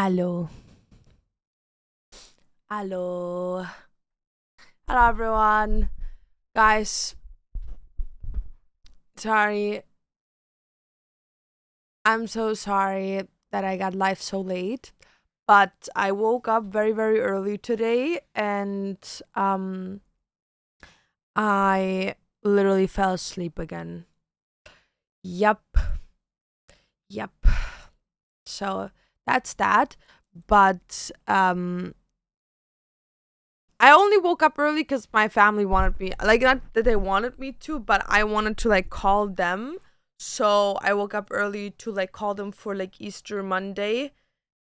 Hello. Hello. Hello, everyone. Guys, sorry. I'm so sorry that I got live so late, but I woke up very, very early today and I literally fell asleep again. Yep. Yep. So that's that. But I only woke up early because my family wanted me, like, not that they wanted me to, but I wanted to, like, call them. So I woke up early to, like, call them for, like, Easter Monday.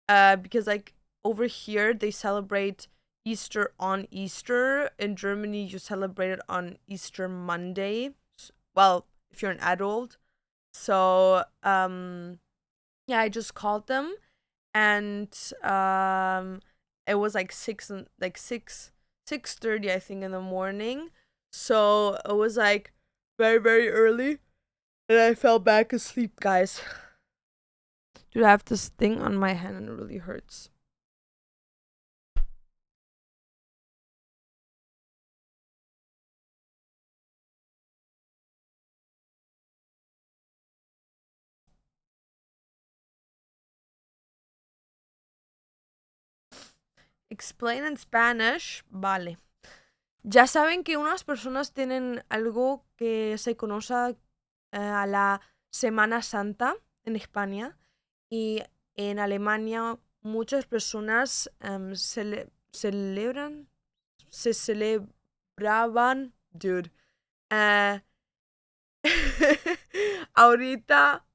Because, like, over here, they celebrate Easter on Easter. In Germany, you celebrate it on Easter Monday. Well, if you're an adult. So, yeah, I just called them and it was like 6:30 I think in the morning, so it was like very very early and I fell back asleep, guys. Dude, I have this thing on my hand and it really hurts. Explain in Spanish. Vale. Ya saben que unas personas tienen algo que se conoce a la Semana Santa en España, y en Alemania muchas personas se celebraban, dude, eh, ahorita,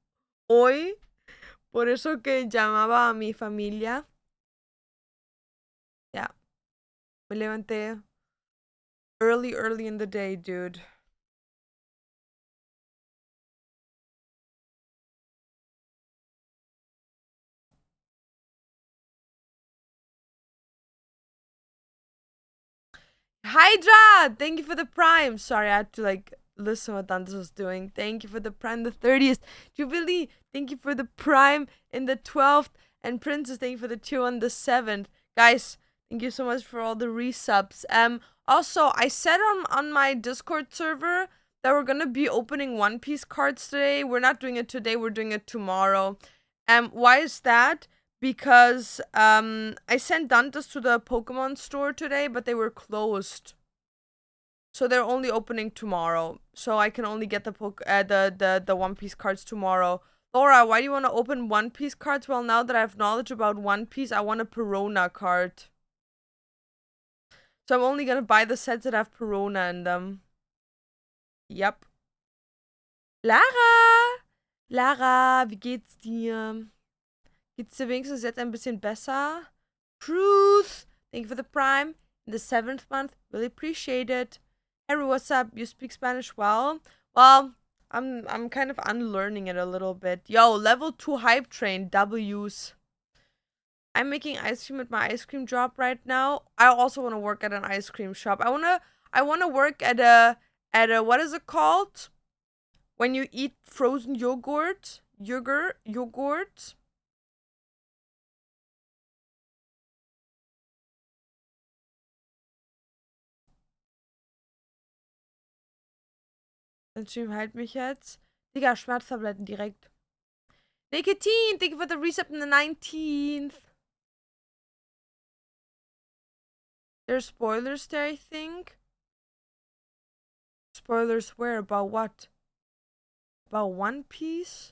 hoy, por eso que llamaba a mi familia. Ya, me levanté early in the day, dude. Hydra! Thank you for the prime. Sorry, I had to, like, listen what Dantes was doing. Thank you for the prime, the 30th. Jubilee, thank you for the prime in the 12th. And Princess, thank you for the 2 on the 7th. Guys, thank you so much for all the resubs. Also, I said on my Discord server that we're gonna be opening One Piece cards today. We're not doing it today, we're doing it tomorrow. Why is that? Because I sent Dantes to the Pokemon store today, but they were closed. So they're only opening tomorrow. So I can only get the One Piece cards tomorrow. Laura, why do you want to open One Piece cards? Well, now that I have knowledge about One Piece, I want a Perona card. So I'm only gonna buy the sets that have Perona in them. Yep. Lara! Lara, wie geht's dir? Geht's dir wenigstens jetzt ein bisschen besser? Truth! Thank you for the prime in the 7th month. Really appreciate it. Harry, what's up? You speak Spanish well? Well, I'm kind of unlearning it a little bit. Yo, level 2 hype train, W's. I'm making ice cream at my ice cream shop right now. I also want to work at an ice cream shop. I wanna work at a what is it called? When you eat frozen yogurt? Yogurt? Dein Stream heilt mich jetzt. Digga, Schmerztabletten direkt. Nicotine, thank you for the reset in the 19th. There's spoilers there, I think. Spoilers where? About what? About One Piece?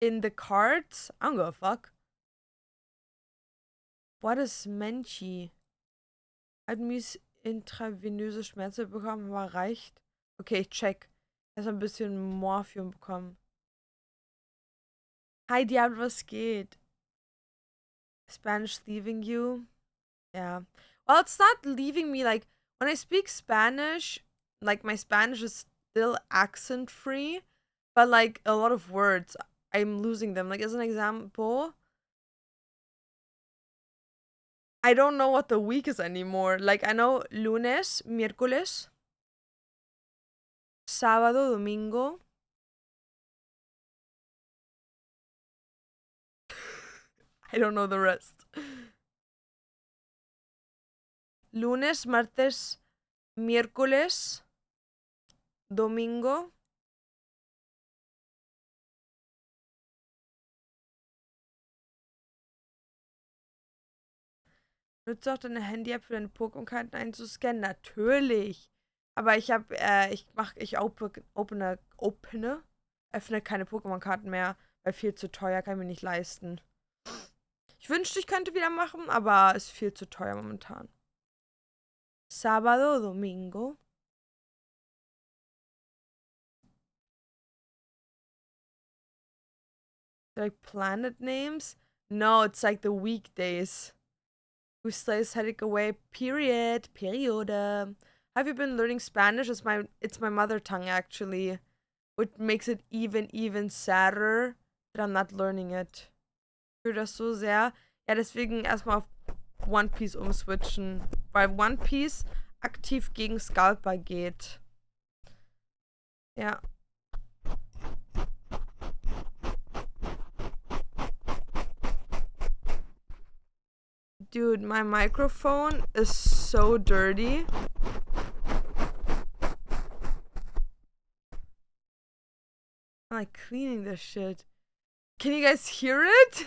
In the cards? I don't give a fuck. What is Menchi? Hat mies intravenöse Schmerzen bekommen, aber reicht. Okay, ich check. Erst ein bisschen Morphium bekommen. Hi Diablo, was geht? Spanish leaving you? Yeah. Well, it's not leaving me. Like, when I speak Spanish, like, my Spanish is still accent free, but, like, a lot of words, I'm losing them. Like, as an example, I don't know what the week is anymore. Like, I know lunes, miércoles, sábado, domingo. I don't know the rest. Lunes, martes, miércoles, domingo. Nutzt auch deine Handy-App für deine Pokémon-Karten einzuscannen? Natürlich. Aber öffne keine Pokémon-Karten mehr, weil viel zu teuer, kann ich mir nicht leisten. Ich wünschte, ich könnte wieder machen, aber ist viel zu teuer momentan. Sábado, domingo. Like planet names? No, it's like the weekdays. Gusta is heading away. Period. Periode. Have you been learning Spanish? It's my mother tongue actually, which makes it even sadder that I'm not learning it. Ich fühle das so sehr. Ja, deswegen erstmal auf One Piece umswitchen, weil One Piece aktiv gegen Scalper geht. Ja. Dude, my microphone is so dirty. I'm like cleaning this shit. Can you guys hear it?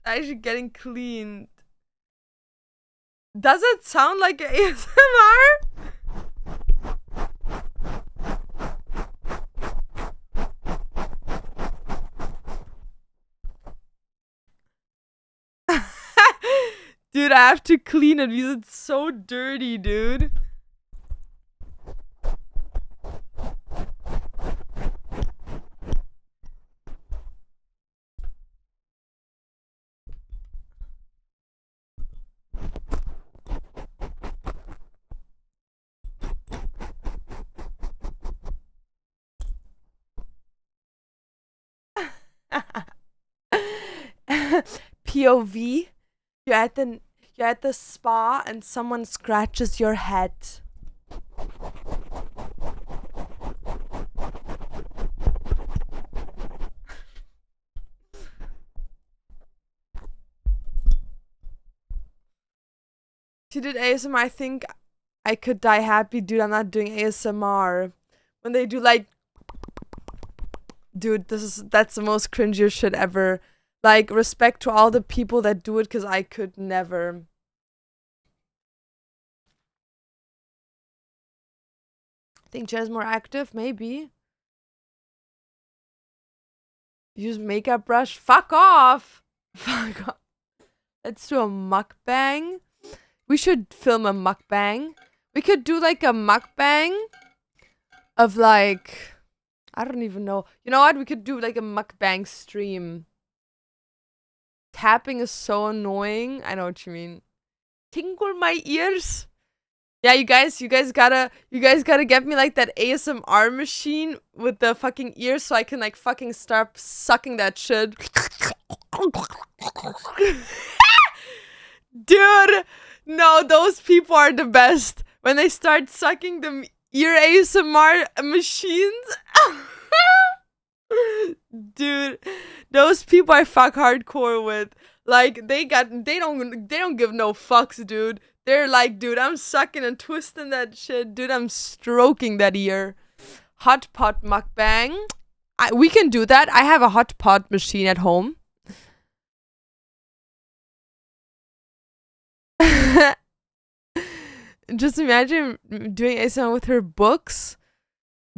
Actually getting cleaned. Does it sound like ASMR? Dude, I have to clean it because it's so dirty, dude. POV, you're at the spa and someone scratches your head. If you did ASMR, I think I could die happy. Dude, I'm not doing ASMR. When they do like, dude, that's the most cringiest shit ever. Like, respect to all the people that do it, because I could never. Think Jen's more active? Maybe. Use makeup brush? Fuck off! Fuck off. Let's do a mukbang. We should film a mukbang. We could do like a mukbang of like, I don't even know. You know what? We could do like a mukbang stream. Tapping is so annoying. I know what you mean. Tingle my ears. Yeah, you guys gotta get me like that ASMR machine with the fucking ears so I can like fucking start sucking that shit. Dude, no, those people are the best. When they start sucking the ear ASMR machines. Dude, those people I fuck hardcore with. Like, they don't give no fucks, dude. They're like, dude, I'm sucking and twisting that shit. Dude, I'm stroking that ear. Hot pot mukbang. We can do that. I have a hot pot machine at home. Just imagine doing ASMR with her books.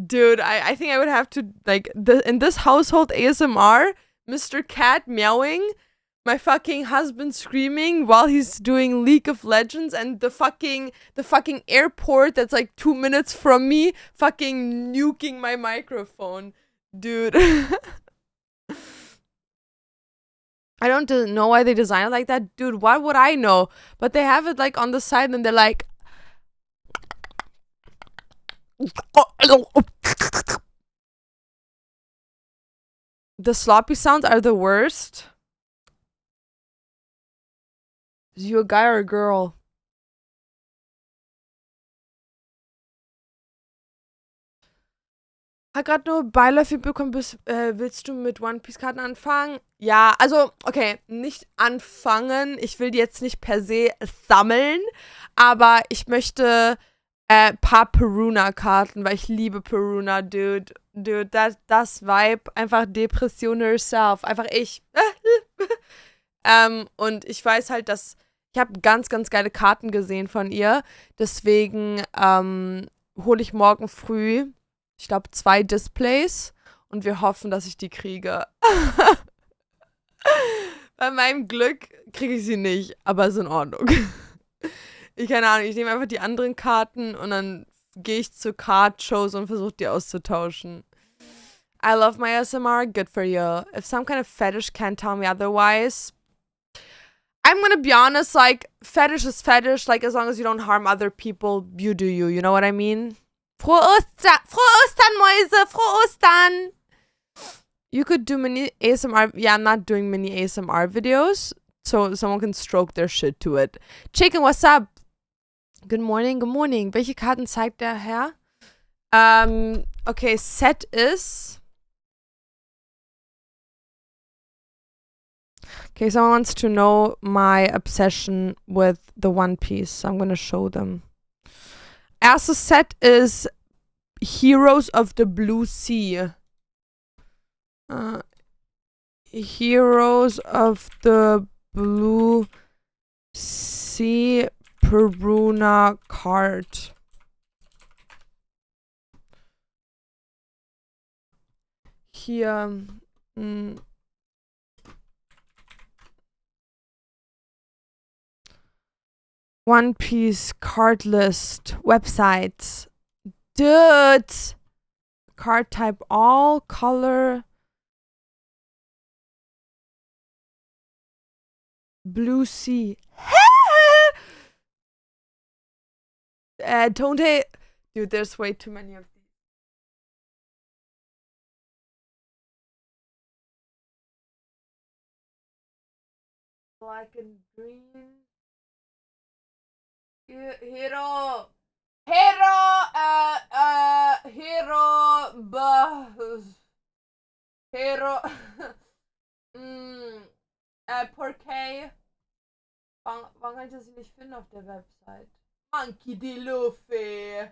Dude, I think I would have to, like, in this household ASMR, Mr. Cat meowing, my fucking husband screaming while he's doing League of Legends, and the fucking airport that's like 2 minutes from me fucking nuking my microphone. Dude. I don't know why they design it like that. Dude, why would I know? But they have it like on the side and they're like... The sloppy sounds are the worst. Is you a guy or a girl? Hat gerade nur beiläufig bekommen, willst du mit One Piece Karten anfangen? Ja, also, okay, nicht anfangen. Ich will die jetzt nicht per se sammeln, aber ich möchte paar Peruna-Karten, weil ich liebe Peruna, dude. Dude, das Vibe, einfach Depression herself, einfach ich. Und ich weiß halt, dass ich habe ganz, ganz geile Karten gesehen von ihr. Deswegen hole ich morgen früh, ich glaube, 2 Displays und wir hoffen, dass ich die kriege. Bei meinem Glück kriege ich sie nicht, aber ist in Ordnung. Ich keine Ahnung, ich nehme einfach die anderen Karten und dann gehe ich zu Card-Shows und versuche die auszutauschen. I love my ASMR, good for you. If some kind of fetish can't tell me otherwise, I'm gonna be honest, like, fetish is fetish, like, as long as you don't harm other people, you do you know what I mean? Frohe Ostern, Mäuse! Frohe Ostern! You could do mini ASMR. Yeah, I'm not doing mini ASMR videos, so someone can stroke their shit to it. Chicken, what's up? Good morning, good morning. Welche Karten zeigt der Herr? Okay, Set is... Okay, someone wants to know my obsession with the One Piece, so I'm gonna show them. Erstes Set is Heroes of the Blue Sea. Heroes of the Blue Sea Peruna card. Hier. One Piece card list website. Dude. Card type all color. Blue Sea. Don't they? Dude, there's way too many of these. Black and green. Hero. Porque. Warum kann ich das nicht finden auf der Website? Monkey D. Luffy.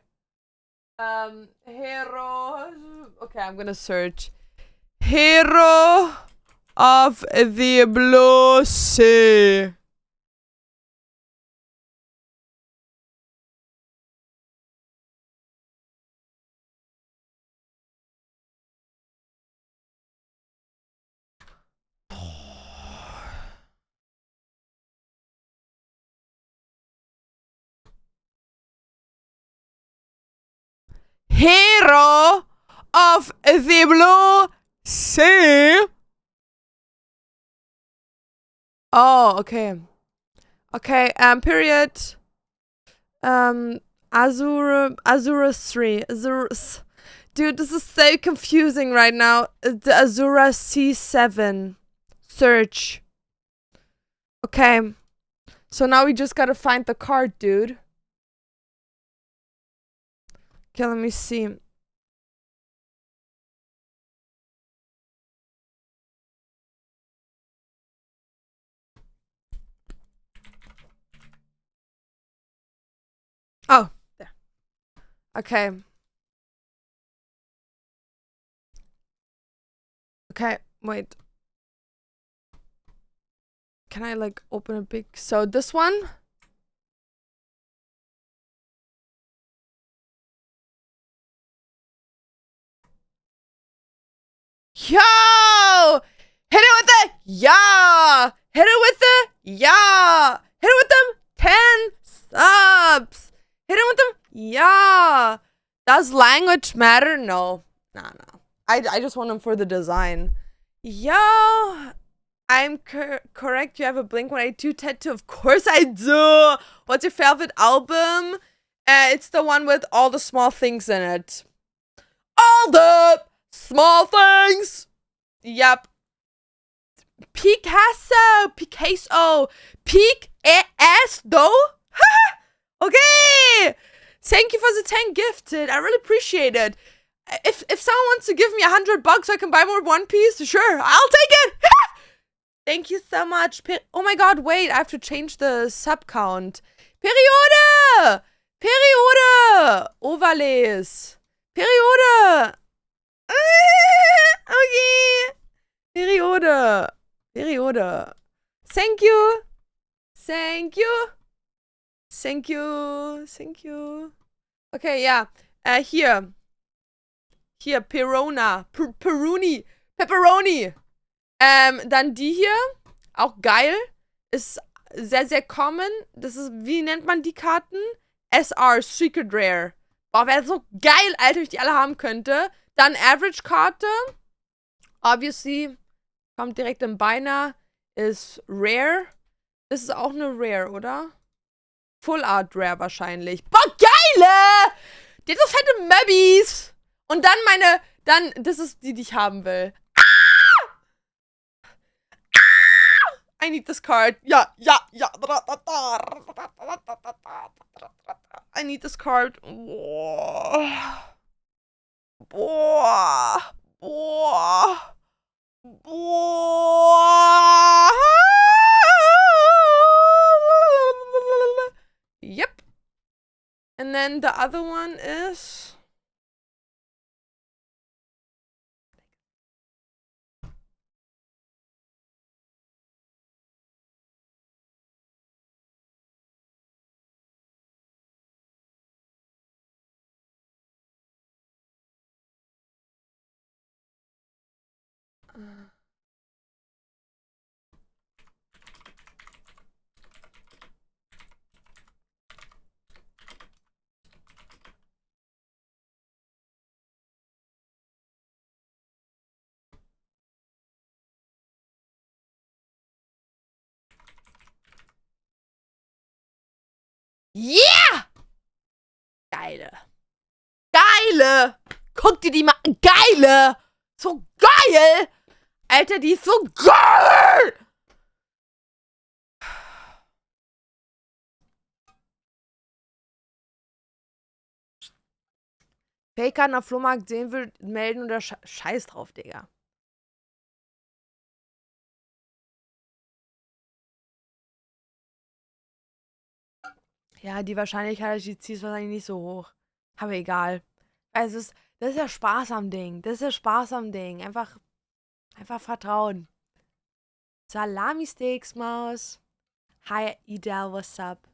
Hero. Okay, I'm gonna search. Hero of the Blue Sea. Hero of the Blue Sea. Oh, okay. Okay, period. Azura 3. Dude, this is so confusing right now. The Azura C7. Search. Okay. So now we just gotta find the card, dude. Okay, let me see. Oh, there. Okay. Okay, wait. Can I like open a big... So this one? Yo! Hit it with the yeah! Hit it with the yeah! Hit it with them 10 subs! Hit it with them yeah! Does language matter? No. No. I just want them for the design. Yo! I'm correct. You have a Blink 182 tattoo. Of course I do. What's your favorite album? It's the one with all the small things in it. All the small things. Yep. Picasso. Picasso. Okay. Thank you for the 10 gifted. I really appreciate it. If someone wants to give me $100 so I can buy more One Piece, sure, I'll take it. Thank you so much. Oh my god, wait, I have to change the sub count. Periode! Periode! Overlays. Periode! Okay. Periode. Periode. Thank you. Thank you. Thank you. Thank you. Okay, ja. Hier. Hier, Pepperoni. Dann die hier. Auch geil. Ist sehr, sehr common. Das ist, wie nennt man die Karten? SR, Secret Rare. Boah, wäre so geil, Alter, wenn ich die alle haben könnte. Dann Average-Karte. Obviously. Kommt direkt im Beinahe. Ist Rare. Das ist auch eine Rare, oder? Full Art Rare wahrscheinlich. Boah, geile! Die hat so fette Möbbis. Und dann das ist die ich haben will. I need this card. Ja. I need this card. Boah. Yep. And then the other one is... Yeah! Geile! Guck dir die mal an. Geile! So geil! Alter, die ist so geil! Faker auf Flohmarkt sehen will, melden oder scheiß drauf, Digga. Ja, die Wahrscheinlichkeit, dass ich die ziehe, ist wahrscheinlich nicht so hoch. Aber egal. Das ist ja Spaß am Ding. Einfach vertrauen. Salami-Steaks, Maus. Hi, Idel, what's up?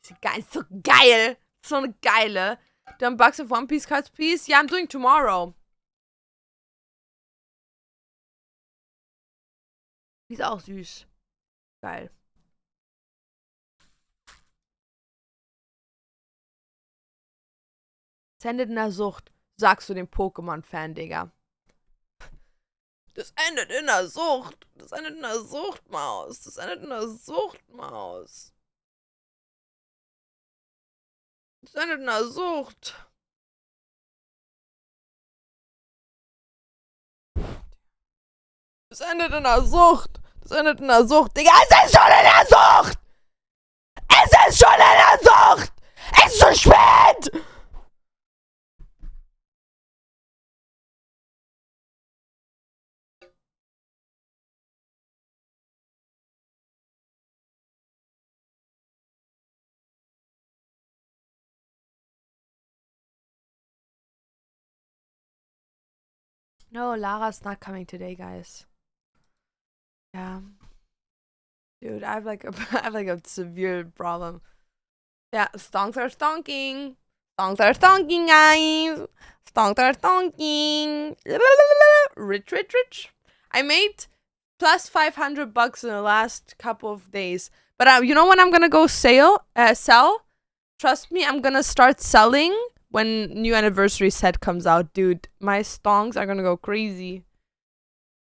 Ist so geil. So eine geile. The Unbox of One Piece cards, please. Yeah, I'm doing tomorrow. Die ist auch süß. Geil. Das endet in der Sucht. Sagst du dem Pokémon-Fan, Digga. Das endet in der Sucht. Das endet in der Sucht, Maus. Das endet in der Sucht, Maus. Das endet in der Sucht. Das endet in der Sucht. Das endet in der Sucht. Digga, es ist schon in der Sucht! Es ist schon in der Sucht! Es ist zu spät! No, Lara's not coming today, guys. Yeah. Dude, I have like a severe problem. Yeah, stonks are stonking. Stonks are stonking, guys. Stonks are stonking. Rich. I made plus $500 in the last couple of days. But you know when I'm gonna go sell? Trust me, I'm gonna start selling when new anniversary set comes out, dude. My stonks are gonna go crazy.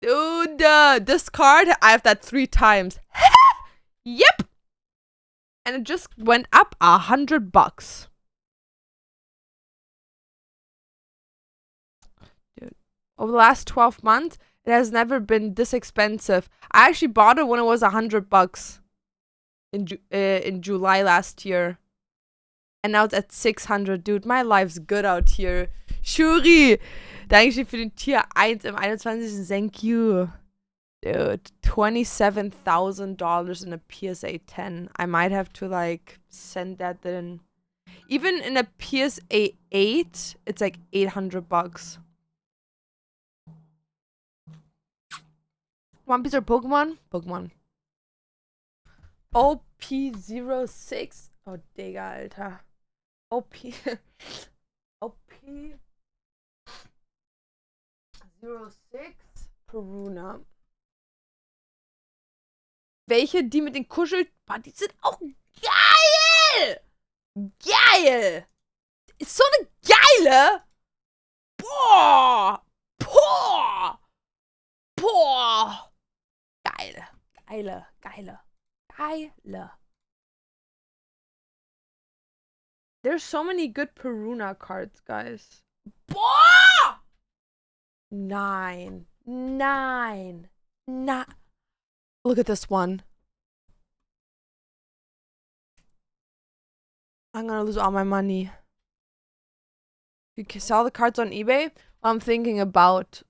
Dude, this card, I have that 3 times. Yep. And it just went up $100. Dude, over the last 12 months, it has never been this expensive. I actually bought it when it was $100 in July last year. And now it's at 600. Dude, my life's good out here. Shuri, Dankeschön für den Tier 1 im 21. Thank you. Dude, $27,000 in a PSA 10. I might have to, like, send that in. Even in a PSA 8, it's like $800. One Piece or Pokemon? Pokemon. OP06. Oh, Digga, Alter. OP. OP06 Peruna. Welche? Die mit den Kuschel... Boah, die sind auch geil! Geil! Ist so eine geile... Boah! Boah! Boah! Geile. Geile. Geile. Geile. There's so many good Peruna cards, guys. Boah! 9. 9. 9. Look at this one. I'm gonna lose all my money. You can sell the cards on eBay. I'm thinking about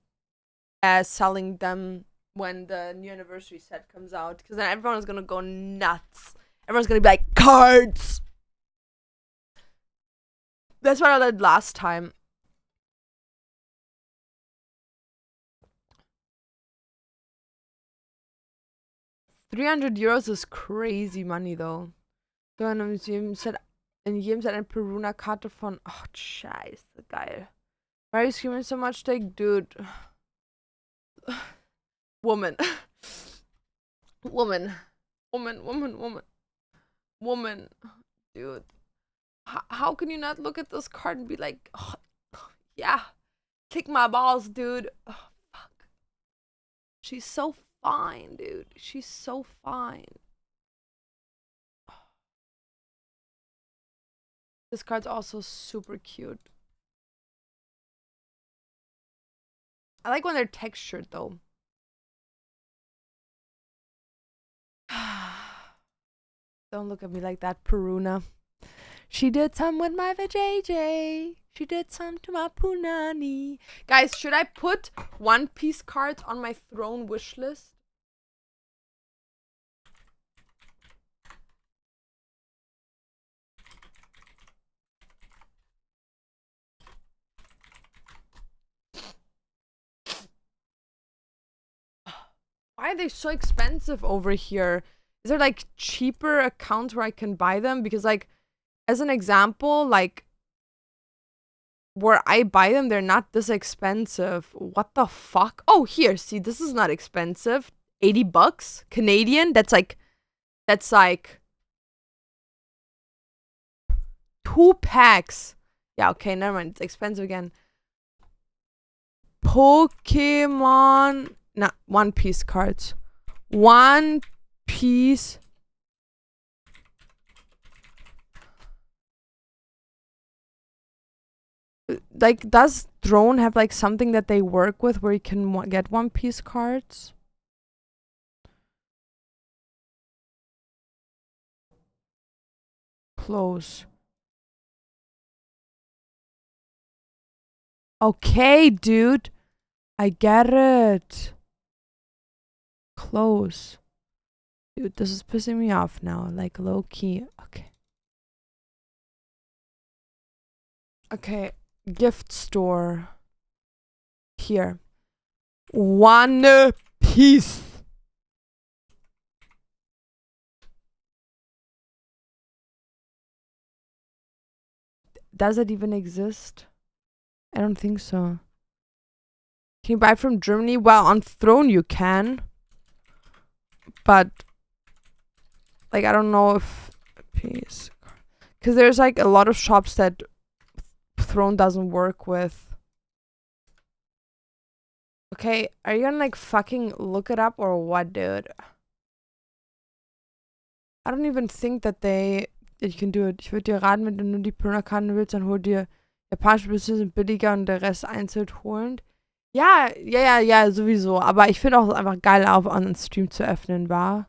selling them when the new anniversary set comes out. Because then everyone is gonna go nuts. Everyone's gonna be like, cards! That's what I did last time. €300 is crazy money, though. So, in jedem Set eine Peruna-Karte von... Oh, scheiße, geil. Why are you screaming so much, like, dude? Woman. Woman. Woman, woman, woman. Woman. Dude. How can you not look at this card and be like, oh, yeah, kick my balls, dude. Oh, fuck. She's so fine, dude. She's so fine. This card's also super cute. I like when they're textured, though. Don't look at me like that, Peruna. She did some with my vajayjay. She did some to my punani. Guys, should I put One Piece cards on my throne wish list? Why are they so expensive over here? Is there like cheaper accounts where I can buy them? Because like, as an example, like where I buy them, they're not this expensive. What the fuck? Oh, here, see, this is not expensive. $80 Canadian. That's like 2 packs. Yeah, okay, never mind. It's expensive again. Pokemon, nah, One Piece cards. One Piece. Like, does Throne have like something that they work with where you can get One Piece cards? Close. Okay, dude. I get it. Close. Dude, this is pissing me off now. Like, low key. Okay. Okay. Gift store. Here. One Piece. Does it even exist? I don't think so. Can you buy from Germany? Well, on Throne you can. But, like, I don't know if... Piece. Because there's, like, a lot of shops that Throne doesn't work with. Okay, are you gonna like fucking look it up or what, dude? I don't even think that you can do it. Ich würde dir raten, wenn du nur die Pirna-Karten willst, dann hol dir japanische Büste sind billiger und der Rest einzeln holen. Ja, sowieso. Aber ich finde auch einfach geil, auf einen Stream zu öffnen, war.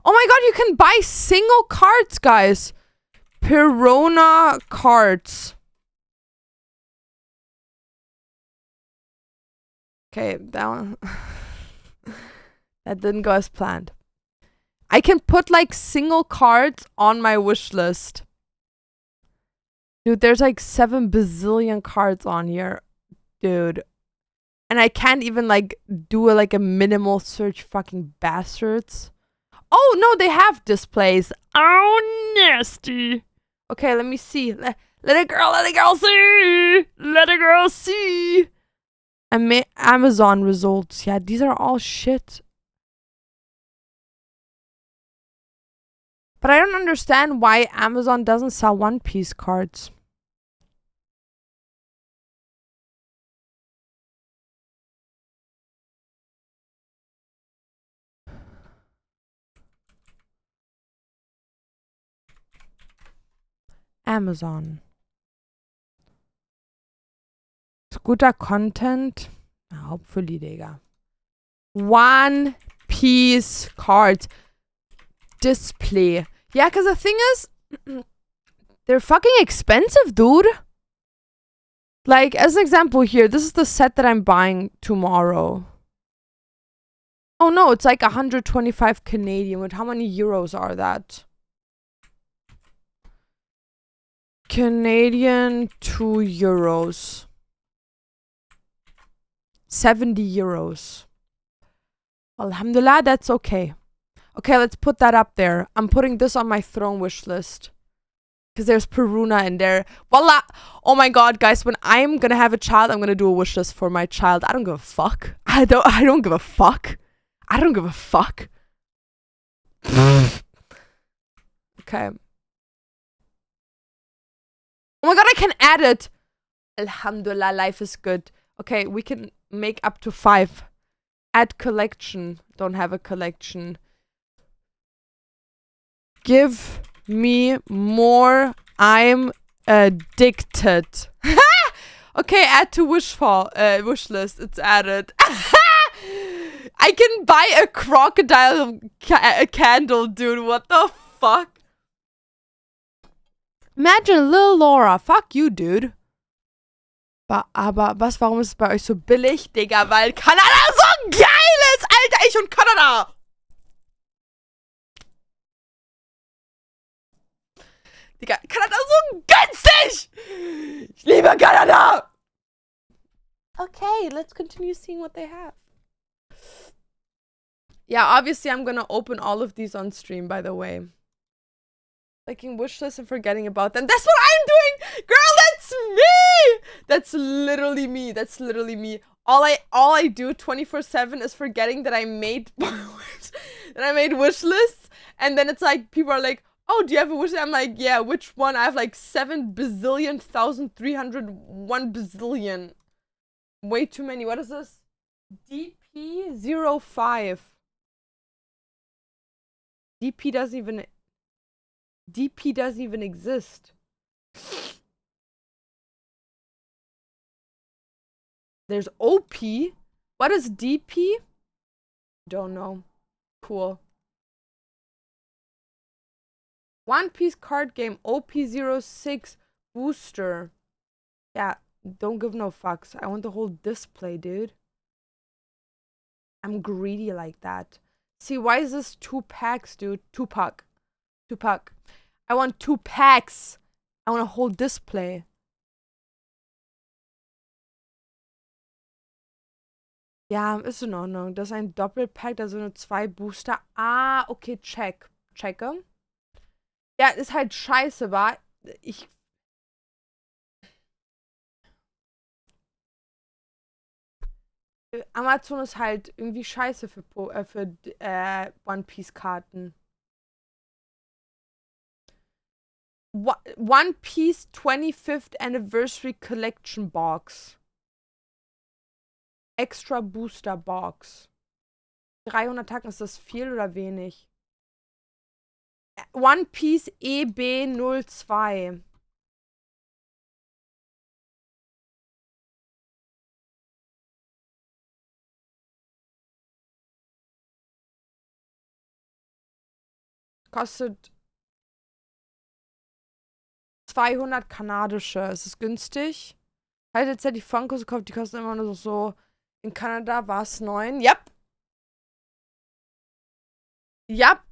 Oh my god, you can buy single cards, guys. Pirona cards. Okay, that one. That didn't go as planned. I can put like single cards on my wish list. Dude, there's like 7 bazillion cards on here. Dude. And I can't even like do a minimal search, fucking bastards. Oh no, they have displays. Oh, nasty. Okay, let me see. Let a girl see. Let a girl see. Amazon results. Yeah, these are all shit. But I don't understand why Amazon doesn't sell One Piece cards. Amazon. Guter Content. Hopefully, Digga. One Piece cards. Display. Yeah, because the thing is, they're fucking expensive, dude. Like, as an example here, this is the set that I'm buying tomorrow. Oh no, it's like 125 Canadian. With how many euros are that? Canadian to euros. 70 euros. Alhamdulillah, that's okay. Okay, let's put that up there. I'm putting this on my throne wish list. Because there's Peruna in there. Wallah! Oh my god, guys, when I'm gonna have a child, I'm gonna do a wish list for my child. I don't give a fuck. I don't give a fuck. I don't give a fuck. Okay. Oh my god, I can add it! Alhamdulillah, life is good. Okay, we can make up to 5. Add collection. Don't have a collection. Give me more. I'm addicted. Okay, add to wish list. It's added. I can buy a crocodile candle, dude. What the fuck? Imagine Lil Laura. Fuck you, dude. Aber warum ist es bei euch so billig, Digga? Weil Kanada so geil ist, Alter. Ich und Kanada. Digga, Kanada so günstig! Ich liebe Kanada! Okay, let's continue seeing what they have. Yeah, obviously I'm gonna open all of these on stream, by the way. Liking wish lists and forgetting about them. That's what I'm doing! Girl, that's me! That's literally me. That's literally me. All I do 24/7 is forgetting that I made wish lists, and then it's like people are like, oh, do you have a wish list? I'm like, yeah, which one? I have like 7 bazillion, 1,301 bazillion. Way too many. What is this? DP05. DP doesn't even exist. There's OP. What is DP? Don't know. Cool. One Piece card game, OP06 booster. Yeah, don't give no fucks. I want the whole display, dude. I'm greedy like that. See, why is this 2 packs, dude? 2-pack. 2-pack. I want 2 packs. I want a whole display. Ja, ist in Ordnung. Das ist ein Doppelpack, da sind nur 2 Booster. Ah, okay, checke. Ja, ist halt scheiße, war. Amazon ist halt irgendwie scheiße für One Piece Karten. One Piece 25th Anniversary Collection Box. Extra Booster Box. 300 Tacken, ist das viel oder wenig? One Piece EB02. Kostet 200 kanadische. Ist es günstig? Halt jetzt ja die Funkos gekauft, die kosten immer nur so. In Kanada war es 9. Yep. Yep.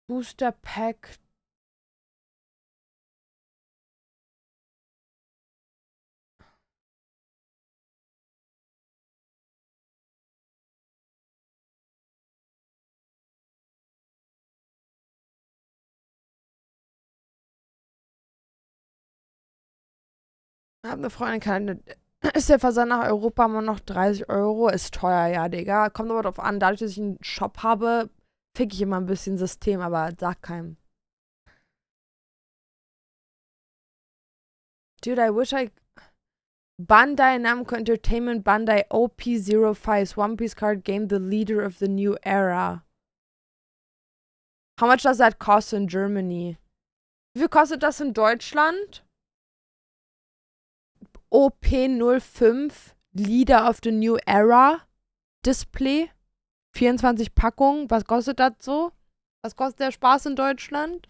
Booster Pack. Ich hab eine Freundin, keine. Ist der Versand nach Europa immer noch 30 Euro? Ist teuer, ja, Digga. Kommt aber drauf an, dadurch, dass ich einen Shop habe, fick ich immer ein bisschen System, aber sag keinem. Dude, I wish I. Bandai Namco Entertainment Bandai OP05's One Piece card game, the leader of the new era. How much does that cost in Germany? Wie viel kostet das in Deutschland? OP05 Leader of the New Era Display. 24 Packungen. Was kostet das so? Was kostet der Spaß in Deutschland?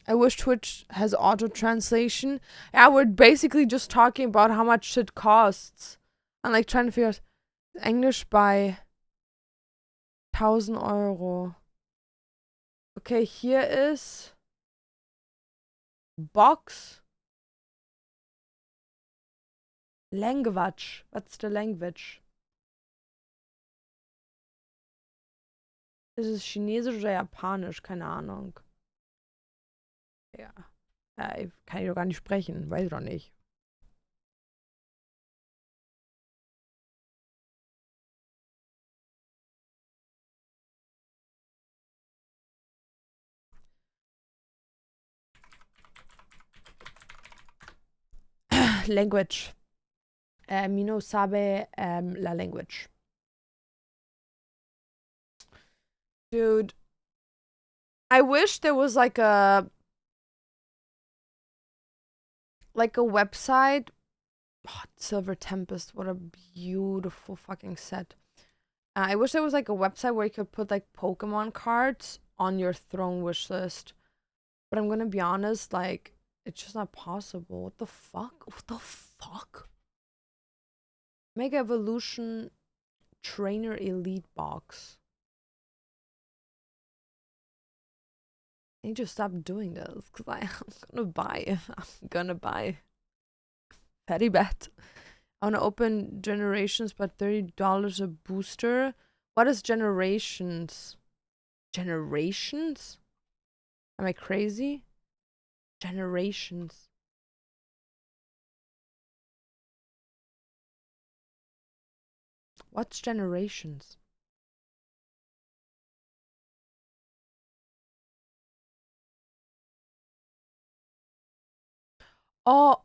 I wish Twitch has auto translation. Yeah, we're basically just talking about how much shit costs. And like trying to figure out Englisch bei 1000 Euro. Okay, hier ist Box. Language. What's the language? Ist es Chinesisch oder Japanisch? Keine Ahnung. Ja. Kann ich doch gar nicht sprechen. Weiß ich doch nicht. Language. Mino sabe la language. Dude. I wish there was like a website. Oh, Silver Tempest, what a beautiful fucking set. I wish there was like a website where you could put like Pokemon cards on your throne wish list. But I'm gonna be honest, like, it's just not possible. What the fuck? What the fuck? Mega Evolution Trainer Elite Box. I need to stop doing this because I'm gonna buy. I'm gonna buy. Petty bet. I wanna open Generations, but $30 a booster. What is Generations? Generations? Am I crazy? Generations. What's Generations? Oh,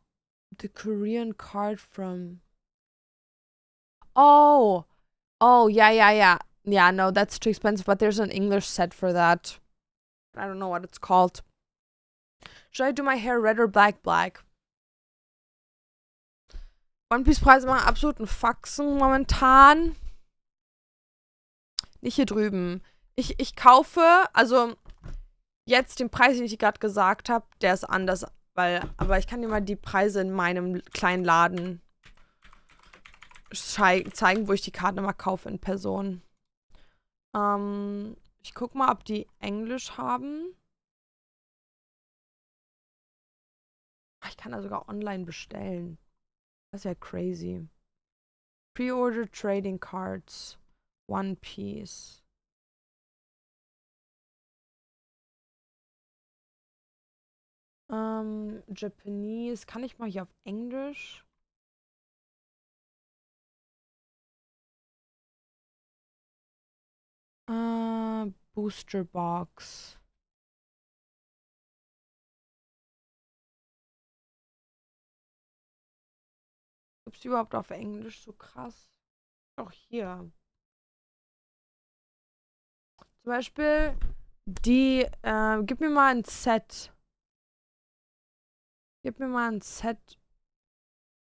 the Korean card from. Oh, yeah. Yeah, no, that's too expensive, but there's an English set for that. I don't know what it's called. Should I do my hair red or black? Black. One Piece Preise machen absoluten Faxen momentan. Nicht hier drüben. Ich kaufe, also jetzt den Preis, den ich gerade gesagt habe, der ist anders, aber ich kann dir mal die Preise in meinem kleinen Laden zeigen, wo ich die Karten immer kaufe in Person. Ich guck mal, ob die Englisch haben. Ich kann da sogar online bestellen. Das ist ja crazy. Pre-order Trading Cards. One Piece. Japanese. Kann ich mal hier auf Englisch? Booster Box. Gibt's die überhaupt auf Englisch? So krass. Auch hier. Zum Beispiel die, gib mir mal ein Set. Gib mir mal ein Set.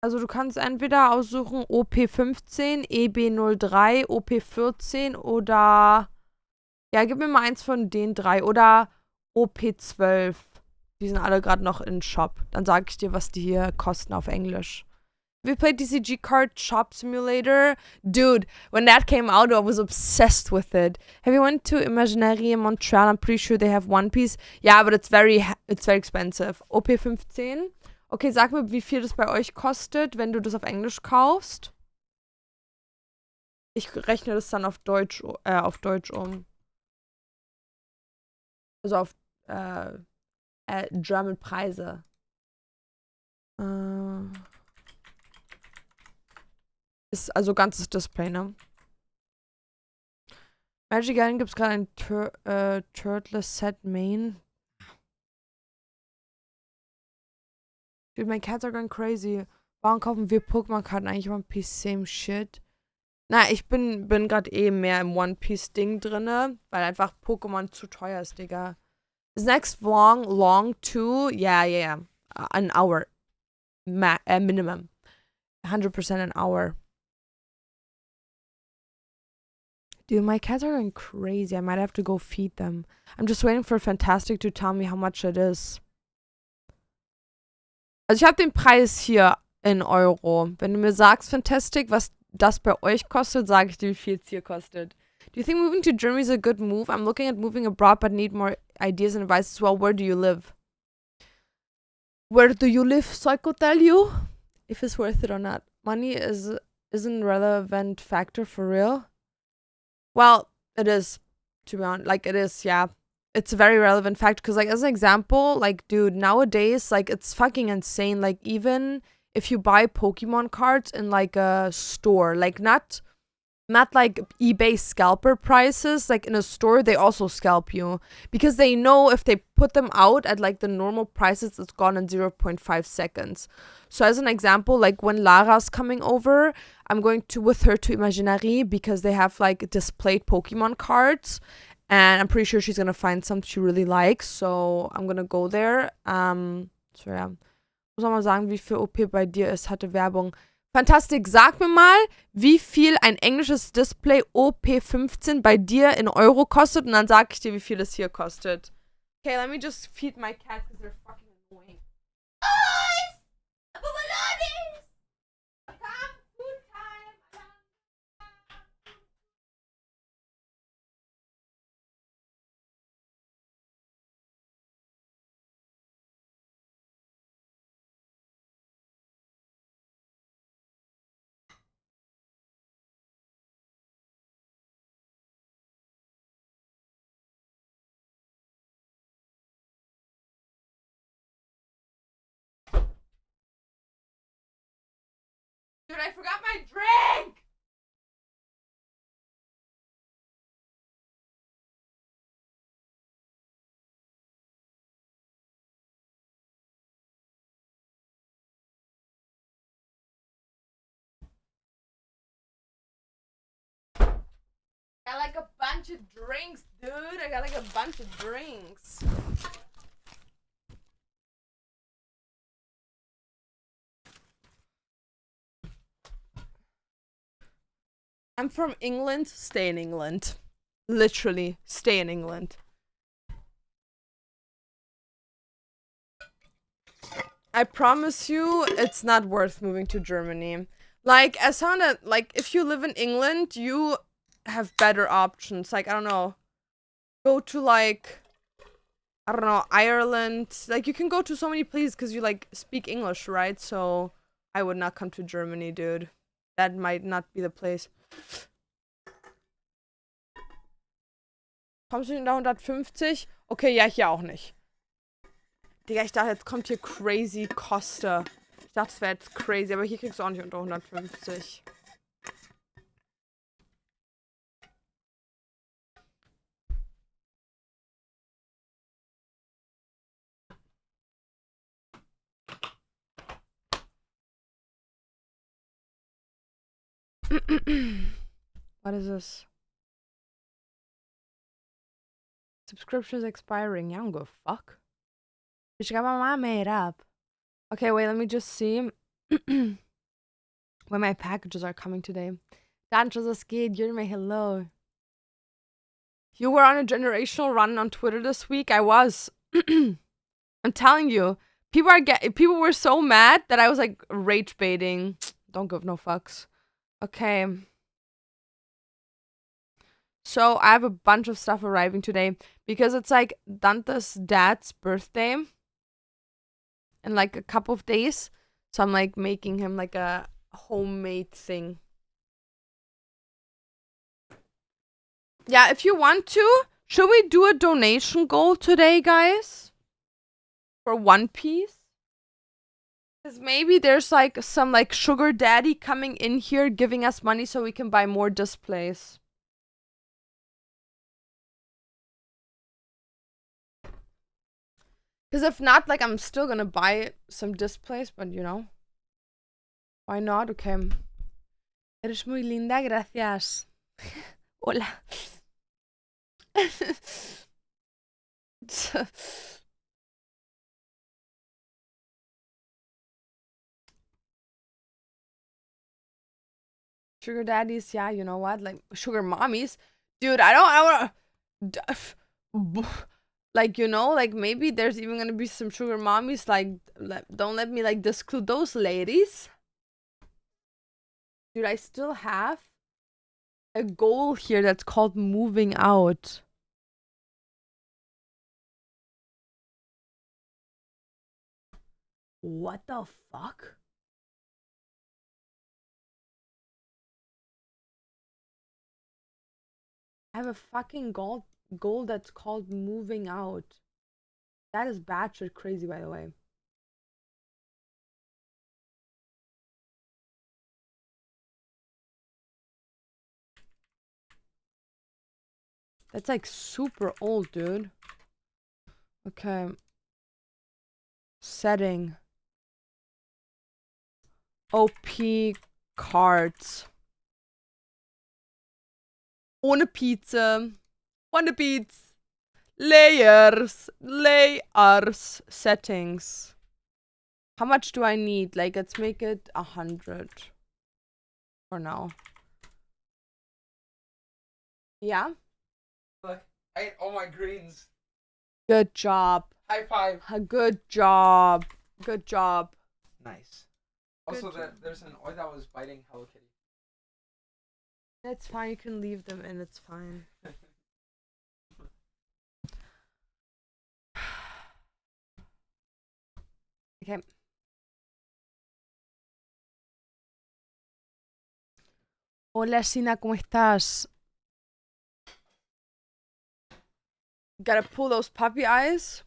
Also du kannst entweder aussuchen OP15, EB03, OP14 oder... Ja, gib mir mal eins von den drei. Oder OP12. Die sind alle gerade noch in Shop. Dann sage ich dir, was die hier kosten auf Englisch. We played TCG Card Shop Simulator. Dude, when that came out, I was obsessed with it. Have you went to Imaginary in Montreal? I'm pretty sure they have One Piece. Yeah, but it's very expensive. OP15. Okay, sag mir, wie viel das bei euch kostet, wenn du das auf Englisch kaufst. Ich rechne das dann auf Deutsch um. Also auf German Preise. Ist also ganzes Display, ne? Magic Garden gibt es gerade ein Turtless Set Main. Dude, my cats are going crazy. Warum kaufen wir Pokémon-Karten eigentlich One Piece? Same shit. Na, ich bin gerade mehr im One Piece-Ding drinne, weil einfach Pokémon zu teuer ist, Digga. Is next long too? Yeah. An hour. Minimum. 100% an hour. Dude, my cats are going crazy. I might have to go feed them. I'm just waiting for Fantastic to tell me how much it is. Also ich habe den Preis hier in Euro. Wenn du mir sagst, Fantastic, was das bei euch kostet, sage ich dir, wie viel es hier kostet. Do you think moving to Germany is a good move? I'm looking at moving abroad, but need more ideas and advice as well. Where do you live? Where do you live, so I could tell you if it's worth it or not. Money isn't a relevant factor for real. Well, it is, to be honest. Like, it is, yeah. It's a very relevant fact because, like, as an example, like, dude, nowadays, like, it's fucking insane. Like, even if you buy Pokemon cards in, like, a store, like, not like eBay scalper prices, like, in a store, they also scalp you. Because they know if they put them out at, like, the normal prices, it's gone in 0.5 seconds. So, as an example, like, when Lara's coming over, I'm going with her to Imaginary because they have, like, displayed Pokemon cards. And I'm pretty sure she's gonna find something she really likes. So, I'm gonna go there. So, ja. Muss auch mal sagen, wie viel OP bei dir ist, hatte Werbung. Fantastik, sag mir mal, wie viel ein englisches Display OP15 bei dir in Euro kostet und dann sag ich dir, wie viel es hier kostet. Okay, let me just feed my cat because they're fucking annoying. Guys! Bubalonis! Come, food time! Dude, I forgot my drink! I got like a bunch of drinks, dude. I got like a bunch of drinks. I'm from England, stay in England. Literally, stay in England. I promise you, it's not worth moving to Germany. Like, as someone that, like, if you live in England, you have better options. Like, I don't know, go to, like, I don't know, Ireland. Like, you can go to so many places because you, like, speak English, right? So, I would not come to Germany, dude. That might not be the place. Kommst du denn da 150? Okay, ja, hier auch nicht. Digga, ich dachte, jetzt kommt hier crazy Koste. Ich dachte, es wäre jetzt crazy, aber hier kriegst du auch nicht unter 150. What is this? Subscription's expiring. Yeah, I don't give a fuck. Bitch, got my mind made up. Okay, wait, let me just see when my packages are coming today. Dancho, was geht? You're my hello. You were on a generational run on Twitter this week. I was. I'm telling you, people were so mad that I was like rage baiting. Don't give no fucks. Okay. So I have a bunch of stuff arriving today because it's like Dante's dad's birthday in like a couple of days. So I'm like making him like a homemade thing. Yeah, if you want to, should we do a donation goal today, guys? For One Piece? Because maybe there's like some like sugar daddy coming in here giving us money so we can buy more displays. Because if not, like, I'm still gonna buy some displays, but you know. Why not? Okay. Eres muy linda, gracias. Hola. Sugar daddies, yeah, you know what? Like, sugar mommies. Dude, I wanna... Like, you know, like, maybe there's even gonna be some sugar mommies, like, don't let me, like, disclude those ladies. Dude, I still have a goal here that's called moving out. What the fuck? I have a fucking goal that's called moving out. That is batshit crazy, by the way. That's like super old, dude. Okay. Setting. OP cards. Ohne Pizza. Ohne Pizza. Layers. Layers. Settings. How much do I need? Like, let's make it 100. For now. Yeah? Look, I ate all my greens. Good job. High five. Good job. Good job. Nice. Also, there's an oil that was biting Hello Kitty. It's fine. You can leave them in. It's fine. Okay. Hola, Sina, ¿cómo estás? Gotta pull those puppy eyes.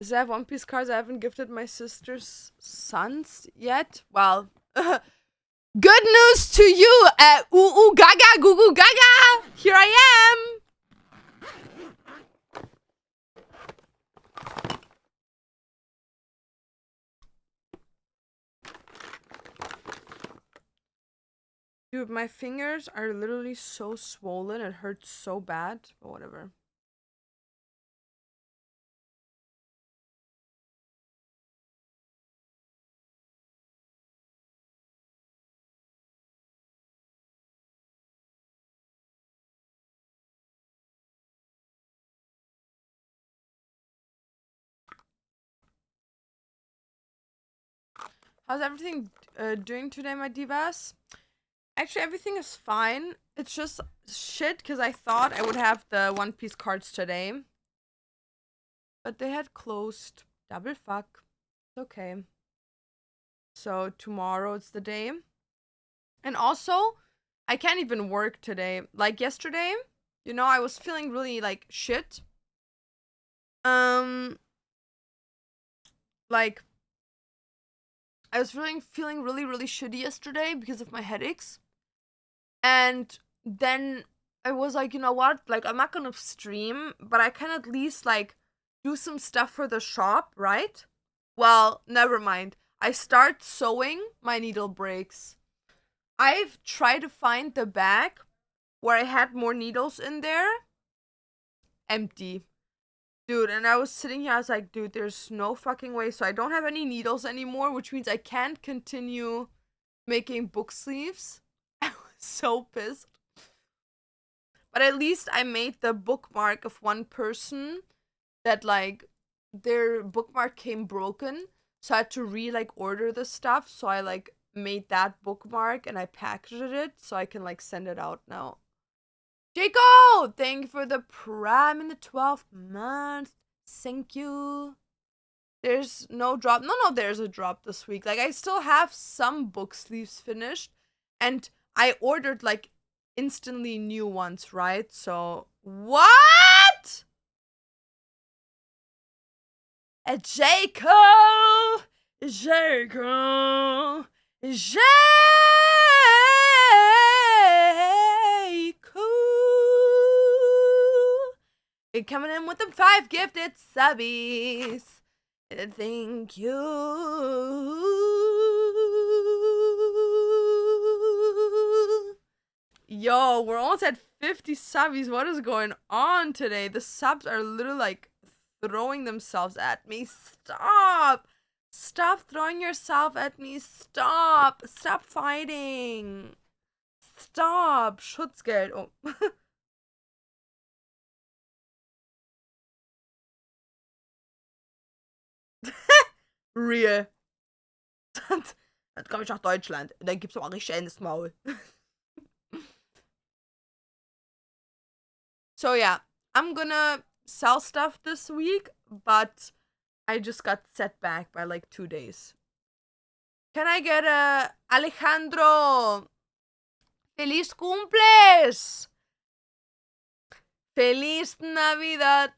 Does it have One Piece cards? I haven't gifted my sister's sons yet. Well, good news to you! Ooh ooh gaga, goo goo gaga! Here I am! Dude, my fingers are literally so swollen. It hurts so bad. But whatever. How's everything doing today, my divas? Actually, everything is fine. It's just shit because I thought I would have the One Piece cards today. But they had closed. Double fuck. It's okay. So tomorrow it's the day. And also, I can't even work today. Like yesterday, you know, I was feeling really like shit. Like I was feeling really, really shitty yesterday because of my headaches. And then I was like, you know what? Like, I'm not gonna stream, but I can at least, like, do some stuff for the shop, right? Well, never mind. I start sewing, my needle breaks. I've tried to find the bag where I had more needles in there. Empty. Dude, and I was sitting here, I was like, dude, there's no fucking way. So I don't have any needles anymore, which means I can't continue making book sleeves. I was so pissed. But at least I made the bookmark of one person that like their bookmark came broken. So I had to order the stuff. So I like made that bookmark and I packaged it so I can like send it out now. Jaco, thank you for the prime in the 12th month. Thank you. There's no drop. No, there's a drop this week. Like, I still have some book sleeves finished, and I ordered like instantly new ones, right? So, what? A Jaco! Jaco! Jaco! You're coming in with them 5 gifted subbies. Thank you. Yo, we're almost at 50 subbies. What is going on today? The subs are literally like throwing themselves at me. Stop. Stop throwing yourself at me. Stop. Stop fighting. Stop. Schutzgeld. Oh. Real. Dann komme ich nach Deutschland. Dann gibt's mal richtig ins Maul. So yeah, I'm gonna sell stuff this week, but I just got set back by like 2 days. Can I get a Alejandro? Feliz cumples! Feliz Navidad!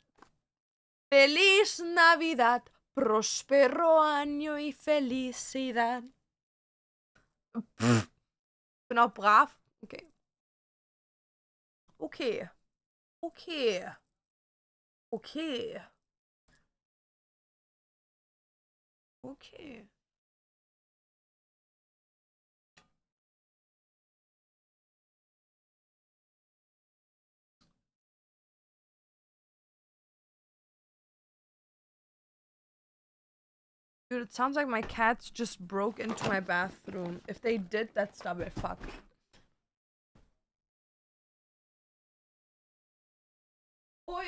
Feliz Navidad! Prospero año y felicidad. Bin auch brav. Okay. Okay. Okay. Okay. Okay. Dude, it sounds like my cats just broke into my bathroom. If they did, that's double fuck. Boys,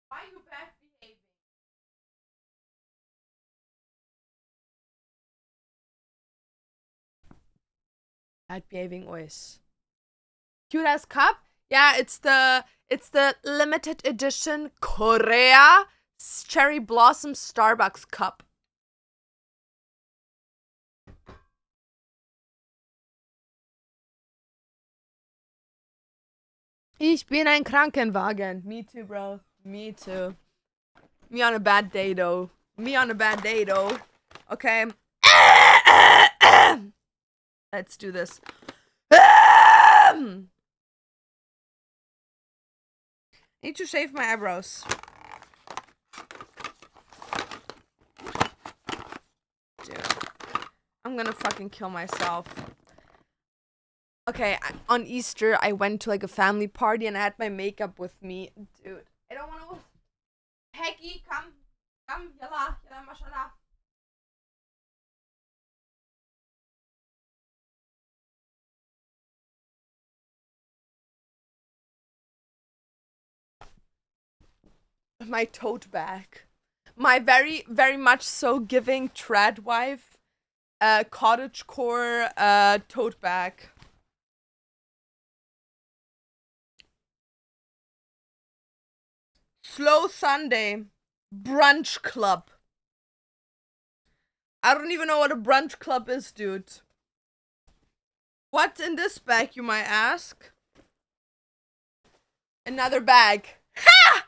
why are you bad behaving? Bad behaving boys. Cute ass cup? Yeah, it's the limited edition Korea Cherry Blossom Starbucks cup. Ich bin ein Krankenwagen. Me too, bro. Me too. Me on a bad day, though. Me on a bad day, though. Okay. Let's do this. I need to shave my eyebrows. Dude. I'm gonna fucking kill myself. Okay, on Easter, I went to like a family party and I had my makeup with me. Dude, I don't wanna... Peggy, come. Come, yalla, mashallah. My tote bag. My very, very much so giving trad wife cottagecore tote bag. Slow Sunday. Brunch club. I don't even know what a brunch club is, dude. What's in this bag, you might ask? Another bag. Ha!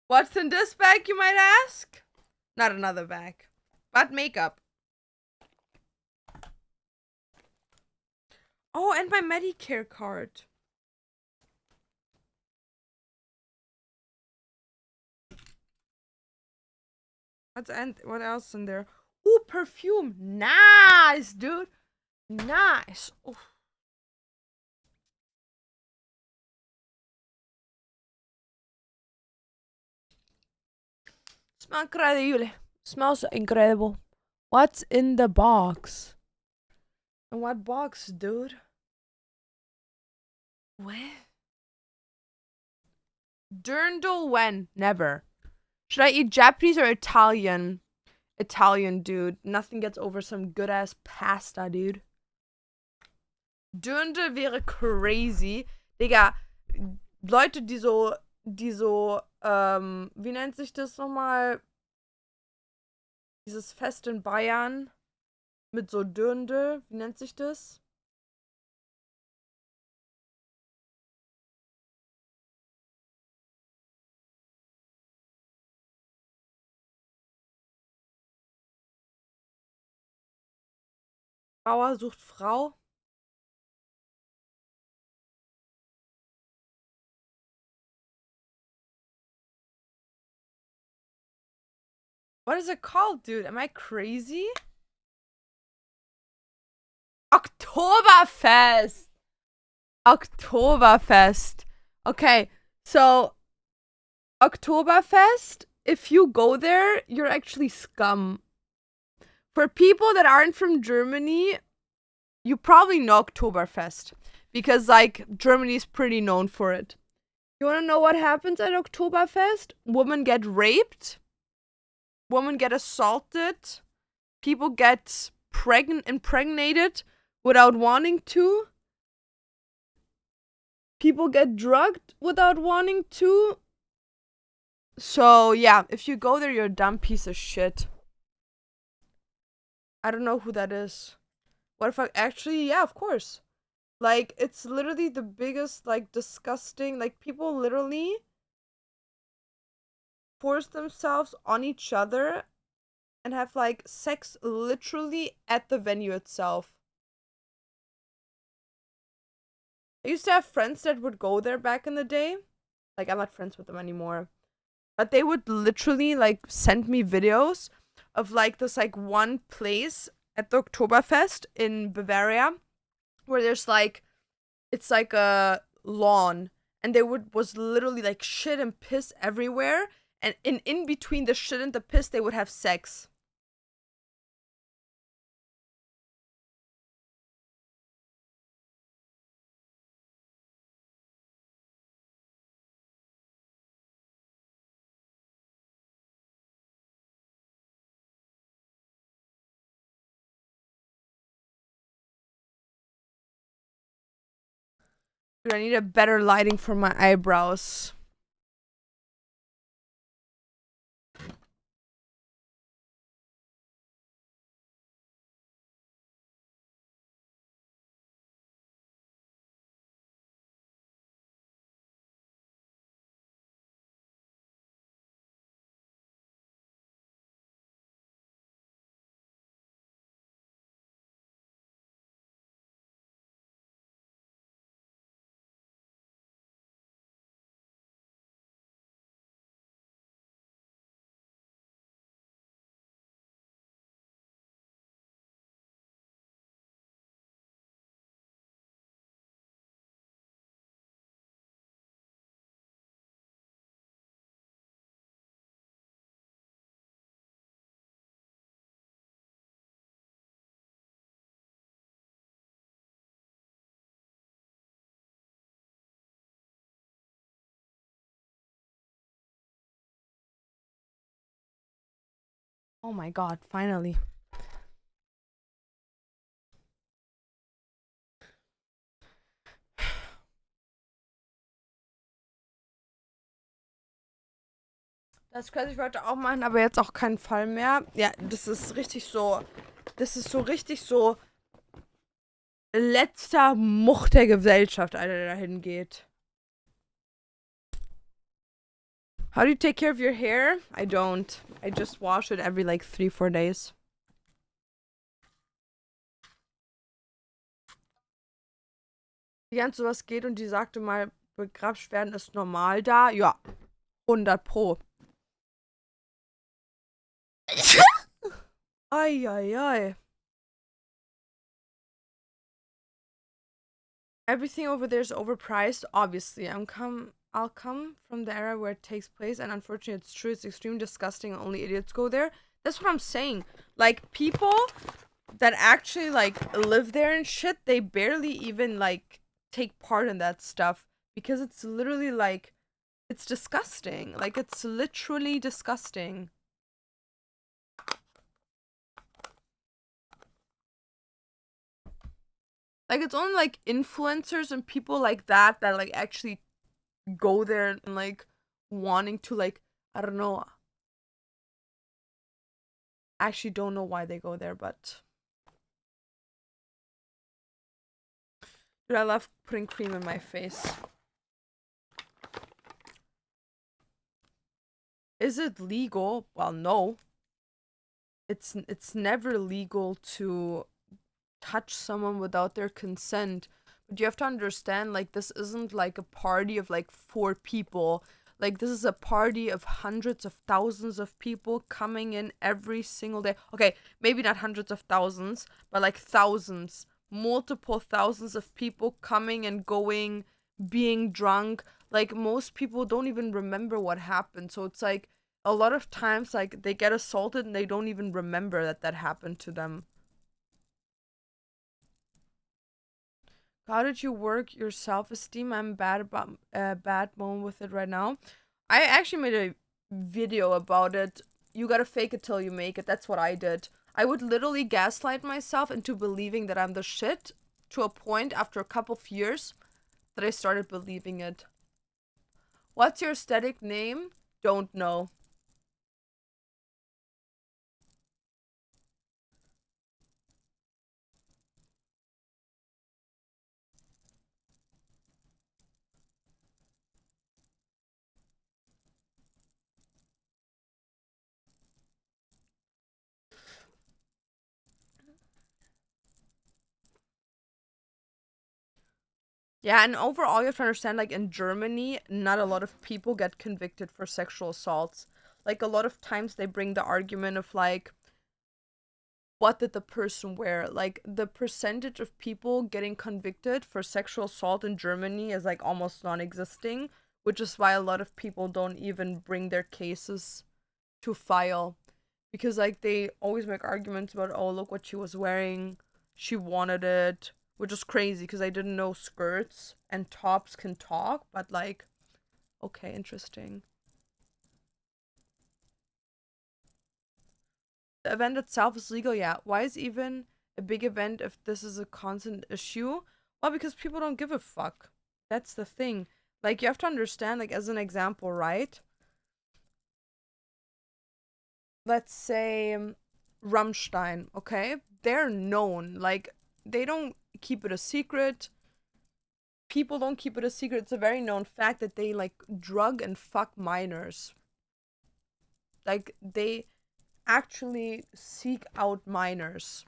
What's in this bag, you might ask? Not another bag, but makeup. Oh, and my Medicare card. What else in there? Ooh, perfume. Nice, dude. Nice. Ooh. Smells incredible. Smells incredible. What's in the box? And what box, dude? What? Dirndl when? Never. Should I eat Japanese or Italian? Italian, dude. Nothing gets over some good ass pasta, dude. Dirndl wäre crazy. Digga, Leute, die so, wie nennt sich das nochmal? Dieses Fest in Bayern mit so Dirndl, wie nennt sich das? Bauer sucht Frau. What is it called, dude? Am I crazy? Oktoberfest. Oktoberfest. Okay, so Oktoberfest, if you go there, you're actually scum. For people that aren't from Germany, you probably know Oktoberfest because, like, Germany's pretty known for it. You want to know what happens at Oktoberfest? Women get raped, women get assaulted, people get impregnated without wanting to, people get drugged without wanting to. So, yeah, if you go there, you're a dumb piece of shit. I don't know who that is. What if I actually, yeah, of course. Like, it's literally the biggest, like, disgusting, like, people literally force themselves on each other and have, like, sex literally at the venue itself. I used to have friends that would go there back in the day. Like, I'm not friends with them anymore. But they would literally, like, send me videos of, like, this, like, one place at the Oktoberfest in Bavaria where there's, like, it's like a lawn, and there was literally like shit and piss everywhere, and in between the shit and the piss they would have sex. Dude, I need a better lighting for my eyebrows. Oh my god, finally. Das könnte ich heute auch machen, aber jetzt auch keinen Fall mehr. Ja, das ist richtig so. Das ist so richtig so letzter Mucht der Gesellschaft, Alter, der dahin geht. How do you take care of your hair? I don't. I just wash it every like 3-4 days. Die ganz sowas geht und die sagte mal, begrapscht werden ist normal da. Ja, 100 Pro. Ay, ay, ay. Everything over there is overpriced. Obviously, I'll come from the era where it takes place, and unfortunately, it's true. It's extremely disgusting. Only idiots go there. That's what I'm saying. Like people that actually like live there and shit, they barely even like take part in that stuff because it's literally like it's disgusting. Like it's literally disgusting. Like it's only like influencers and people like that like actually go there and like wanting to like I don't know. I actually don't know why they go there, but dude, I love putting cream in my face. Is it legal? Well, no. It's never legal to touch someone without their consent. But you have to understand, like, this isn't like a party of like four people. Like, this is a party of hundreds of thousands of people coming in every single day. Okay, maybe not hundreds of thousands, but like thousands, multiple thousands of people coming and going, being drunk. Like, most people don't even remember what happened. So it's like a lot of times, like, they get assaulted and they don't even remember that that happened to them. How did you work your self esteem? I'm bad about bad moment with it right now. I actually made a video about it. You gotta fake it till you make it. That's what I did. I would literally gaslight myself into believing that I'm the shit to a point after a couple of years that I started believing it. What's your aesthetic name? Don't know. Yeah, and overall, you have to understand, like, in Germany, not a lot of people get convicted for sexual assaults. Like, a lot of times they bring the argument of, like, what did the person wear? Like, the percentage of people getting convicted for sexual assault in Germany is, like, almost non existing, which is why a lot of people don't even bring their cases to file. Because, like, they always make arguments about, oh, look what she was wearing. She wanted it, which is crazy because I didn't know skirts and tops can talk, but like, okay, interesting. The event itself is legal, yeah. Why is even a big event if this is a constant issue? Well, because people don't give a fuck. That's the thing. Like, you have to understand, like, as an example, right? Let's say Rammstein, okay? They're known. Like, they don't keep it a secret. People don't keep it a secret. It's a very known fact that they like drug and fuck minors. Like they actually seek out minors.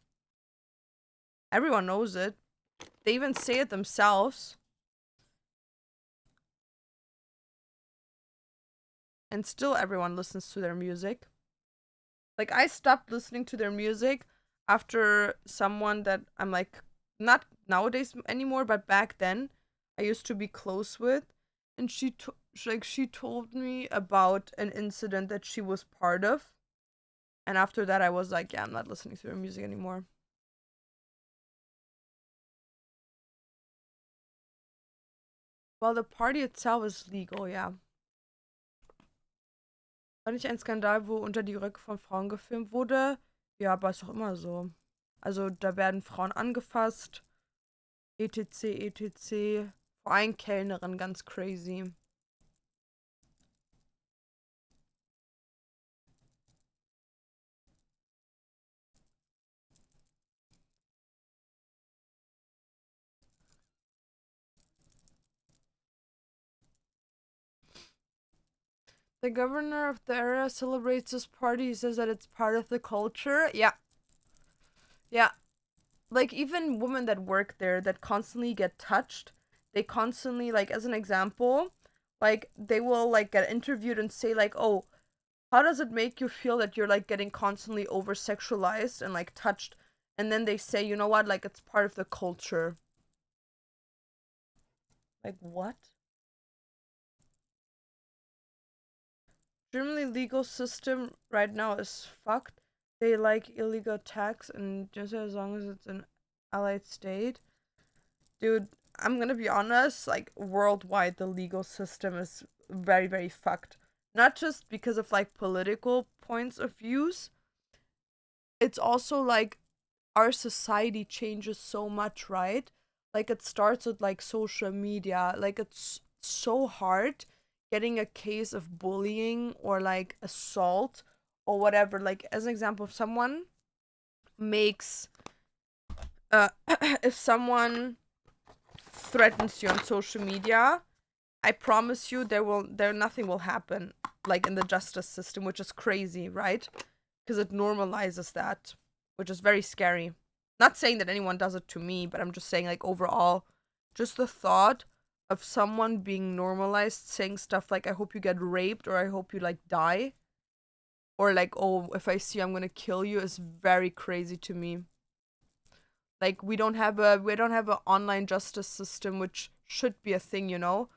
Everyone knows it. They even say it themselves. And still everyone listens to their music. Like I stopped listening to their music after someone that I'm like not nowadays anymore, but back then I used to be close with, and she told me about an incident that she was part of. And after that, I was like, yeah, I'm not listening to their music anymore. Well, the party itself is legal, ja. War nicht ein Skandal, wo unter die Röcke von Frauen gefilmt wurde? Ja, aber ist doch immer so. Also, da werden Frauen angefasst, etc., etc. Vor allem Kellnerin, ganz crazy. The governor of the area celebrates this party. He says that it's part of the culture. Yeah. Yeah. Like, even women that work there that constantly get touched, they constantly, like, as an example, like, they will, like, get interviewed and say, like, oh, how does it make you feel that you're like getting constantly over sexualized and like touched, and then they say, you know what, like it's part of the culture. Like what? Germany legal system right now is fucked. They like illegal tax, and just as long as it's an allied state. Dude, I'm gonna be honest, like worldwide the legal system is very, very fucked. Not just because of like political points of views. It's also like our society changes so much, right? Like it starts with like social media. Like it's so hard getting a case of bullying or like assault or whatever. Like as an example, if someone makes if someone threatens you on social media, I promise you there nothing will happen like in the justice system, which is crazy, right? Because it normalizes that, which is very scary. Not saying that anyone does it to me, but I'm just saying like overall, just the thought of someone being normalized saying stuff like I hope you get raped or I hope you like die or like oh if I see you, I'm going to kill you is very crazy to me. Like we don't have an online justice system, which should be a thing, you know?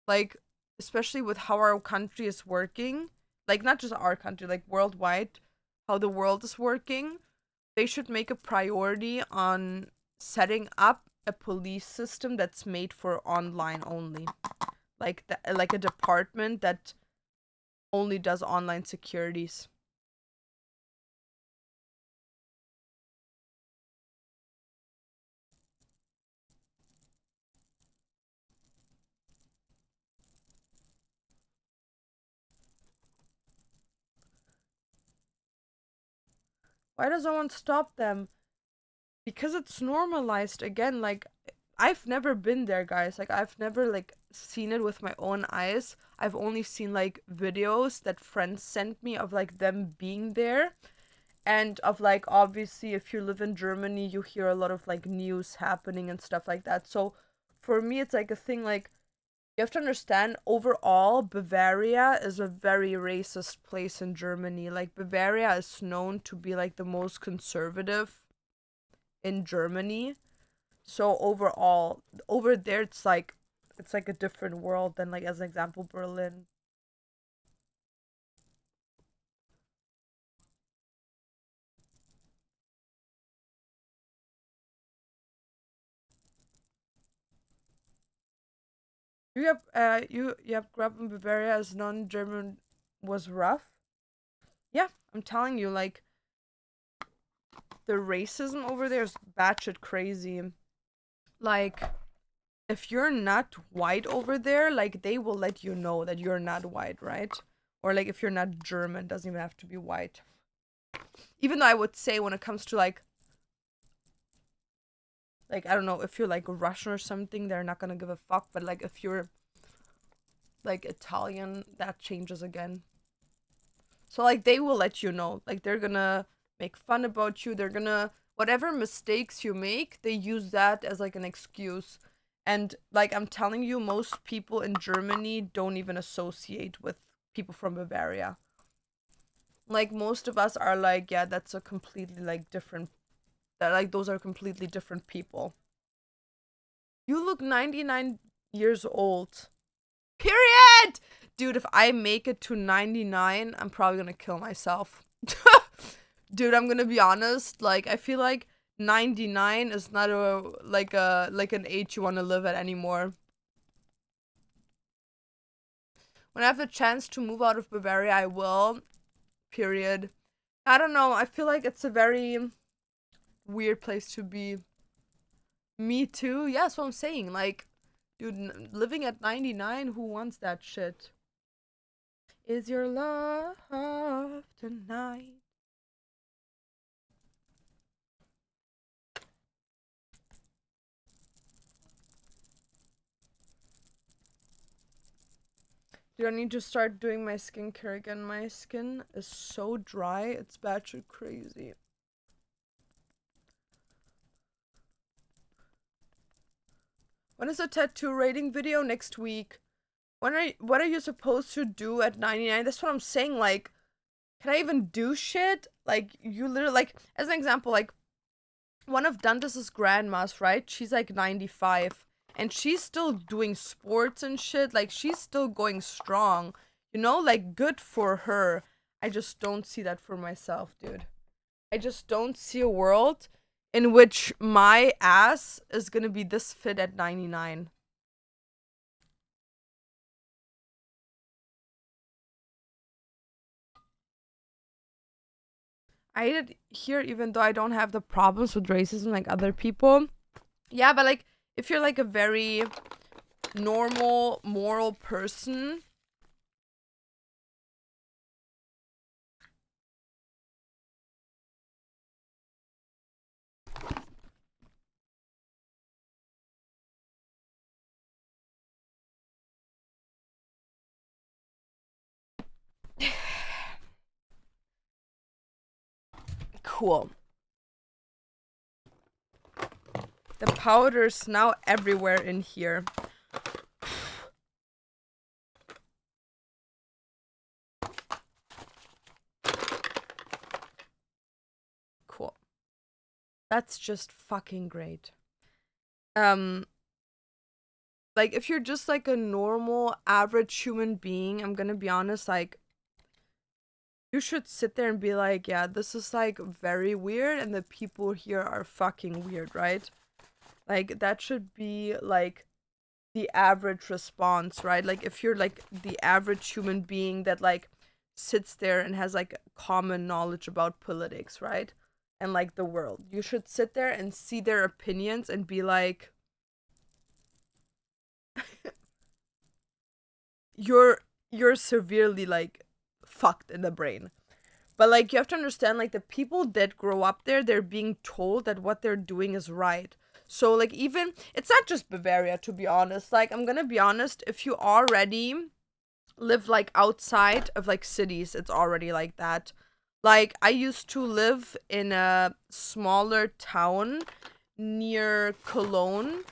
Like especially with how our country is working, like not just our country, like worldwide, how the world is working, they should make a priority on setting up a police system that's made for online only. Like a department that only does online securities. Why does no one stop them? Because it's normalized again. Like I've never been there, guys. Like I've never like seen it with my own eyes. I've only seen like videos that friends sent me of like them being there, and of like obviously if you live in Germany you hear a lot of like news happening and stuff like that. So for me it's like a thing like you have to understand overall Bavaria is a very racist place in Germany. Like Bavaria is known to be like the most conservative in Germany. So overall, over there it's like a different world than like as an example Berlin. You have grew up in Bavaria as non-German was rough. Yeah, I'm telling you, like the racism over there is batshit crazy. Like if you're not white over there, like they will let you know that you're not white, right? Or like if you're not German, doesn't even have to be white. Even though I would say when it comes to like I don't know if you're like Russian or something, they're not gonna give a fuck. But like if you're like Italian, that changes again. So like they will let you know. Like they're gonna make fun about you. They're gonna whatever mistakes you make, they use that as like an excuse. And like I'm telling you, most people in Germany don't even associate with people from Bavaria. Like most of us are like, yeah, that's a completely like different that like those are completely different people. You look 99 years old. Period. Dude, if I make it to 99, I'm probably going to kill myself. Dude, I'm going to be honest, like I feel like 99 is not a like an age you want to live at anymore. When I have the chance to move out of Bavaria, I will. Period. I don't know. I feel like it's a very weird place to be. Me too. Yeah, that's what I'm saying. Like, dude, living at 99, who wants that shit? Is your love tonight? Dude, I need to start doing my skincare again. My skin is so dry, it's batshit crazy. When is the tattoo rating video? Next week. What are you supposed to do at 99? That's what I'm saying. Like, can I even do shit? Like, you literally, like, as an example, like, one of Dante's grandmas, right? She's like 95 and she's still doing sports and shit. Like, she's still going strong, you know? Like, good for her. I just don't see that for myself, dude. I just don't see a world in which my ass is gonna be this fit at 99. I did here, even though I don't have the problems with racism like other people. Yeah, but like, if you're like a very normal, moral person, cool. The powder's now everywhere in here. Cool. That's just fucking great. Um, like if you're just like a normal, average human being, I'm gonna be honest, like you should sit there and be like, yeah, this is like very weird, and the people here are fucking weird, right? Like that should be like the average response, right? Like if you're like the average human being that like sits there and has like common knowledge about politics, right? And like the world. You should sit there and see their opinions and be like, you're you're severely like fucked in the brain. But like you have to understand, like the people that grow up there, they're being told that what they're doing is right. So like even it's not just Bavaria, to be honest. Like I'm gonna be honest, if you already live like outside of like cities, it's already like that. Like I used to live in a smaller town near Cologne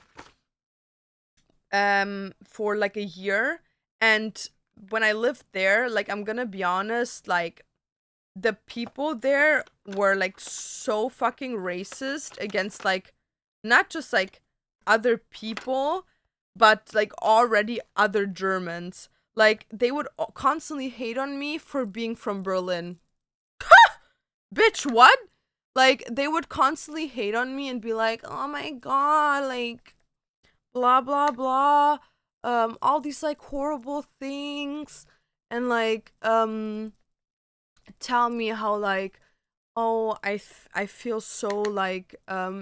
for like a year, and when I lived there, like I'm gonna be honest, like the people there were like so fucking racist against like not just like other people, but like already other Germans. Like they would constantly hate on me for being from Berlin. Bitch, what? Like they would constantly hate on me and be like, "Oh my god, like blah blah blah, all these like horrible things." And like tell me how like, oh, I feel so like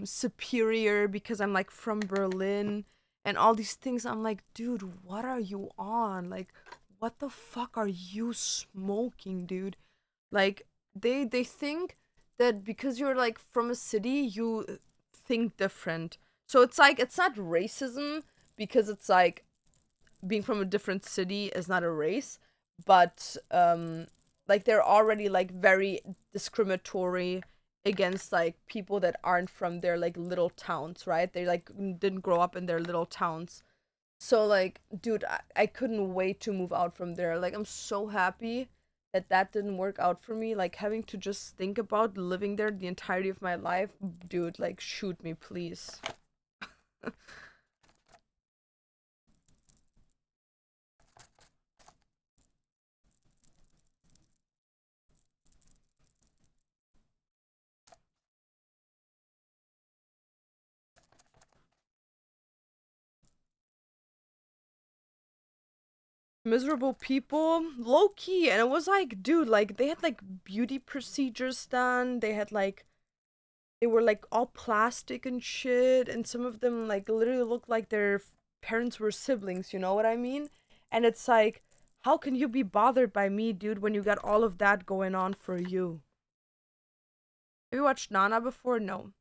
superior because I'm like from Berlin and all these things. I'm like, dude, what are you on? Like, what the fuck are you smoking, dude? Like they think that because you're like from a city, you think different. So it's like it's not racism because it's like being from a different city is not a race, but like they're already like very discriminatory against like people that aren't from their like little towns, right? They like didn't grow up in their little towns. So like, dude, I couldn't wait to move out from there. Like I'm so happy that that didn't work out for me. Like having to just think about living there the entirety of my life, dude, like shoot me, please. Miserable people, low key. And it was like, dude, like they had like beauty procedures done. They had like they were like all plastic and shit, and some of them like literally looked like their parents were siblings, you know what I mean? And it's like, how can you be bothered by me, dude, when you got all of that going on for you? Have you watched Nana before? No.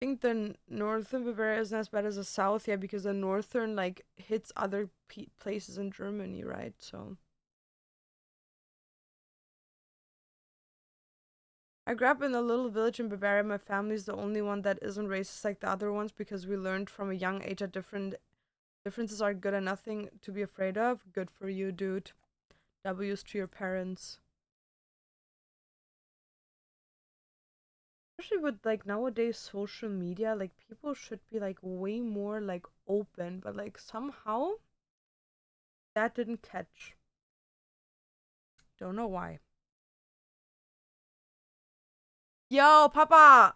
I think the northern Bavaria isn't as bad as the south, yeah, because the northern like hits other places in Germany, right? So I grew up in a little village in Bavaria. My family's the only one that isn't racist like the other ones because we learned from a young age that differences are good and nothing to be afraid of. Good for you, dude. W's to your parents. Especially with like nowadays social media, like people should be like way more like open, but like somehow that didn't catch. Don't know why. Yo, Papa!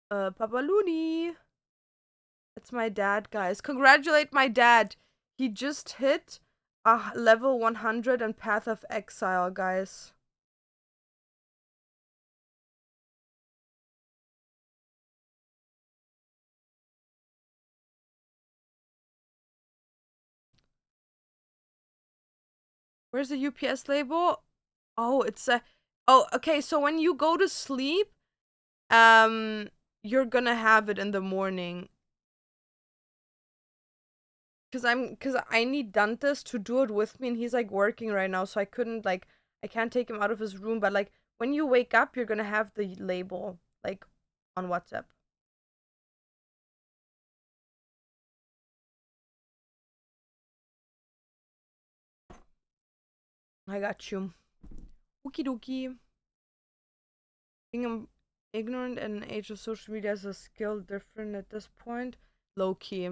Papa Looney! That's my dad, guys. Congratulate my dad. He just hit level 100 and Path of Exile, guys. Where's the UPS label? Oh, it's a. Oh, okay. So when you go to sleep, you're gonna have it in the morning. Cause I need Dantes to do it with me, and he's like working right now, so I can't take him out of his room. But like when you wake up, you're gonna have the label like on WhatsApp. I got you. Okie dokie. Being ignorant in an age of social media is a skill different at this point. Low key.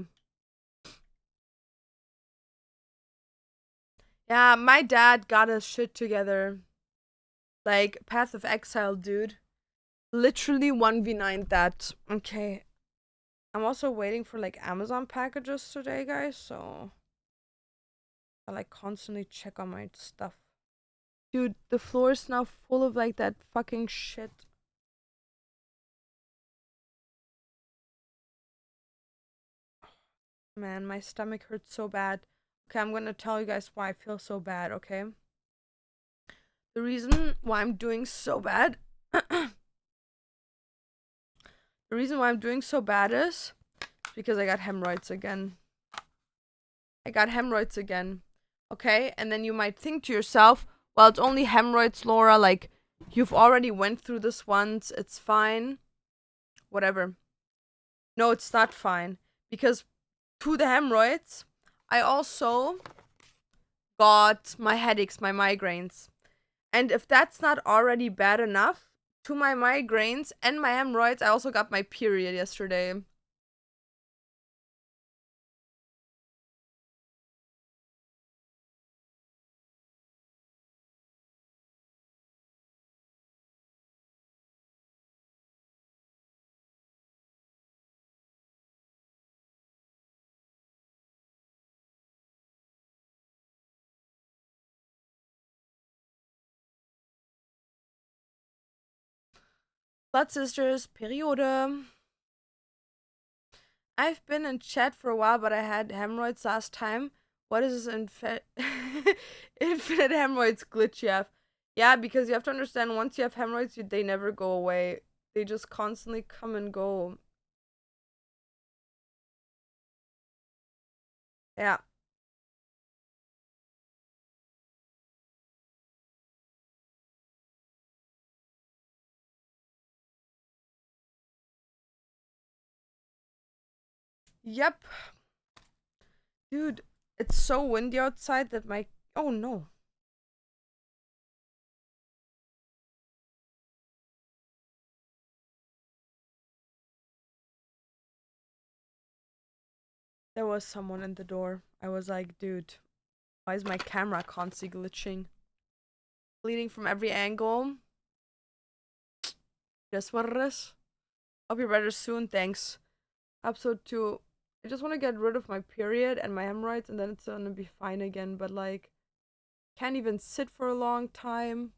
Yeah, my dad got his shit together. Like Path of Exile, dude. Literally 1v9 that. Okay. I'm also waiting for like Amazon packages today, guys, so I like constantly check on my stuff. Dude, the floor is now full of like that fucking shit. Man, my stomach hurts so bad. Okay, I'm gonna tell you guys why I feel so bad, okay? The reason why I'm doing so bad the reason why I'm doing so bad is because I got hemorrhoids again. I got hemorrhoids again. Okay? And then you might think to yourself, well, it's only hemorrhoids, Laura, like you've already went through this once, it's fine. Whatever. No, it's not fine. Because to the hemorrhoids, I also got my headaches, my migraines. And if that's not already bad enough, to my migraines and my hemorrhoids, I also got my period yesterday. Blood sisters, Periode. I've been in chat for a while, but I had hemorrhoids last time. What is this infinite hemorrhoids glitch you have? Yeah, because you have to understand, once you have hemorrhoids, they never go away. They just constantly come and go. Yeah. Yep. Dude, it's so windy outside that my... Oh no. There was someone in the door. I was like, dude, why is my camera constantly glitching? Bleeding from every angle. Guess what it is? Hope you're better soon, thanks. Episode 2. I just want to get rid of my period and my hemorrhoids, and then it's gonna be fine again, but like, can't even sit for a long time.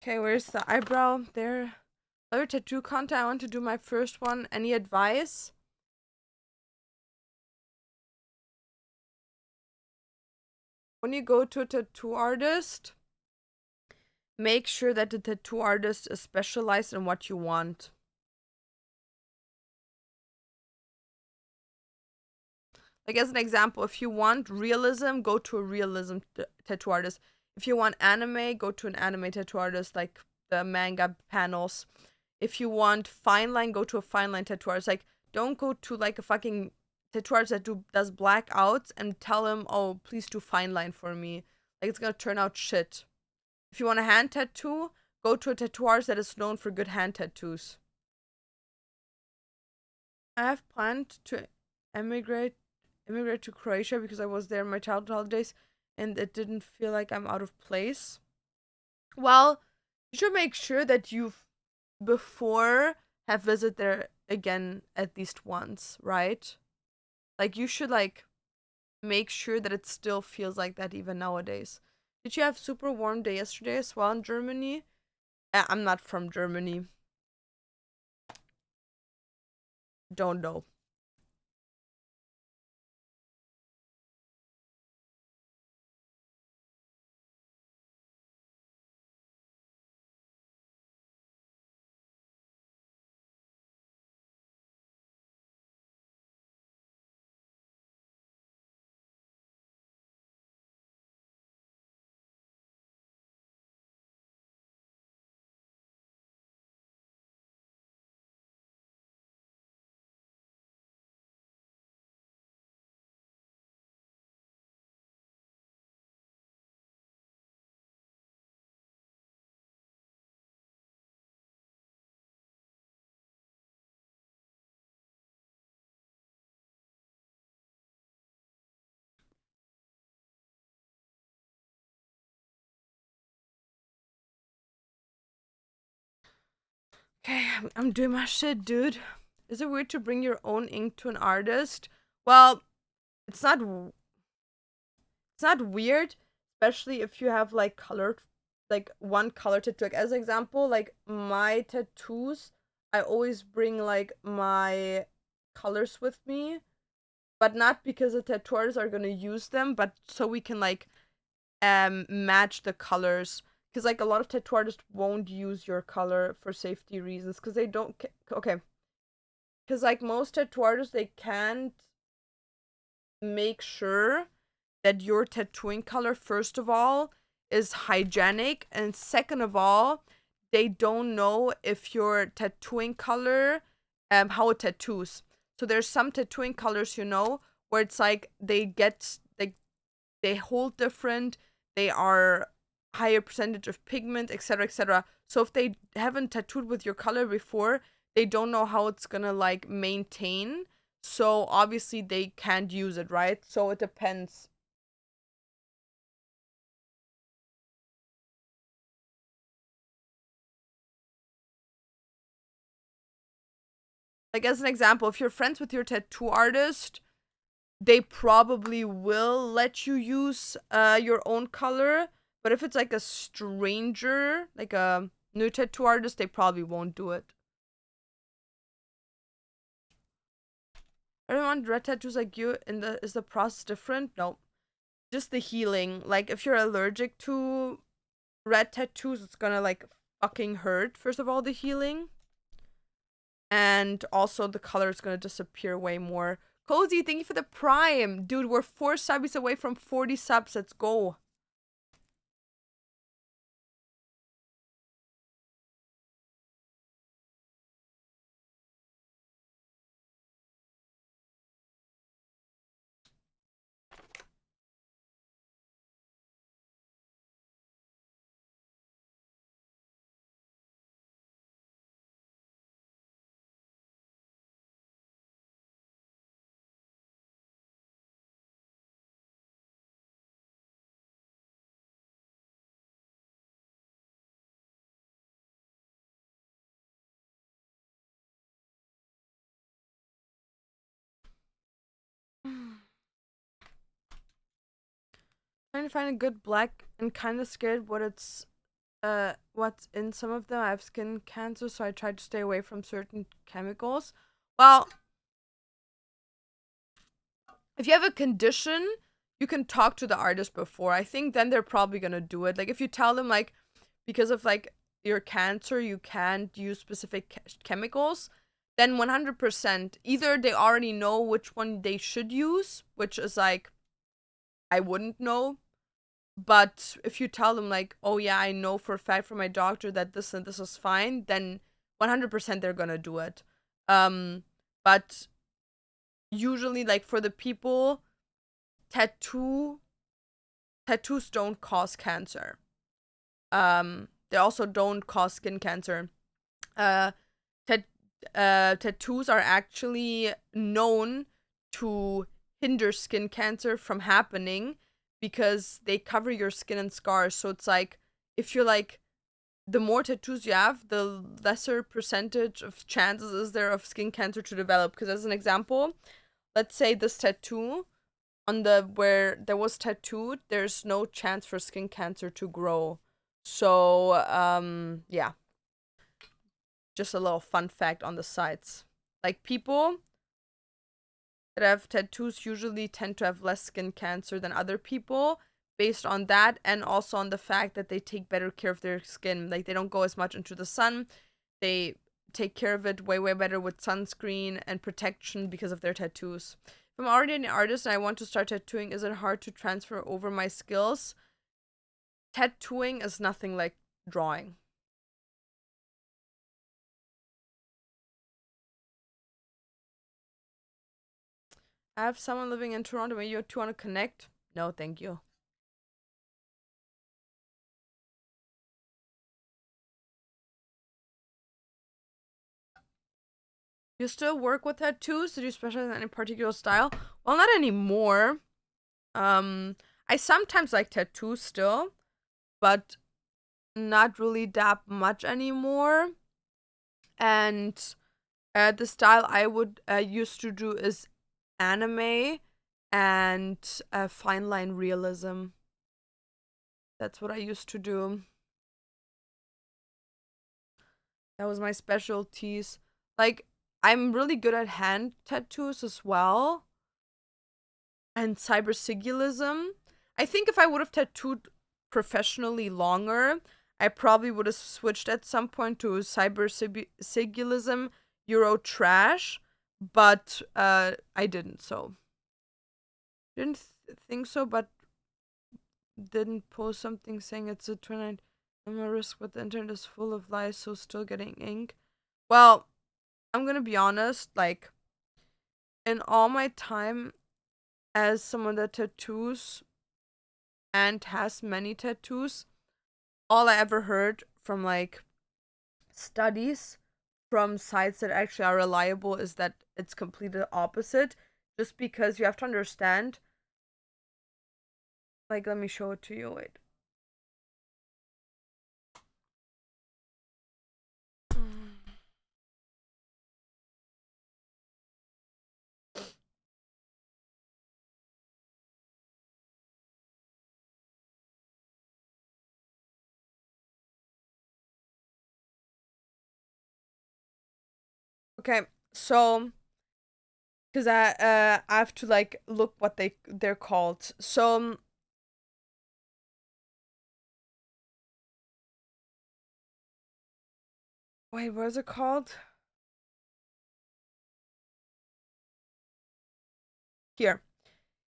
Okay, where's the eyebrow? There. Other tattoo content. I want to do my first one. Any advice? When you go to a tattoo artist, make sure that the tattoo artist is specialized in what you want. Like, as an example, if you want realism, go to a realism tattoo artist. If you want anime, go to an anime tattoo artist, like the manga panels. If you want fine line, go to a fine line tattoo artist. Like, don't go to like a fucking tattoo artist that does blackouts and tell him, oh, please do fine line for me. Like, it's gonna turn out shit. If you want a hand tattoo, go to a tattoo artist that is known for good hand tattoos. I have planned to emigrate to Croatia because I was there in my childhood holidays and it didn't feel like I'm out of place. Well, you should make sure that you've before have visited there again at least once, right? Like you should like make sure that it still feels like that even nowadays. Did you have super warm day yesterday as well in Germany? I'm not from Germany. Don't know. Okay, I'm doing my shit, dude. Is it weird to bring your own ink to an artist? Well, it's not it's not weird, especially if you have like colored like one color tattoo. Like as an example, like my tattoos, I always bring like my colors with me, but not because the tattoo artists are gonna use them, but so we can like match the colors. Because like a lot of tattoo artists won't use your color for safety reasons because they don't okay. Because like most tattoo artists, they can't make sure that your tattooing color, first of all, is hygienic, and second of all, they don't know if your tattooing color, how it tattoos. So there's some tattooing colors, where it's like they get like they hold different, they are higher percentage of pigment, etc., etc. So if they haven't tattooed with your color before, they don't know how it's gonna like maintain. So obviously they can't use it, right? So it depends. Like as an example, if you're friends with your tattoo artist, they probably will let you use your own color. But if it's like a stranger, like a new tattoo artist, they probably won't do it. Everyone red tattoos like you in the is the process different? No. Just the healing. Like if you're allergic to red tattoos, it's gonna like fucking hurt, first of all, the healing. And also the color is gonna disappear way more. Cozy, thank you for the prime. Dude, we're 4 subbies away from 40 subs. Let's go. Trying to find a good black and kind of scared what's in some of them. I have skin cancer, so I try to stay away from certain chemicals. Well, if you have a condition, you can talk to the artist before. I think then they're probably gonna do it. Like if you tell them like because of like your cancer, you can't use specific chemicals, then 100% either they already know which one they should use, which is like, I wouldn't know. But if you tell them, like, oh yeah, I know for a fact from my doctor that this and this is fine, then 100% they're gonna do it. But usually, like, for the people, tattoos don't cause cancer. They also don't cause skin cancer. Uh, tat- Tattoos are actually known to hinder skin cancer from happening because they cover your skin and scars. So it's like, if you're like, the more tattoos you have, the lesser percentage of chances is there of skin cancer to develop. Because as an example, let's say this tattoo on the where there was tattooed, there's no chance for skin cancer to grow. So yeah, just a little fun fact on the sides. Like, people that have tattoos usually tend to have less skin cancer than other people based on that, and also on the fact that they take better care of their skin. Like, they don't go as much into the sun. They take care of it way, way better with sunscreen and protection because of their tattoos. If I'm already an artist and I want to start tattooing, is it hard to transfer over my skills? Tattooing is nothing like drawing. I have someone living in Toronto. Maybe you two want to connect? No, thank you. You still work with tattoos? Did you specialize in any particular style? Well, not anymore. I sometimes like tattoos still, but not really that much anymore. And the style I would used to do is anime and fine line realism. That's what I used to do. That was my specialties. Like, I'm really good at hand tattoos as well, and cyber sigilism. I think if I would have tattooed professionally longer, I probably would have switched at some point to cyber sigilism, Euro trash, but I didn't. So didn't think so, but didn't post something saying it's a 29. I'm a risk, but the internet is full of lies, so still getting ink. Well, I'm gonna be honest. Like, in all my time as someone that tattoos and has many tattoos, all I ever heard from like studies from sites that actually are reliable is that it's completely opposite. Just because you have to understand, like, let me show it to you. Wait. Okay, so because I have to like look what they're called. So wait, what is it called? Here.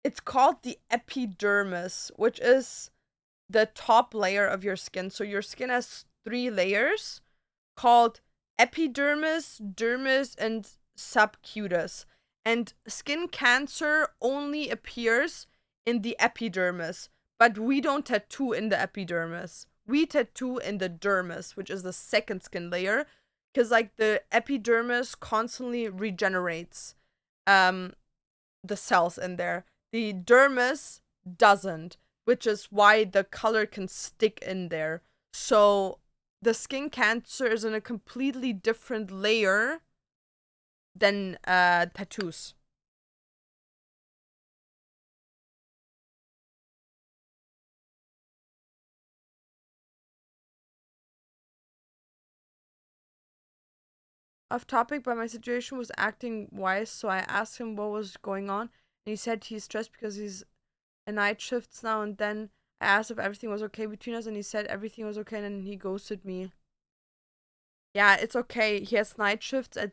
It's called the epidermis, which is the top layer of your skin. So your skin has three layers called epidermis, dermis, and subcutis. And skin cancer only appears in the epidermis, but we don't tattoo in the epidermis. We tattoo in the dermis, which is the second skin layer, because like the epidermis constantly regenerates um the cells in there. The dermis doesn't, which is why the color can stick in there. So the skin cancer is in a completely different layer than tattoos. Off topic, but my situation was acting wise, so I asked him what was going on, and he said he's stressed because he's a night shifts now and then. I asked if everything was okay between us, and he said everything was okay, and then he ghosted me. Yeah, it's okay. He has night shifts at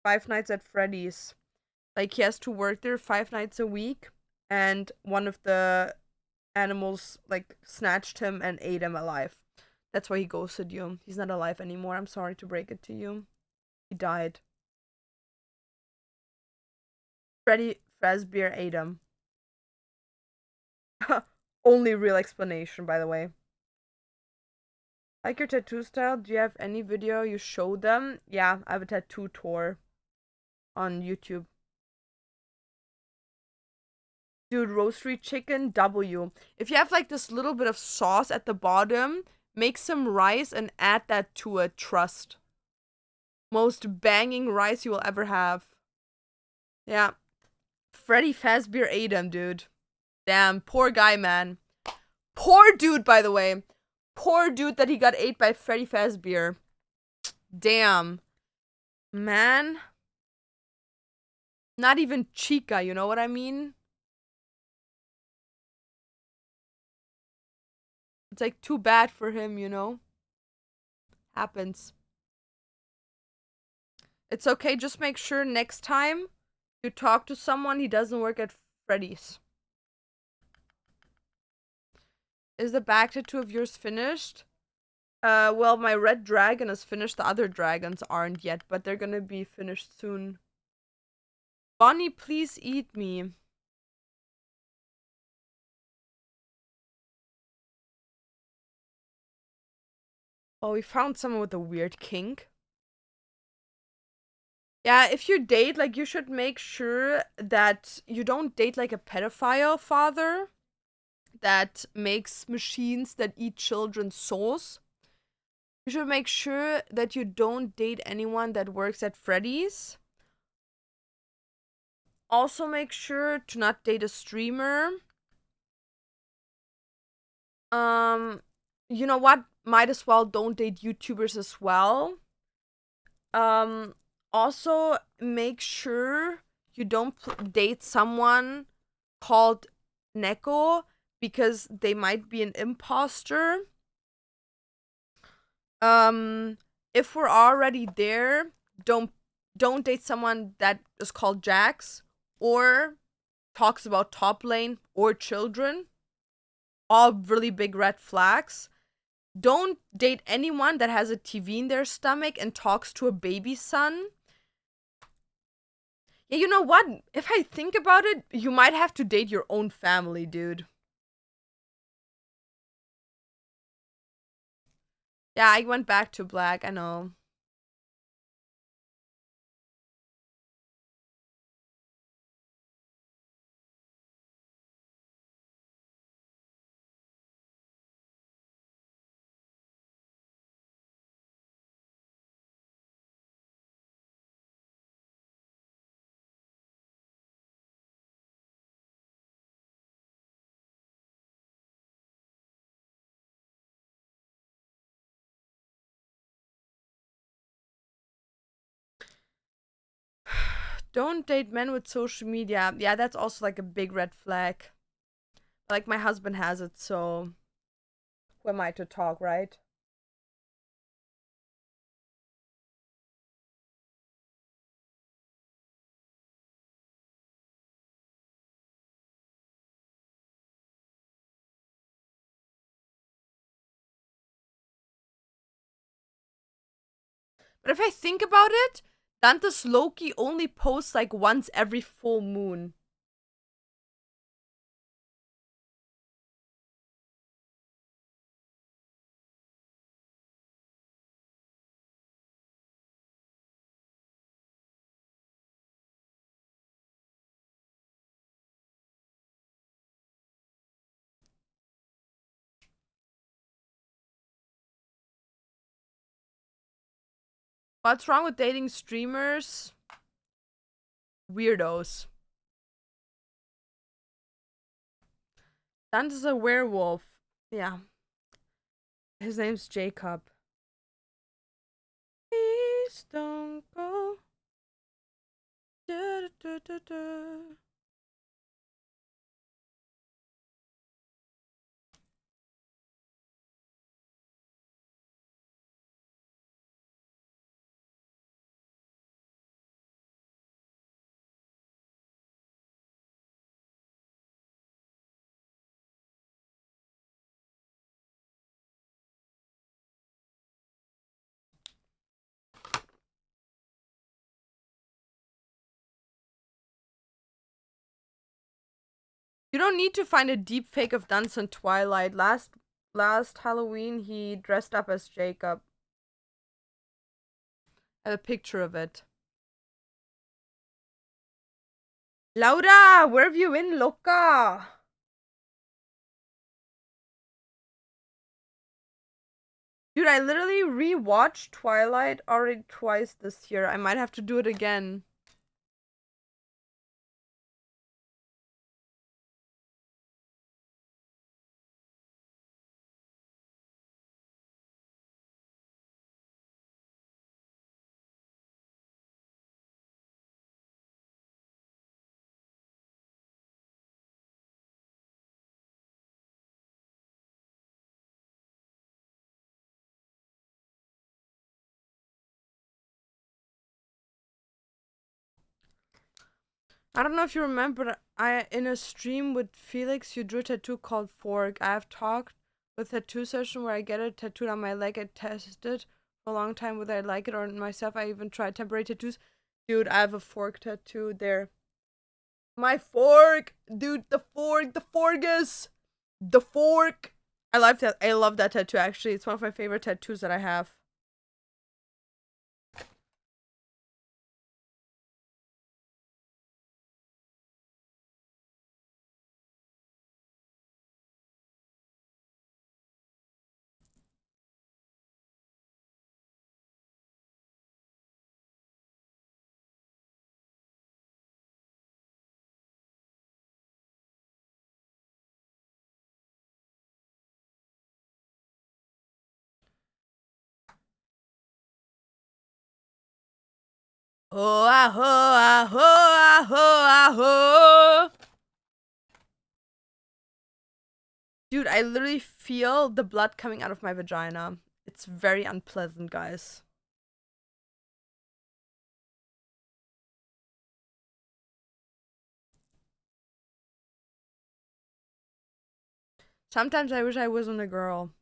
Five Nights at Freddy's. Like, he has to work there 5 nights a week, and one of the animals, like, snatched him and ate him alive. That's why he ghosted you. He's not alive anymore. I'm sorry to break it to you. He died. Freddy Fazbear ate him. Only real explanation, by the way. Like your tattoo style, do you have any video you show them? Yeah, I have a tattoo tour on YouTube. Dude, roastery chicken W. If you have like this little bit of sauce at the bottom, make some rice and add that to it. Trust. Most banging rice you will ever have. Yeah. Freddy Fazbear ate him, dude. Damn, poor guy, man. Poor dude, by the way. Poor dude that he got ate by Freddy Fazbear. Damn. Man. Not even Chica, you know what I mean? It's like too bad for him, you know? Happens. It's okay, just make sure next time you talk to someone he doesn't work at Freddy's. Is the back tattoo of yours finished? Well, my red dragon is finished. The other dragons aren't yet, but they're gonna be finished soon. Bonnie, please eat me. Oh, we found someone with a weird kink. Yeah, if you date, like, you should make sure that you don't date, like, a pedophile father that makes machines that eat children's souls. You should make sure that you don't date anyone that works at Freddy's. Also, make sure to not date a streamer. You know what? Might as well don't date YouTubers as well. Um, Also make sure you don't date someone called Neko because they might be an imposter. If we're already there, don't don't date someone that is called Jax or talks about top lane or children. All really big red flags. Don't date anyone that has a TV in their stomach and talks to a baby son. Yeah, you know what? If I think about it, you might have to date your own family, dude. Yeah, I went back to black, I know. Don't date men with social media. Yeah, that's also like a big red flag. Like, my husband has it, so who am I to talk, right? But if I think about it, Dante's Loki only posts like once every full moon. What's wrong with dating streamers? Weirdos. Dante's a werewolf. Yeah. His name's Jacob. Please don't go. Da, da, da, da. You don't need to find a deep fake of Dunce in Twilight. Last Halloween, he dressed up as Jacob. I have a picture of it. Laura, where have you been, loca? Dude, I literally rewatched Twilight already twice this year. I might have to do it again. I don't know if you remember, I in a stream with Felix, you drew a tattoo called Fork. I have talked with a tattoo session where I get a tattoo on my leg. I tested for a long time whether I like it or myself. I even tried temporary tattoos. Dude, I have a fork tattoo there. My fork! Dude, the fork! The forgus! The fork! I love that. I love that tattoo, actually. It's one of my favorite tattoos that I have. Oh, ah, ho, ah, ho, ah, ho, ah, ho. Dude, I literally feel the blood coming out of my vagina. It's very unpleasant, guys. Sometimes I wish I wasn't a girl.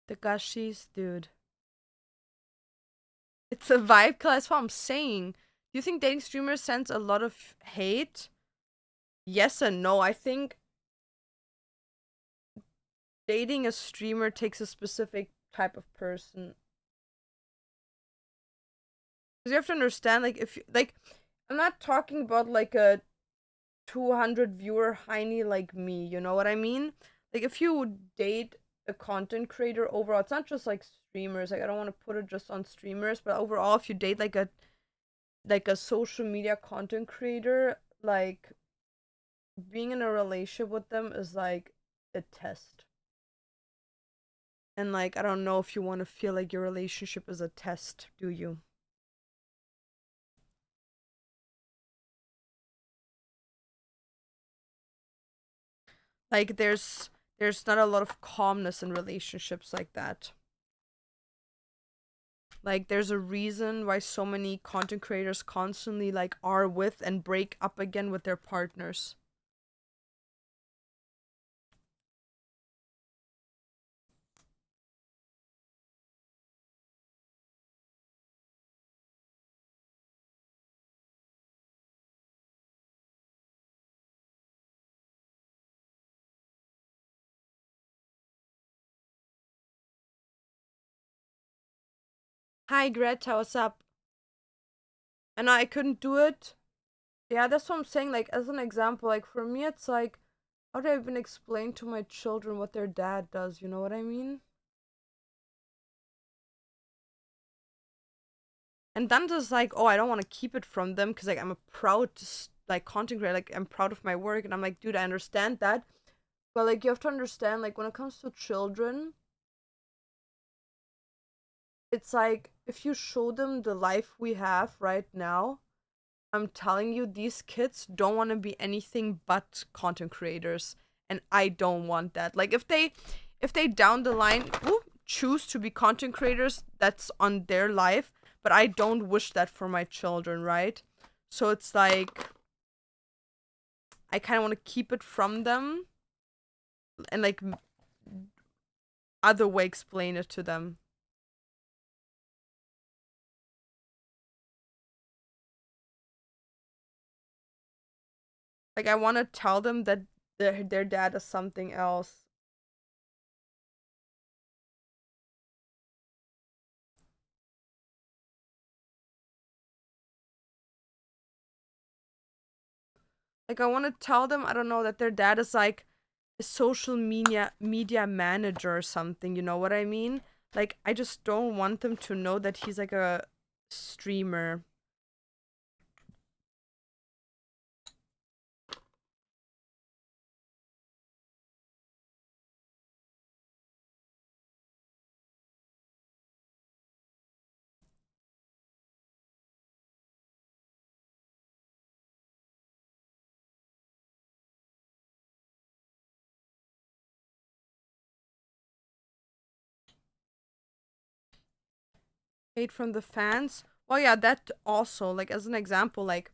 The gushies, dude. It's a vibe kill, that's what I'm saying. Do you think dating streamers sends a lot of hate? Yes and no. I think dating a streamer takes a specific type of person. Because you have to understand, like, if you, like, I'm not talking about like a 200 viewer heiny like me, you know what I mean? Like, if you date a content creator overall, it's not just like streamers. Like, I don't want to put it just on streamers, but overall, if you date like a social media content creator, like being in a relationship with them is like a test. And like, I don't know if you want to feel like your relationship is a test, do you? Like, there's not a lot of calmness in relationships like that. Like, there's a reason why so many content creators constantly like are with and break up again with their partners. Hi Greta, what's up? And I couldn't do it. Yeah, that's what I'm saying. Like, as an example, like for me, it's like, how do I even explain to my children what their dad does? You know what I mean? And then there's like, oh, I don't want to keep it from them because like I'm a proud like content creator. Like, I'm proud of my work, and I'm like, dude, I understand that, but like you have to understand, like when it comes to children, it's like if you show them the life we have right now, I'm telling you, these kids don't want to be anything but content creators, and I don't want that. Like if they down the line choose to be content creators, that's on their life, but I don't wish that for my children, right? So it's like I kind of want to keep it from them and like other way explain it to them. Like I want to tell them that their dad is something else. Like I want to tell them, I don't know, that their dad is like a social media manager or something, you know what I mean? Like I just don't want them to know that he's like a streamer. Hate from the fans. Well, yeah, that also, like as an example, like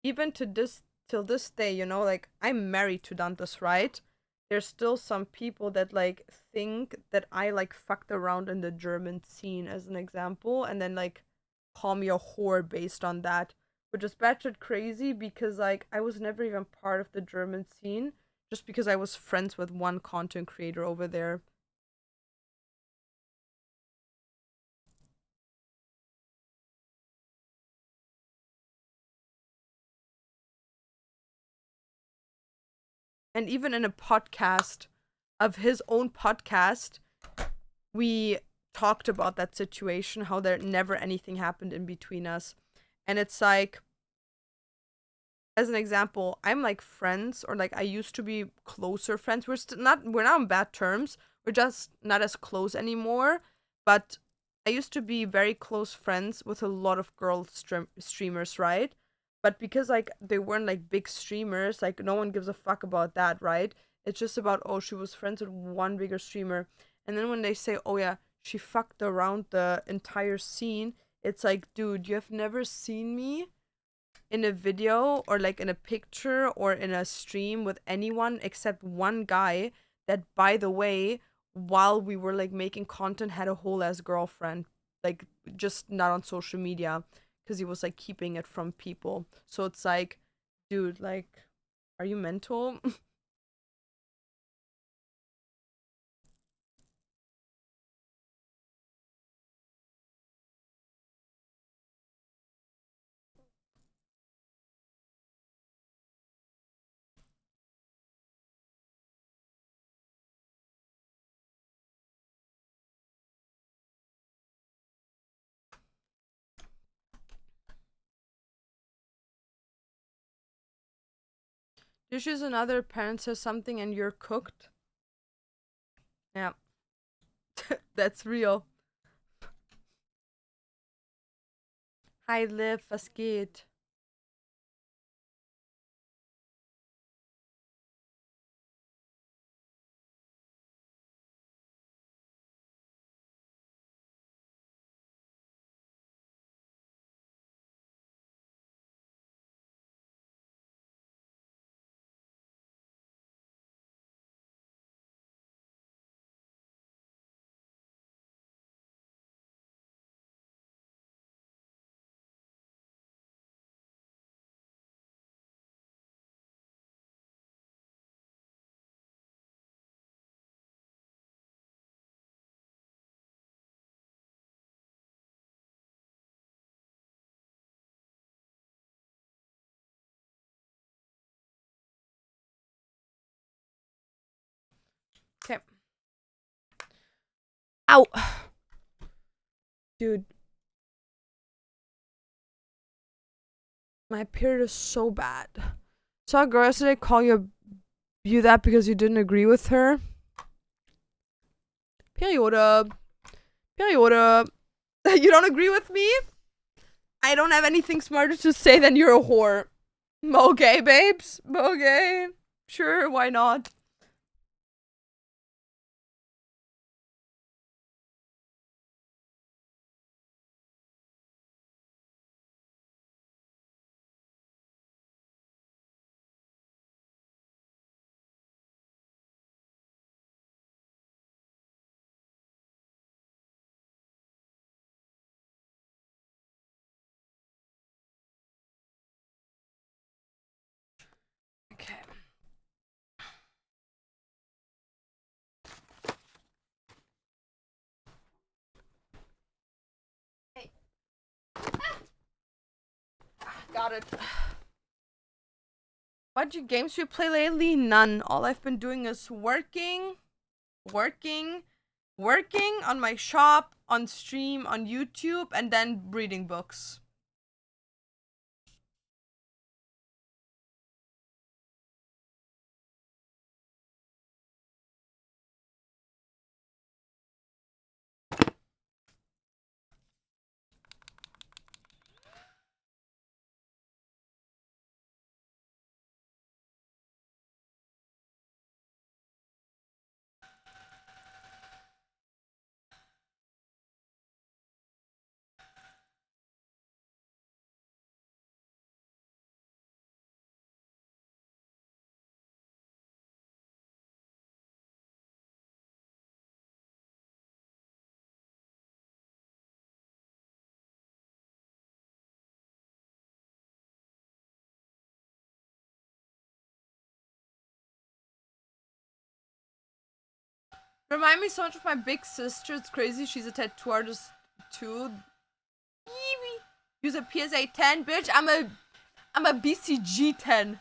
even to this till this day, you know, like I'm married to Dantas, right? There's still some people that like think that I like fucked around in the German scene as an example, and then like call me a whore based on that, which is batshit crazy because like I was never even part of the German scene, just because I was friends with one content creator over there. And even in a podcast of his own podcast, we talked about that situation, how there never anything happened in between us. And it's like, as an example, I'm like friends, or like I used to be closer friends. We're not on bad terms. We're just not as close anymore. But I used to be very close friends with a lot of streamers, right? But because like they weren't like big streamers, like no one gives a fuck about that, right? It's just about, oh, she was friends with one bigger streamer. And then when they say, oh yeah, she fucked around the entire scene, it's like, dude, you have never seen me in a video or like in a picture or in a stream with anyone except one guy that, by the way, while we were like making content, had a whole ass girlfriend, like just not on social media because he was like keeping it from people. So it's like, dude, like, are you mental? Dishes another parent says something and you're cooked. Yeah, that's real. Hi, Liv, was geht? Okay. Ow! Dude, my period is so bad. Saw a girl yesterday call you that because you didn't agree with her. Periode. Periode. You don't agree with me? I don't have anything smarter to say than you're a whore. Okay, babes. Okay. Sure, why not? Okay. Hey. Got it. What games you play lately? None. All I've been doing is working on my shop, on stream, on YouTube, and then reading books. Remind me so much of my big sister. It's crazy. She's a tattoo artist too. Use a PSA 10, bitch. I'm a BCG 10.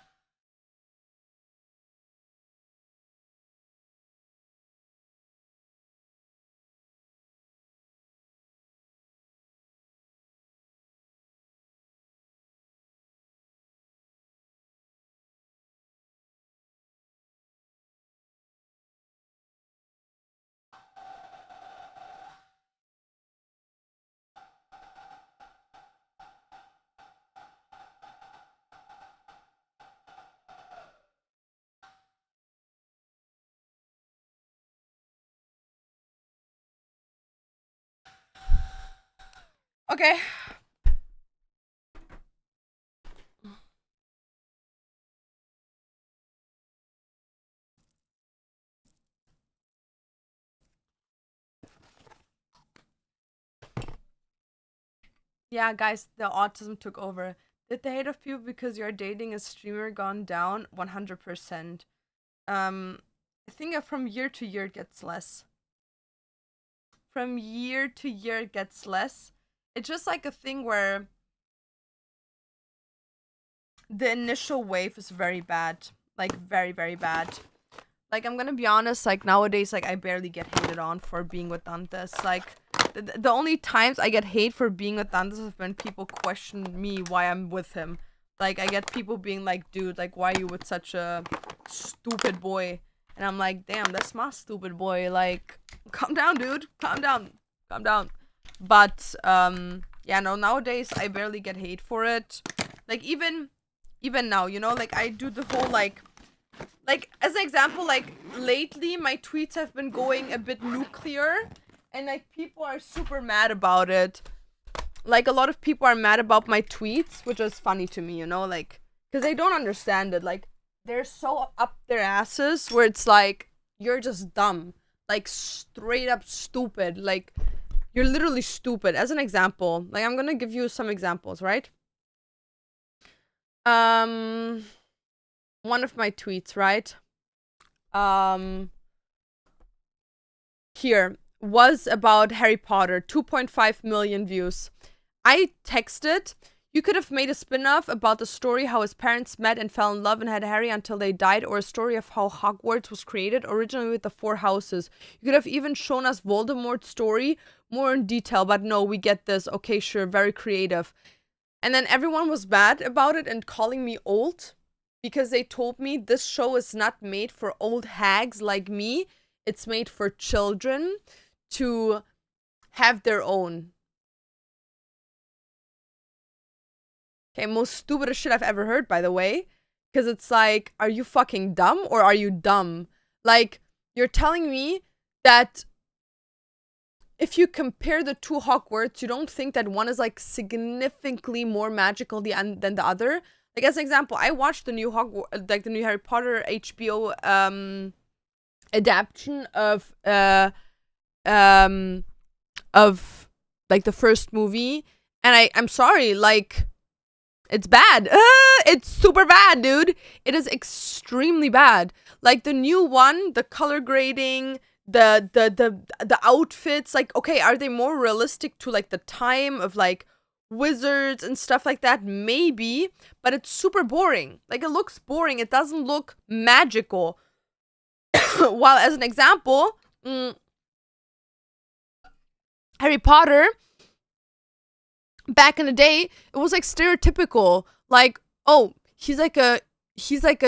Okay. Yeah, guys, the autism took over. Did the hate of people because you're dating a streamer gone down? 100%. I think from year to year it gets less. From year to year it gets less. It's just like a thing where the initial wave is very bad. Like, very, very bad. Like, I'm gonna be honest, like, nowadays, like, I barely get hated on for being with Dantes. Like, the only times I get hate for being with Dantes is when people question me why I'm with him. Like, I get people being like, dude, like, why are you with such a stupid boy? And I'm like, damn, that's my stupid boy. Like, calm down, dude. Calm down. Calm down. But, yeah, no, nowadays, I barely get hate for it. Like, even now, you know, like, I do the whole, like, as an example, like, lately my tweets have been going a bit nuclear, and like people are super mad about it. Like, a lot of people are mad about my tweets, which is funny to me, you know, like, because they don't understand it. Like, they're so up their asses where it's like, you're just dumb, like, straight up stupid. Like, you're literally stupid. As an example, like, I'm gonna give you some examples, right? One of my tweets, right? Here was about Harry Potter, 2.5 million views. I texted, you could have made a spin-off about the story how his parents met and fell in love and had Harry until they died, or a story of how Hogwarts was created, originally with the 4 houses. You could have even shown us Voldemort's story more in detail, but no, we get this. Okay, sure, very creative. And then everyone was bad about it and calling me old because they told me this show is not made for old hags like me. It's made for children to have their own. Okay, most stupidest shit I've ever heard, by the way. Because it's like, are you fucking dumb or are you dumb? Like, you're telling me that if you compare the two Hogwarts, you don't think that one is like significantly more magical than the other? Like, as an example, I watched the new the new Harry Potter HBO adaptation of like the first movie, and I'm sorry, like, it's bad. It's super bad, dude. It is extremely bad. Like the new one, the color grading, the outfits, like, okay, are they more realistic to like the time of like wizards and stuff like that? Maybe, but it's super boring. Like, it looks boring. It doesn't look magical. While, as an example, Harry Potter, back in the day, it was like stereotypical. Like, oh, he's like a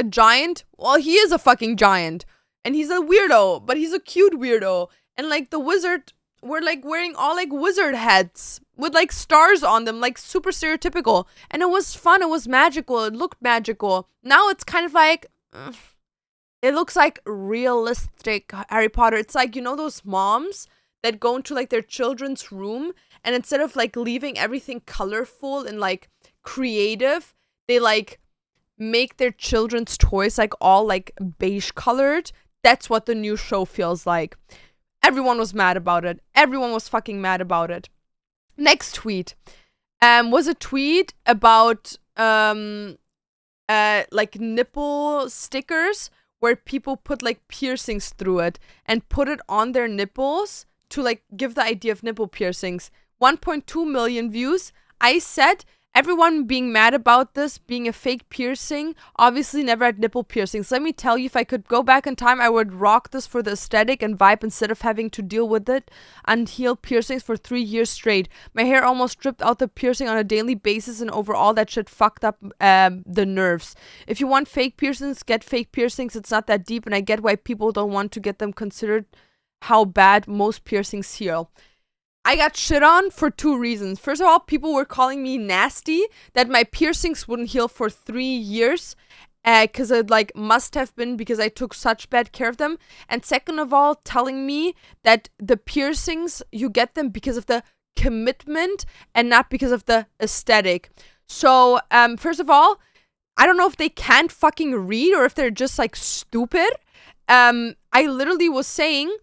giant. Well, he is a fucking giant. And he's a weirdo, but he's a cute weirdo. And like the wizard were like wearing all like wizard hats with like stars on them, like super stereotypical. And it was fun, it was magical, it looked magical. Now it's kind of like, it looks like realistic Harry Potter. It's like, you know, those moms that go into like their children's room, and instead of like leaving everything colorful and like creative, they like make their children's toys like all like beige colored. That's what the new show feels like. Everyone was mad about it. Everyone was fucking mad about it. Next tweet was a tweet about like nipple stickers where people put like piercings through it and put it on their nipples to like give the idea of nipple piercings. 1.2 million views. I said everyone being mad about this being a fake piercing obviously never had nipple piercings. Let me tell you, if I could go back in time, I would rock this for the aesthetic and vibe instead of having to deal with it and heal piercings for 3 years straight. My hair almost stripped out the piercing on a daily basis, and overall that shit fucked up the nerves. If you want fake piercings, get fake piercings. It's not that deep, and I get why people don't want to get them, considered how bad most piercings heal. I got shit on for 2 reasons. First of all, people were calling me nasty, that my piercings wouldn't heal for 3 years, because it like must have been because I took such bad care of them. And second of all, telling me that the piercings, you get them because of the commitment and not because of the aesthetic. So, first of all, I don't know if they can't fucking read or if they're just like stupid. I literally was saying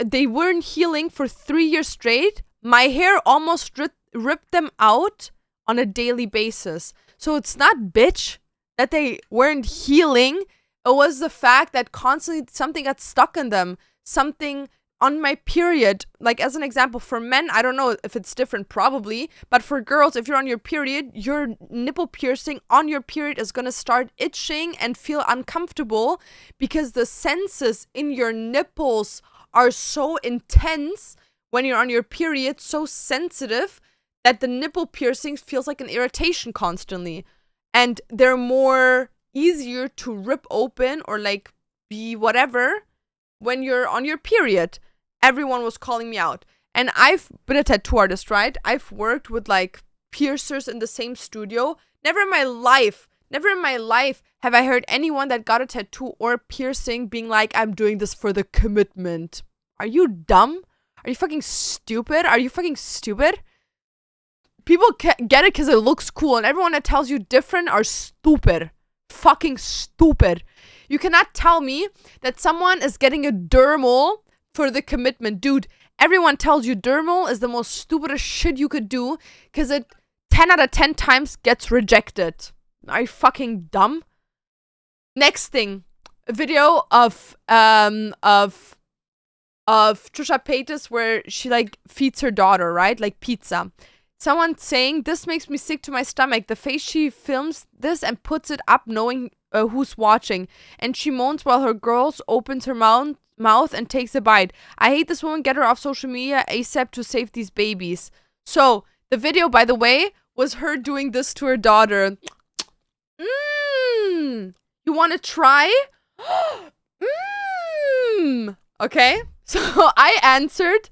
they weren't healing for 3 years straight. My hair almost ripped them out on a daily basis. So it's not, bitch, that they weren't healing. It was the fact that constantly something got stuck in them. Something on my period. Like, as an example, for men, I don't know if it's different, probably. But for girls, if you're on your period, your nipple piercing on your period is going to start itching and feel uncomfortable because the senses in your nipples are so intense when you're on your period, so sensitive, that the nipple piercing feels like an irritation constantly. And they're more easier to rip open or like be whatever when you're on your period. Everyone was calling me out. And I've been a tattoo artist, right? I've worked with like piercers in the same studio. Never in my life have I heard anyone that got a tattoo or a piercing being like, I'm doing this for the commitment. Are you dumb? Are you fucking stupid? People get it because it looks cool, and everyone that tells you different are stupid. Fucking stupid. You cannot tell me that someone is getting a dermal for the commitment. Dude, everyone tells you dermal is the most stupidest shit you could do because it 10 out of 10 times gets rejected. Are you fucking dumb? Next thing, a video of Trisha Paytas where she like feeds her daughter, right? Like pizza. Someone saying, this makes me sick to my stomach. The face she films this and puts it up knowing who's watching. And she moans while her girl opens her mouth and takes a bite. I hate this woman. Get her off social media ASAP to save these babies. So, the video, by the way, was her doing this to her daughter. You want to try? Okay. So, I answered,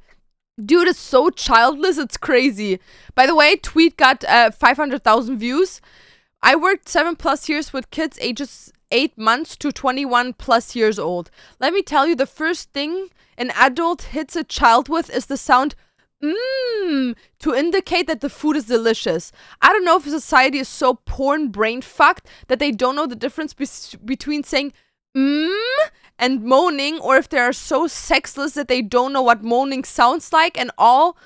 Dude is so childless, it's crazy. By the way, tweet got 500,000 views. I worked 7+ years with kids ages 8 months to 21 plus years old. Let me tell you, the first thing an adult hits a child with is the sound to indicate that the food is delicious. I don't know if society is so porn brain fucked that they don't know the difference between saying and moaning, or if they are so sexless that they don't know what moaning sounds like, and all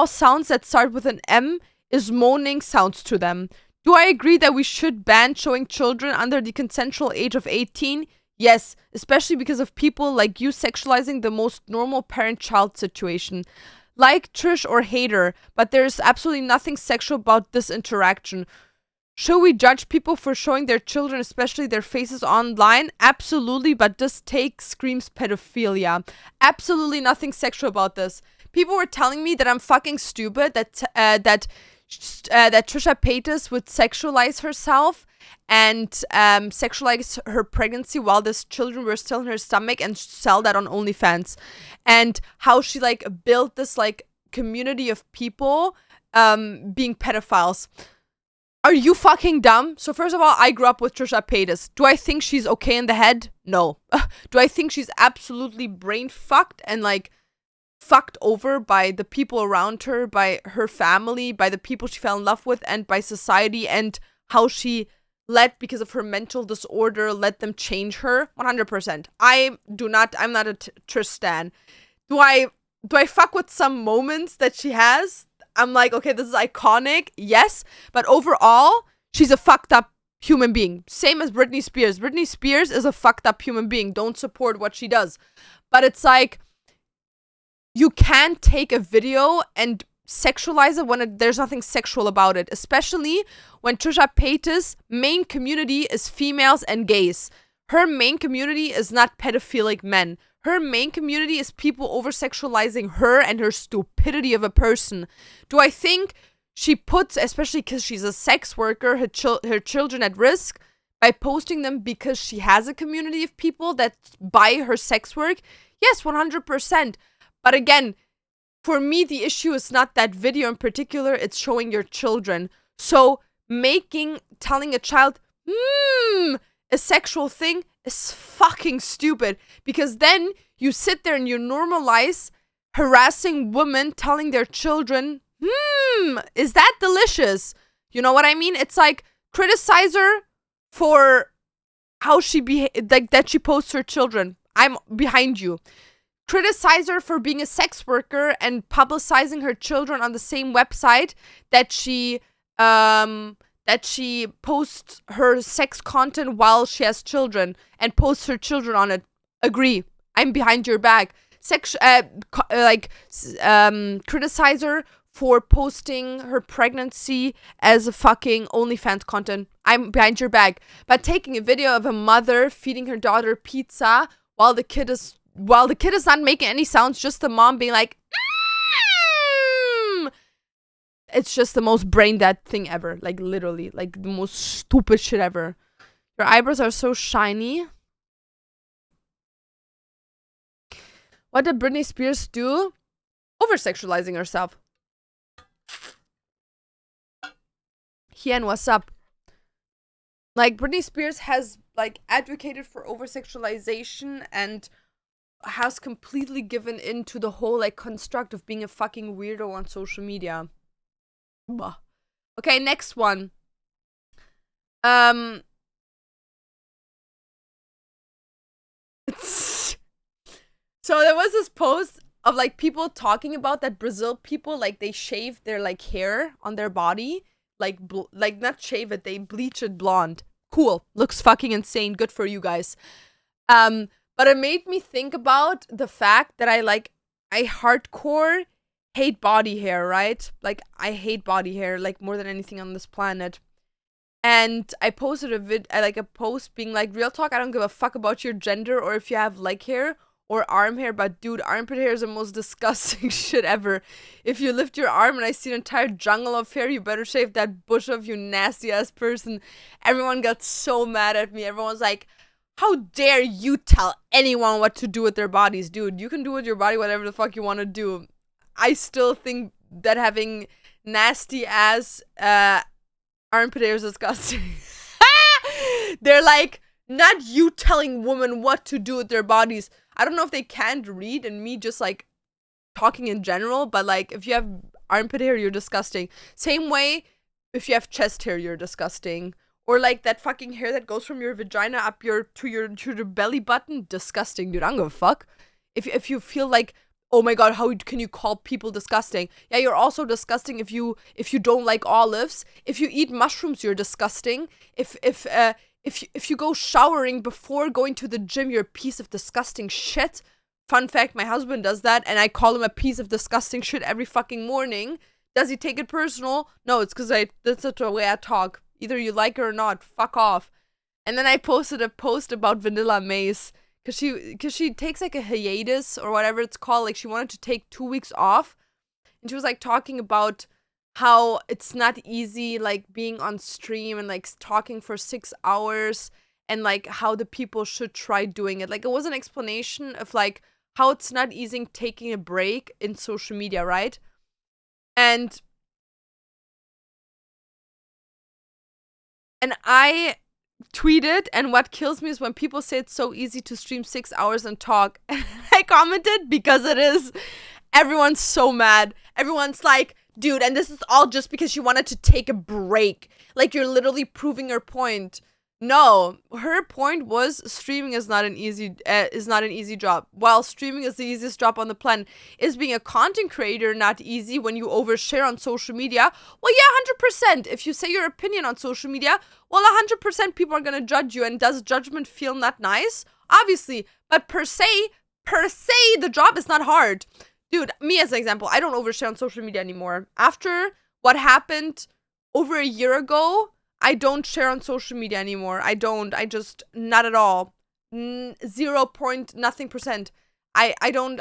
sounds that start with an M is moaning sounds to them. Do I agree that we should ban showing children under the consensual age of 18? Yes, especially because of people like you sexualizing the most normal parent-child situation. Like Trish or Hater, but there's absolutely nothing sexual about this interaction. Should we judge people for showing their children, especially their faces, online? Absolutely, but this take screams pedophilia. Absolutely nothing sexual about this. People were telling me that I'm fucking stupid, that Trisha Paytas would sexualize herself and sexualize her pregnancy while these children were still in her stomach and sell that on OnlyFans. And how she like built this like community of people being pedophiles. Are you fucking dumb? So first of all, I grew up with Trisha Paytas. Do I think she's okay in the head? No. Do I think she's absolutely brain fucked and like fucked over by the people around her, by her family, by the people she fell in love with, and by society, and how she because of her mental disorder, let them change her? 100%. I'm not a Trish stan. Do I fuck with some moments that she has? I'm like, okay, this is iconic, yes, but overall, she's a fucked up human being. Same as Britney Spears. Britney Spears is a fucked up human being. Don't support what she does. But it's like, you can't take a video and sexualize it when there's nothing sexual about it, especially when Trisha Paytas' main community is females and gays. Her main community is not pedophilic men. Her main community is people over-sexualizing her and her stupidity of a person. Do I think she puts, especially because she's a sex worker, her children at risk by posting them because she has a community of people that buy her sex work? Yes, 100%. But again, for me, the issue is not that video in particular, it's showing your children. So telling a child, a sexual thing is fucking stupid, because then you sit there and you normalize harassing women telling their children, is that delicious? You know what I mean? It's like, criticize her for how she like that she posts her children. I'm behind you. Criticize her for being a sex worker and publicizing her children on the same website that she posts her sex content while she has children and posts her children on it. Agree. I'm behind your back. Criticize her for posting her pregnancy as a fucking OnlyFans content. I'm behind your back. But taking a video of a mother feeding her daughter pizza while the kid is not making any sounds, just the mom being like, it's just the most brain dead thing ever. Like, literally, like the most stupid shit ever. Your eyebrows are so shiny. What did Britney Spears do? Over-sexualizing herself. Hien, what's up? Like, Britney Spears has, like, advocated for over-sexualization and has completely given in to the whole, like, construct of being a fucking weirdo on social media. Bah. Okay, next one. So there was this post of, like, people talking about that Brazil people, like, they shave their, like, hair on their body. Like, not shave it, they bleach it blonde. Cool. Looks fucking insane. Good for you guys. But it made me think about the fact that I hardcore hate body hair, right? Like, I hate body hair, like, more than anything on this planet. And I posted a post being like, real talk, I don't give a fuck about your gender or if you have leg hair or arm hair, but dude, armpit hair is the most disgusting shit ever. If you lift your arm and I see an entire jungle of hair, you better shave that bush off, you nasty ass person. Everyone got so mad at me. Everyone's like, How dare you tell anyone what to do with their bodies, dude? You can do with your body whatever the fuck you want to do. I still think that having nasty ass armpit hair is disgusting. They're like, not you telling women what to do with their bodies. I don't know if they can't read and me just like talking in general, but like if you have armpit hair, you're disgusting. Same way if you have chest hair, you're disgusting. Or like that fucking hair that goes from your vagina up to your belly button, disgusting, dude. I don't give a fuck. If you feel like, oh my god, how can you call people disgusting? Yeah, you're also disgusting if you don't like olives. If you eat mushrooms, you're disgusting. If you go showering before going to the gym, you're a piece of disgusting shit. Fun fact, my husband does that, and I call him a piece of disgusting shit every fucking morning. Does he take it personal? No, it's because that's the way I talk. Either you like her or not, fuck off. And then I posted a post about Vanilla Mace, cause she takes like a hiatus or whatever it's called. Like she wanted to take 2 weeks off, and she was like talking about how it's not easy like being on stream and like talking for 6 hours, and like how the people should try doing it. Like it was an explanation of like how it's not easy taking a break in social media, right? And I tweeted, and what kills me is when people say it's so easy to stream 6 hours and talk. And I commented, because it is. Everyone's so mad. Everyone's like, dude, and this is all just because you wanted to take a break. Like you're literally proving your point. No, her point was streaming is not an easy job. While streaming is the easiest job on the planet, is being a content creator not easy when you overshare on social media? Well, yeah, 100%. If you say your opinion on social media, well, 100% people are gonna judge you. And does judgment feel not nice? Obviously, but per se, the job is not hard. Dude, me as an example, I don't overshare on social media anymore. After what happened over a year ago, I don't share on social media anymore. I just, not at all. 0 point nothing percent. I don't,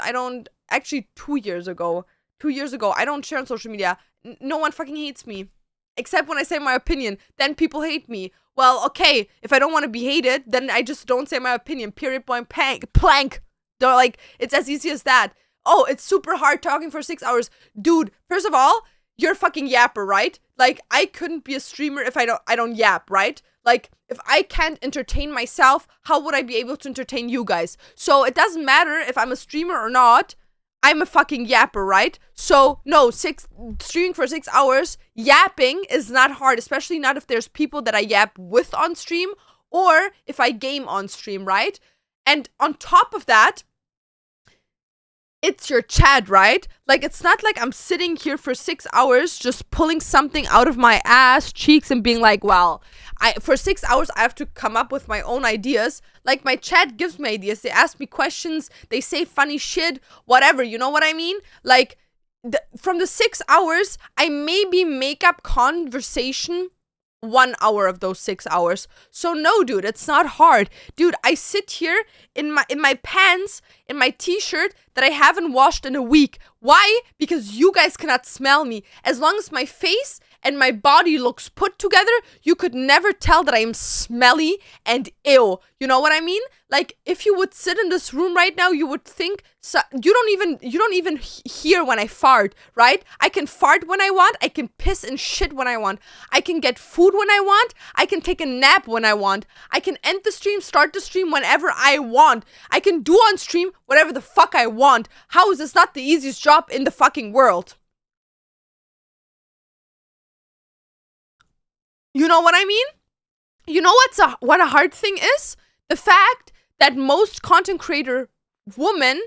actually 2 years ago, I don't share on social media. No one fucking hates me. Except when I say my opinion, then people hate me. Well, okay, if I don't want to be hated, then I just don't say my opinion. Period, point, plank. They're like, it's as easy as that. Oh, it's super hard talking for 6 hours. Dude, first of all, you're a fucking yapper, right? Like, I couldn't be a streamer if I don't yap, right? Like, if I can't entertain myself, how would I be able to entertain you guys? So it doesn't matter if I'm a streamer or not. I'm a fucking yapper, right? So no, streaming for 6 hours, yapping is not hard, especially not if there's people that I yap with on stream, or if I game on stream, right? And on top of that, it's your chat, right? Like, it's not like I'm sitting here for 6 hours just pulling something out of my ass cheeks and being like, well, for 6 hours I have to come up with my own ideas. Like, my chat gives me ideas. They ask me questions. They say funny shit, whatever. You know what I mean? Like, from the 6 hours, I maybe make up conversation 1 hour of those 6 hours. So no, dude, it's not hard. Dude, I sit here in my pants, in my t-shirt that I haven't washed in a week. Why? Because you guys cannot smell me. As long as my face and my body looks put together, you could never tell that I am smelly and ill. You know what I mean? Like, if you would sit in this room right now, you would think, so, you don't even hear when I fart, right? I can fart when I want. I can piss and shit when I want. I can get food when I want. I can take a nap when I want. I can end the stream, start the stream whenever I want. I can do on stream whatever the fuck I want. How is this not the easiest job in the fucking world? You know what I mean? You know what a hard thing is? The fact that most content creator women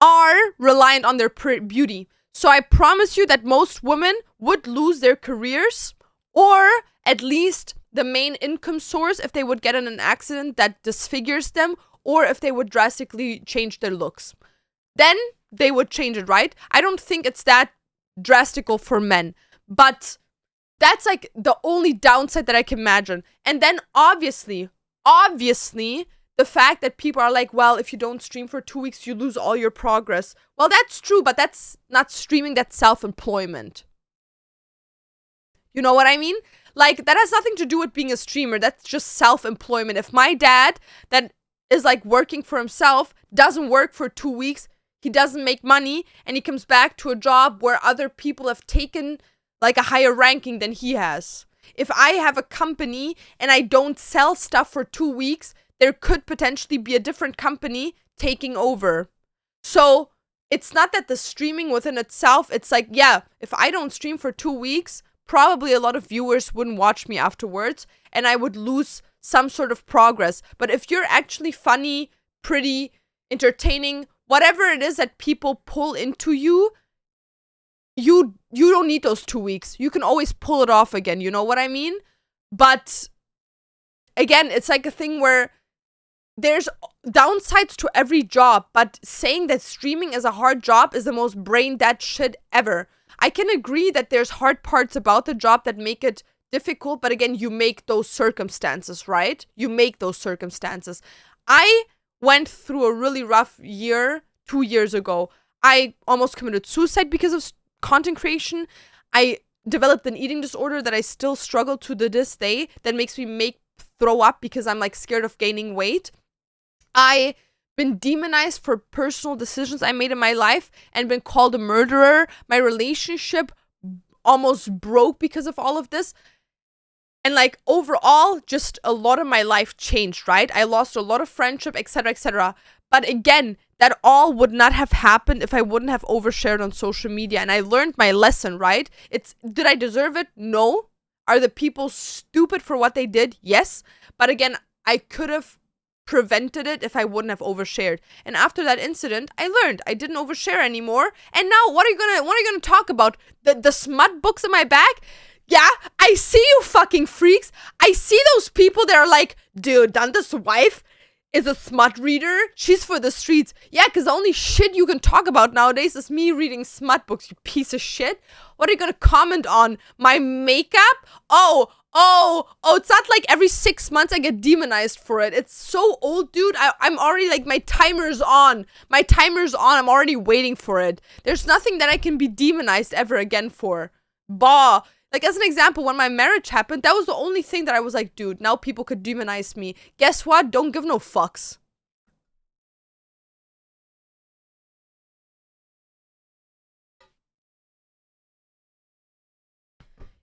are reliant on their beauty. So I promise you that most women would lose their careers, or at least the main income source, if they would get in an accident that disfigures them, or if they would drastically change their looks. Then they would change it, right? I don't think it's that drastical for men, but that's like the only downside that I can imagine. And then obviously, the fact that people are like, well, if you don't stream for 2 weeks, you lose all your progress. Well, that's true, but that's not streaming, that's self-employment. You know what I mean? Like, that has nothing to do with being a streamer. That's just self-employment. If my dad, that is like working for himself, doesn't work for 2 weeks, he doesn't make money, and he comes back to a job where other people have taken like a higher ranking than he has. If I have a company and I don't sell stuff for 2 weeks, there could potentially be a different company taking over. So it's not that the streaming within itself, it's like, yeah, if I don't stream for 2 weeks, probably a lot of viewers wouldn't watch me afterwards and I would lose some sort of progress. But if you're actually funny, pretty, entertaining, whatever it is that people pull into you, you don't need those 2 weeks. You can always pull it off again, you know what I mean? But again, it's like a thing where there's downsides to every job, but saying that streaming is a hard job is the most brain dead shit ever. I can agree that there's hard parts about the job that make it difficult, but again, you make those circumstances, right? You make those circumstances. I went through a really rough year 2 years ago. I almost committed suicide because of content creation. I developed an eating disorder that I still struggle to this day, that makes me throw up because I'm like scared of gaining weight. I been demonized for personal decisions I made in my life and been called a murderer. My relationship almost broke because of all of this. And like overall, just a lot of my life changed, right? I lost a lot of friendship, etc., etc. But again, that all would not have happened if I wouldn't have overshared on social media. And I learned my lesson, right? Did I deserve it? No. Are the people stupid for what they did? Yes. But again, I could have prevented it if I wouldn't have overshared. And after that incident, I learned I didn't overshare anymore. And now what are you gonna talk about? The smut books in my bag? Yeah, I see you fucking freaks. I see those people that are like, dude, Dante's wife is a smut reader. She's for the streets. Yeah, because the only shit you can talk about nowadays is me reading smut books, you piece of shit. What are you gonna comment on? My makeup? Oh, it's not like every 6 months I get demonized for it. It's so old, dude. I'm already like, my timer's on. My timer's on. I'm already waiting for it. There's nothing that I can be demonized ever again for. Bah. Like, as an example, when my marriage happened, that was the only thing that I was like, dude, now people could demonize me. Guess what? Don't give no fucks.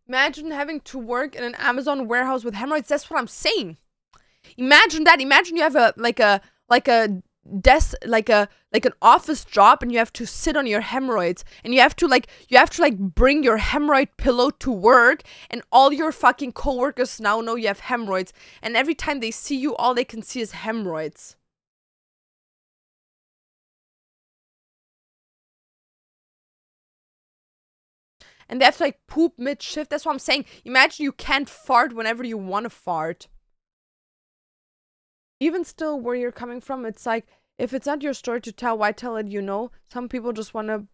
Imagine having to work in an Amazon warehouse with hemorrhoids. That's what I'm saying. Imagine that. Imagine you have a desk, like an office job, and you have to sit on your hemorrhoids, and you have to bring your hemorrhoid pillow to work, and all your fucking coworkers now know you have hemorrhoids, and every time they see you, all they can see is hemorrhoids. And they have to like poop mid-shift. That's what I'm saying. Imagine you can't fart whenever you want to fart. Even still, where you're coming from, it's like, if it's not your story to tell, why tell it, you know? Some people just want to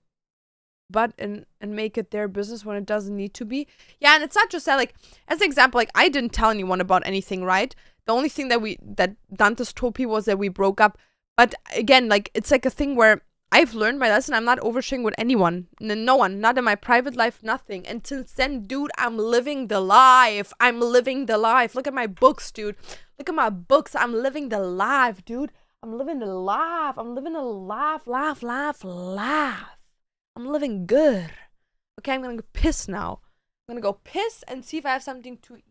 butt and make it their business when it doesn't need to be. Yeah, and it's not just that, like, as an example, like, I didn't tell anyone about anything, right? The only thing that Dantes told people was that we broke up. But again, like, it's like a thing where I've learned my lesson. I'm not oversharing with anyone. No one. Not in my private life, nothing. And since then, dude, I'm living the life. I'm living the life. Look at my books, dude. Look at my books. I'm living the life, dude. I'm living the life. I'm living a life. I'm living good. Okay, I'm gonna go piss now. I'm gonna go piss and see if I have something to eat.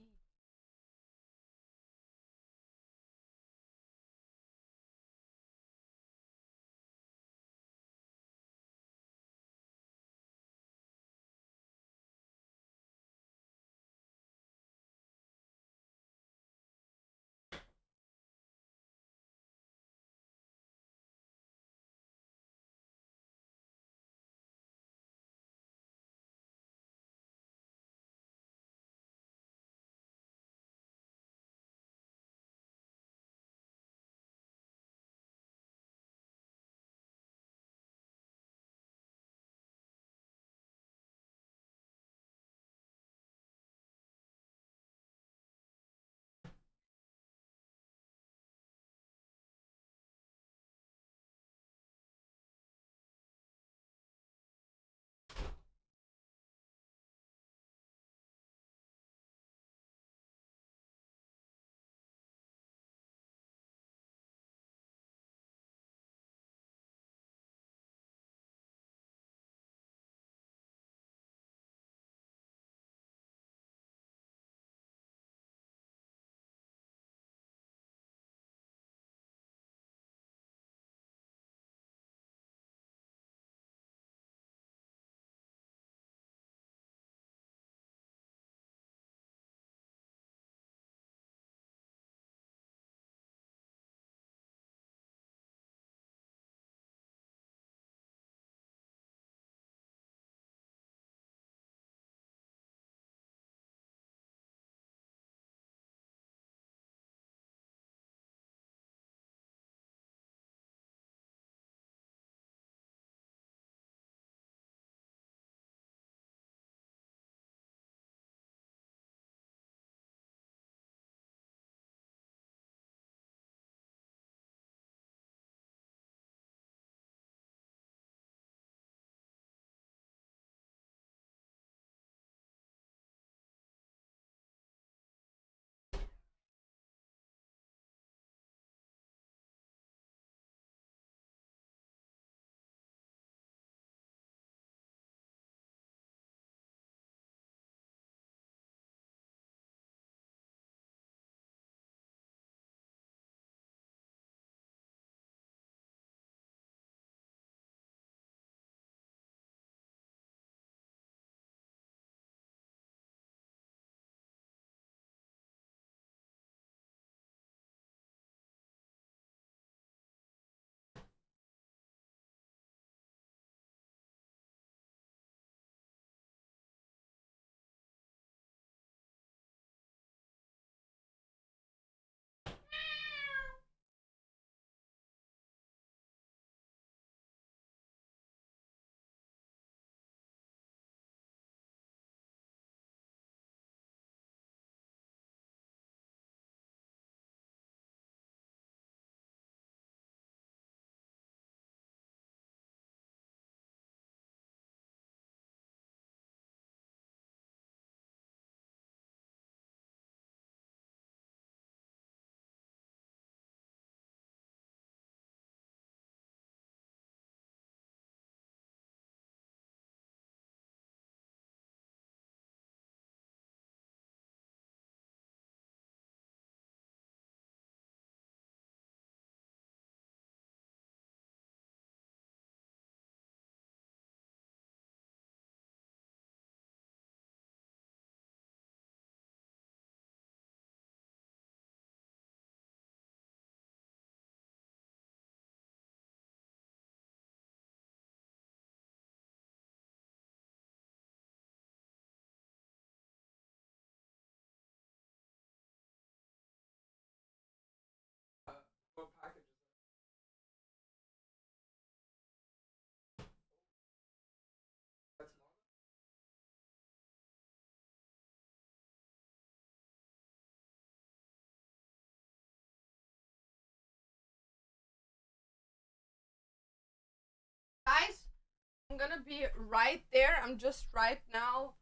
I'm gonna be right there. I'm just right now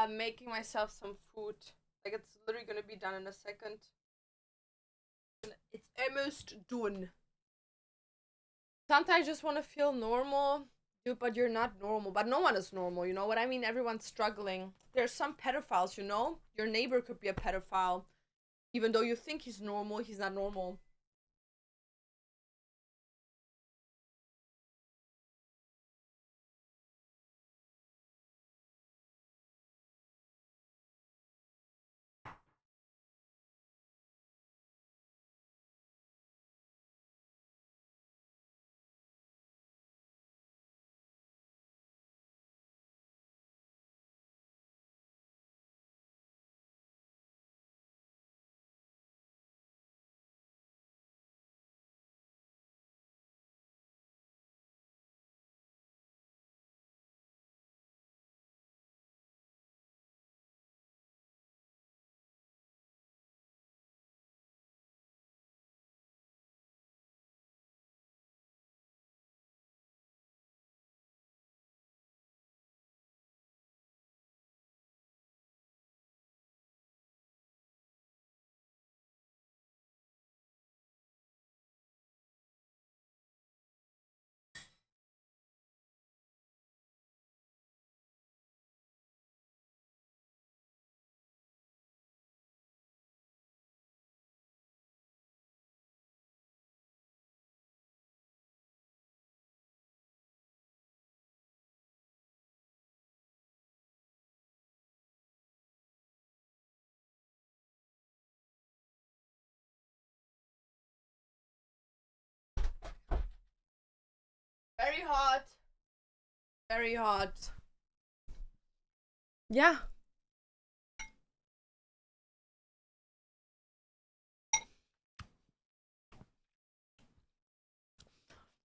making myself some food. Like it's literally gonna be done in a second. It's almost done. Sometimes I just want to feel normal, dude, but you're not normal. But no one is normal, you know what I mean? Everyone's struggling. There's some pedophiles, you know? Your neighbor could be a pedophile. Even though you think he's normal, he's not normal. Very hot. Very hot. Yeah.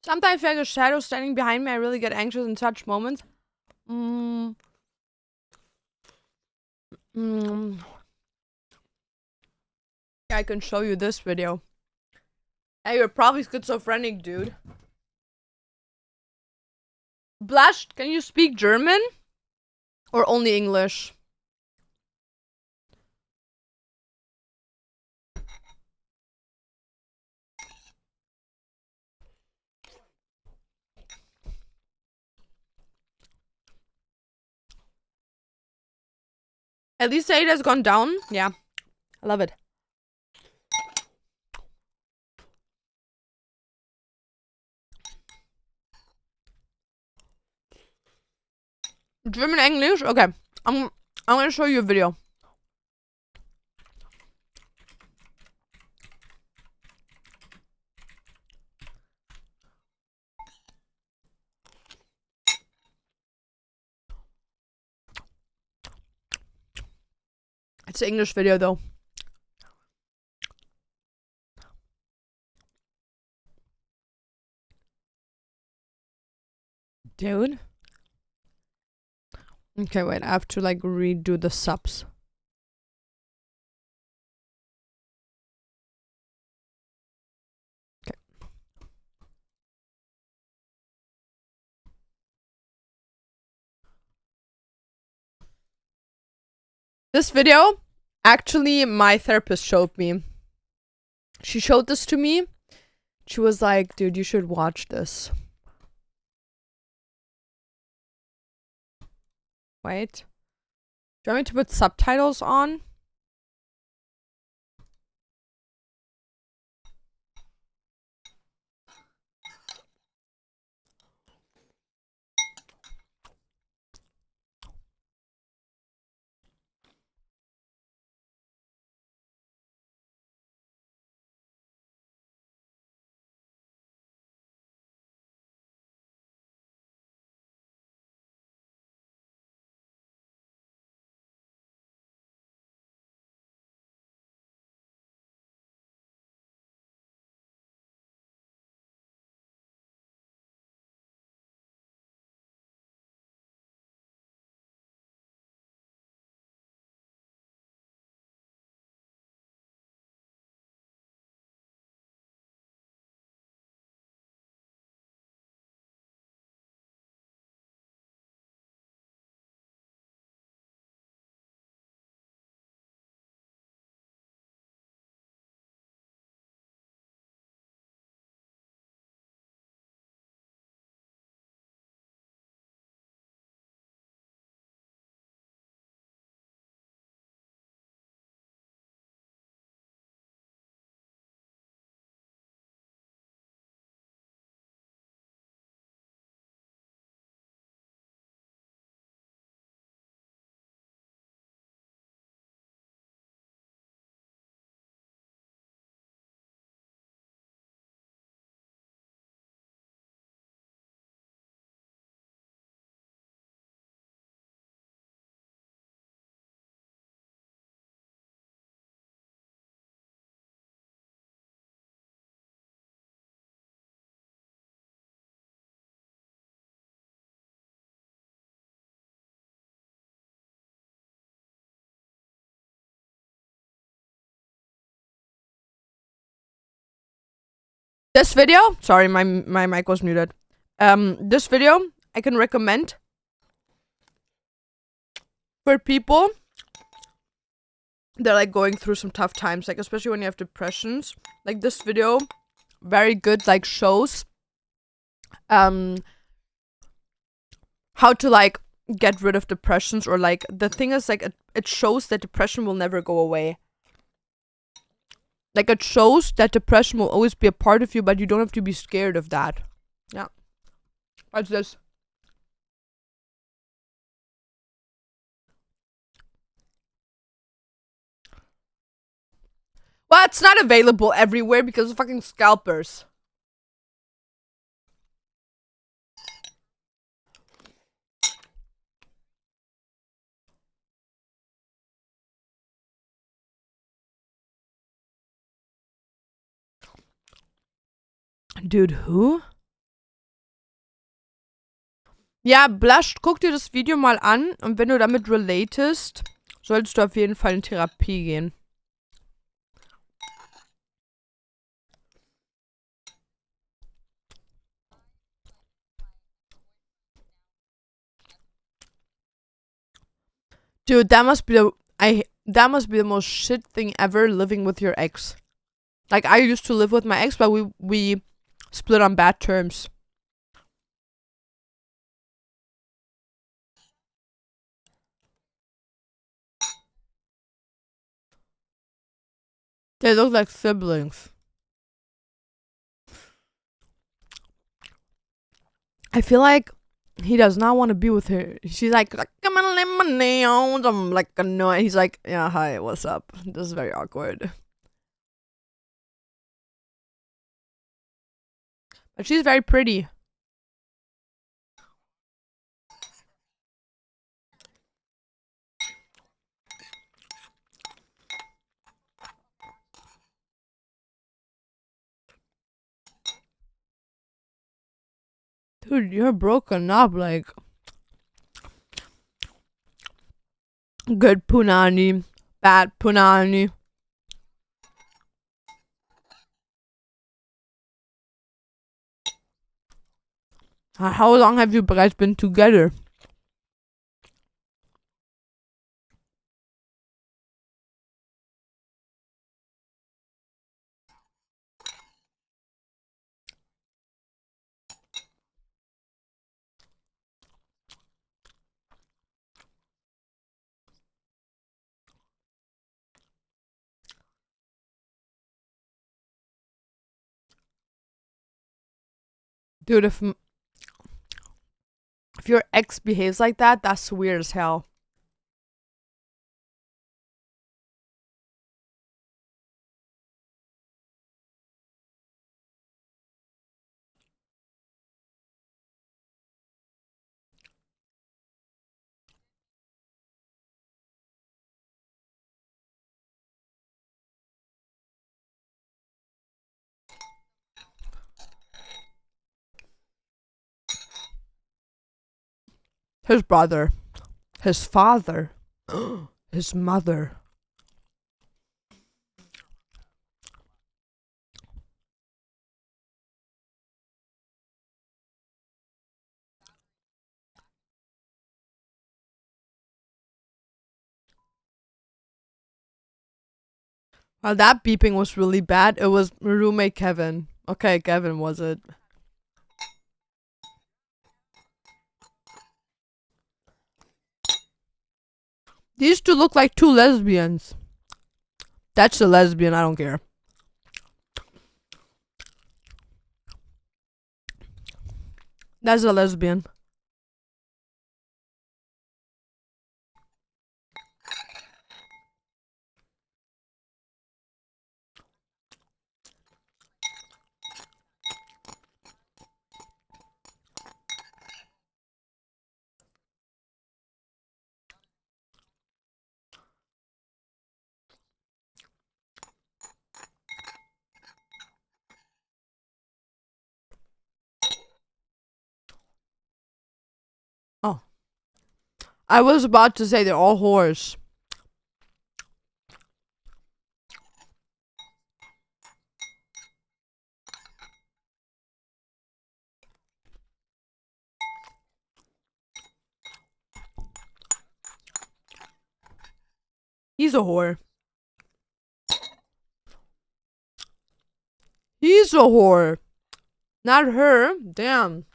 Sometimes like a shadow standing behind me, I really get anxious in such moments. Mm. Mm. Yeah, I can show you this video. Hey, you're probably schizophrenic, dude. Blush, can you speak German? Or only English? At least it has gone down. Yeah, I love it. German English? Okay. I'm gonna show you a video. It's an English video though. Dude. Okay, wait, I have to like redo the subs. Okay. This video, actually, my therapist showed me. She showed this to me. She was like, dude, you should watch this. Wait. Do you want me to put subtitles on? This video, sorry, my mic was muted. This video I can recommend for people that are like going through some tough times, like especially when you have depressions. Like this video, very good, like shows how to like get rid of depressions, or like the thing is like it shows that depression will never go away. Like it shows that depression will always be a part of you, but you don't have to be scared of that. Yeah. What's this? Well, it's not available everywhere because of fucking scalpers. Dude, who? Ja, Blush, guck dir das Video mal an und wenn du damit relatest, solltest du auf jeden Fall in Therapie gehen. Dude, that must be the most shit thing ever, living with your ex. Like I used to live with my ex, but we split on bad terms. They look like siblings. I feel like he does not want to be with her. She's like, come on, lemonade. I'm like, annoyed. He's like, yeah, hi, what's up? This is very awkward. But she's very pretty. Dude, you're broken up, like. Good punani, bad punani. How long have you guys been together? Dude, if your ex behaves like that, that's weird as hell. His brother. His father. His mother. Well, that beeping was really bad. It was roommate Kevin. Okay, Kevin was it. These two look like two lesbians. That's a lesbian, I don't care. That's a lesbian. Oh. I was about to say they're all whores. He's a whore. He's a whore. Not her. Damn.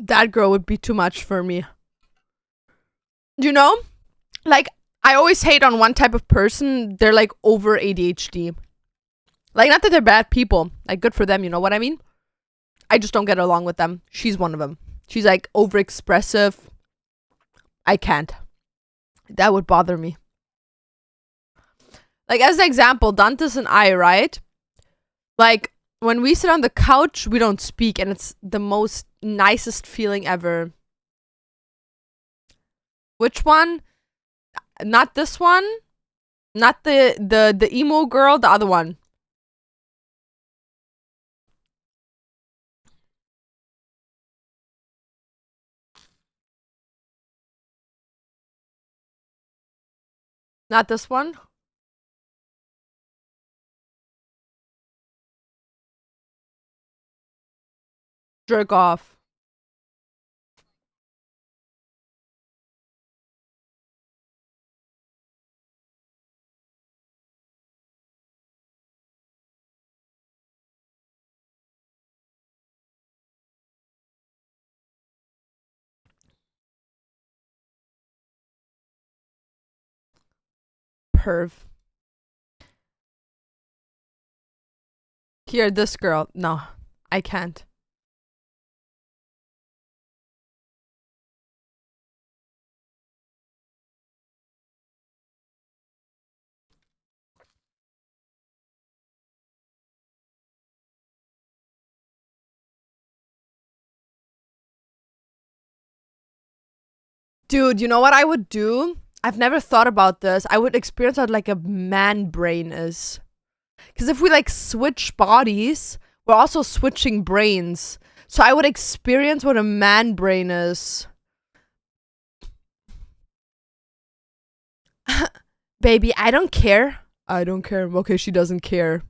That girl would be too much for me. You know? Like, I always hate on one type of person. They're like over ADHD. Like, not that they're bad people. Like, good for them, you know what I mean? I just don't get along with them. She's one of them. She's like over expressive. I can't. That would bother me. Like, as an example, Dantes and I, right? Like, when we sit on the couch, we don't speak, and it's the most nicest feeling ever. Which one? Not this one. Not the emo girl, the other one. Not this one. Jerk off. Perv. Here, this girl. No, I can't. Dude, you know what I would do? I've never thought about this. I would experience what like a man brain is. Because if we like switch bodies, we're also switching brains. So I would experience what a man brain is. Baby, I don't care. I don't care. Okay, she doesn't care.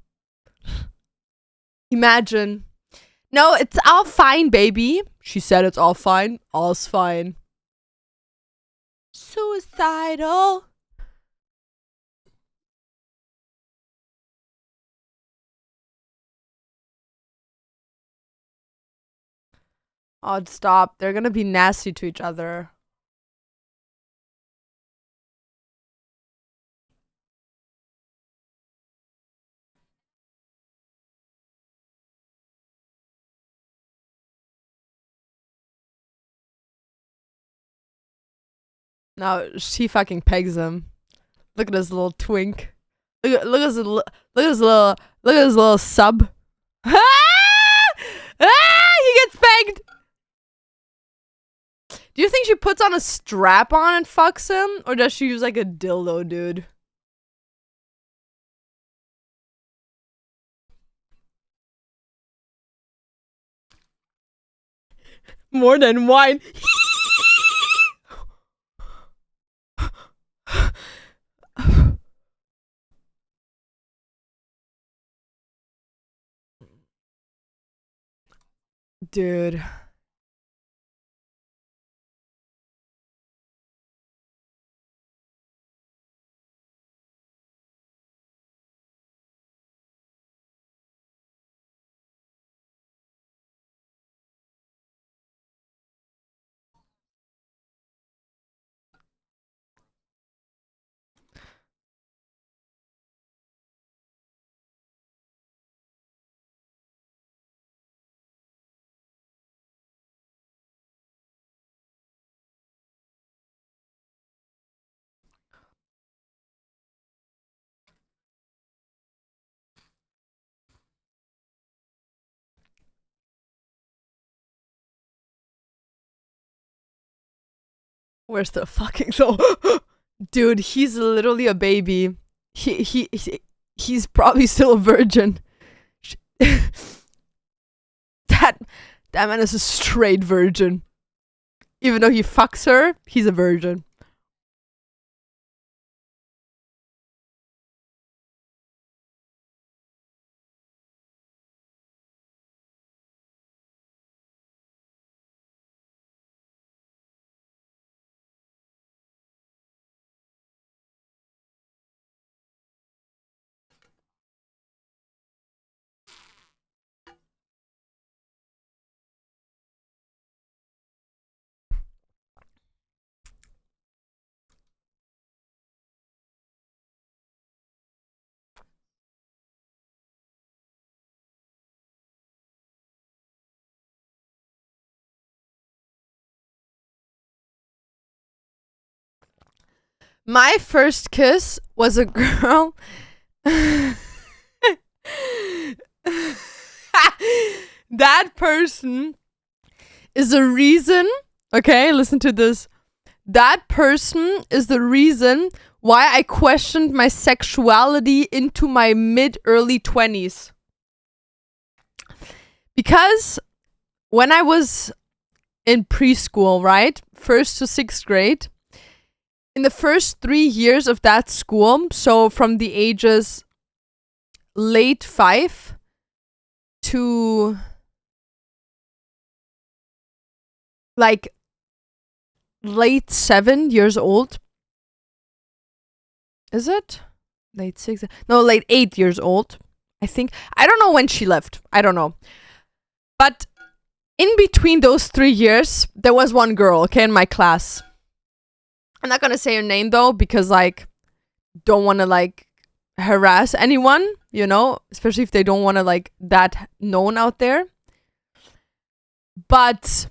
Imagine. No, it's all fine, baby. She said it's all fine. All's fine. Suicidal. Oh, stop. They're gonna be nasty to each other. No, she fucking pegs him. Look at his little twink. Look at his look at his little sub. Ah! He gets pegged. Do you think she puts on a strap on and fucks him, or does she use like a dildo, dude? More than wine. Dude. We're still fucking so. Dude, he's literally a baby. He's probably still a virgin. that man is a straight virgin. Even though he fucks her, he's a virgin. My first kiss was a girl. That person is the reason. Okay, listen to this. That person is the reason why I questioned my sexuality into my mid-early 20s. Because when I was in preschool, right? 1st to 6th grade, in the first 3 years of that school, so from the ages late 5 to like late 7 years old. Is it? Late 6? No, late 8 years old. I think. I don't know when she left. I don't know. But in between those 3 years, there was one girl, okay, in my class. I'm not gonna say her name though, because like, don't want to like harass anyone, you know, especially if they don't want to like that known out there. But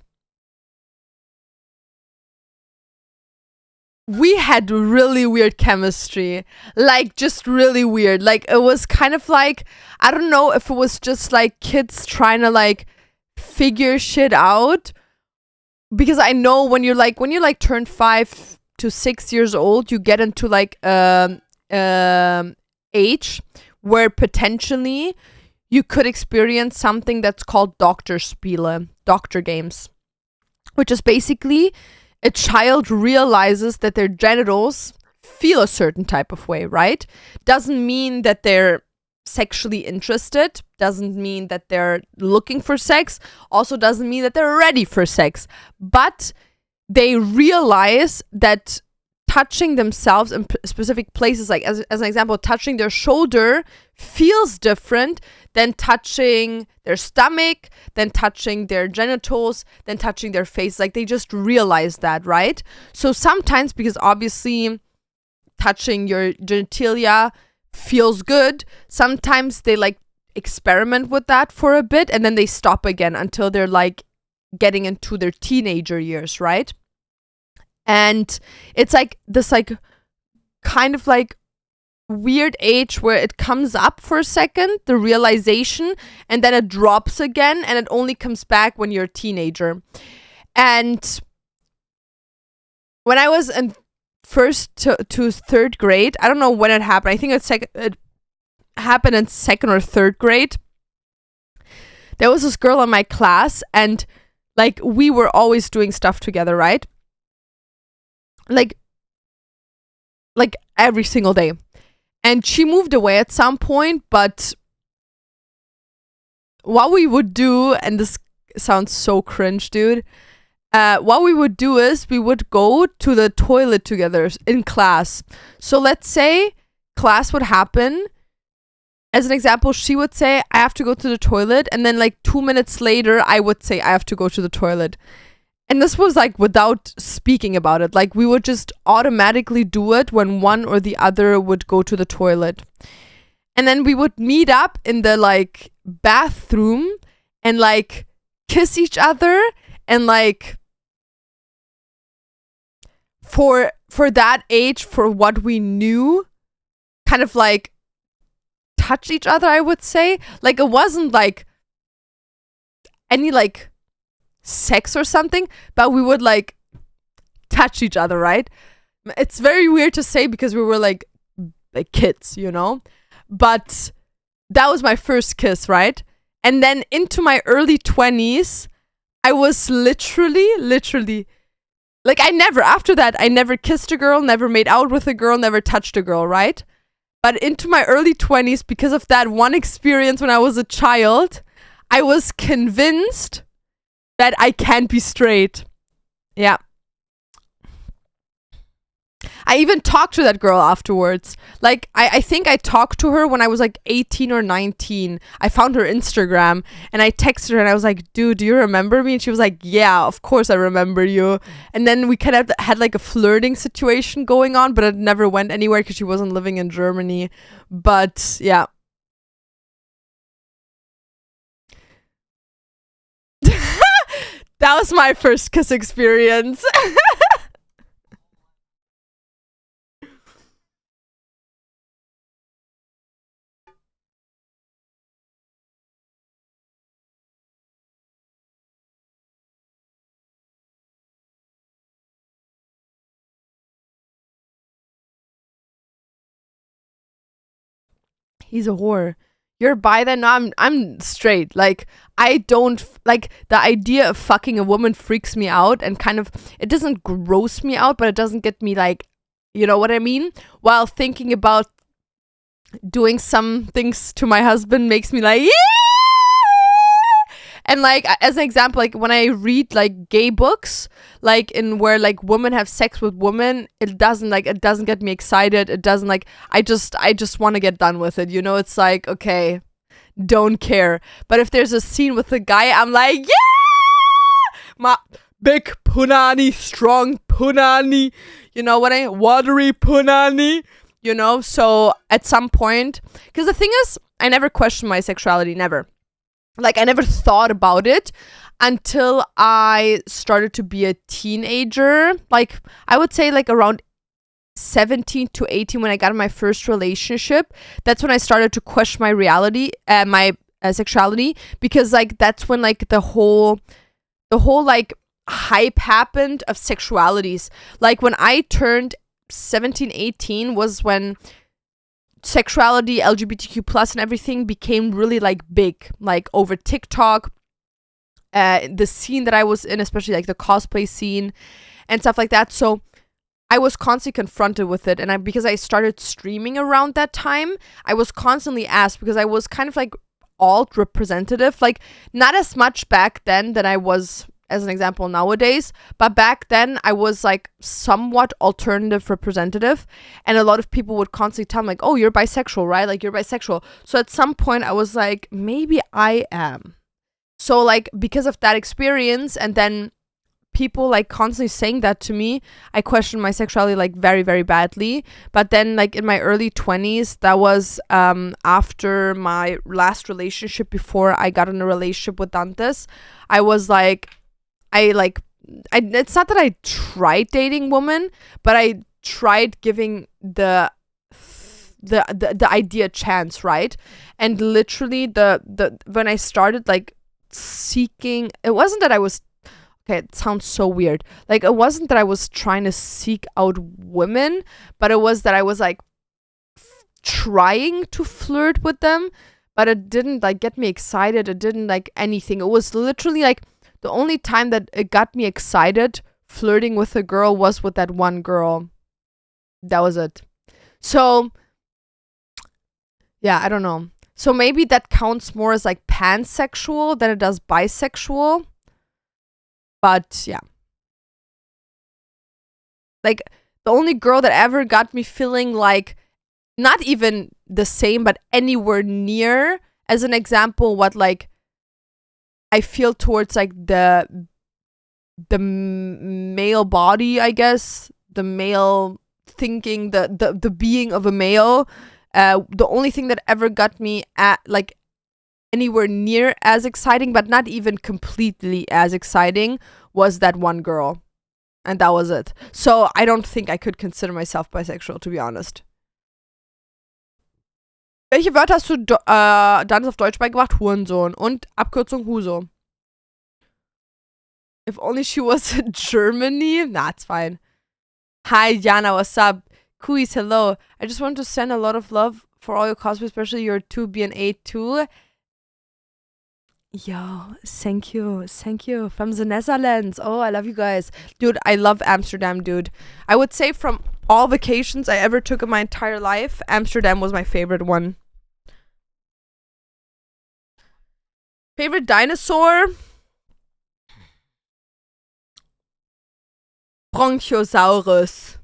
we had really weird chemistry, like just really weird. Like it was kind of like, I don't know if it was just like kids trying to like figure shit out, because I know when you're like turn 5 to 6 years old, you get into like age where potentially you could experience something that's called doctor games, which is basically a child realizes that their genitals feel a certain type of way, right? Doesn't mean that they're sexually interested, doesn't mean that they're looking for sex, also doesn't mean that they're ready for sex, but they realize that touching themselves in specific places, like as an example, touching their shoulder feels different than touching their stomach, than touching their genitals, than touching their face. Like they just realize that, right? So sometimes, because obviously touching your genitalia feels good, sometimes they like experiment with that for a bit and then they stop again until they're like getting into their teenager years, right? And it's like this like kind of like weird age where it comes up for a second, the realization, and then it drops again, and it only comes back when you're a teenager. And when I was in 1st to 3rd grade, I don't know when it happened. I think it happened in 2nd or 3rd grade. There was this girl in my class, and like we were always doing stuff together, right? Like every single day. And she moved away at some point, but what we would do, and this sounds so cringe, dude, what we would do is we would go to the toilet together in class. So let's say class would happen. As an example, she would say, I have to go to the toilet. And then like 2 minutes later, I would say, I have to go to the toilet. And this was like without speaking about it. Like we would just automatically do it when one or the other would go to the toilet. And then we would meet up in the like bathroom and like kiss each other and like for that age, for what we knew, kind of like touch each other, I would say. Like it wasn't like any like sex or something, but we would like touch each other, right? It's very weird to say because we were like kids, you know? But that was my first kiss, right? And then into my early 20s, I was literally, like after that, I never kissed a girl, never made out with a girl, never touched a girl, right? But into my early 20s, because of that one experience when I was a child, I was convinced that I can't be straight. Yeah. I even talked to that girl afterwards. Like, I think I talked to her when I was like 18 or 19. I found her Instagram and I texted her and I was like, dude, do you remember me? And she was like, yeah, of course I remember you. And then we kind of had like a flirting situation going on, but it never went anywhere because she wasn't living in Germany. But yeah. That was my first kiss experience. He's a whore. You're bi then? No, I'm straight. Like, I don't like the idea of fucking a woman freaks me out and kind of, it doesn't gross me out, but it doesn't get me like, you know what I mean? While thinking about doing some things to my husband makes me like, yeah! And like, as an example, like when I read like gay books, like in where like women have sex with women, it doesn't get me excited. It doesn't like, I just want to get done with it. You know, it's like, okay, don't care. But if there's a scene with a guy, I'm like, yeah! My big punani, strong punani, you know what watery punani, you know? So at some point, because the thing is, I never questioned my sexuality, never. Like, I never thought about it until I started to be a teenager. Like, I would say like around 17 to 18 when I got in my first relationship. That's when I started to question my reality, my sexuality, because like that's when like the whole like hype happened of sexualities. Like when I turned 17, 18 was when sexuality, LGBTQ plus and everything became really like big, like over TikTok, the scene that I was in, especially like the cosplay scene and stuff like that. So I was constantly confronted with it, and because I started streaming around that time, I was constantly asked, because I was kind of like alt representative, like not as much back then than I was, as an example, nowadays, but back then I was like somewhat alternative representative, and a lot of people would constantly tell me like, oh, you're bisexual, right? Like, you're bisexual. So at some point I was like, maybe I am. So like, because of that experience, and then people like constantly saying that to me, I questioned my sexuality like very, very badly. But then like in my early 20s, that was after my last relationship, before I got in a relationship with Dantes, I was like, it's not that I tried dating women, but I tried giving the idea a chance, right? And literally when I started like seeking, it wasn't that I was, okay, it sounds so weird, like it wasn't that I was trying to seek out women, but it was that I was like trying to flirt with them, but it didn't like get me excited. It didn't like anything. It was literally like, the only time that it got me excited flirting with a girl was with that one girl. That was it. So, yeah, I don't know. So maybe that counts more as like pansexual than it does bisexual. But yeah. Like, the only girl that ever got me feeling like not even the same, but anywhere near, as an example, what like I feel towards like the male body, I guess, the male thinking, the being of a male. The only thing that ever got me at like anywhere near as exciting, but not even completely as exciting, was that one girl, and that was it. So I don't think I could consider myself bisexual, to be honest. Welche Wörter hast du dann auf Deutsch beigebracht? Hurensohn und Abkürzung Huso. If only she was in Germany. Nah, it's fine. Hi, Jana, what's up? Kuis, hello. I just want to send a lot of love for all your cosplay, especially your 2B and 8 too. Yo, thank you. Thank you. From the Netherlands. Oh, I love you guys. Dude, I love Amsterdam, dude. I would say from all vacations I ever took in my entire life, Amsterdam was my favorite one. Favorite dinosaur? Bronchiosaurus.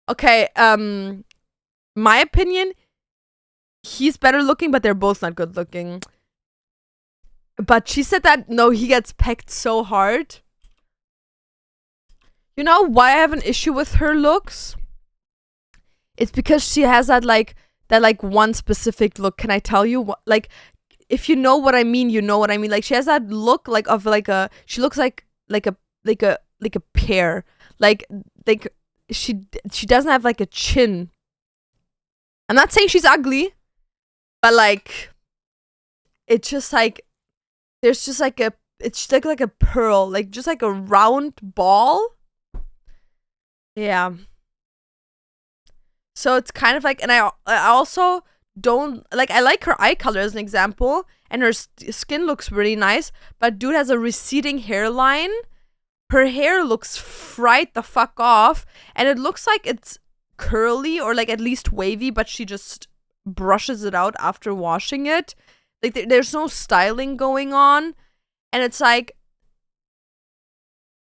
Okay, my opinion, he's better looking, but they're both not good looking. But she said that no, he gets pecked so hard. You know why I have an issue with her looks? It's because she has that one specific look. Can I tell you what? Like, if you know what I mean, you know what I mean. Like, she has that look of she looks like a pear. Like she doesn't have like a chin. I'm not saying she's ugly, but like it's just like there's just like it's like a pearl, like just like a round ball. Yeah. So it's kind of like, and I also don't like, I like her eye color as an example, and her skin looks really nice, but dude has a receding hairline. Her hair looks fried the fuck off, and it looks like it's curly or like at least wavy, but she just brushes it out after washing it. Like there's no styling going on, and it's like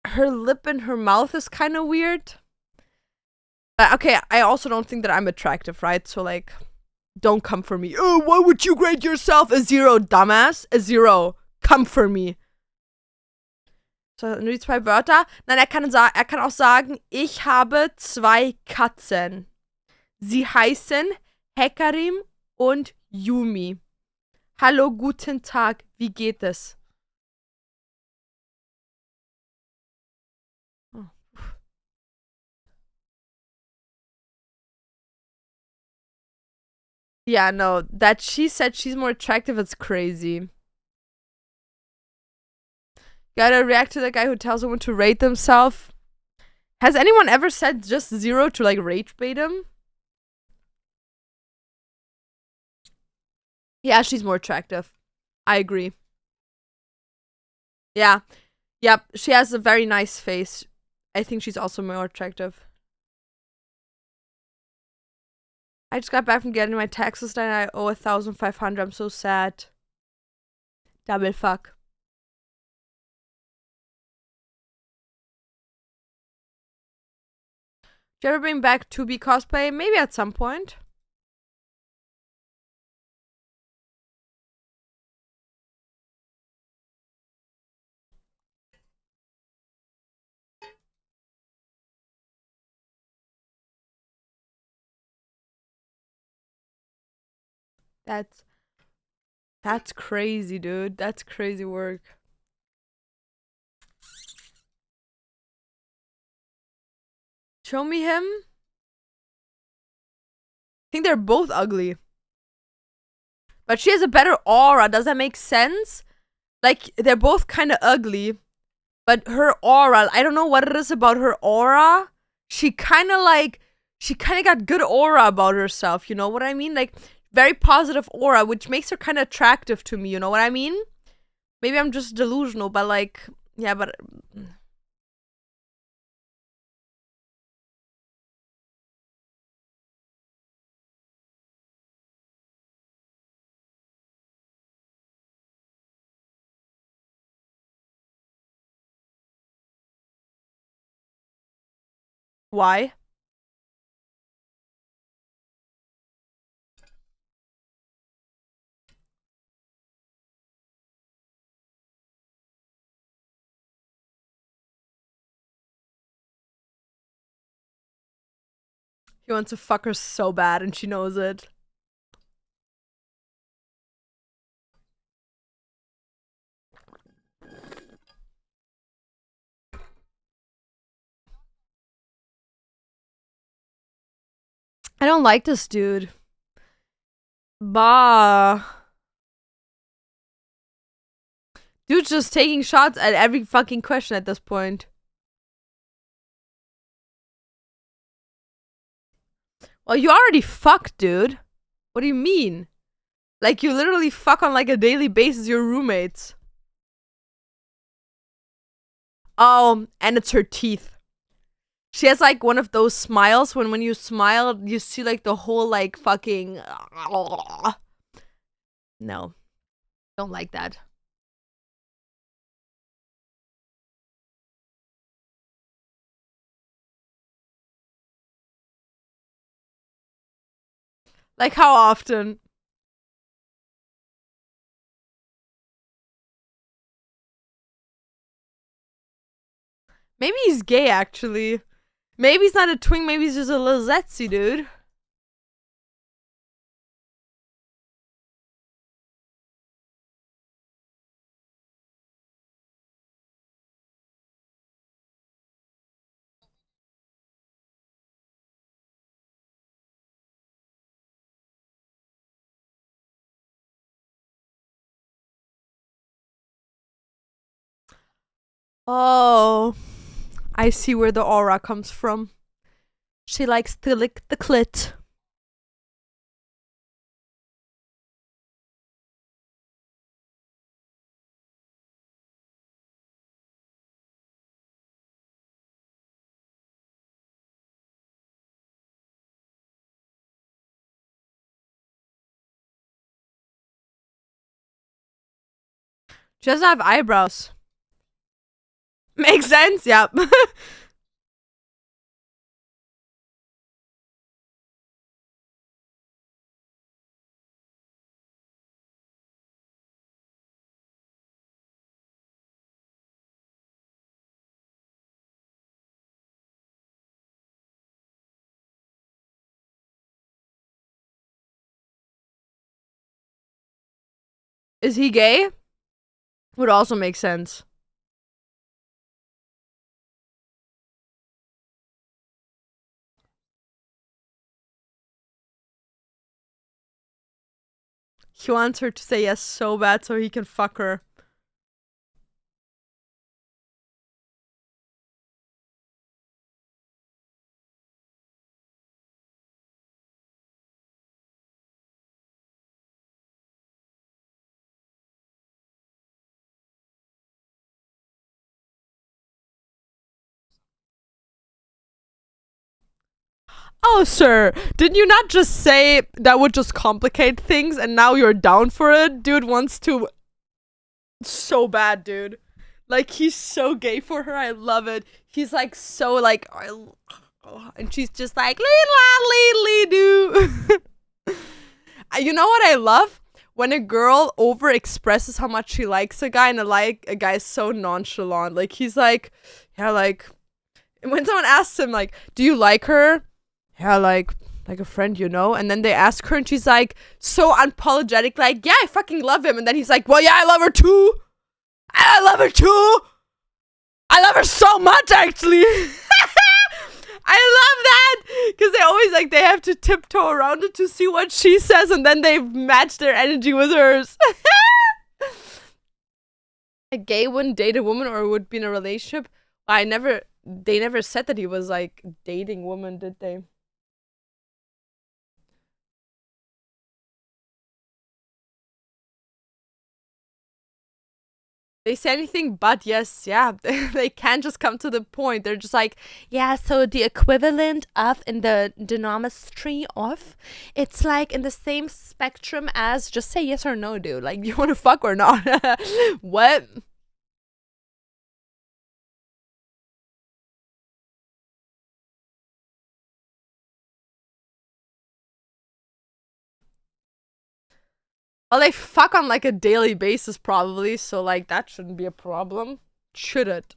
her lip and her mouth is kind of weird. Okay, I also don't think that I'm attractive, right? So like, don't come for me. Oh, why would you grade yourself a 0, dumbass? A 0. Come for me. So, nur die 2 Wörter. Nein, er kann auch sagen, ich habe 2 Katzen. Sie heißen Hekarim und Yumi. Hallo, guten Tag. Wie geht es? Oh. Yeah, no, that she said she's more attractive, it's crazy. Gotta react to the guy who tells someone to rate themselves. Has anyone ever said just 0 to like rage bait him? Yeah, she's more attractive. I agree. Yeah. Yep. She has a very nice face. I think she's also more attractive. I just got back from getting my taxes done and I owe 1,500. I'm so sad. Double fuck. Do you ever bring back 2B cosplay? Maybe at some point. That's crazy, dude. That's crazy work. Show me him. I think they're both ugly. But she has a better aura. Does that make sense? Like, they're both kind of ugly. But her aura, I don't know what it is about her aura. She kind of got good aura about herself. You know what I mean? Like, very positive aura, which makes her kind of attractive to me. You know what I mean? Maybe I'm just delusional, but like, yeah, but. Why? He wants to fuck her so bad and she knows it. I don't like this dude. Bah. Dude's just taking shots at every fucking question at this point. Well, you already fucked, dude. What do you mean? Like, you literally fuck on like a daily basis your roommates. Oh, and it's her teeth. She has like one of those smiles when you smile, you see like the whole like fucking. No, don't like that. Like, how often? Maybe he's gay, actually. Maybe he's not a twink, maybe he's just a little zetsy, dude. Oh, I see where the aura comes from. She likes to lick the clit. She doesn't have eyebrows. Makes sense, yep. Is he gay? Would also make sense. He wants her to say yes so bad so he can fuck her. Oh, sir, did you not just say that would just complicate things and now you're down for it? Dude wants to so bad, dude. Like, he's so gay for her. I love it. He's like so like, and she's just like, lee do. You know what I love? When a girl over expresses how much she likes a guy, and a guy is so nonchalant. Like, he's like, yeah, like, when someone asks him, like, do you like her? Yeah, like a friend, you know? And then they ask her, and she's like, so unapologetic, like, yeah, I fucking love him. And then he's like, well, yeah, I love her too. I love her too. I love her so much, actually. I love that because they always like they have to tiptoe around it to see what she says, and then they match their energy with hers. A gay wouldn't date a woman or would be in a relationship. They never said that he was like dating women, did they? They say anything but yes, yeah. They can't just come to the point. They're just like, yeah, so the equivalent of in the denominatory of, it's like in the same spectrum as just say yes or no, dude. Like, you want to fuck or not? What? Well, they fuck on like a daily basis, probably. So, like, that shouldn't be a problem. Should it?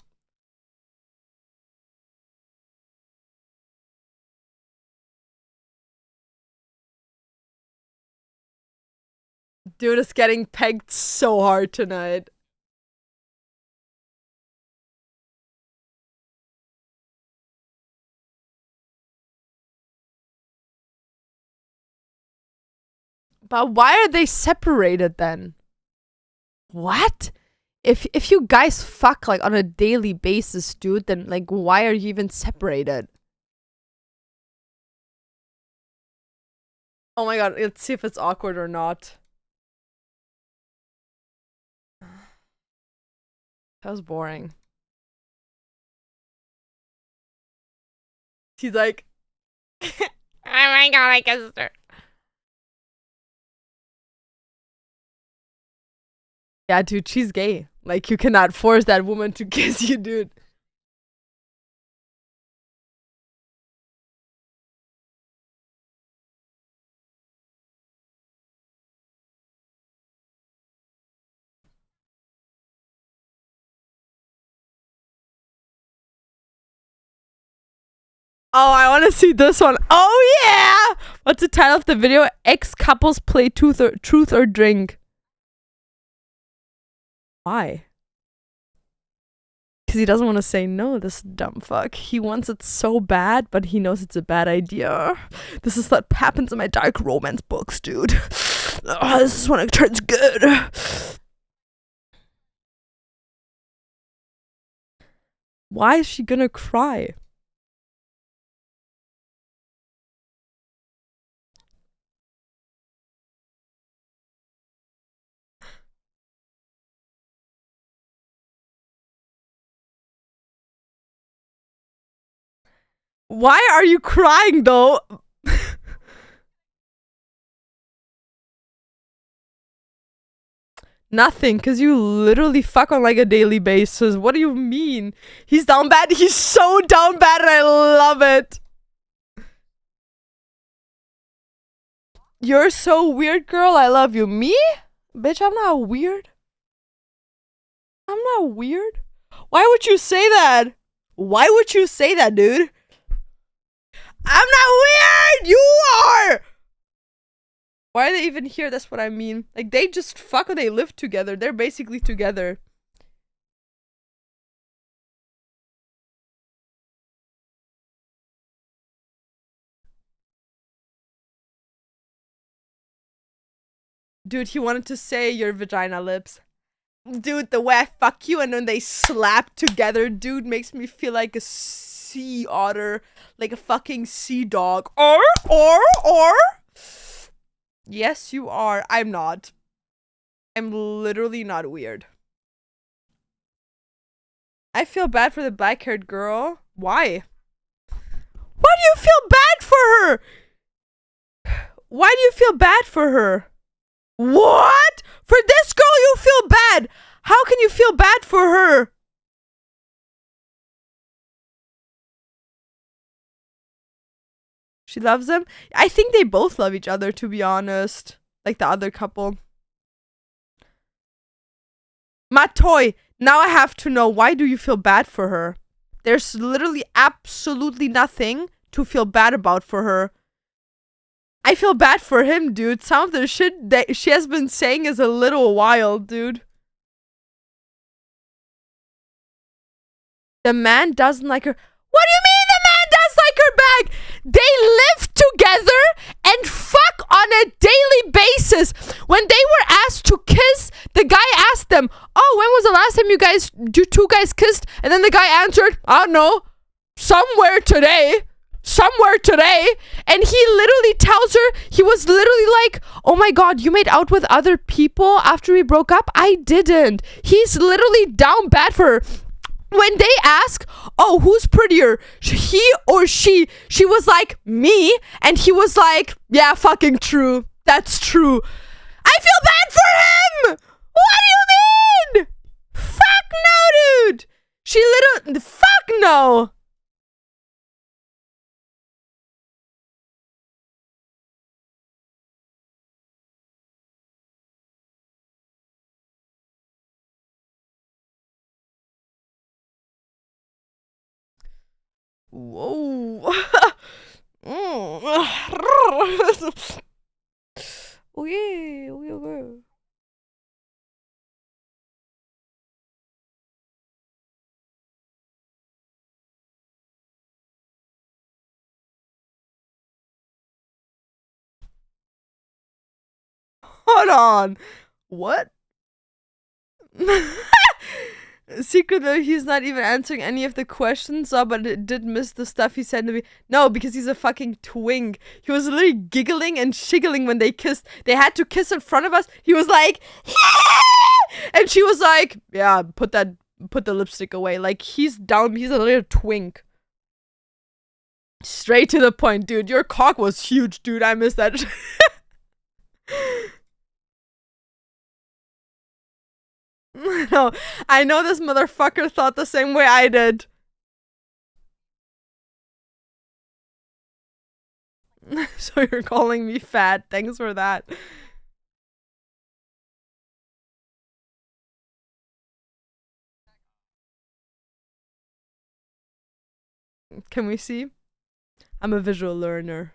Dude is getting pegged so hard tonight. But why are they separated then? What? If you guys fuck like on a daily basis, dude, then like why are you even separated? Oh my god, let's see if it's awkward or not. That was boring. He's like, oh my god, I kissed her. Yeah, dude, she's gay. Like, you cannot force that woman to kiss you, dude. Oh, I want to see this one. Oh, yeah! What's the title of the video? Ex-couples play truth or drink. Why? Because he doesn't want to say no, this dumb fuck. He wants it so bad, but he knows it's a bad idea. This is what happens in my dark romance books, dude. This is when it turns good. Why is she gonna cry? Why are you crying though? Nothing, because you literally fuck on like a daily basis. What do you mean? He's down bad. He's so down bad and I love it. You're so weird, girl. I love you. Me? Bitch, I'm not weird. I'm not weird. Why would you say that? Why would you say that, dude? I'm not weird! You are! Why are they even here? That's what I mean. Like, they just fuck or they live together. They're basically together. Dude, he wanted to say your vagina lips. Dude, the way I fuck you and then they slap together, dude, makes me feel like a sea otter. Like a fucking sea dog. Or. Yes, you are. I'm not. I'm literally not weird. I feel bad for the black-haired girl. Why? Why do you feel bad for her? Why do you feel bad for her? What? For this girl you feel bad? How can you feel bad for her? She loves him? I think they both love each other, to be honest. Like the other couple. Matoy, now I have to know, why do you feel bad for her? There's literally absolutely nothing to feel bad about for her. I feel bad for him, dude. Some of the shit that she has been saying is a little wild, dude. The man doesn't like her. What do you mean the man does like her back? They live together and fuck on a daily basis. When they were asked to kiss, the guy asked them, oh, when was the last time you two guys kissed? And then the guy answered, I don't know, somewhere today. And he literally tells her, he was literally like, oh my god, you made out with other people after we broke up? I didn't. He's literally down bad for her. When they ask, oh, who's prettier, he or she was like, me. And he was like, yeah, fucking true. That's true. I feel bad for him. What do you mean? Fuck no, dude. Fuck no. Whoa. Okay, okay. Hold on. What? Secretly, he's not even answering any of the questions, but it did miss the stuff he said to me. No, because he's a fucking twink. He was literally giggling and shiggling when they kissed. They had to kiss in front of us. He was like, and she was like, yeah, put the lipstick away. Like, he's down. He's a little twink. Straight to the point, dude. Your cock was huge, dude. I missed that. No, I know this motherfucker thought the same way I did. So you're calling me fat. Thanks for that. Can we see? I'm a visual learner.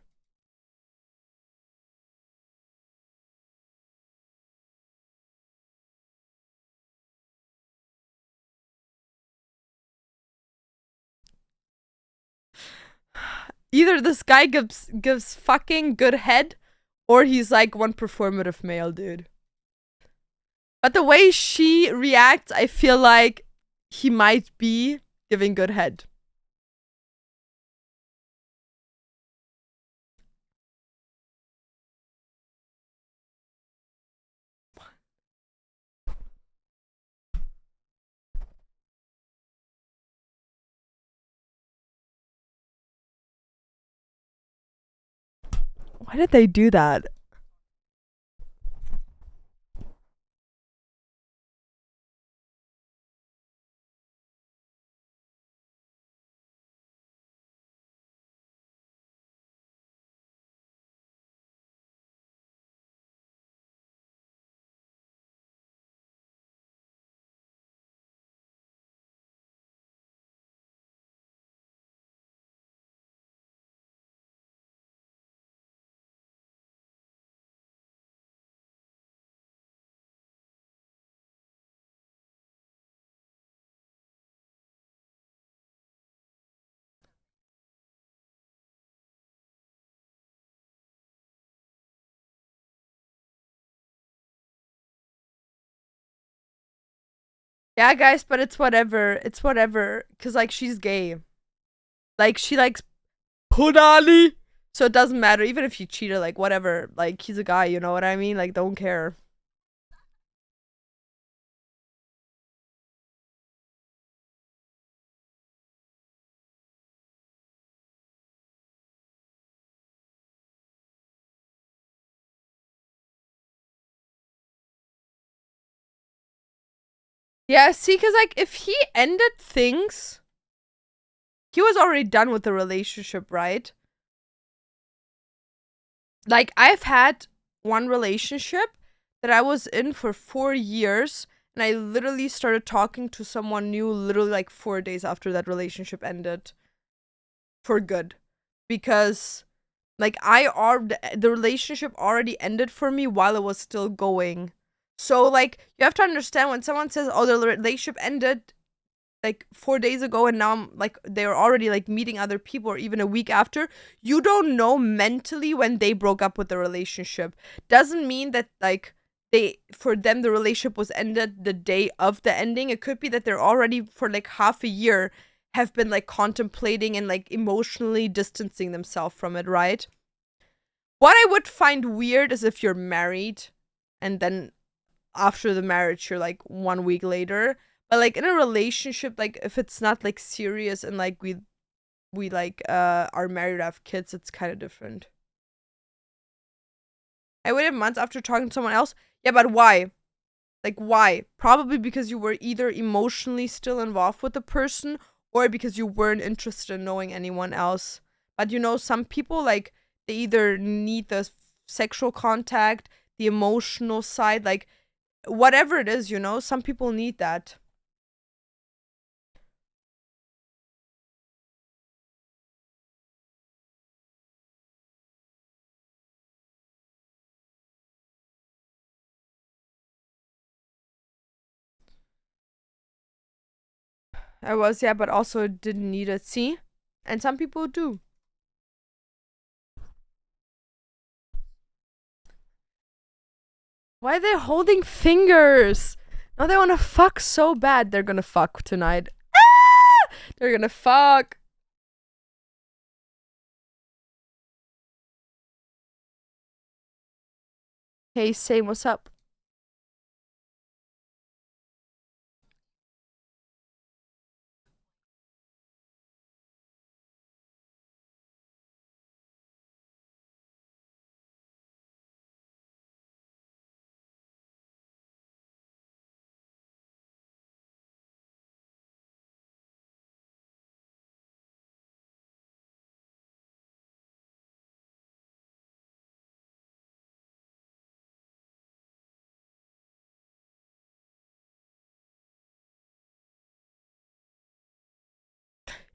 Either this guy gives fucking good head, or he's like one performative male dude. But the way she reacts, I feel like he might be giving good head. Why did they do that? Yeah, guys, but it's whatever. It's whatever. Cause like she's gay. Like she likes punani. So it doesn't matter. Even if she cheated, like whatever. Like he's a guy, you know what I mean? Like don't care. Yeah, see, cause like if he ended things, he was already done with the relationship, right? Like I've had one relationship that I was in for 4 years, and I literally started talking to someone new literally like 4 days after that relationship ended. For good. Because like the relationship already ended for me while it was still going. So like you have to understand when someone says, "Oh, the relationship ended like 4 days ago," and now I'm like they're already like meeting other people, or even a week after. You don't know mentally when they broke up with the relationship. Doesn't mean that like for them the relationship was ended the day of the ending. It could be that they're already for like half a year have been like contemplating and like emotionally distancing themselves from it, right? What I would find weird is if you're married and then after the marriage you're like 1 week later. But like in a relationship, like if it's not like serious and like we like are married, have kids, it's kind of different. I waited months after talking to someone else. Yeah, but why? Like why? Probably because you were either emotionally still involved with the person, or because you weren't interested in knowing anyone else. But you know, some people like they either need the sexual contact, the emotional side, like whatever it is, you know, some people need that. I was, yeah, but also didn't need it. See? And some people do. Why are they holding fingers? No, they want to fuck so bad. They're gonna fuck tonight. Ah! They're gonna fuck. Hey, same. What's up?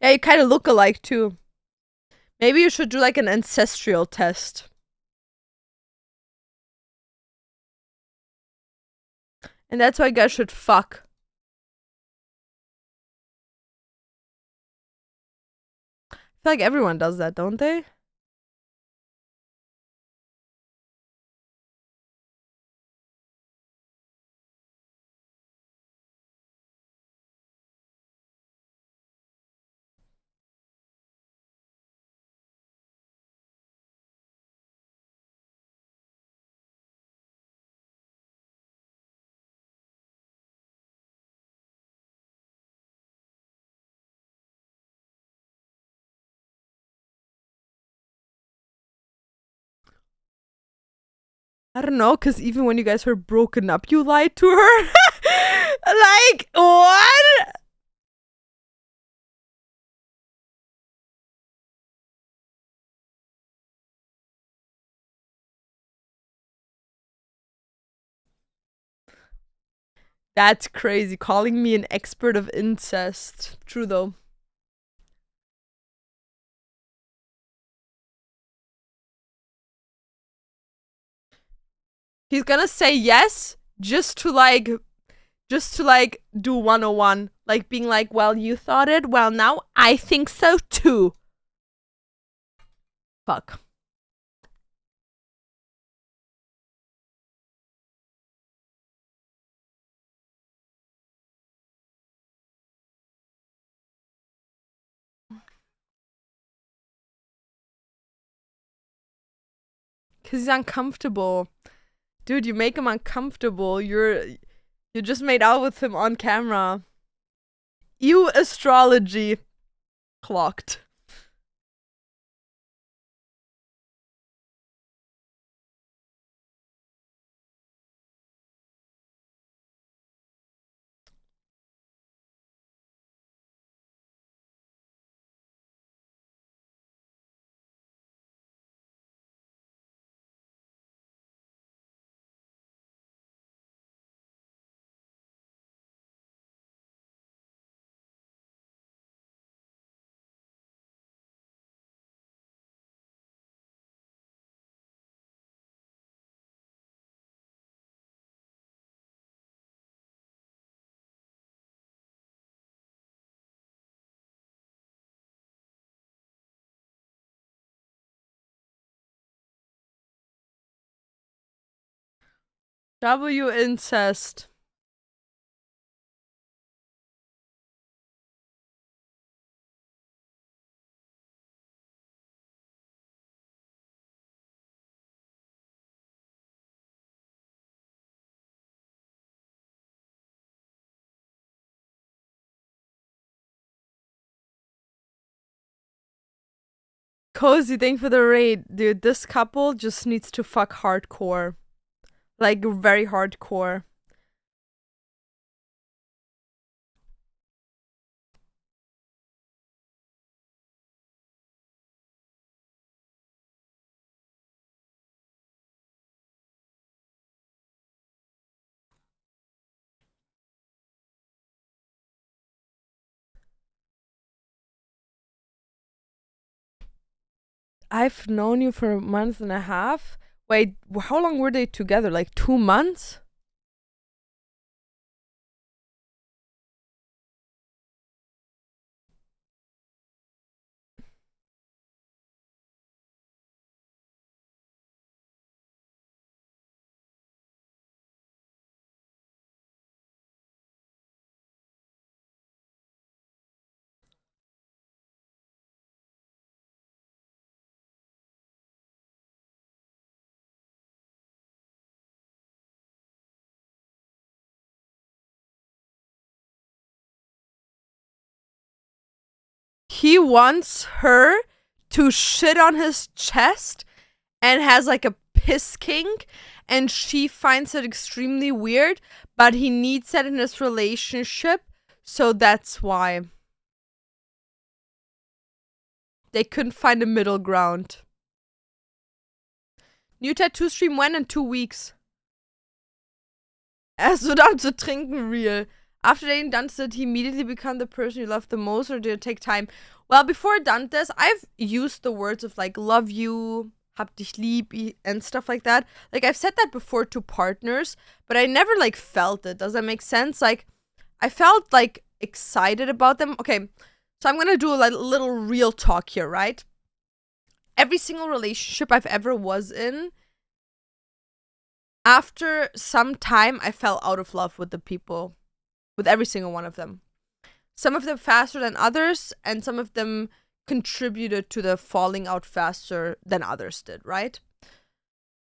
Yeah, you kind of look alike too. Maybe you should do like an ancestral test. And that's why guys should fuck. I feel like everyone does that, don't they? I don't know, because even when you guys were broken up, you lied to her. Like, what? That's crazy. Calling me an expert of incest. True though. He's gonna say yes just to like do 101. Like being like, well, you thought it. Well, now I think so too. Fuck. Cause he's uncomfortable. Dude, you make him uncomfortable. You just made out with him on camera. You astrology clocked. W incest. Cozy, thank for the raid. Dude, this couple just needs to fuck hardcore. Like, very hardcore. I've known you for a month and a half. Wait, how long were they together? Like 2 months? he wants her to shit on his chest and has like a piss kink, and she finds it extremely weird, but he needs that in his relationship, so that's why they couldn't find a middle ground. New tattoo stream when? In 2 weeks. Es wird am zu trinken real. After dating Dantes, did he immediately become the person you love the most, or did it take time? Well, before Dantes, I've used the words of like love you, hab dich lieb, and stuff like that. Like I've said that before to partners, but I never like felt it. Does that make sense? Like I felt like excited about them. Okay, so I'm gonna do a little real talk here, right? Every single relationship I've ever was in, after some time, I fell out of love with the people. With every single one of them. Some of them faster than others, and some of them contributed to the falling out faster than others did, right?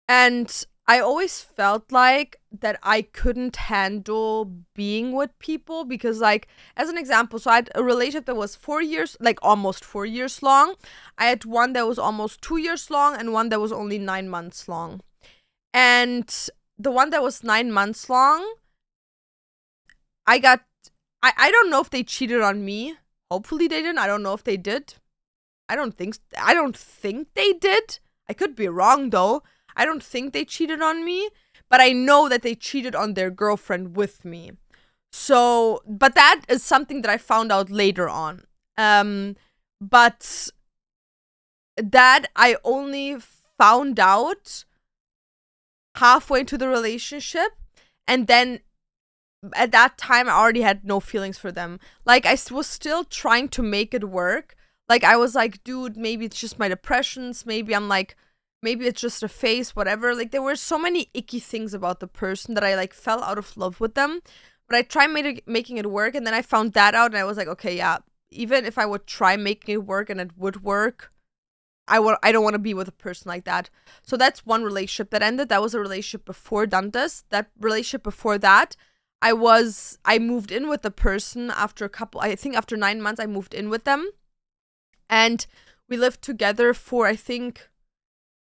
And I always felt like that I couldn't handle being with people because, like, as an example, so I had a relationship that was 4 years, like almost 4 years long. I had one that was almost 2 years long and one that was only 9 months long. And the one that was 9 months long, I don't know if they cheated on me. Hopefully they didn't. I don't know if they did. I don't think they did. I could be wrong though. I don't think they cheated on me, but I know that they cheated on their girlfriend with me. So, but that is something that I found out later on. But that I only found out halfway into the relationship, and then at that time I already had no feelings for them. Like I was still trying to make it work. Like I was like, dude, maybe it's just my depressions, maybe it's just a phase, whatever. Like there were so many icky things about the person that I like fell out of love with them. But I tried making it work, and then I found that out, and I was like, okay, yeah, even if I would try making it work and it would work, I don't want to be with a person like that. So that's one relationship that ended. That was a relationship before Dantes. That relationship before that, I moved in with the person after after 9 months, I moved in with them. And we lived together for, I think,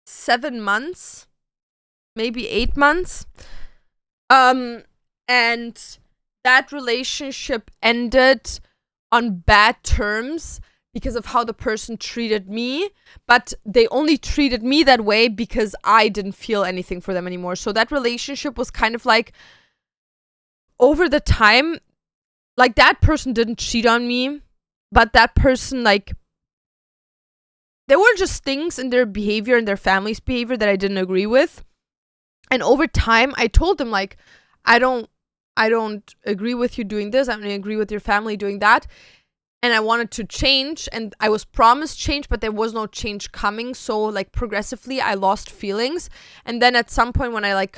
7 months, maybe 8 months. And that relationship ended on bad terms because of how the person treated me, but they only treated me that way because I didn't feel anything for them anymore. So that relationship was kind of like, over the time, like that person didn't cheat on me, but that person, like, there were just things in their behavior and their family's behavior that I didn't agree with. And over time, I told them, like, I don't agree with you doing this. I don't agree with your family doing that. And I wanted to change, and I was promised change, but there was no change coming. So, like, progressively, I lost feelings. And then at some point when I, like,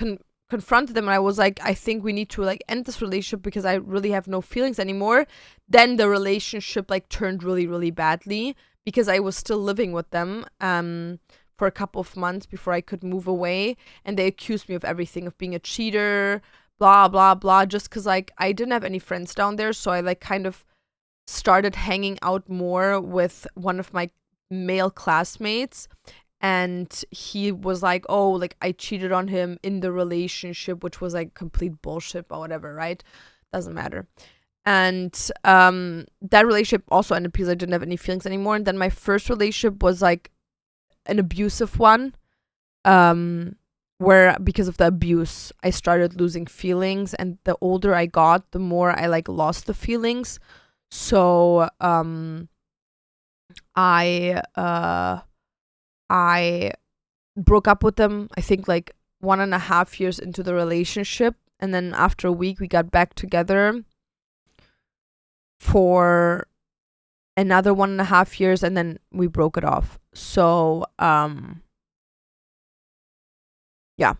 confronted them and I was like, I think we need to, like, end this relationship because I really have no feelings anymore, then the relationship, like, turned really, really badly because I was still living with them for a couple of months before I could move away. And they accused me of everything, of being a cheater, blah, blah, blah, just because, like, I didn't have any friends down there. So I, like, kind of started hanging out more with one of my male classmates, and he was like, oh, like, I cheated on him in the relationship, which was like complete bullshit, but whatever, right? Doesn't matter. And that relationship also ended because I didn't have any feelings anymore. And then my first relationship was like an abusive one, where because of the abuse I started losing feelings, and the older I got, the more I, like, lost the feelings. So I broke up with them, I think, like 1.5 years into the relationship, and then after a week we got back together for another 1.5 years, and then we broke it off. So yeah,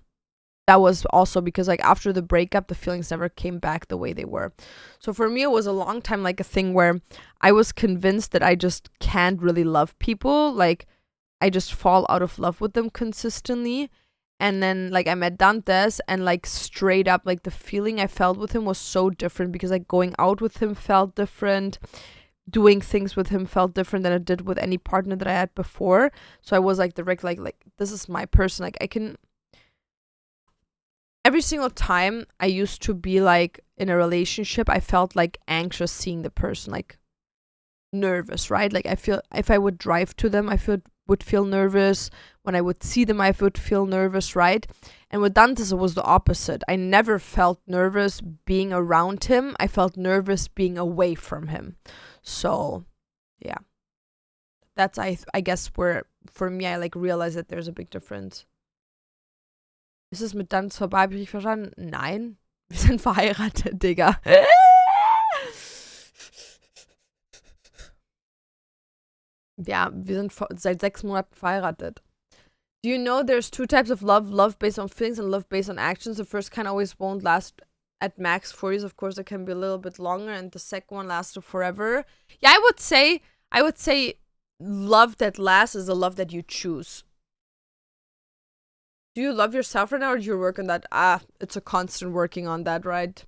that was also because, like, after the breakup, the feelings never came back the way they were. So for me, it was a long time, like, a thing where I was convinced that I just can't really love people. Like, I just fall out of love with them consistently. And then, like, I met Dantes, and, like, straight up, like, the feeling I felt with him was so different because, like, going out with him felt different. doing things with him felt different than it did with any partner that I had before. So I was like direct, like this is my person. Like I can. Every single time I used to be like in a relationship, I felt like anxious seeing the person, like nervous, right? Like I feel if I would drive to them, would feel nervous. When I would see them, I would feel nervous, right? And with Dantes, it was the opposite. I never felt nervous being around him. I felt nervous being away from him. So, yeah. That's I guess where for me I like realize that there's a big difference. Ist es mit Dantes vorbei? Hab ich richtig verstanden? Nein. Wir sind verheiratet, Digga. Ja, wir sind seit 6 Monaten verheiratet. Do you know there's 2 types of love? Love based on feelings and love based on actions. The first kind always won't last at max 4 years. Of course, it can be a little bit longer, and the second one lasts forever. Yeah, I would say love that lasts is a love that you choose. Do you love yourself right now, or do you work on that? It's a constant working on that, right?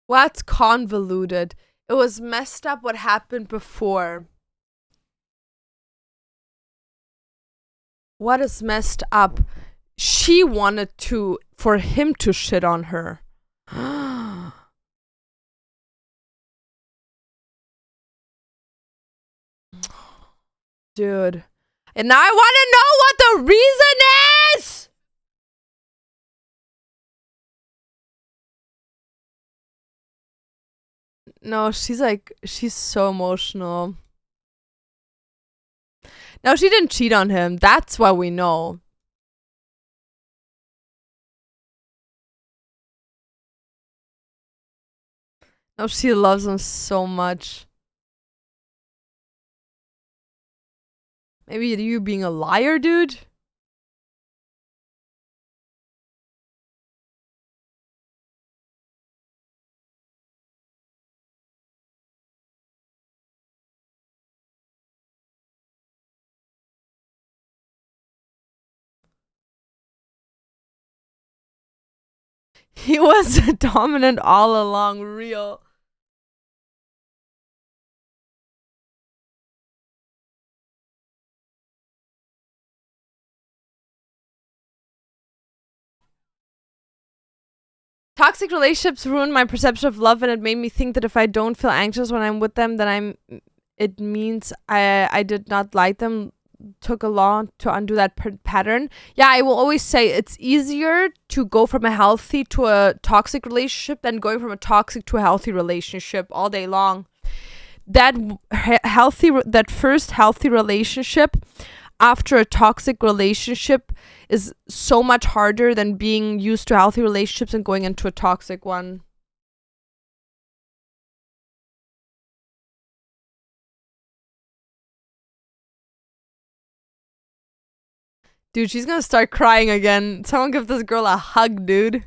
What's convoluted? It was messed up what happened before. What is messed up? She wanted for him to shit on her. Dude. And now I want to know what the reason is! No, she's so emotional. No, she didn't cheat on him. That's what we know. No, she loves him so much. Maybe you being a liar, dude? He was dominant all along, real. Toxic relationships ruined my perception of love, and it made me think that if I don't feel anxious when I'm with them, then it means I did not like them. Took a long to undo that pattern. Yeah, I will always say it's easier to go from a healthy to a toxic relationship than going from a toxic to a healthy relationship all day long. That first healthy relationship after a toxic relationship is so much harder than being used to healthy relationships and going into a toxic one. Dude, she's gonna start crying again. Someone give this girl a hug, dude.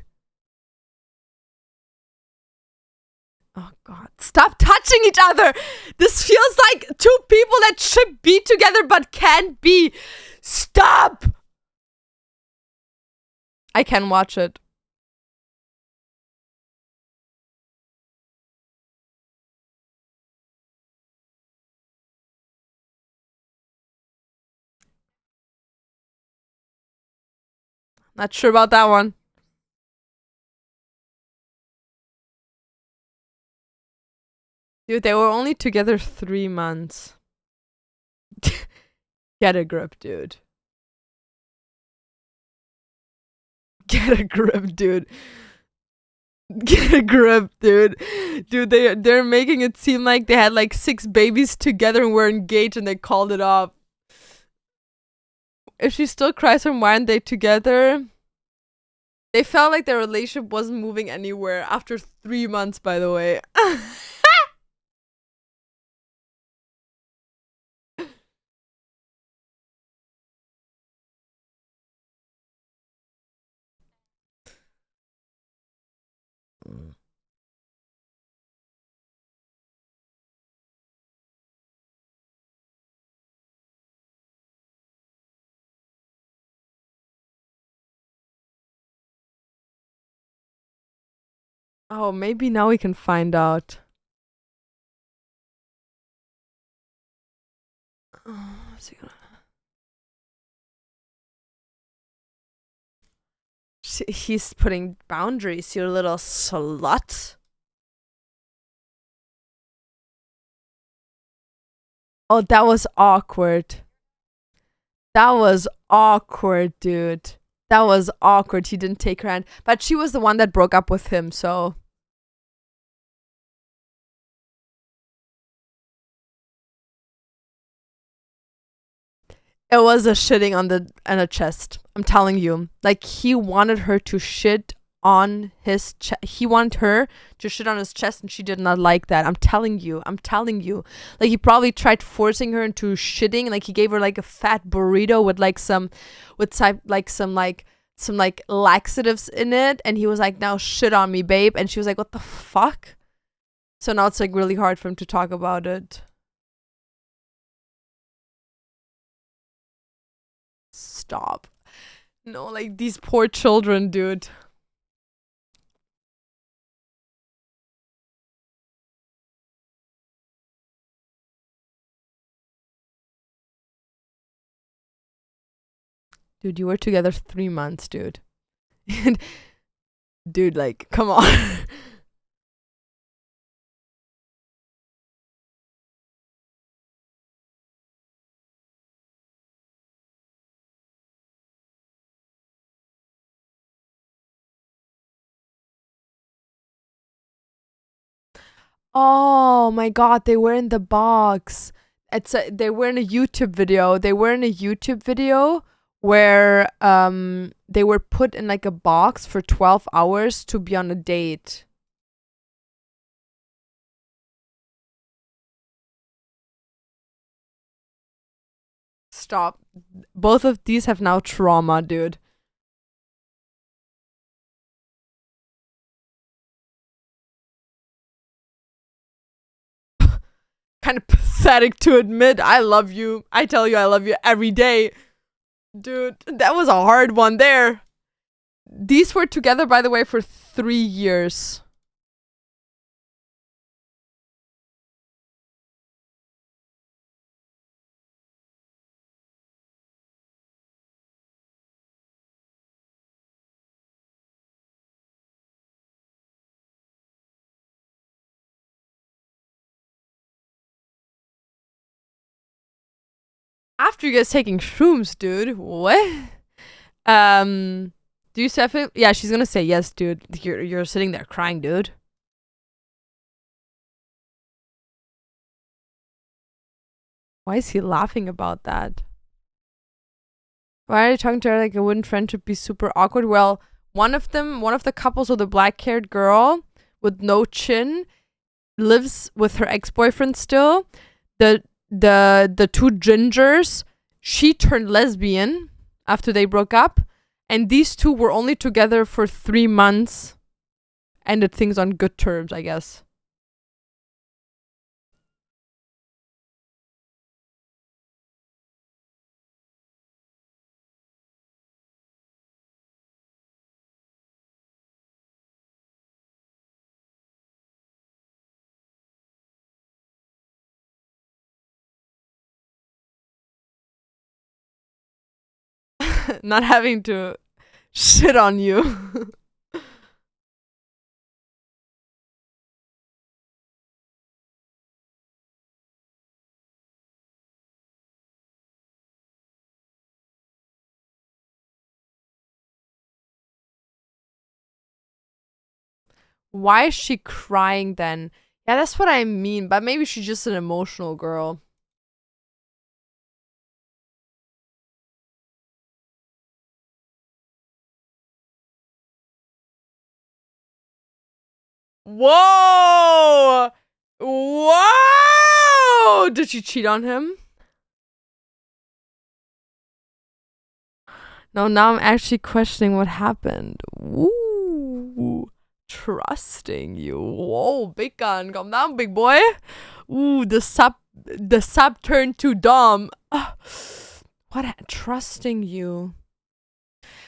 Oh god. Stop touching each other! This feels like 2 people that should be together but can't be. Stop! I can watch it. Not sure about that one. Dude, they were only together 3 months. Get a grip, dude. Get a grip, dude. Get a grip, dude. Dude, they're making it seem like they had like 6 babies together and were engaged and they called it off. If she still cries from why aren't they together? They felt like their relationship wasn't moving anywhere after 3 months, by the way. Oh, maybe now we can find out. Oh, what's he gonna- He's putting boundaries, you little slut. Oh, that was awkward. That was awkward, dude. That was awkward. He didn't take her hand. But she was the one that broke up with him, so. It was a shitting on the chest. I'm telling you. Like, he wanted her to shit on his chest. He wanted her to shit on his chest, and she did not like that. I'm telling you. I'm telling you. Like, he probably tried forcing her into shitting. Like, he gave her like a fat burrito with like some laxatives in it, and he was like, "Now shit on me, babe." And she was like, "What the fuck?" So now it's like really hard for him to talk about it. Stop. No, like these poor children, dude. Dude, you were together 3 months, dude. Dude, like, come on. Oh my god, they were in the box. They were in a YouTube video. They were in a YouTube video where they were put in like a box for 12 hours to be on a date. Stop. Both of these have now trauma, dude. Kind of pathetic to admit. I love you. I tell you I love you every day. Dude, that was a hard one there. These were together, by the way, for 3 years. After you guys taking shrooms, dude. What? Do you have it? Yeah, she's gonna say yes, dude. You're sitting there crying, dude. Why is he laughing about that? Why are you talking to her like, wouldn't friendship be super awkward? Well, one of the couples, or the black haired girl with no chin, lives with her ex boyfriend still. The two gingers, she turned lesbian after they broke up, and these two were only together for 3 months. Ended things on good terms, I guess. Not having to shit on you. Why is she crying then? Yeah, that's what I mean, but maybe she's just an emotional girl. Whoa! Whoa! Did she cheat on him? No, now I'm actually questioning what happened. Ooh. Trusting you. Whoa, big gun. Calm down, big boy. Ooh, the sub turned to Dom. Trusting you.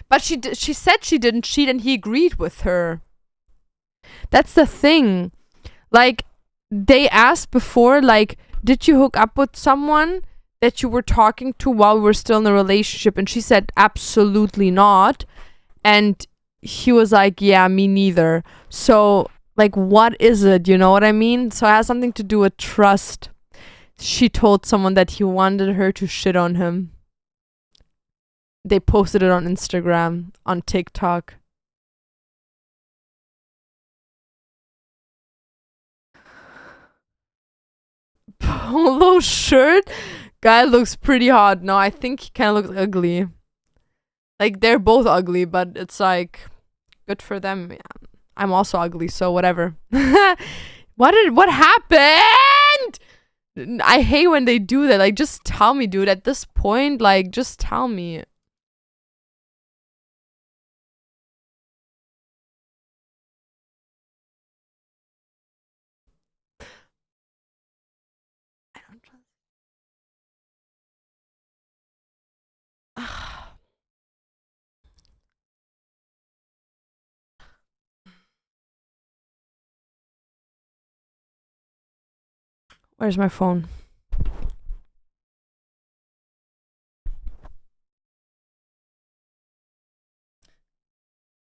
But she said she didn't cheat and he agreed with her. That's the thing. Like, they asked before, like, did you hook up with someone that you were talking to while we were still in a relationship? And she said, absolutely not. And he was like, yeah, me neither. So, like, what is it? You know what I mean? So it has something to do with trust. She told someone that he wanted her to shit on him. They posted it on Instagram, on TikTok. Polo shirt? Guy looks pretty hot. No, I think he kind of looks ugly. Like, they're both ugly, but it's like, good for them. Yeah. I'm also ugly, so whatever. What happened? I hate when they do that. Like, just tell me, dude. At this point, like, just tell me. I don't trust. Where's my phone?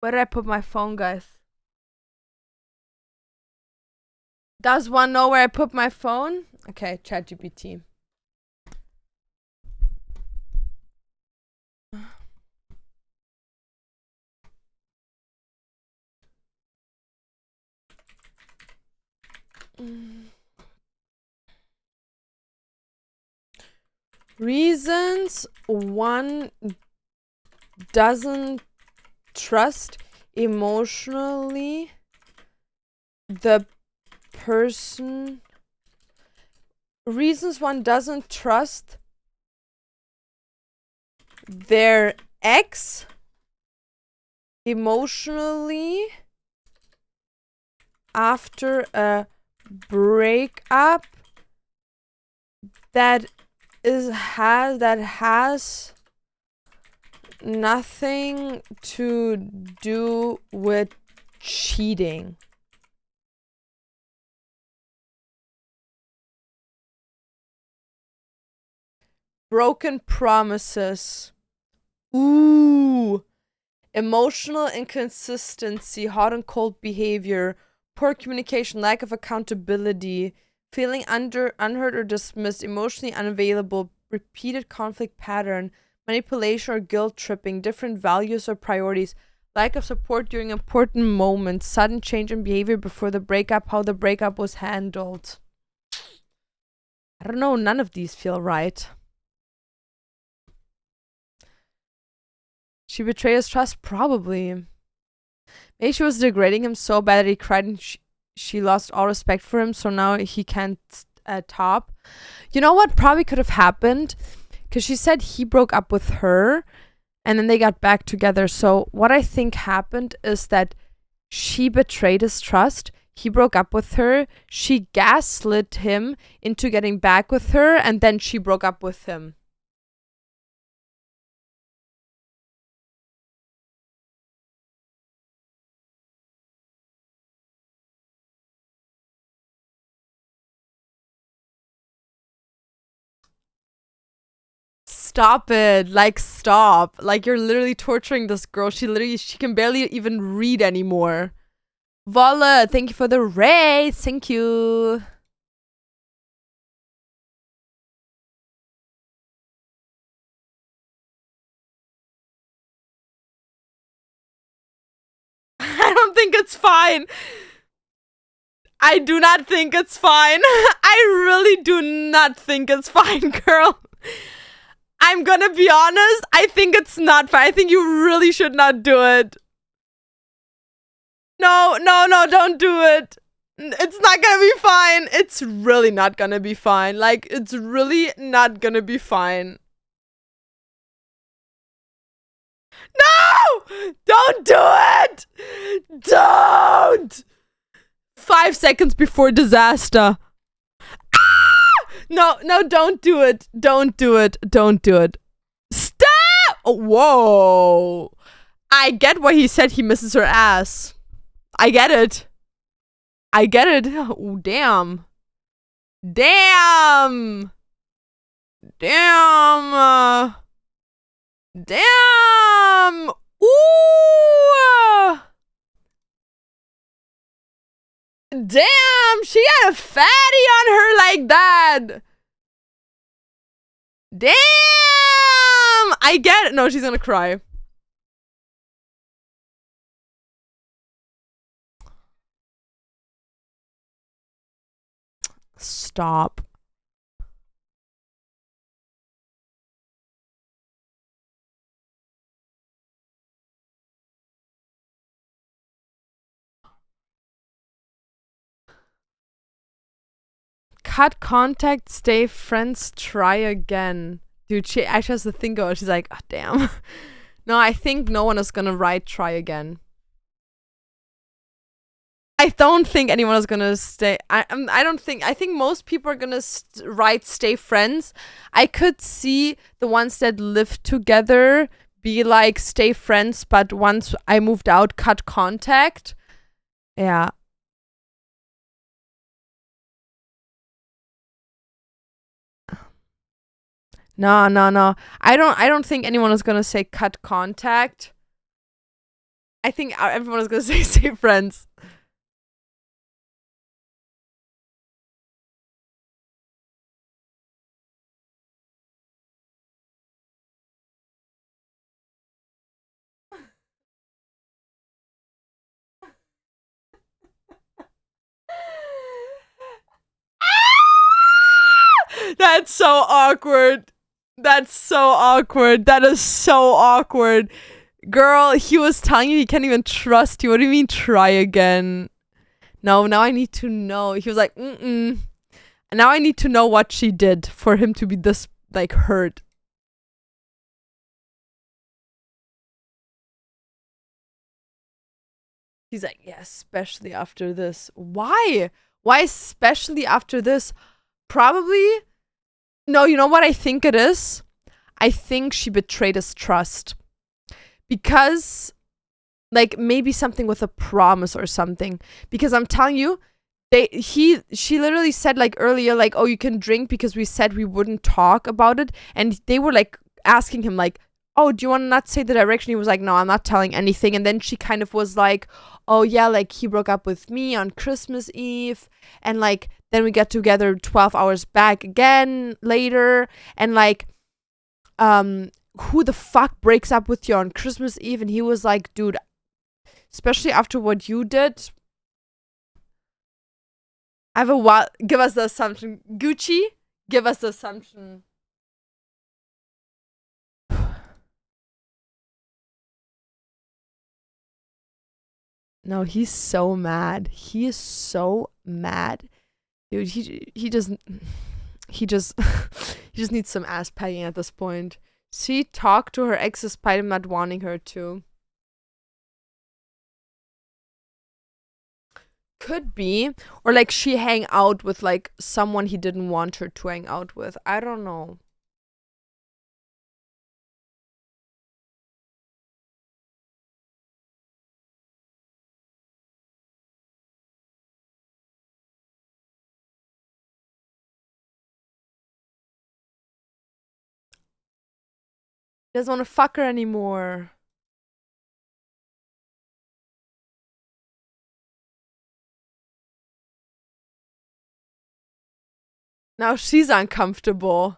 Where did I put my phone, guys? Does one know where I put my phone? Okay, ChatGPT. Reasons one doesn't trust emotionally the person. Reasons one doesn't trust their ex emotionally after a breakup that has nothing to do with cheating. Broken promises. Ooh. Emotional inconsistency, hot and cold behavior, poor communication, lack of accountability, feeling unheard or dismissed, emotionally unavailable, repeated conflict pattern, manipulation or guilt tripping, different values or priorities, lack of support during important moments, sudden change in behavior before the breakup, how the breakup was handled. I don't know, none of these feel right. She betrayed his trust? Probably. Maybe she was degrading him so bad that he cried and she lost all respect for him, so now he can't top. You know what probably could have happened? Because she said he broke up with her and then they got back together. So what I think happened is that she betrayed his trust. He broke up with her. She gaslit him into getting back with her, and then she broke up with him. Stop it. Like, stop. Like, you're literally torturing this girl. She can barely even read anymore. Voila, thank you for the raise. Thank you. I don't think it's fine. I do not think it's fine. I really do not think it's fine, girl. I'm gonna be honest. I think it's not fine. I think you really should not do it. No, no, don't do it. It's not gonna be fine. It's really not gonna be fine. Like, it's really not gonna be fine. No! Don't do it! Don't! 5 seconds before disaster. Ah! No, don't do it. Don't do it. Don't do it. Stop! Oh, whoa. I get why he said he misses her ass. I get it. I get it. Oh, damn. Damn. Damn. Damn. Ooh. Damn. She had a fatty on her like that. Damn. I get it. No, she's gonna cry. Stop. Cut contact, stay friends, try again. Dude, she actually has to think about it. She's like, oh, damn. No, I think no one is gonna write try again. I don't think anyone is gonna stay. I don't think. I think most people are gonna write stay friends. I could see the ones that live together be like stay friends, but once I moved out, cut contact. Yeah. No. I don't think anyone is gonna say cut contact. I think everyone is gonna say stay friends. That's so awkward. That's so awkward. That is so awkward. Girl, he was telling you he can't even trust you. What do you mean try again? No, now I need to know. He was like, mm-mm. Now I need to know what she did for him to be this, like, hurt. He's like, yeah, especially after this. Why? Why especially after this? Probably. No, you know what I think it is? I think she betrayed his trust. Because, like, maybe something with a promise or something. Because I'm telling you, she literally said, like, earlier, like, oh, you can drink because we said we wouldn't talk about it. And they were, like, asking him, like, oh, do you want to not say the direction? He was like, no, I'm not telling anything. And then she kind of was like, oh, yeah, like, he broke up with me on Christmas Eve. And, like, then we get together 12 hours back again later. And, like, who the fuck breaks up with you on Christmas Eve? And he was like, dude, especially after what you did. I have a wild. Give us the assumption. Gucci, give us the assumption. No, he's so mad. He is so mad. Dude, he doesn't he just he just needs some ass patting at this point. She talked to her ex despite him not wanting her to. Could be. Or like she hang out with like someone he didn't want her to hang out with. I don't know. He doesn't want to fuck her anymore. Now she's uncomfortable.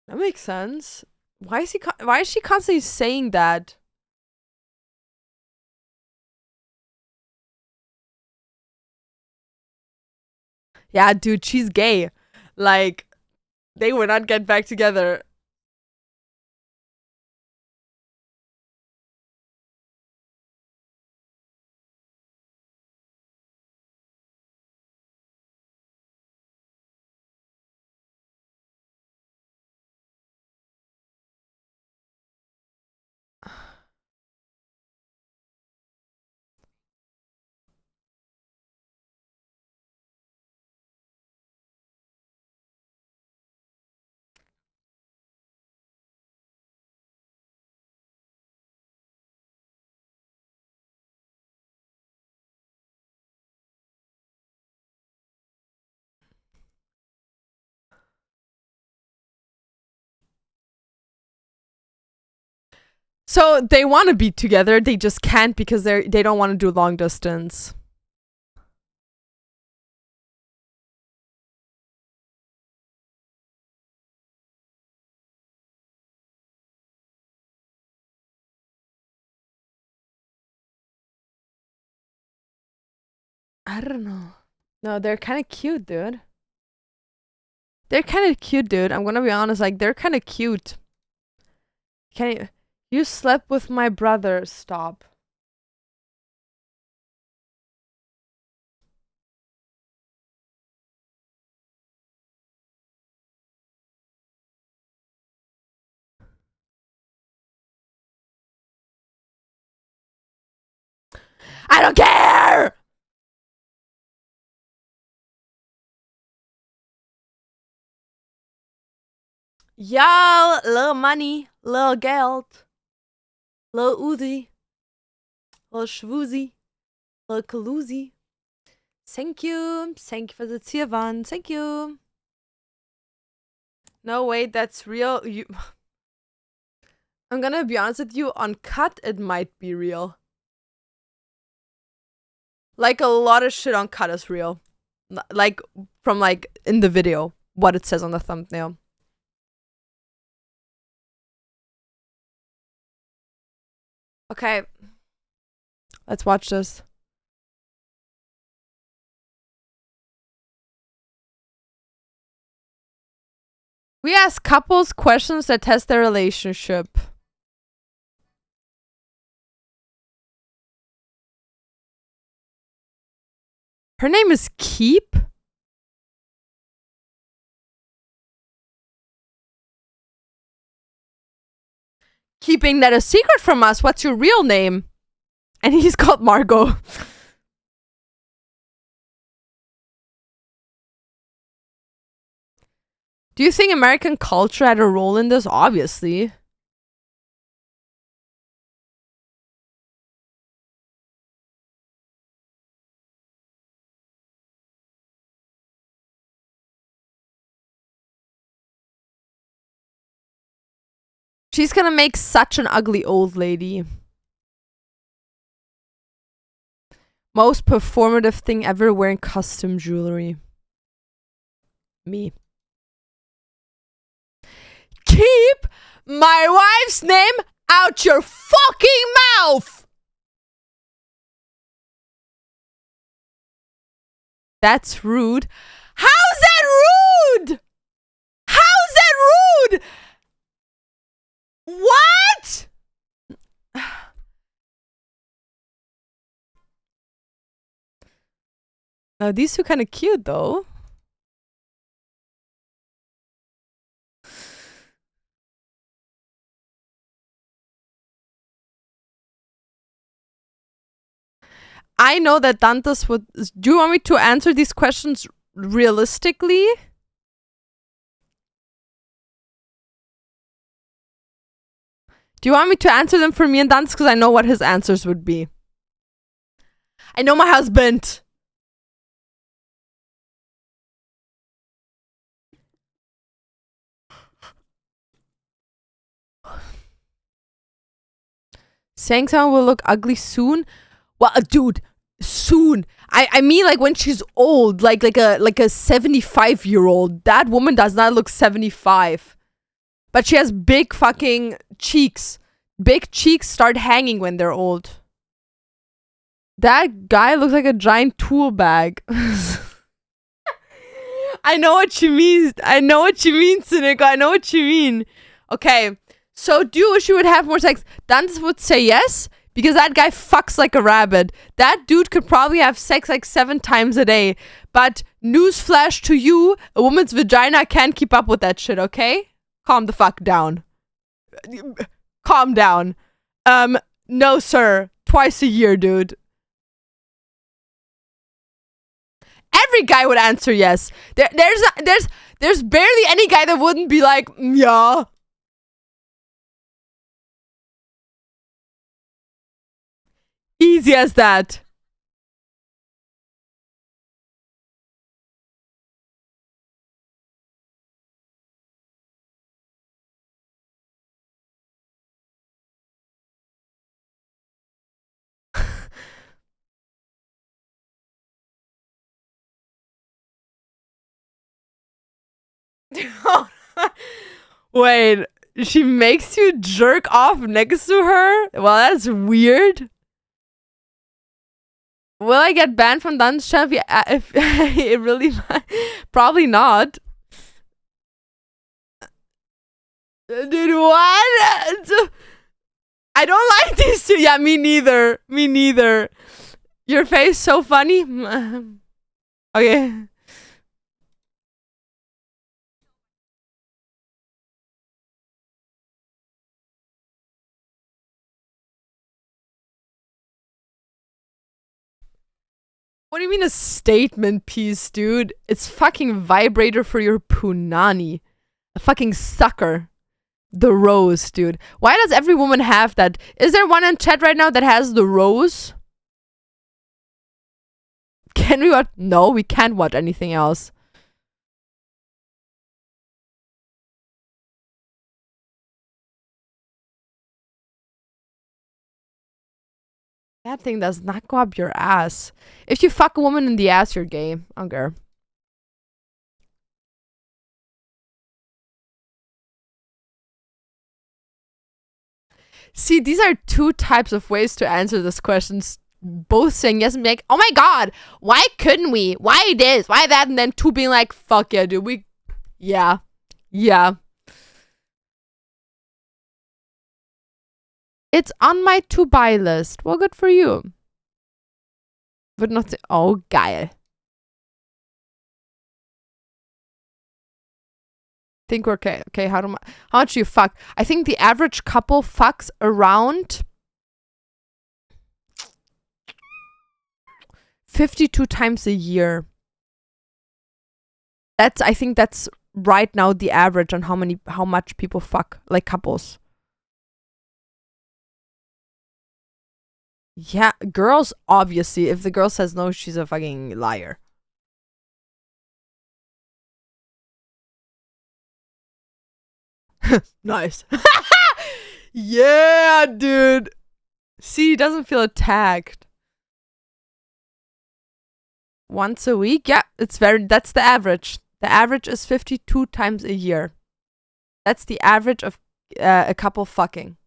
That makes sense. Why is she constantly saying that? Yeah, dude, she's gay. Like, they will not get back together. So they want to be together, they just can't because they don't want to do long distance. I don't know. No, they're kind of cute, dude. They're kind of cute, dude. I'm gonna be honest. Like, they're kind of cute. Can you slept with my brother? Stop. I don't care! Y'all, little money, little geld, little Uzi, little Schwoozy, little Kaloozy. Thank you for the tier one. Thank you. No, wait, that's real. You. I'm gonna be honest with you. On cut, it might be real. Like a lot of shit on cut is real. Like from like in the video, what it says on the thumbnail. Okay. Let's watch this. We ask couples questions that test their relationship. Her name is Keep? Keeping that a secret from us. What's your real name? And he's called Margot. Do you think American culture had a role in this? Obviously. She's gonna make such an ugly old lady. Most performative thing ever, wearing custom jewelry. Me. Keep my wife's name out your fucking mouth! That's rude. How's that rude? How's that rude? What? Now these two kind of cute though. I know that Dantas would. Do you want me to answer these questions realistically? Do you want me to answer them for me and Dantas? Because I know what his answers would be. I know my husband. Saying someone will look ugly soon? Well, dude, soon. I mean like when she's old, like a 75-year-old. That woman does not look 75. But she has big fucking cheeks. Big cheeks start hanging when they're old. That guy looks like a giant tool bag. I know what you mean. I know what you mean, Cynical. I know what you mean. Okay. So do you wish you would have more sex? Dantes would say yes, because that guy fucks like a rabbit. That dude could probably have sex like 7 times a day. But newsflash to you, a woman's vagina can't keep up with that shit, okay? Calm the fuck down. Calm down. No, sir. Twice a year, dude. Every guy would answer yes. There's barely any guy that wouldn't be like, yeah. Easy as that. Wait, she makes you jerk off next to her? Well, that's weird. Will I get banned from Dungeons channel if it really? Probably not. Dude, what? I don't like these two. Yeah, me neither. Me neither. Your face so funny. Okay. What do you mean a statement piece, dude? It's fucking vibrator for your punani. A fucking sucker. The rose, dude. Why does every woman have that? Is there one in chat right now that has the rose? Can we watch? No, we can't watch anything else. That thing does not go up your ass. If you fuck a woman in the ass, you're gay. I don't care. See, these are two types of ways to answer this question. Both saying yes and being like, oh my god, why couldn't we? Why this? Why that? And then two being like, fuck yeah, dude. Yeah. Yeah. It's on my to buy list. Well, good for you. Would not say, oh, geil. Think we're okay. Okay, how much do you fuck? I think the average couple fucks around 52 times a year. I think that's right now the average on how much people fuck, like couples. Yeah, girls, obviously. If the girl says no, she's a fucking liar. Nice. Yeah, dude. See, he doesn't feel attacked. Once a week? Yeah, that's the average. The average is 52 times a year. That's the average of a couple fucking.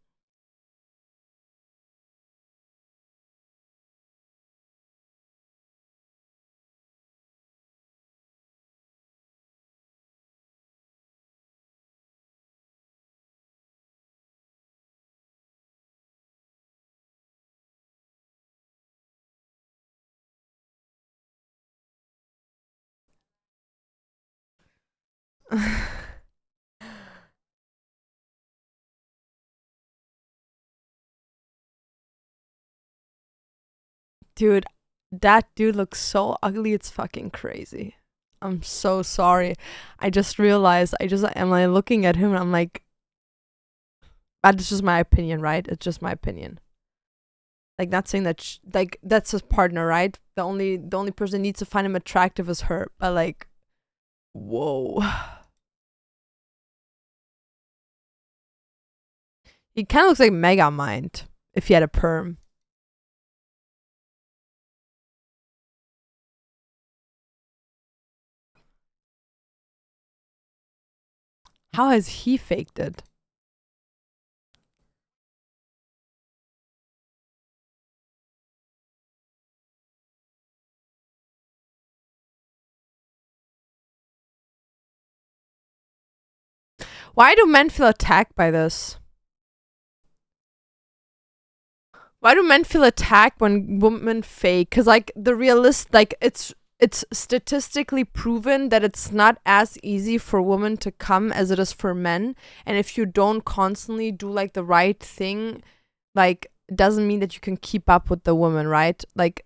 Dude, that dude looks so ugly, it's fucking crazy. I'm so sorry. I just realized, am like looking at him and I'm like, that's just my opinion, right? It's just my opinion. Like, not saying that, like, that's his partner, right? The only person needs to find him attractive is her. But, like, whoa. He kind of looks like Megamind if he had a perm. How has he faked it? Why do men feel attacked by this? Why do men feel attacked when women fake? Because, like, it's statistically proven that it's not as easy for women to come as it is for men. And if you don't constantly do, like, the right thing, like, it doesn't mean that you can keep up with the woman, right? Like,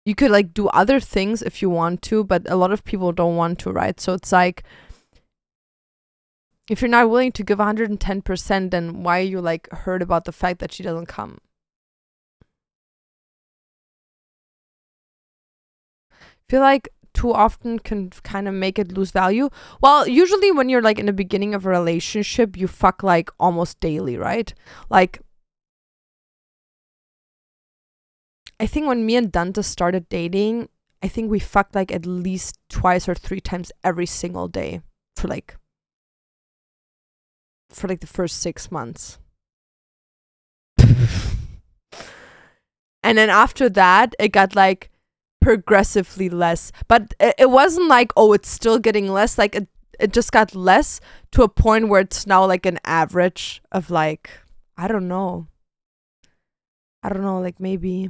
you could, like, do other things if you want to, but a lot of people don't want to, right? So it's like, if you're not willing to give 110%, then why are you, like, hurt about the fact that she doesn't come? I feel like too often can kind of make it lose value. Well, usually when you're, like, in the beginning of a relationship, you fuck, like, almost daily, right? Like, I think when me and Dante started dating, I think we fucked like at least twice or three times every single day for like the first 6 months. And then after that, it got like progressively less. But it wasn't like, oh, it's still getting less. Like it just got less to a point where it's now like an average of like, I don't know, like maybe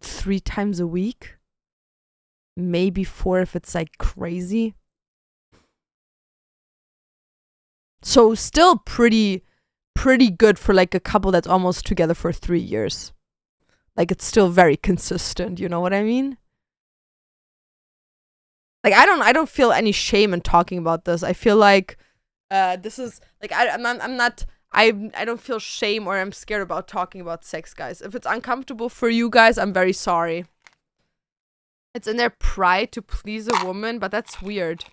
3 times a week. Maybe 4 if it's like crazy. So still pretty good for like a couple that's almost together for 3 years. Like it's still very consistent, you know what I mean? Like I don't feel any shame in talking about this. I feel like this is like I don't feel shame or I'm scared about talking about sex, guys. If it's uncomfortable for you guys, I'm very sorry. It's in their pride to please a woman, but that's weird.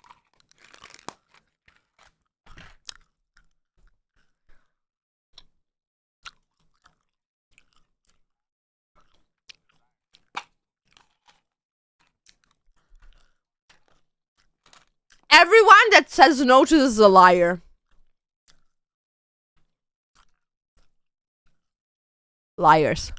Everyone that says no to this is a liar. Liars.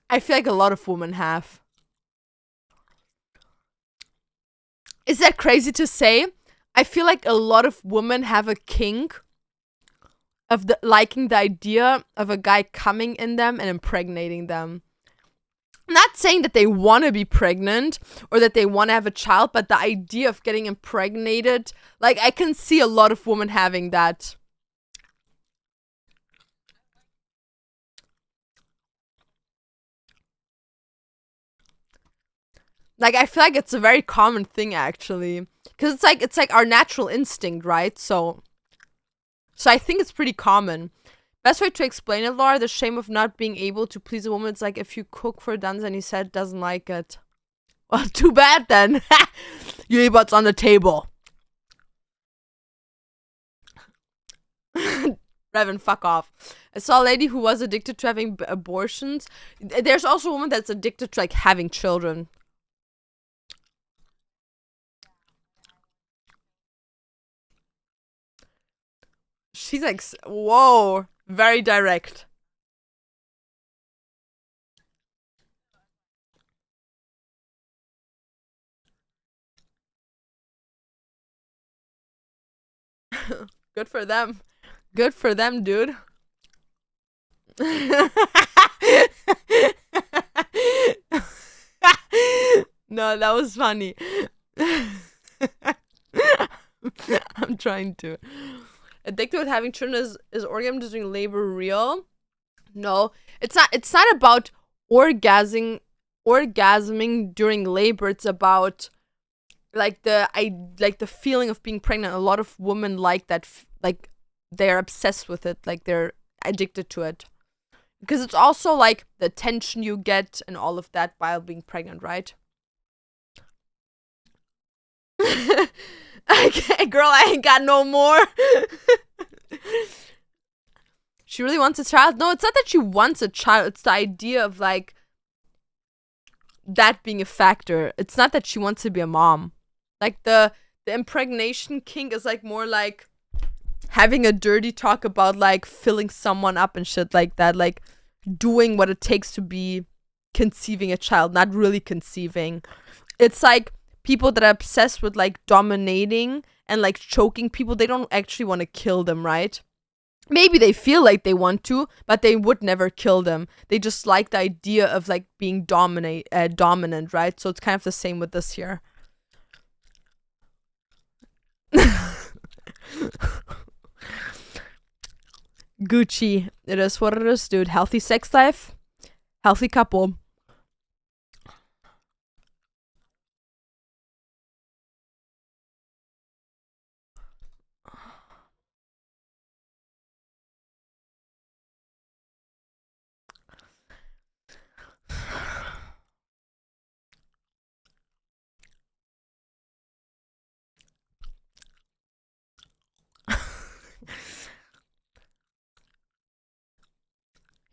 I feel like a lot of women have. Is that crazy to say? I feel like a lot of women have a kink of liking the idea of a guy coming in them and impregnating them. I'm not saying that they want to be pregnant or that they want to have a child, but the idea of getting impregnated, like I can see a lot of women having that. Like I feel like it's a very common thing actually, because it's like our natural instinct, right? So I think it's pretty common. Best way to explain it, Laura, the shame of not being able to please a woman, it's like if you cook for Duns and he said doesn't like it. Well, too bad then. You eat what's on the table. Revan, fuck off. I saw a lady who was addicted to having abortions. There's also a woman that's addicted to like having children. She's like, whoa, very direct. Good for them. Good for them, dude. No, that was funny. I'm trying to. Addicted with having children is orgasm during labor real? No, it's not. It's not about orgasming during labor. It's about like the feeling of being pregnant. A lot of women like that. Like they're obsessed with it. Like they're addicted to it because it's also like the attention you get and all of that while being pregnant, right? Okay, girl, I ain't got no more. She really wants a child. No, it's not that she wants a child. It's the idea of like that being a factor. It's not that she wants to be a mom. Like the impregnation kink is like more like having a dirty talk about like filling someone up and shit like that. Like doing what it takes to be conceiving a child, not really conceiving. It's like people that are obsessed with like dominating and like choking people, they don't actually want to kill them, right? Maybe they feel like they want to, but they would never kill them. They just like the idea of like being dominant, right? So it's kind of the same with this here. Gucci. It is what it is, dude. Healthy sex life, healthy couple.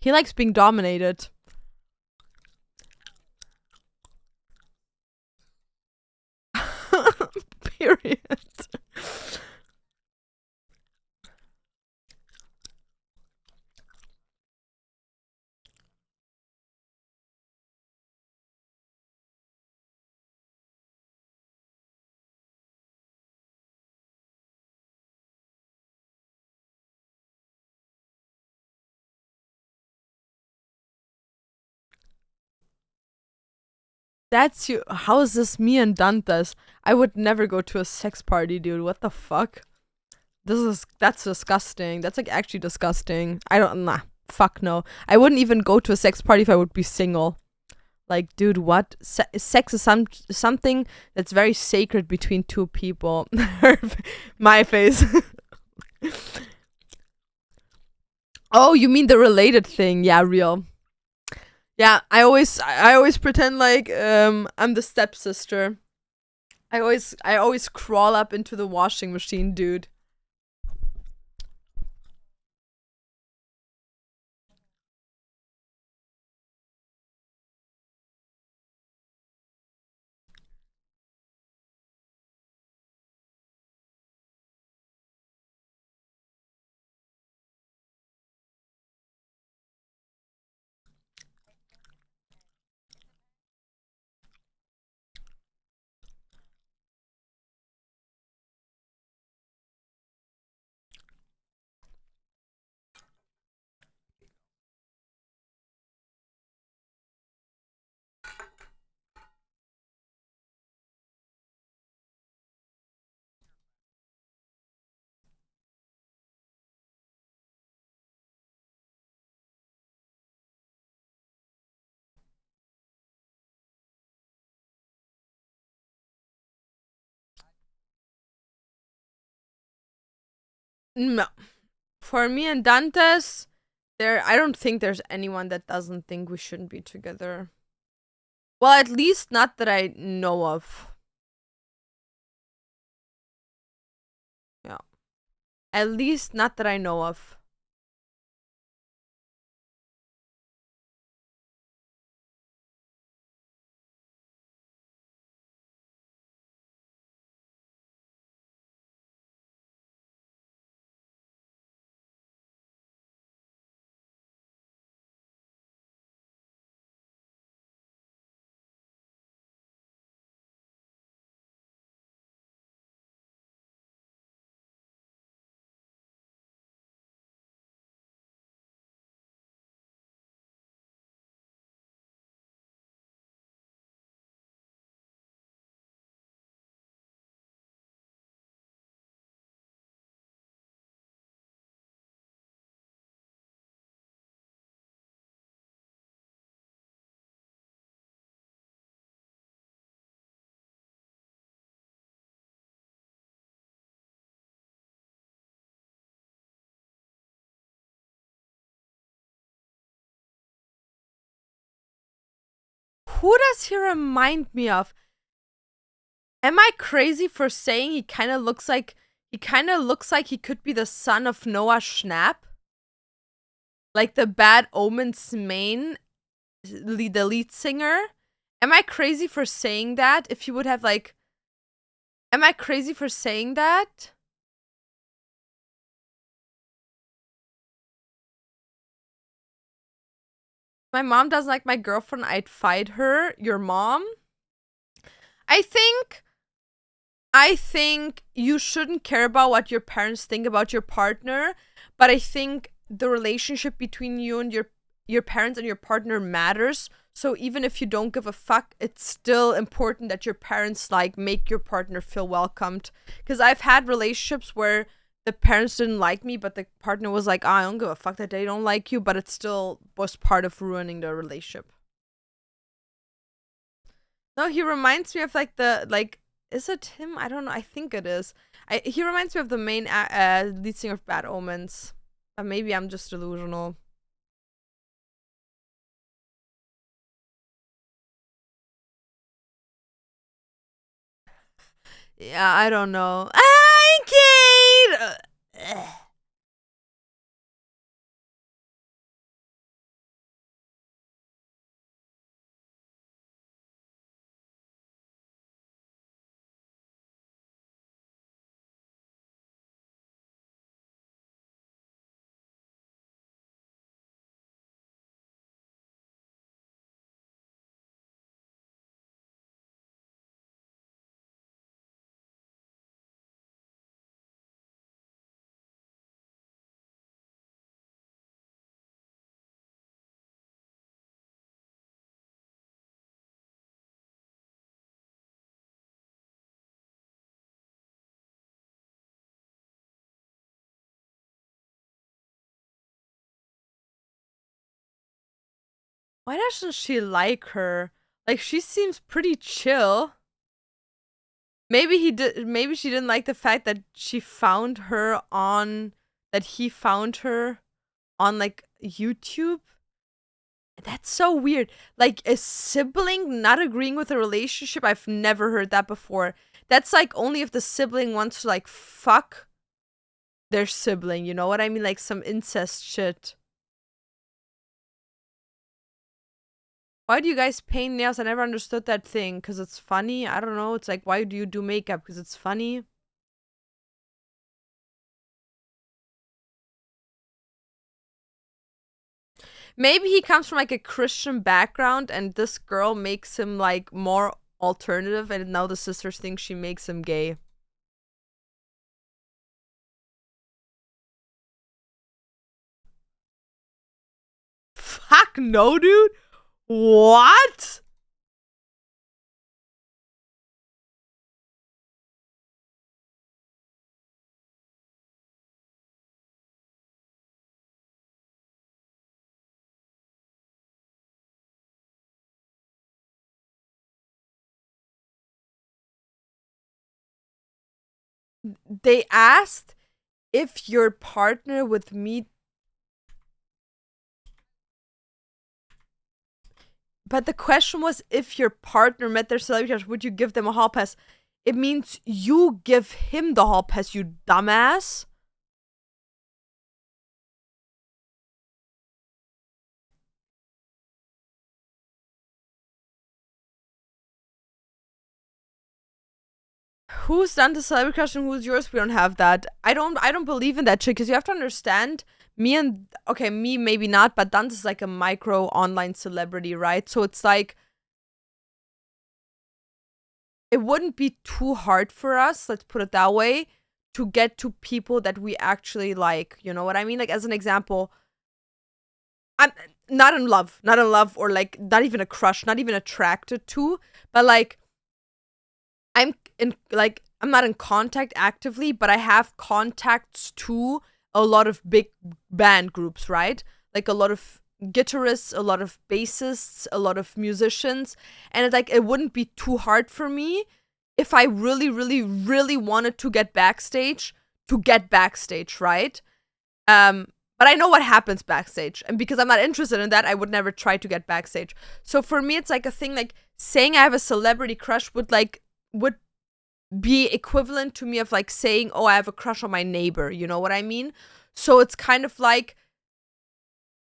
He likes being dominated. Period. That's you. How is this me and Dantes? I would never go to a sex party, dude. What the fuck? That's disgusting. That's like actually disgusting. I don't nah. Fuck no. I wouldn't even go to a sex party if I would be single. Like, dude, what? Sex is something that's very sacred between two people. My face. Oh, you mean the related thing? Yeah, real. Yeah, I always pretend like I'm the stepsister. I always crawl up into the washing machine, dude. No. For me and Dantes, I don't think there's anyone that doesn't think we shouldn't be together. Well, at least not that I know of. Yeah. At least not that I know of. Who does he remind me of? Am I crazy for saying he kind of looks like he could be the son of Noah Schnapp? Like the Bad Omens the lead singer? Am I crazy for saying that? If you would have like Am I crazy for saying that? My mom doesn't like my girlfriend, I'd fight her. Your mom? I think I think you shouldn't care about what your parents think about your partner, but I think the relationship between you and your parents and your partner matters. So even if you don't give a fuck, it's still important that your parents like make your partner feel welcomed. Because I've had relationships where the parents didn't like me, but the partner was like, I don't give a fuck that they don't like you, but it still was part of ruining the relationship. No, he reminds me of like is it him? I don't know. I think it is. He reminds me of the main lead singer of Bad Omens. Maybe I'm just delusional. Yeah, I don't know. I can't. Why doesn't she like her? Like, she seems pretty chill. Maybe he did. Maybe she didn't like the fact that she found her on that he found her on like YouTube. That's so weird. Like a sibling not agreeing with a relationship. I've never heard that before. That's like only if the sibling wants to like fuck their sibling. You know what I mean? Like some incest shit. Why do you guys paint nails? I never understood that thing. Because it's funny? I don't know. It's like, why do you do makeup? Because it's funny? Maybe he comes from like a Christian background and this girl makes him like more alternative and now the sisters think she makes him gay. Fuck no, dude. What? They asked if your partner would meet. But the question was if your partner met their celebrity crush, would you give them a hall pass? It means you give him the hall pass, you dumbass. Who's done the celebrity crush and who's yours? We don't have that. I don't believe in that shit because you have to understand me maybe not, but Dante is like a micro online celebrity, right? So it's like it wouldn't be too hard for us, let's put it that way, to get to people that we actually like. You know what I mean? Like as an example, I'm not in love, or like not even a crush, not even attracted to, but like I'm not in contact actively, but I have contacts to a lot of big band groups, right? Like a lot of guitarists, a lot of bassists, a lot of musicians, and it's like it wouldn't be too hard for me if I really, really, really wanted to get backstage, right? Um, but I know what happens backstage, and because I'm not interested in that, I would never try to get backstage. So for me, it's like a thing like saying I have a celebrity crush would be equivalent to me of like saying, oh, I have a crush on my neighbor. You know what I mean? So it's kind of like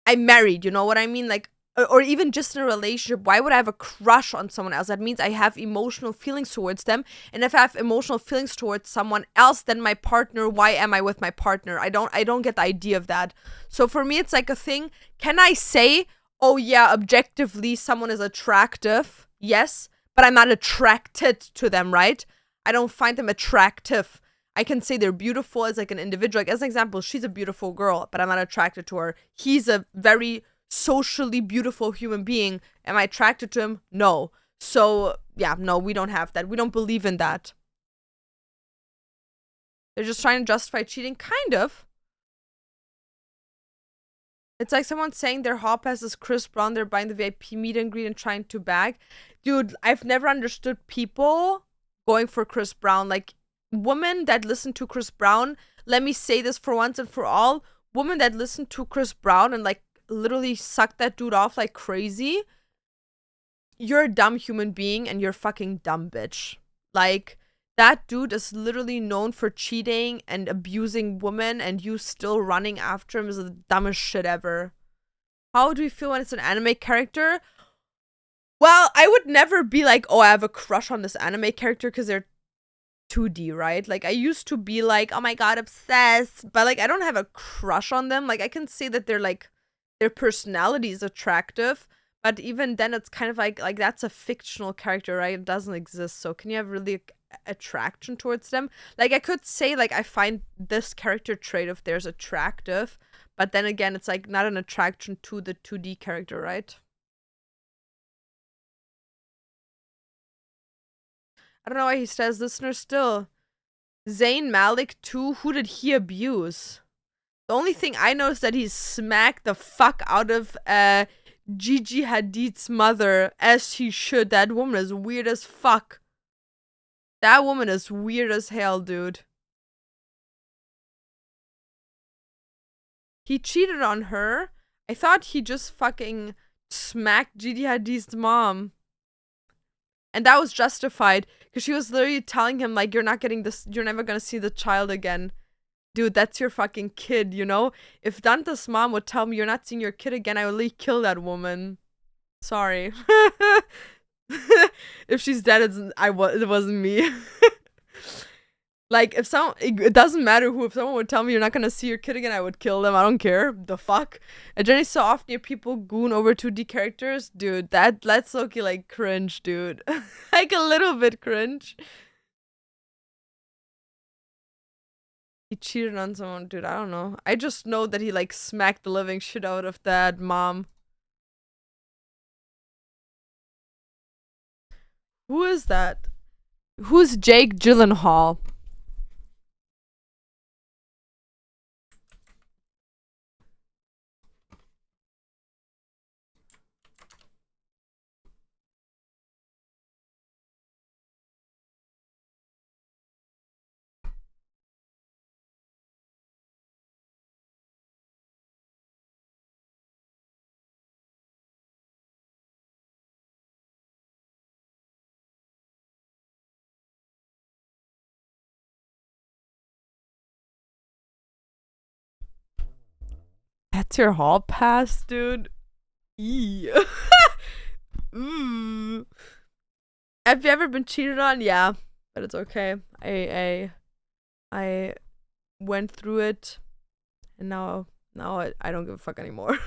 I'm married. You know what I mean? Like, or even just in a relationship, why would I have a crush on someone else? That means I have emotional feelings towards them. And if I have emotional feelings towards someone else than my partner, why am I with my partner? I don't get the idea of that. So for me, it's like a thing. Can I say, oh yeah, objectively, someone is attractive? Yes, but I'm not attracted to them, right? I don't find them attractive. I can say they're beautiful as like an individual. Like as an example, she's a beautiful girl, but I'm not attracted to her. He's a very socially beautiful human being. Am I attracted to him? No. So yeah, no, we don't have that. We don't believe in that. They're just trying to justify cheating, kind of. It's like someone saying their hall pass is Chris Brown, they're buying the VIP meet and greet and trying to bag. Dude, I've never understood people going for Chris Brown. Like, women that listen to Chris Brown, let me say this for once and for all, women that listen to Chris Brown and like literally suck that dude off like crazy, you're a dumb human being and you're a fucking dumb bitch. Like, that dude is literally known for cheating and abusing women, and you still running after him is the dumbest shit ever. How do you feel when it's an anime character? Well, I would never be like, oh, I have a crush on this anime character because they're 2D, right? Like, I used to be like, oh my god, obsessed. But, like, I don't have a crush on them. Like, I can say that they're, like, their personality is attractive. But even then, it's kind of like that's a fictional character, right? It doesn't exist. So, can you have really attraction towards them? Like, I could say, like, I find this character trait of theirs attractive. But then again, it's, like, not an attraction to the 2D character, right? I don't know why he says listener still. Zayn Malik too? Who did he abuse? The only thing I know is that he smacked the fuck out of Gigi Hadid's mother, as he should. That woman is weird as fuck. That woman is weird as hell, dude. He cheated on her. I thought he just fucking smacked Gigi Hadid's mom. And that was justified because she was literally telling him, like, you're not getting this, you're never gonna see the child again. Dude, that's your fucking kid, you know? If Dante's mom would tell me you're not seeing your kid again, I would really kill that woman. Sorry. If she's dead, it wasn't me. Like, if someone, it doesn't matter who, if someone would tell me you're not gonna see your kid again, I would kill them. I don't care. The fuck? And generally, so often hear people goon over 2D characters. Dude, that's okay, like, cringe, dude. Like, a little bit cringe. He cheated on someone, dude. I don't know. I just know that he, like, smacked the living shit out of that mom. Who is that? Who's Jake Gyllenhaal? That's your hall pass, dude? Eee. Mm. Have you ever been cheated on? Yeah, but it's okay. I went through it, and now I don't give a fuck anymore.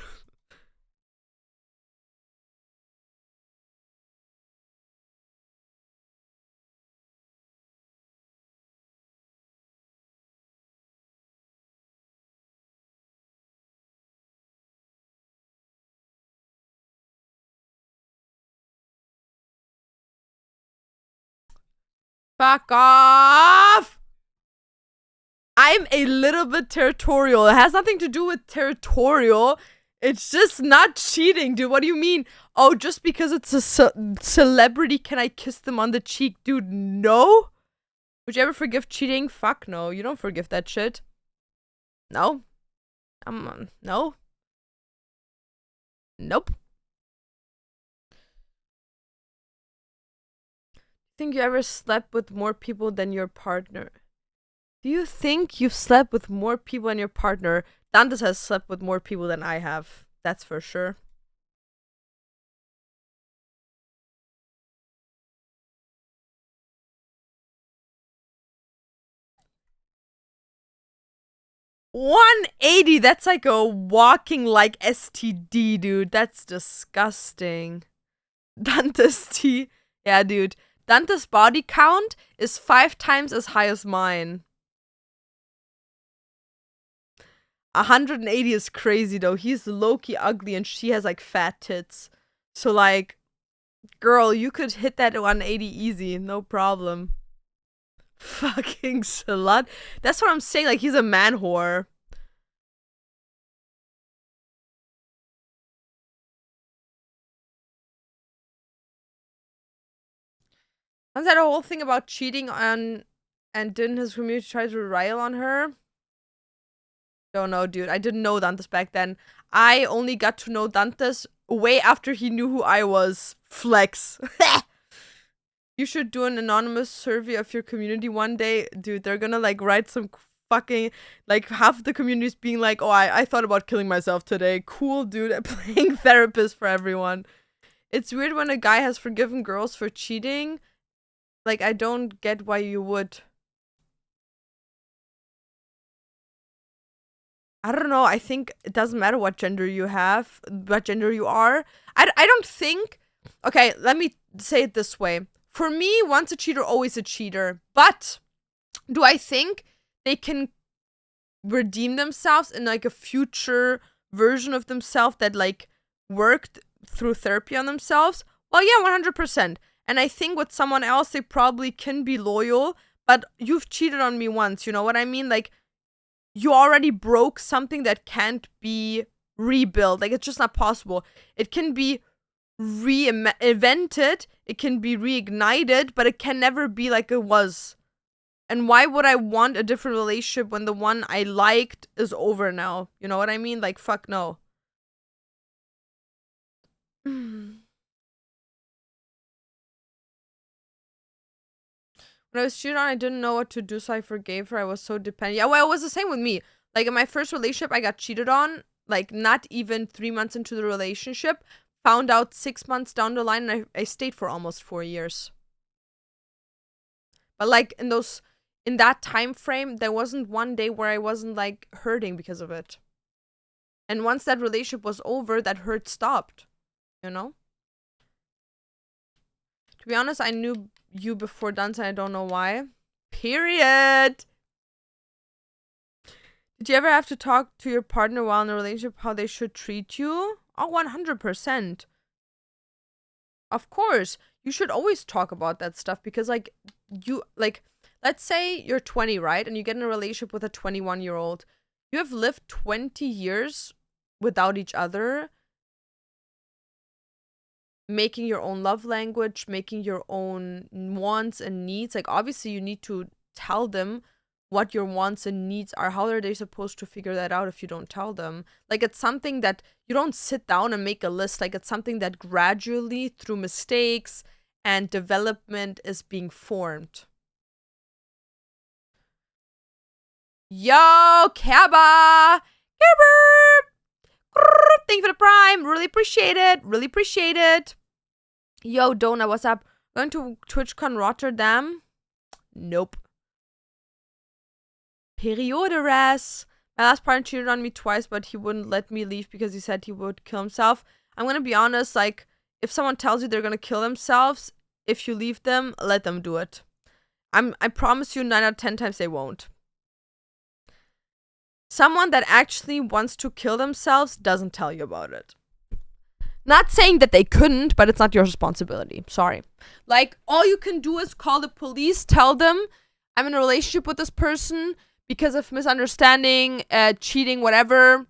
Fuck off! I'm a little bit territorial. It has nothing to do with territorial. It's just not cheating, dude. What do you mean? Oh, just because it's a celebrity, can I kiss them on the cheek? Dude, no? Would you ever forgive cheating? Fuck no. You don't forgive that shit. No. No. Nope. Think you ever slept with more people than your partner? Do you think you've slept with more people than your partner? Dantes has slept with more people than I have. That's for sure. $180. That's like a walking like STD, dude. That's disgusting. Dante's T. Yeah, dude. Dante's body count is 5 times as high as mine. 180 is crazy though. He's low-key ugly and she has like fat tits. So like, girl, you could hit that 180 easy, no problem. Fucking slut. That's what I'm saying, like he's a man whore. Was that a whole thing about cheating on, and didn't his community try to rile on her? Don't know, dude. I didn't know Dantes back then. I only got to know Dantes way after he knew who I was. Flex. You should do an anonymous survey of your community one day. Dude, they're gonna like write some fucking, like half the community's being like, oh, I thought about killing myself today. Cool, dude. Playing therapist for everyone. It's weird when a guy has forgiven girls for cheating. Like, I don't get why you would. I don't know. I think it doesn't matter what gender you have, what gender you are. I don't think. Okay, let me say it this way. For me, once a cheater, always a cheater. But do I think they can redeem themselves in like a future version of themselves that like worked through therapy on themselves? Well, yeah, 100%. And I think with someone else, they probably can be loyal. But you've cheated on me once. You know what I mean? Like, you already broke something that can't be rebuild. Like, it's just not possible. It can be reinvented, it can be reignited, but it can never be like it was. And why would I want a different relationship when the one I liked is over now? You know what I mean? Like, fuck no. When I was cheated on, I didn't know what to do, so I forgave her. I was so dependent. Yeah, well, it was the same with me. Like, in my first relationship, I got cheated on, like, not even 3 months into the relationship. Found out 6 months down the line, and I stayed for almost 4 years. But, like, in that time frame, there wasn't one day where I wasn't, like, hurting because of it. And once that relationship was over, that hurt stopped. You know? To be honest, I knew you before dance and I don't know why. Period. Did you ever have to talk to your partner while in a relationship how they should treat you? Oh, 100%. Of course. You should always talk about that stuff because, like, let's say you're 20, right? And you get in a relationship with a 21-year-old. You have lived 20 years without each other, making your own love language, making your own wants and needs. Like, obviously, you need to tell them what your wants and needs are. How are they supposed to figure that out if you don't tell them? Like, it's something that you don't sit down and make a list. Like, it's something that gradually, through mistakes and development, is being formed. Yo, Kaba! Thank you for the prime. Really appreciate it. Really appreciate it. Yo, Dona, what's up? Going to TwitchCon Rotterdam? Nope. Perioderes. My last partner cheated on me twice, but he wouldn't let me leave because he said he would kill himself. I'm gonna be honest, like, if someone tells you they're gonna kill themselves, if you leave them, let them do it. I promise you 9 out of 10 times they won't. Someone that actually wants to kill themselves doesn't tell you about it. Not saying that they couldn't, but it's not your responsibility. Sorry. Like, all you can do is call the police, tell them, I'm in a relationship with this person because of misunderstanding, cheating, whatever.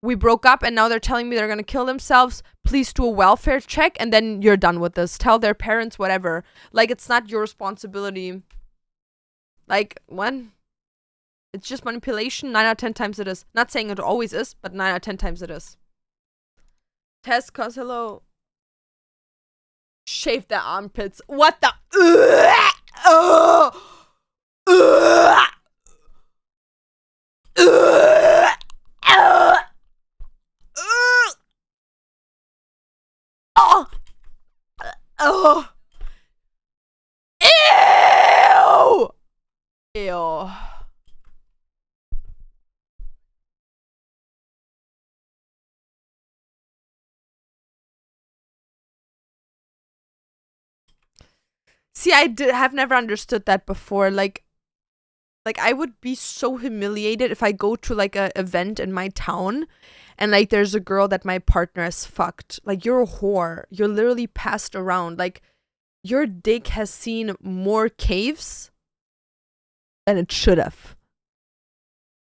We broke up and now they're telling me they're going to kill themselves. Please do a welfare check and then you're done with this. Tell their parents, whatever. Like, it's not your responsibility. Like, what? It's just manipulation. 9 out of 10 times it is. Not saying it always is, but 9 out of 10 times it is. Test cause hello. Shave their armpits. What the? Oh. Ew. Ew. See, have never understood that before. Like I would be so humiliated if I go to like a event in my town and like there's a girl that my partner has fucked. Like, you're a whore. You're literally passed around. Like, your dick has seen more caves than it should have.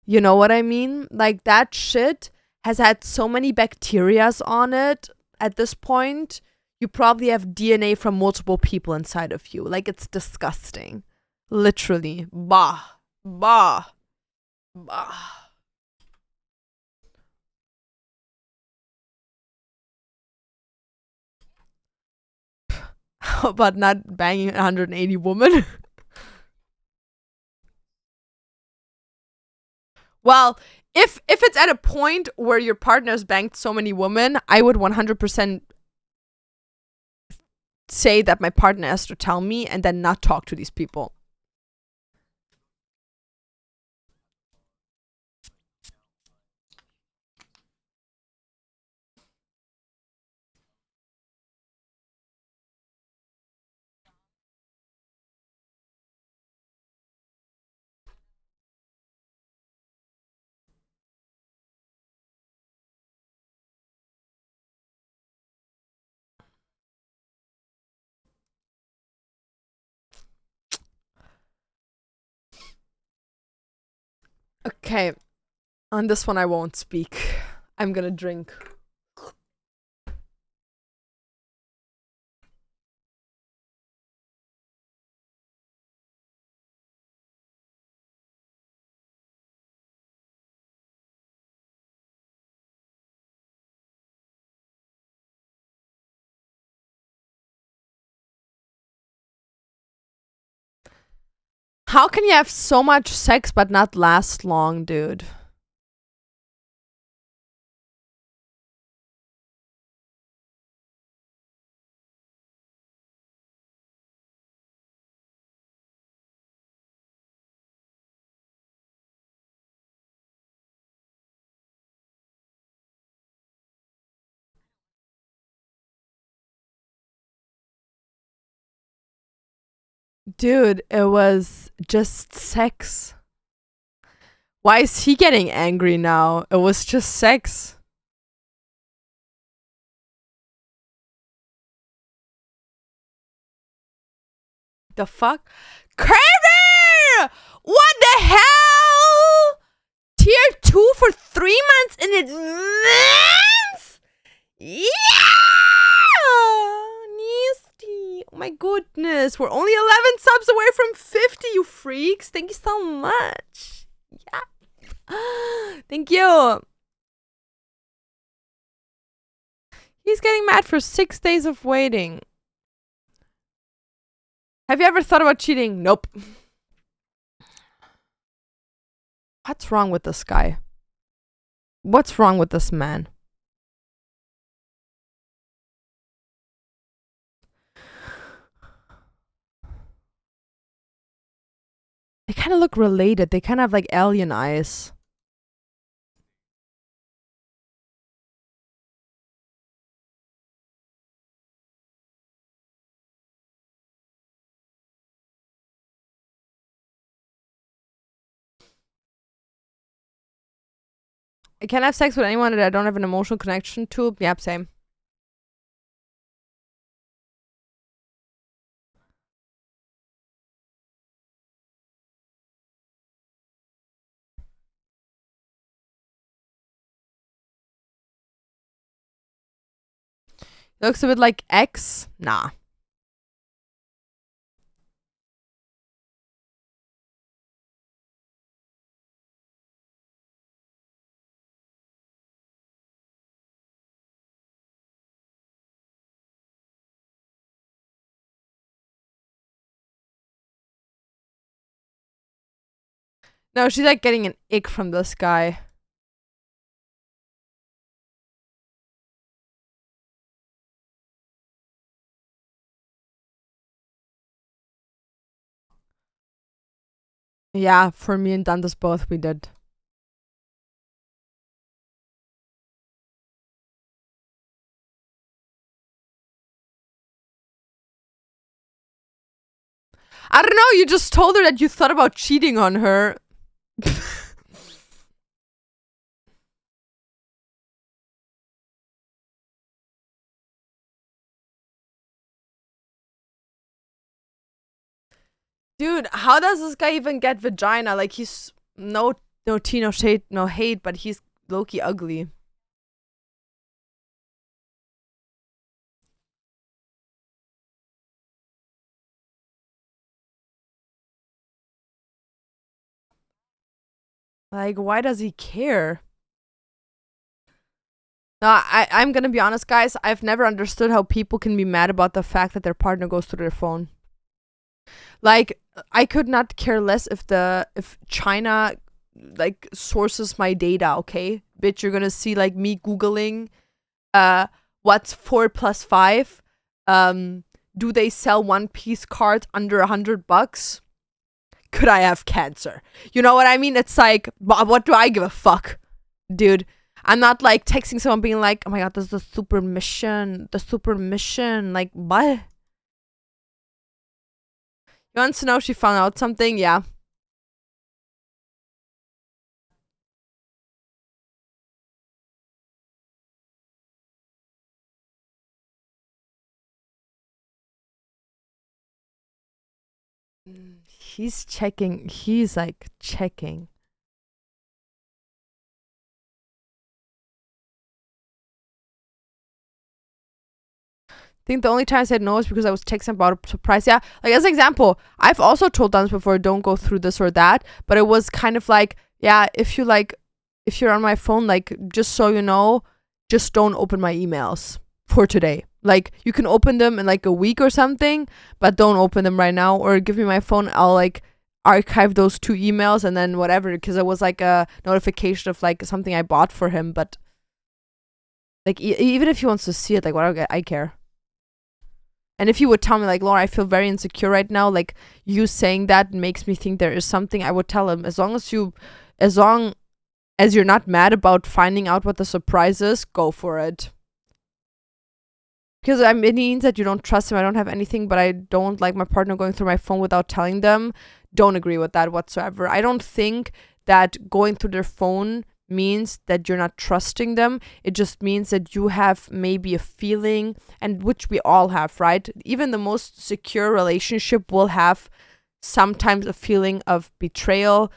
You know what I mean? Like, that shit has had so many bacterias on it at this point. You probably have DNA from multiple people inside of you. Like, it's disgusting. Literally. Bah. Bah. Bah. How about not banging 180 women? Well, if it's at a point where your partner's banged so many women, I would 100% say that my partner has to tell me and then not talk to these people. Okay. On this one, I won't speak. I'm gonna drink. How can you have so much sex but not last long, dude? Dude, it was just sex. Why is he getting angry now? It was just sex. The fuck? Carter! What the hell? Tier 2 for 3 months in advance? Yeah! Nasty. Oh my goodness. We're only 11 subs away from 50, you freaks. Thank you so much. Yeah. Thank you. He's getting mad for 6 days of waiting. Have you ever thought about cheating? Nope. What's wrong with this guy? What's wrong with this man? They kind of look related. They kind of have like alien eyes. I can't have sex with anyone that I don't have an emotional connection to. Yep, same. Looks a bit like X. Nah. No, she's like getting an ick from this guy. Yeah, for me and Dantas both, we did. I don't know, you just told her that you thought about cheating on her. Dude, how does this guy even get vagina? Like, he's no tea, no shade, no hate, but he's low-key ugly. Like, why does he care? No, I'm gonna be honest, guys. I've never understood how people can be mad about the fact that their partner goes through their phone. Like, I could not care less if China like sources my data, okay? Bitch, you're gonna see like me Googling what's 4 plus 5? Do they sell One Piece cards under $100? Could I have cancer? You know what I mean? It's like, what do I give a fuck? Dude, I'm not like texting someone being like, oh my god, this is the super mission. The super mission. Like, what? You want to know if she found out something? Yeah. He's checking. He's like checking. think the only time I said no is because I was texting about a surprise. Yeah, like as an example, I've also told Dans before, don't go through this or that, but it was kind of like, yeah, if you're on my phone, like, just so you know, just don't open my emails for today. Like, you can open them in like a week or something, but don't open them right now, or give me my phone. I'll like archive those 2 emails and then whatever, because it was like a notification of like something I bought for him. But like, even if he wants to see it, like, what I care. And if you would tell me like, Laura, I feel very insecure right now, like, you saying that makes me think there is something, I would tell him, as long as you're not mad about finding out what the surprise is, go for it. Because it means that you don't trust him. I don't have anything, but I don't like my partner going through my phone without telling them. Don't agree with that whatsoever. I don't think that going through their phone means that you're not trusting them. It just means that you have maybe a feeling, and which we all have, right? Even the most secure relationship will have sometimes a feeling of betrayal,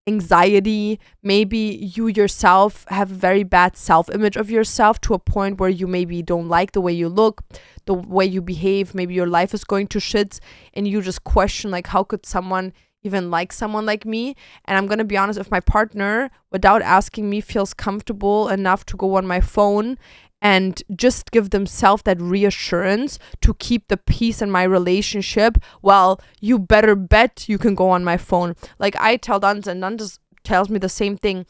anxiety. Maybe you yourself have a very bad self-image of yourself, to a point where you maybe don't like the way you look, the way you behave. Maybe your life is going to shits, and you just question, like, how could someone even like someone like me? And I'm gonna be honest, if my partner, without asking me, feels comfortable enough to go on my phone and just give themselves that reassurance to keep the peace in my relationship, well, you better bet you can go on my phone. Like, I tell Danz, and Danz tells me the same thing.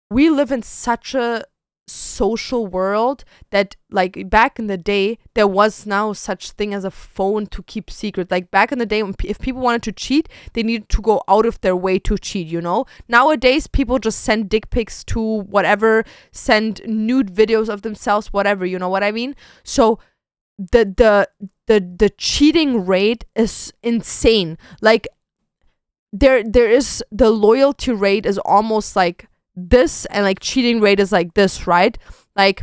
We live in such a social world that, like, back in the day, there was no such thing as a phone to keep secret. Like, back in the day, if people wanted to cheat, they needed to go out of their way to cheat, you know? Nowadays, people just send dick pics to whatever, send nude videos of themselves, whatever, you know what I mean? So the cheating rate is insane. Like, there is, the loyalty rate is almost like this, and like cheating rate is like this, right? Like,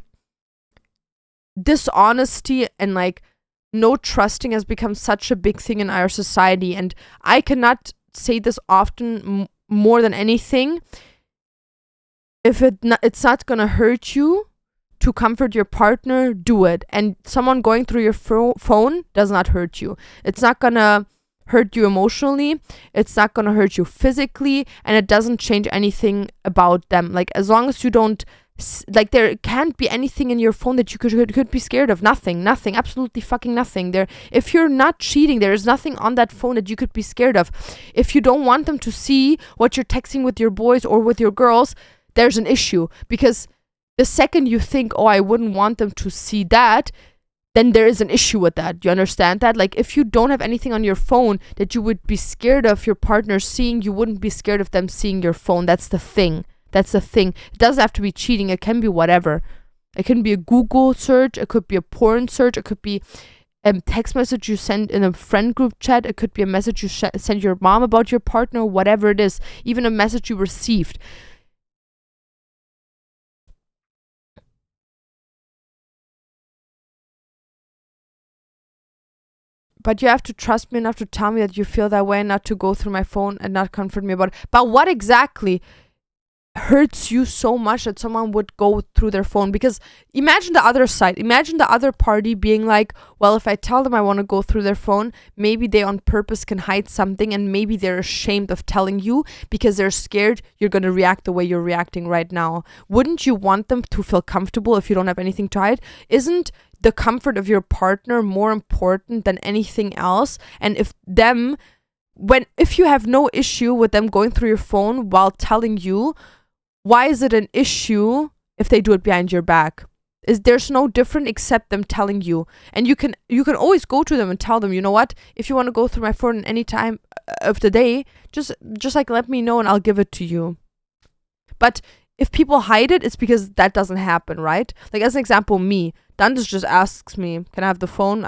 dishonesty and like no trusting has become such a big thing in our society. And I cannot say this often, more than anything, if it's not gonna hurt you to comfort your partner, do it. And someone going through your phone does not hurt you. It's not gonna hurt you emotionally, it's not gonna hurt you physically, and it doesn't change anything about them. Like, as long as you don't, like, there can't be anything in your phone that you could be scared of. Nothing, absolutely fucking nothing. There, if you're not cheating, there is nothing on that phone that you could be scared of. If you don't want them to see what you're texting with your boys or with your girls, there's an issue. Because the second you think, oh, I wouldn't want them to see that, then there is an issue with that. You understand that? Like, if you don't have anything on your phone that you would be scared of your partner seeing, you wouldn't be scared of them seeing your phone. That's the thing. It doesn't have to be cheating. It can be whatever. It can be a Google search. It could be a porn search. It could be a text message you send in a friend group chat. It could be a message you send your mom about your partner, whatever it is. Even a message you received. But you have to trust me enough to tell me that you feel that way, not to go through my phone and not comfort me about it. But what exactly hurts you so much that someone would go through their phone? Because imagine the other side. Imagine the other party being like, well, if I tell them I want to go through their phone, maybe they on purpose can hide something, and maybe they're ashamed of telling you because they're scared you're going to react the way you're reacting right now. Wouldn't you want them to feel comfortable if you don't have anything to hide? Isn't the comfort of your partner more important than anything else? And if you have no issue with them going through your phone while telling you, why is it an issue if they do it behind your back? There's no different except them telling you. And you can always go to them and tell them, you know what, if you want to go through my phone any time of the day, just like let me know and I'll give it to you. But if people hide it, it's because that doesn't happen, right? Like, as an example, me, Dandas just asks me, can I have the phone?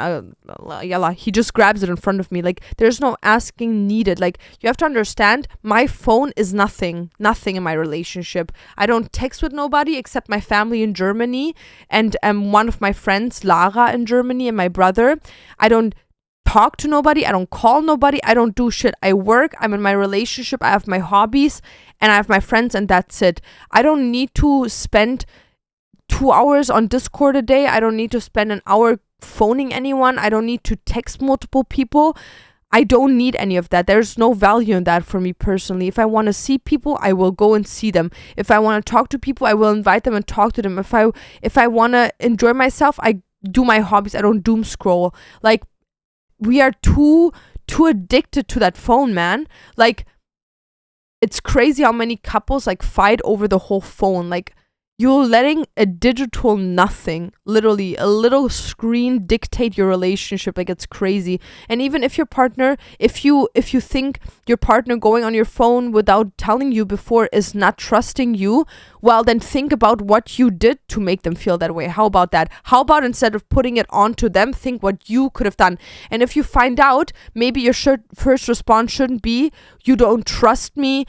Yalla. He just grabs it in front of me. Like, there's no asking needed. Like, you have to understand, my phone is nothing in my relationship. I don't text with nobody except my family in Germany and one of my friends, Lara, in Germany, and my brother. I don't talk to nobody. I don't call nobody. I don't do shit. I work. I'm in my relationship. I have my hobbies and I have my friends, and that's it. I don't need to spend 2 hours on Discord a day. I don't need to spend an hour phoning anyone. I don't need to text multiple people. I don't need any of that. There's no value in that for me personally. If I want to see people, I will go and see them. If I want to talk to people, I will invite them and talk to them. If I want to enjoy myself, I do my hobbies. I don't doom scroll. Like, we are too addicted to that phone, man. Like, it's crazy how many couples like fight over the whole phone. Like, you're letting a digital nothing, literally a little screen, dictate your relationship. Like, it's crazy. And even if your partner, if you think your partner going on your phone without telling you before is not trusting you, well, then think about what you did to make them feel that way. How about that? How about instead of putting it onto them, think what you could have done? And if you find out, maybe your first response shouldn't be, you don't trust me,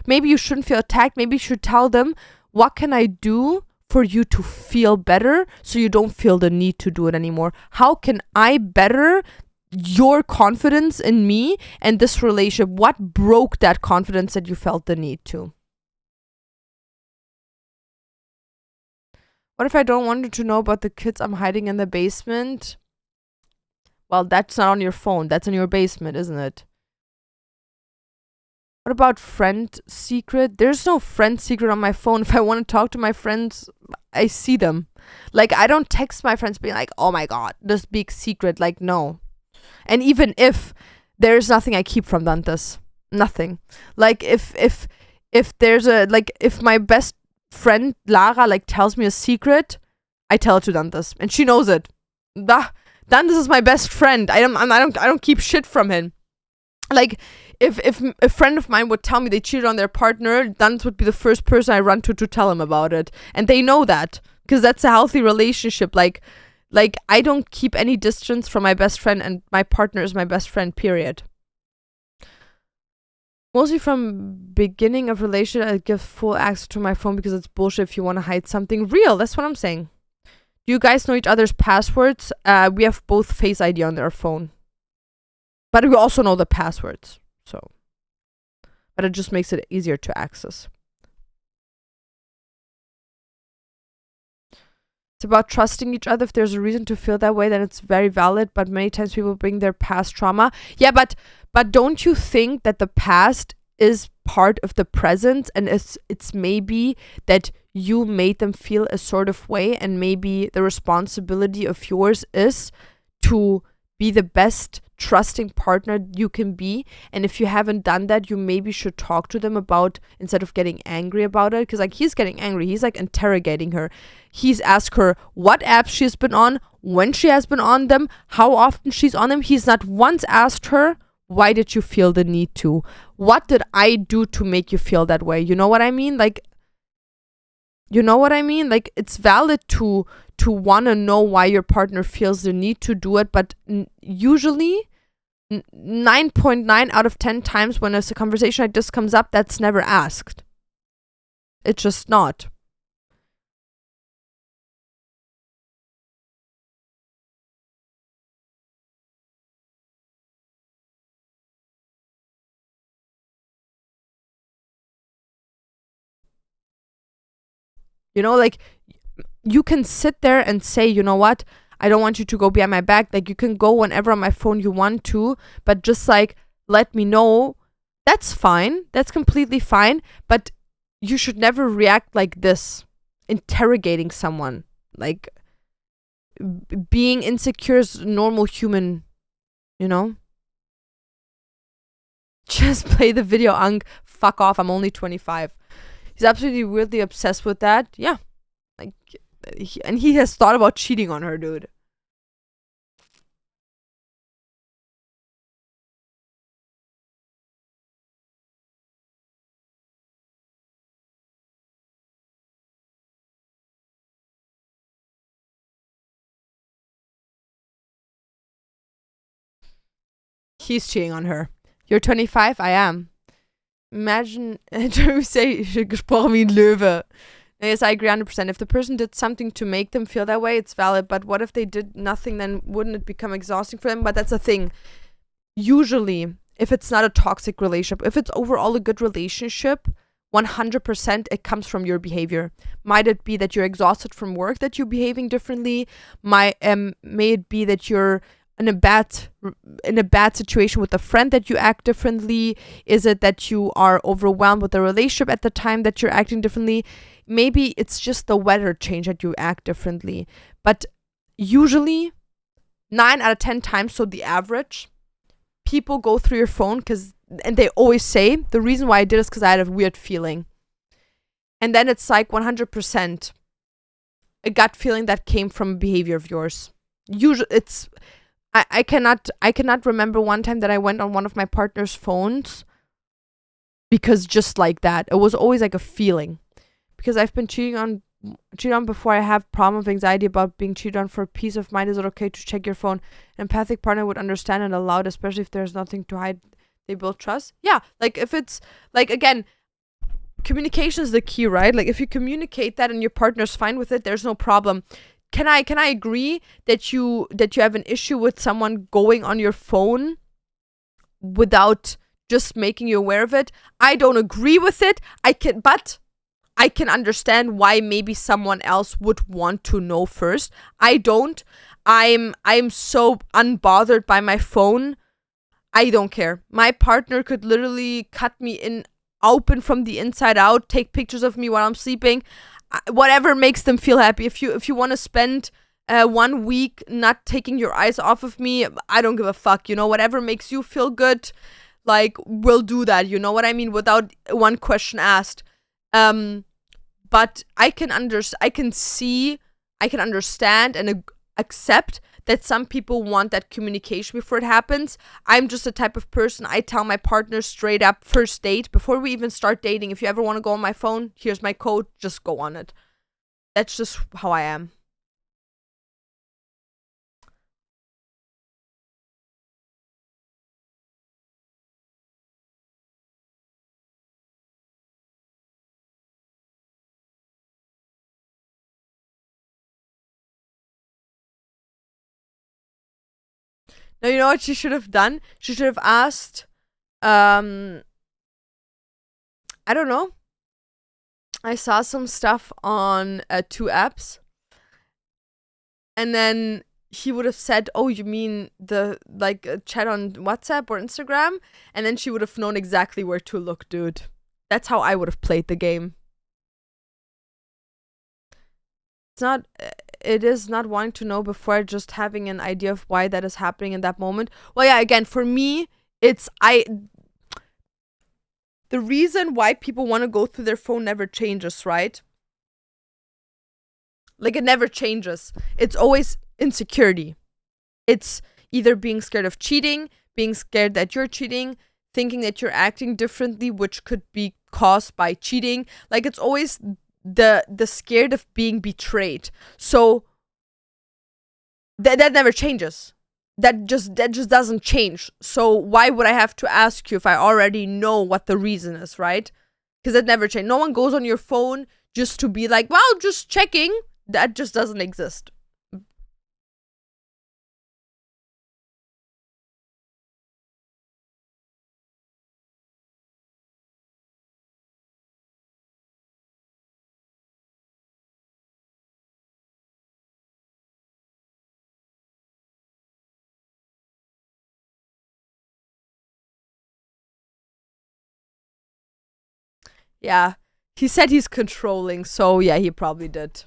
maybe you shouldn't feel attacked. Maybe you should tell them, what can I do for you to feel better so you don't feel the need to do it anymore? How can I better your confidence in me and this relationship? What broke that confidence that you felt the need to? What if I don't want you to know about the kids I'm hiding in the basement? Well, that's not on your phone. That's in your basement, isn't it? What about friend secret? There's no friend secret on my phone. If I want to talk to my friends, I see them. Like, I don't text my friends being like, oh my God, this big secret. Like, no. And even if there's nothing I keep from Dantes. Nothing. Like, if there's if my best friend Lara like tells me a secret, I tell it to Dantes. And she knows it. Dantes is my best friend. I don't keep shit from him. Like, if a friend of mine would tell me they cheated on their partner, Dantes would be the first person I run to tell him about it. And they know that, because that's a healthy relationship. Like I don't keep any distance from my best friend, and my partner is my best friend, period. Mostly from beginning of relationship, I give full access to my phone because it's bullshit if you want to hide something real. That's what I'm saying. Do you guys know each other's passwords? We have both Face ID on their phone. But we also know the passwords. But it just makes it easier to access. It's about trusting each other. If there's a reason to feel that way, then it's very valid. But many times people bring their past trauma. Yeah, but don't you think that the past is part of the present, and it's maybe that you made them feel a sort of way, and maybe the responsibility of yours is to be the best trusting partner you can be. And if you haven't done that, you maybe should talk to them about, instead of getting angry about it, because like he's getting angry, he's like interrogating her. He's asked her what apps she's been on, when she has been on them, how often she's on them. He's not once asked her, why did you feel the need to? What did I do to make you feel that way? You know what I mean? Like, it's valid to want to know why your partner feels the need to do it, but usually 9.9 out of 10 times when a conversation like this comes up, that's never asked. It's just not. You know, like, you can sit there and say, you know what, I don't want you to go behind my back. Like, you can go whenever on my phone you want to, but just like, let me know. That's fine. That's completely fine. But you should never react like this, interrogating someone. Like, being insecure is normal human, you know? Just play the video, Ang. Fuck off. I'm only 25. He's absolutely weirdly obsessed with that. Yeah. Like, and he has thought about cheating on her, dude. He's cheating on her. You're 25? I am. Imagine, we say, gesprochen wie ein Löwe. Yes, I agree 100%. If the person did something to make them feel that way, it's valid. But what if they did nothing? Then wouldn't it become exhausting for them? But that's the thing. Usually, if it's not a toxic relationship, if it's overall a good relationship, 100% it comes from your behavior. Might it be that you're exhausted from work that you're behaving differently? May it be that you're in a bad situation with a friend that you act differently? Is it that you are overwhelmed with the relationship at the time that you're acting differently? Maybe it's just the weather change that you act differently. But usually 9 out of 10 times, so the average, people go through your phone and they always say the reason why I did is because I had a weird feeling. And then it's like 100% a gut feeling that came from a behavior of yours. Usually I cannot remember one time that I went on one of my partner's phones because just like that. It was always like a feeling. Because I've been cheated on before. I have problem of anxiety about being cheated on. For peace of mind, is it okay to check your phone? An empathic partner would understand and allow it, especially if there's nothing to hide. They build trust. Yeah, like if it's like, again, communication is the key, right? Like if you communicate that and your partner's fine with it, there's no problem. Can I agree that you have an issue with someone going on your phone without just making you aware of it? I don't agree with it. But I can understand why maybe someone else would want to know first. I don't. I'm so unbothered by my phone. I don't care. My partner could literally cut me in open from the inside out, take pictures of me while I'm sleeping. Whatever makes them feel happy. If you want to spend 1 week not taking your eyes off of me, I don't give a fuck. Whatever makes you feel good, like, we'll do that. You know what I mean? Without one question asked. But I can understand and accept that some people want that communication before it happens. I'm just the type of person, I tell my partner straight up, first date, before we even start dating, if you ever want to go on my phone, here's my code, just go on it. That's just how I am. Now, you know what she should have done? She should have asked, I don't know. I saw some stuff on 2 apps, and then he would have said, "Oh, you mean the chat on WhatsApp or Instagram?" And then she would have known exactly where to look, dude. That's how I would have played the game. It is not wanting to know before just having an idea of why that is happening in that moment. Well, yeah, again, for me, the reason why people want to go through their phone never changes, right? Like, it never changes. It's always insecurity. It's either being scared of cheating, being scared that you're cheating, thinking that you're acting differently, which could be caused by cheating. Like, it's always the scared of being betrayed. So that never changes. That just doesn't change. So why would I have to ask you if I already know what the reason is, right? Because that never changes. No one goes on your phone just to be like, well, just checking. That just doesn't exist. Yeah. He said he's controlling, so yeah, he probably did.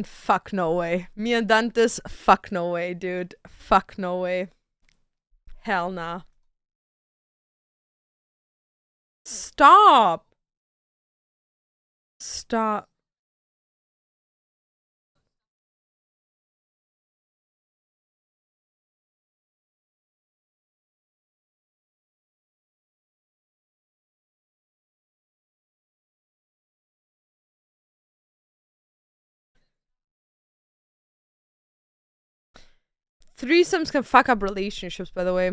Fuck no way. Me and Dantes, fuck no way, dude. Fuck no way. Hell nah. Stop. Stop. Threesomes can fuck up relationships, by the way.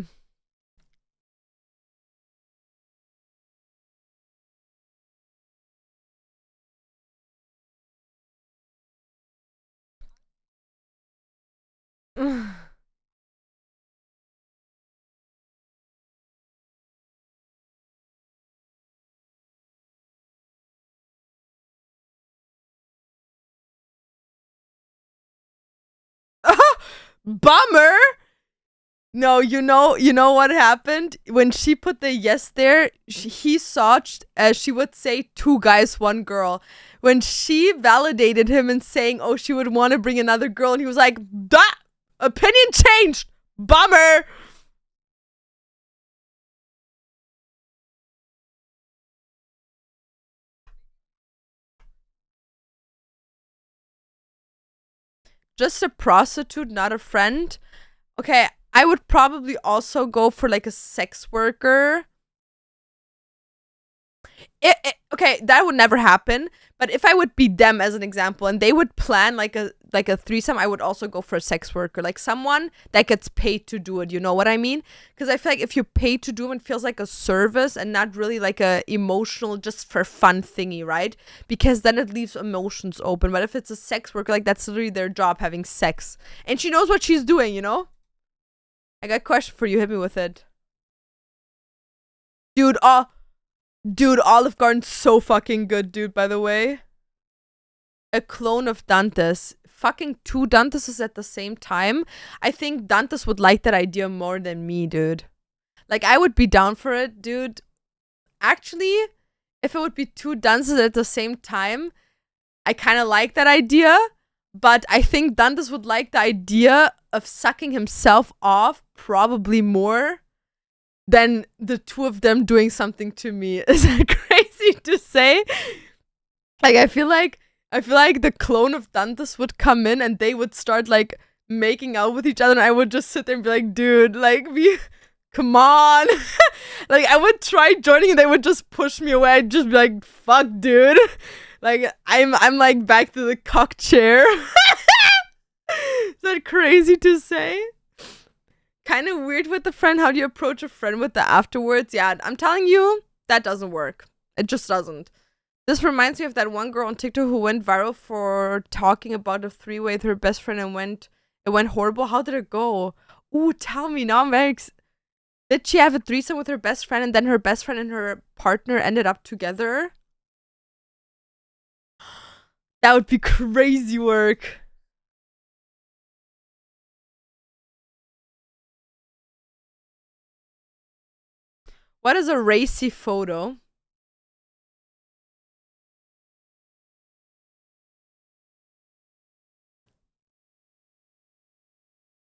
Bummer. No, you know what happened when she put the yes there. He saw, as she would say, two guys, one girl. When she validated him and saying, "Oh, she would want to bring another girl," and he was like, "That opinion changed. Bummer." Just a prostitute, not a friend. Okay, I would probably also go for like a sex worker. Okay, that would never happen. But if I would be them as an example, and they would plan like a threesome, I would also go for a sex worker, like someone that gets paid to do it. You know what I mean? Because I feel like if you pay to do it, it feels like a service and not really like a emotional, just for fun thingy, right? Because then it leaves emotions open. But if it's a sex worker, like that's literally their job, having sex, and she knows what she's doing. You know? I got a question for you. Hit me with it, dude. Oh. Dude, Olive Garden's so fucking good, dude, by the way. A clone of Dante's. Fucking two Dante's at the same time. I think Dante's would like that idea more than me, dude. Like, I would be down for it, dude. Actually, if it would be two Dante's at the same time, I kind of like that idea. But I think Dante's would like the idea of sucking himself off probably more than the two of them doing something to me. Is that crazy to say? Like I feel like the clone of Dantes would come in and they would start like making out with each other, and I would just sit there and be like, dude, like come on. Like I would try joining and they would just push me away. I'd just be like, fuck, dude. Like I'm like back to the cock chair. Is that crazy to say? Kind of weird with the friend. How do you approach a friend with the afterwards? Yeah, I'm telling you, that doesn't work. It just doesn't. This reminds me of that one girl on TikTok who went viral for talking about a three-way with her best friend, and it went horrible. How did it go? Ooh, tell me now. Did she have a threesome with her best friend, and then her best friend and her partner ended up together? That would be crazy work. What is a racy photo?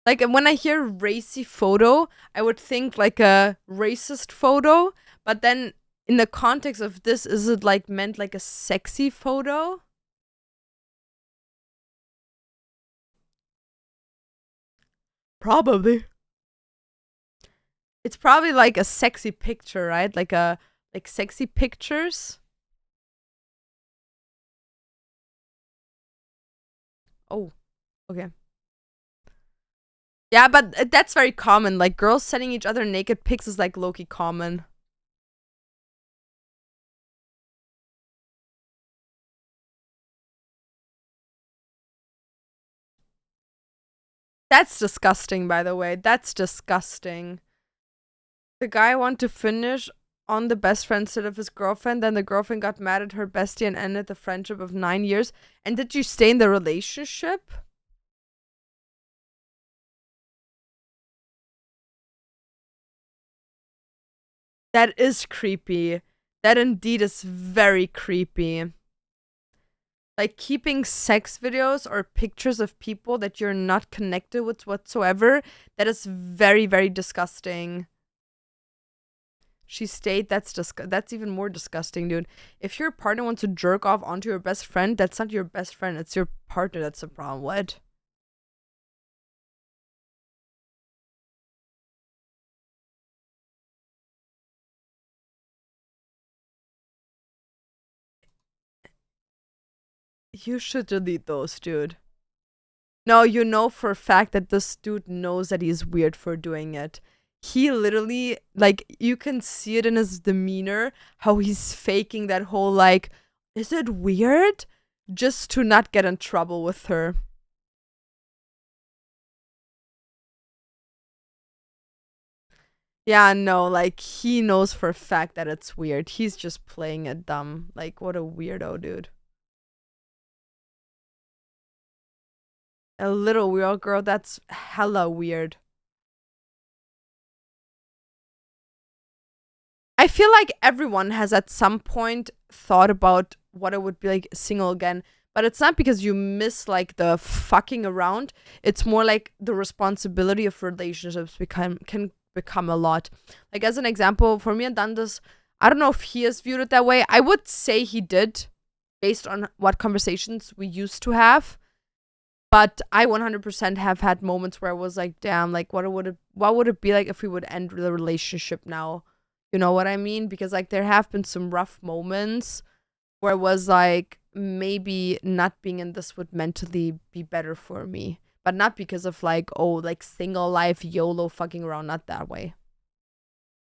Like when I hear racy photo, I would think like a racist photo, but then in the context of this, is it like meant like a sexy photo? Probably. It's probably like a sexy picture, right? Like sexy pictures. Oh, okay. Yeah, but that's very common. Like girls sending each other naked pics is like low-key common. That's disgusting, by the way. That's disgusting. The guy wanted to finish on the best friend instead of his girlfriend. Then the girlfriend got mad at her bestie and ended the friendship of 9 years. And did you stay in the relationship? That is creepy. That indeed is very creepy. Like keeping sex videos or pictures of people that you're not connected with whatsoever, that is very, very disgusting. She stayed. That's even more disgusting, dude. If your partner wants to jerk off onto your best friend, that's not your best friend. It's your partner that's the problem. What? You should delete those, dude. No, you know for a fact that this dude knows that he's weird for doing it. He literally, like, you can see it in his demeanor how he's faking that whole, like, is it weird? Just to not get in trouble with her. Yeah, no, like, he knows for a fact that it's weird. He's just playing it dumb. Like, what a weirdo, dude. A little weird girl, that's hella weird. I feel like everyone has at some point thought about what it would be like single again, but it's not because you miss like the fucking around. It's more like the responsibility of relationships become can become a lot. Like as an example, for me and Dandas, I don't know if he has viewed it that way. I would say he did, based on what conversations we used to have. But I 100% have had moments where I was like, damn, like what would it be like if we would end the relationship now? You know what I mean? Because like there have been some rough moments where it was like maybe not being in this would mentally be better for me. But not because of like, oh, like single life, YOLO fucking around, not that way.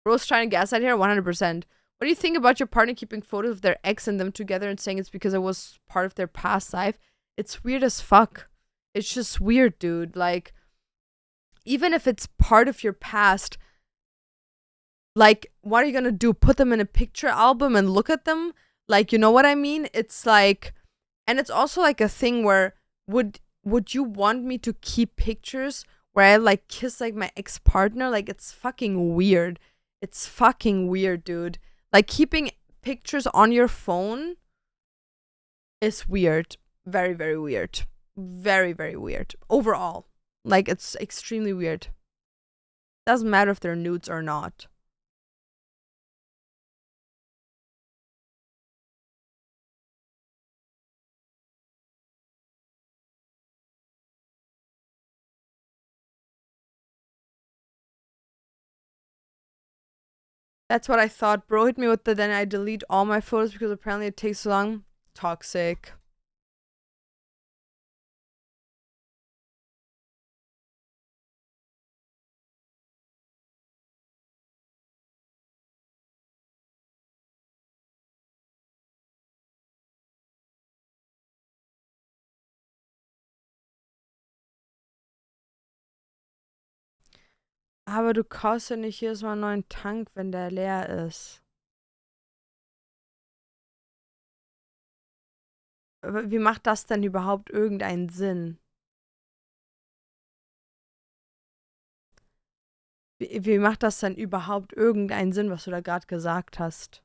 Rose trying to gaslight here, 100%. What do you think about your partner keeping photos of their ex and them together and saying it's because it was part of their past life? It's weird as fuck. It's just weird, dude. Like, even if it's part of your past, like, what are you gonna do? Put them in a picture album and look at them? Like, you know what I mean? It's like, and it's also like a thing where would you want me to keep pictures where I like kiss like my ex partner? Like, it's fucking weird. It's fucking weird, dude. Like, keeping pictures on your phone is weird. Very, very weird. Very, very weird. Overall. Like, it's extremely weird. Doesn't matter if they're nudes or not. That's what I thought. Bro hit me with the then I delete all my photos because apparently it takes so long. Toxic. Aber du kaufst ja nicht jedes Mal einen neuen Tank, wenn der leer ist. Wie macht das denn überhaupt irgendeinen Sinn? Wie macht das denn überhaupt irgendeinen Sinn, was du da gerade gesagt hast?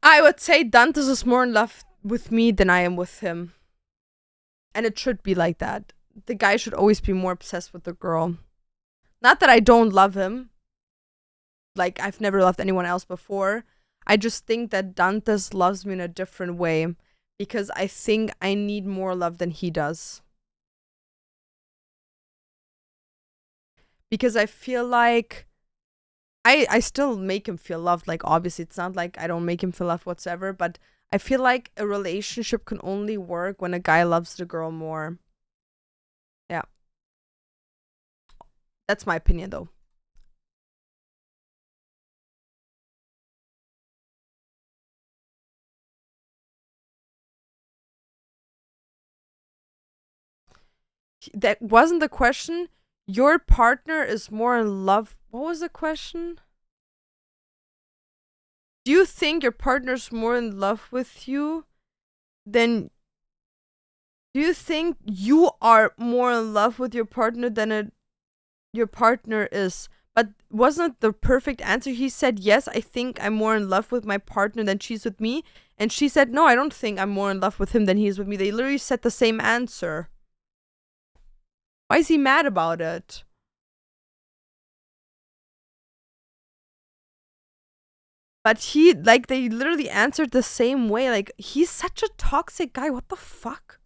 I would say Dantes is more in love with me than I am with him. And it should be like that. The guy should always be more obsessed with the girl. Not that I don't love him. Like, I've never loved anyone else before. I just think that Dantes loves me in a different way because I think I need more love than he does. Because I feel like I still make him feel loved. Like, obviously, it's not like I don't make him feel loved whatsoever, but I feel like a relationship can only work when a guy loves the girl more. Yeah. That's my opinion, though. That wasn't the question. Your partner is more in love. What was the question? Do you think your partner's more in love with you than do you think you are more in love with your partner than your partner is? But wasn't the perfect answer? He said, yes, I think I'm more in love with my partner than she's with me. And she said, no, I don't think I'm more in love with him than he's with me. They literally said the same answer. Why is he mad about it? But he, like, they literally answered the same way. Like, he's such a toxic guy. What the fuck?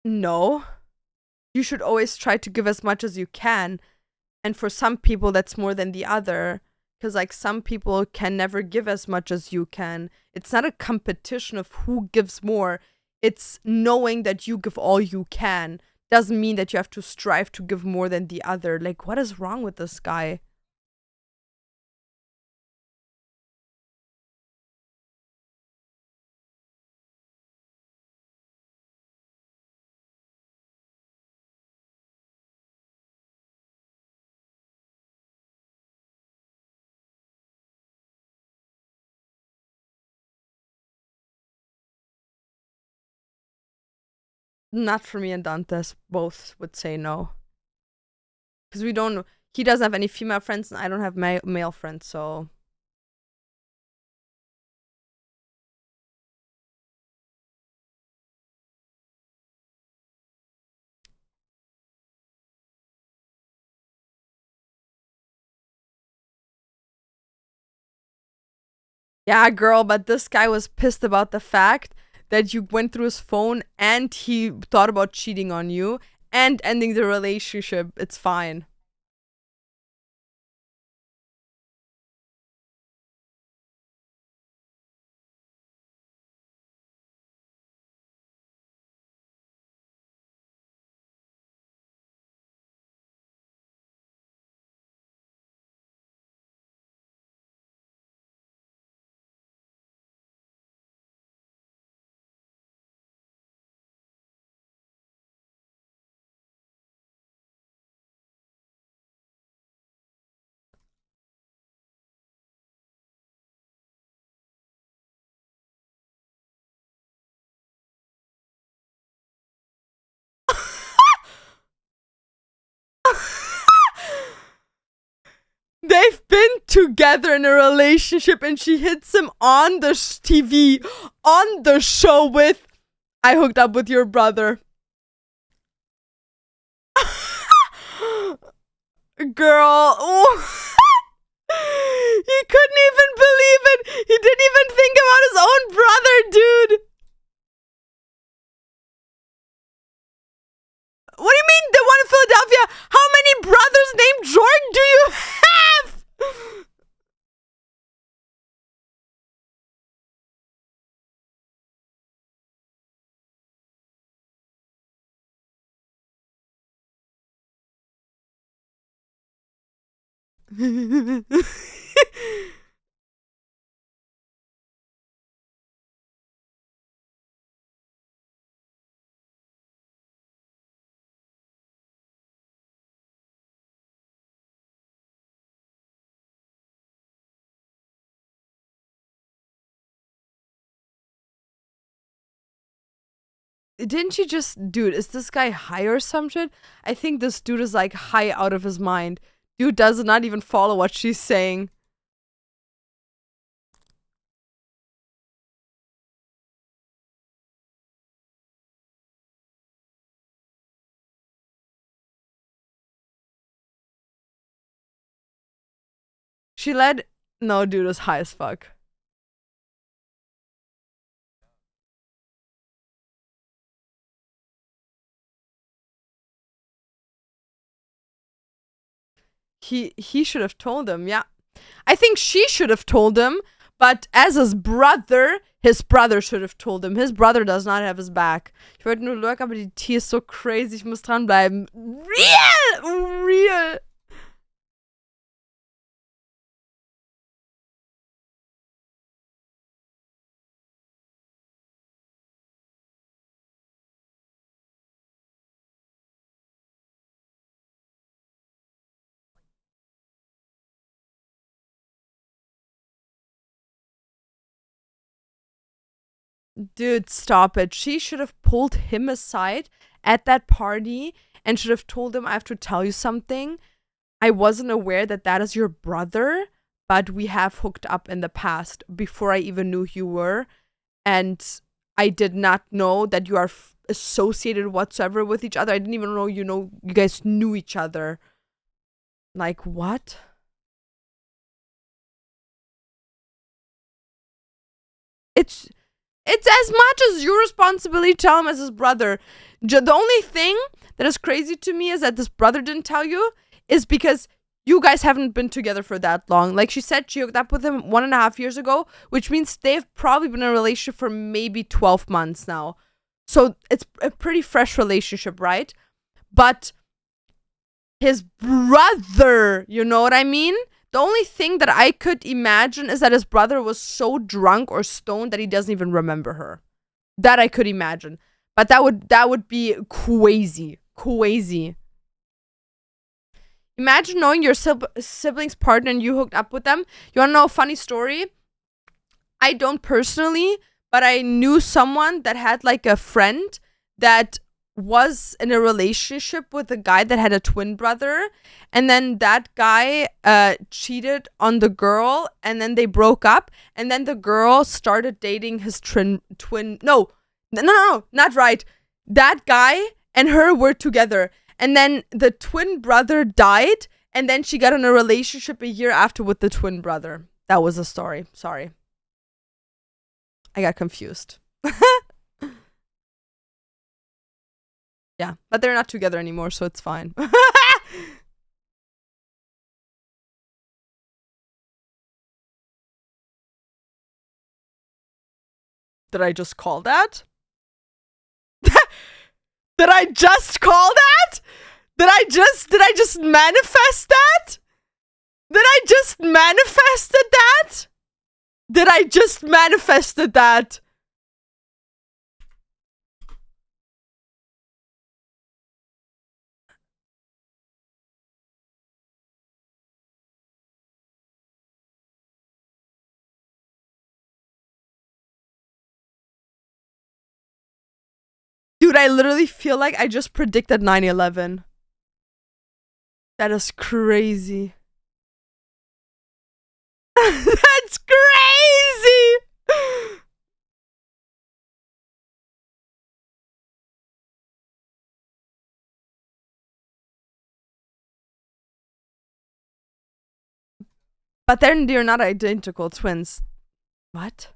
No. You should always try to give as much as you can. And for some people, that's more than the other. Because, like, some people can never give as much as you can. It's not a competition of who gives more. It's knowing that you give all you can. Doesn't mean that you have to strive to give more than the other. Like, what is wrong with this guy? Not for me and Dantes. Both would say no. Because we don't. He doesn't have any female friends, and I don't have male friends, so. Yeah, girl, but this guy was pissed about the fact that you went through his phone and he thought about cheating on you and ending the relationship. It's fine. They've been together in a relationship and she hits him on the TV, on the show with, I hooked up with your brother. Girl. Oh. He couldn't even believe it. He didn't even think about his own brother, dude. What do you mean, the one in Philadelphia? How many brothers named Jordan do you have? Didn't she just, dude, is this guy high or some shit? I think this dude is like high out of his mind. Dude does not even follow what she's saying. She led, no, dude is high as fuck. He should have told him, yeah. I think she should have told him, but as his brother should have told him. His brother does not have his back. Ich wollte nur lurken, aber die Tee ist so crazy, ich muss dranbleiben. Real! Real! Dude, stop it. She should have pulled him aside at that party and should have told him, I have to tell you something. I wasn't aware that that is your brother, but we have hooked up in the past before I even knew who you were. And I did not know that you are associated whatsoever with each other. I didn't even know you guys knew each other. Like, what? It's It's as much as your responsibility to tell him as his brother. The only thing that is crazy to me is that this brother didn't tell you is because you guys haven't been together for that long. Like she said, she hooked up with him 1.5 years ago, which means they've probably been in a relationship for maybe 12 months now. So it's a pretty fresh relationship, right? But his brother, you know what I mean? The only thing that I could imagine is that his brother was so drunk or stoned that he doesn't even remember her. That I could imagine. But that would be crazy. Crazy. Imagine knowing your sibling's partner and you hooked up with them. You want to know a funny story? I don't personally, but I knew someone that had like a friend that was in a relationship with a guy that had a twin brother, and then that guy cheated on the girl, and then they broke up, and then the girl started dating his twin. No, not right. That guy and her were together, and then the twin brother died, and then she got in a relationship a year after with the twin brother. That was the story. Sorry, I got confused. Yeah, but they're not together anymore, so it's fine. Did I just call that? Did I just call that? Did I just manifest that? Did I just manifested that? Did I just manifested that? Dude, I literally feel like I just predicted 9/11. That is crazy. That's crazy. But then they're not identical twins. What?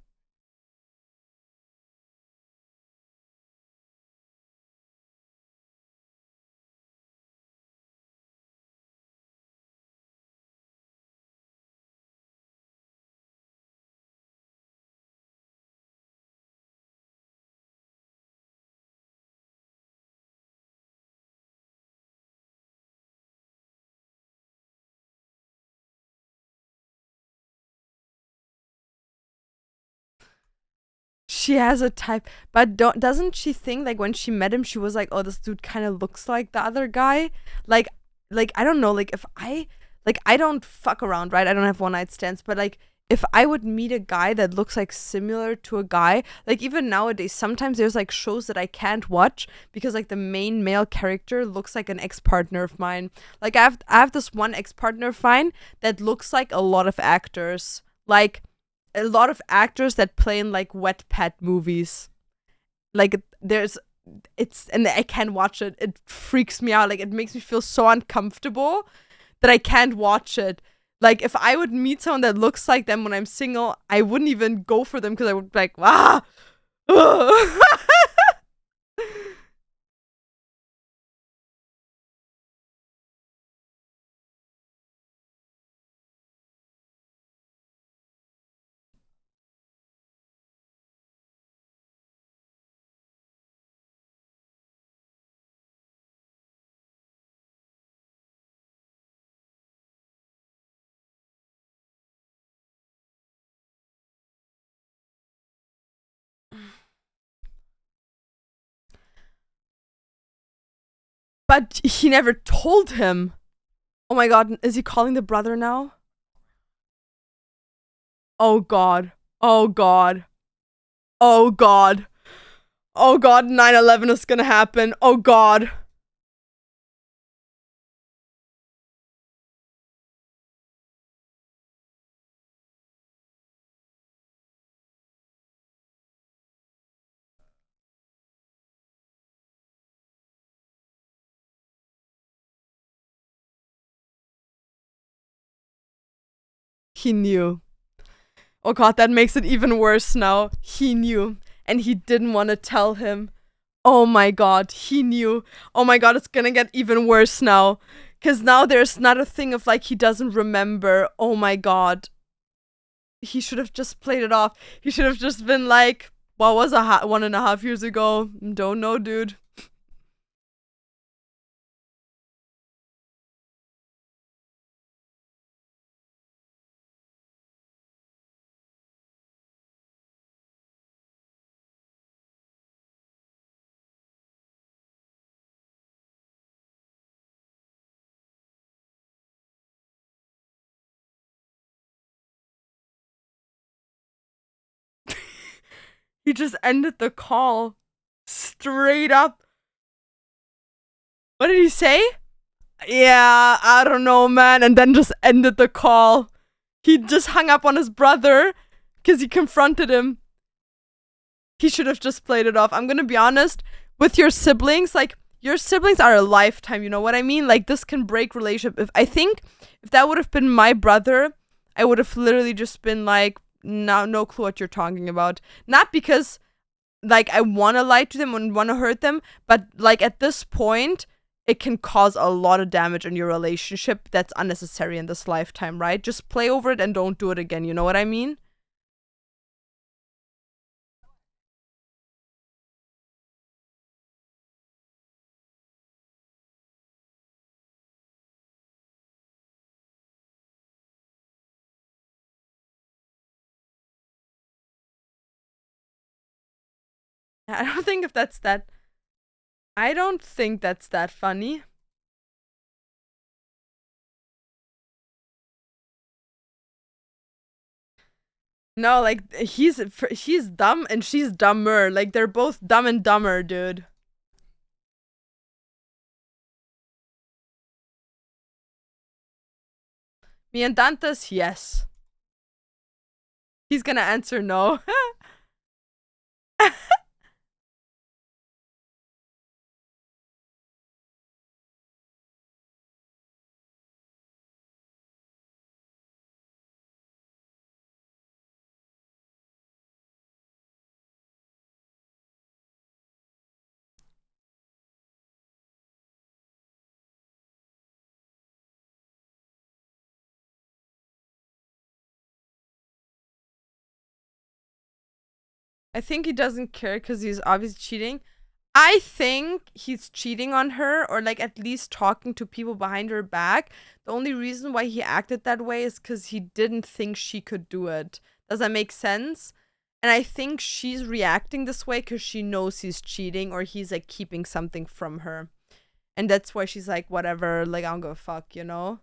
She has a type, but doesn't she think like when she met him, she was like, "Oh, this dude kind of looks like the other guy." Like, I don't know. Like, if I don't fuck around, right? I don't have one night stands, but like, if I would meet a guy that looks like similar to a guy, like even nowadays, sometimes there's like shows that I can't watch because like the main male character looks like an ex partner of mine. Like, I have this one ex partner of mine that looks like a lot of actors, like a lot of actors that play in like wet pet movies. Like and I can't watch it. It freaks me out. Like it makes me feel so uncomfortable that I can't watch it. Like if I would meet someone that looks like them when I'm single, I wouldn't even go for them because I would be like, ah. But he never told him. Oh my god, is he calling the brother now? Oh god. Oh god. Oh god. Oh god, 9/11 is gonna happen. Oh god. He knew. Oh god, that makes it even worse now. He knew. and he didn't want to tell him. Oh my god, he knew. Oh my god, it's gonna get even worse now. Because now there's not a thing of like he doesn't remember. Oh my god. He should have just played it off. He should have just been like, what was 1.5 years ago? Don't know, dude. He just ended the call. Straight up. What did he say? Yeah, I don't know, man. And then just ended the call. He just hung up on his brother because he confronted him. He should have just played it off. I'm gonna be honest, with your siblings, like, your siblings are a lifetime, you know what I mean? Like, this can break relationship. I think if that would have been my brother, I would have literally just been like, no clue what you're talking about. Not because like I want to lie to them and want to hurt them, but like at this point, it can cause a lot of damage in your relationship that's unnecessary in this lifetime, right? Just play over it and don't do it again. You know what I mean? I don't think if that's that. I don't think that's that funny. No, like he's dumb and she's dumber. Like they're both dumb and dumber, dude. Me and Dantas, yes. He's gonna answer no. I think he doesn't care because he's obviously cheating. I think he's cheating on her or like at least talking to people behind her back. The only reason why he acted that way is because he didn't think she could do it. Does that make sense? And I think she's reacting this way because she knows he's cheating or he's like keeping something from her. And that's why she's like, whatever, like, I don't give a fuck, you know?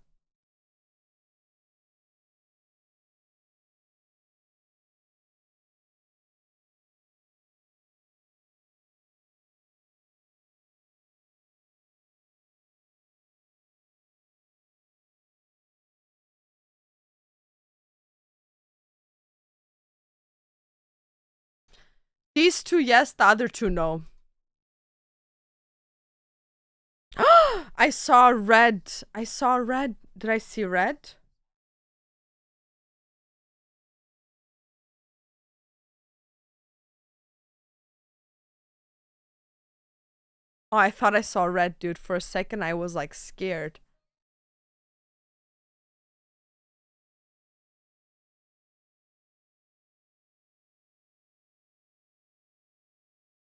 These two, yes, the other two, no. I saw red. I saw red. Did I see red? Oh, I thought I saw red, dude. For a second, I was like scared.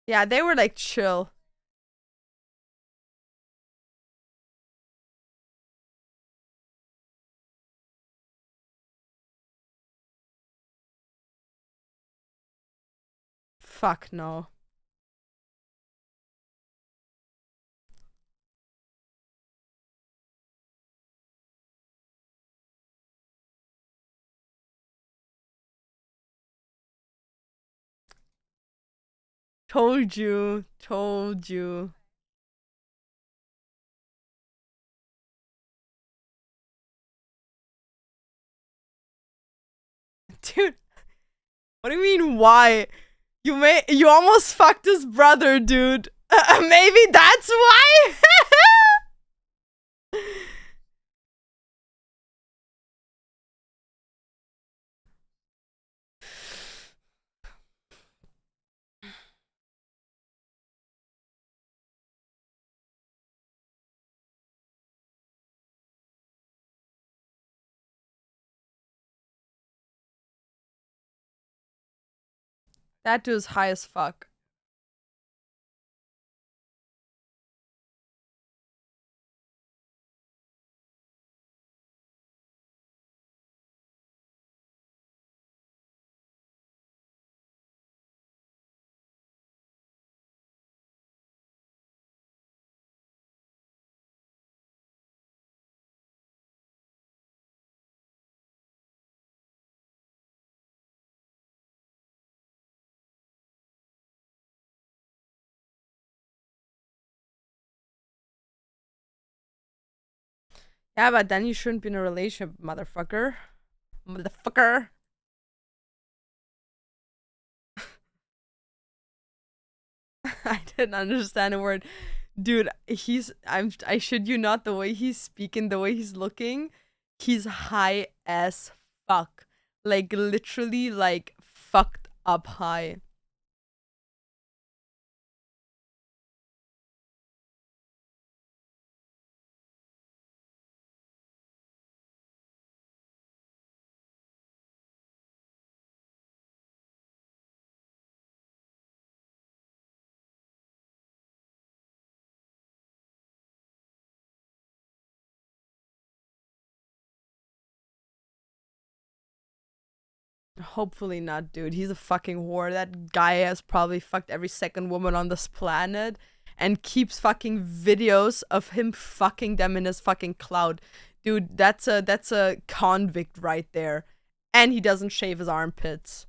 Yeah, they were like chill. Fuck no. Told you. Told you. Dude, what do you mean why? You almost fucked his brother, dude. Maybe that's why? That dude's high as fuck. Yeah, but then you shouldn't be in a relationship, motherfucker. Motherfucker. I didn't understand a word. Dude, I should you not, the way he's speaking, the way he's looking, he's high as fuck. Like literally like fucked up high. Hopefully not, dude. He's a fucking whore. That guy has probably fucked every second woman on this planet and keeps fucking videos of him fucking them in his fucking cloud. Dude, that's a convict right there. And he doesn't shave his armpits.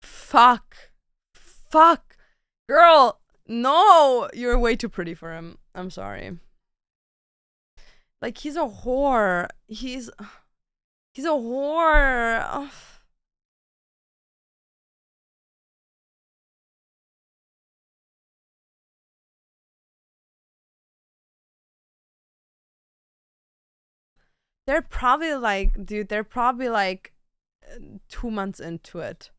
Fuck. Fuck. Girl, no. You're way too pretty for him. I'm sorry. Like he's a whore. He's a whore. Ugh. They're probably like, dude, they're probably like 2 months into it.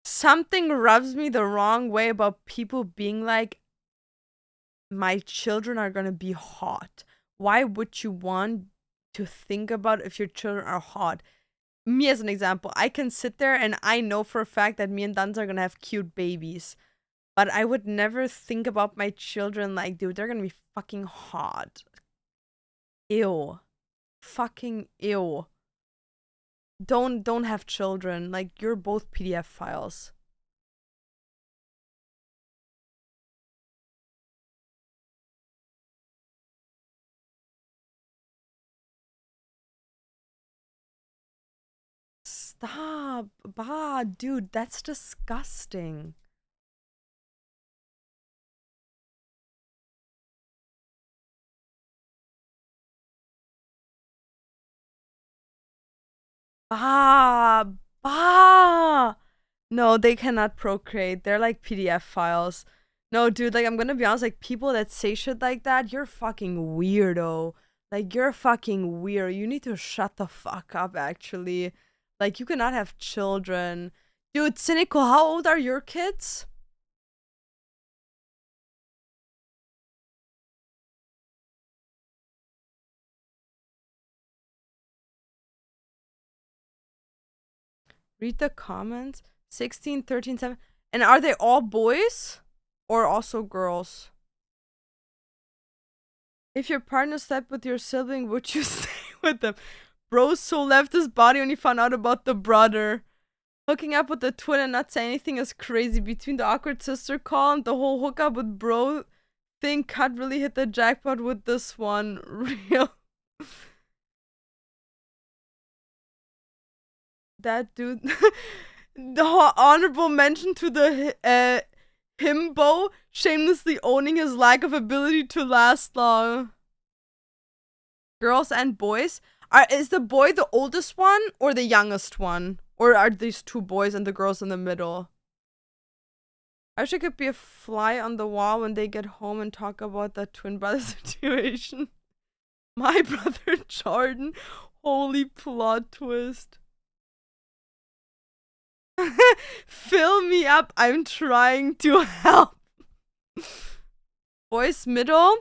Something rubs me the wrong way about people being like, my children are gonna be hot. Why would you want to think about if your children are hot? Me as an example, I can sit there and I know for a fact that me and Danza are gonna have cute babies. But I would never think about my children like, dude, they're gonna be fucking hot. Ew. Fucking ew. Don't have children. Like you're both PDF files. Stop. Bah, dude, that's disgusting. Bah, bah. No, they cannot procreate. They're like PDF files. No, dude, like I'm gonna be honest, like people that say shit like that, you're fucking weirdo. Like you're fucking weird. You need to shut the fuck up, actually. Like you cannot have children. Dude, cynical, how old are your kids? Read the comments. 16, 13, 7. And are they all boys? Or also girls? If your partner slept with your sibling, would you stay with them? Bro's soul left his body when he found out about the brother. Hooking up with the twin and not saying anything is crazy. Between the awkward sister call and the whole hookup with bro thing, Cut really hit the jackpot with this one. Real. that dude. The honorable mention to the himbo shamelessly owning his lack of ability to last long. Girls and boys. Is the boy the oldest one or the youngest one? Or are these two boys and the girls in the middle? I wish I could be a fly on the wall when they get home and talk about that twin brother situation. My brother Jordan. Holy plot twist. Fill me up. I'm trying to help. Boys middle.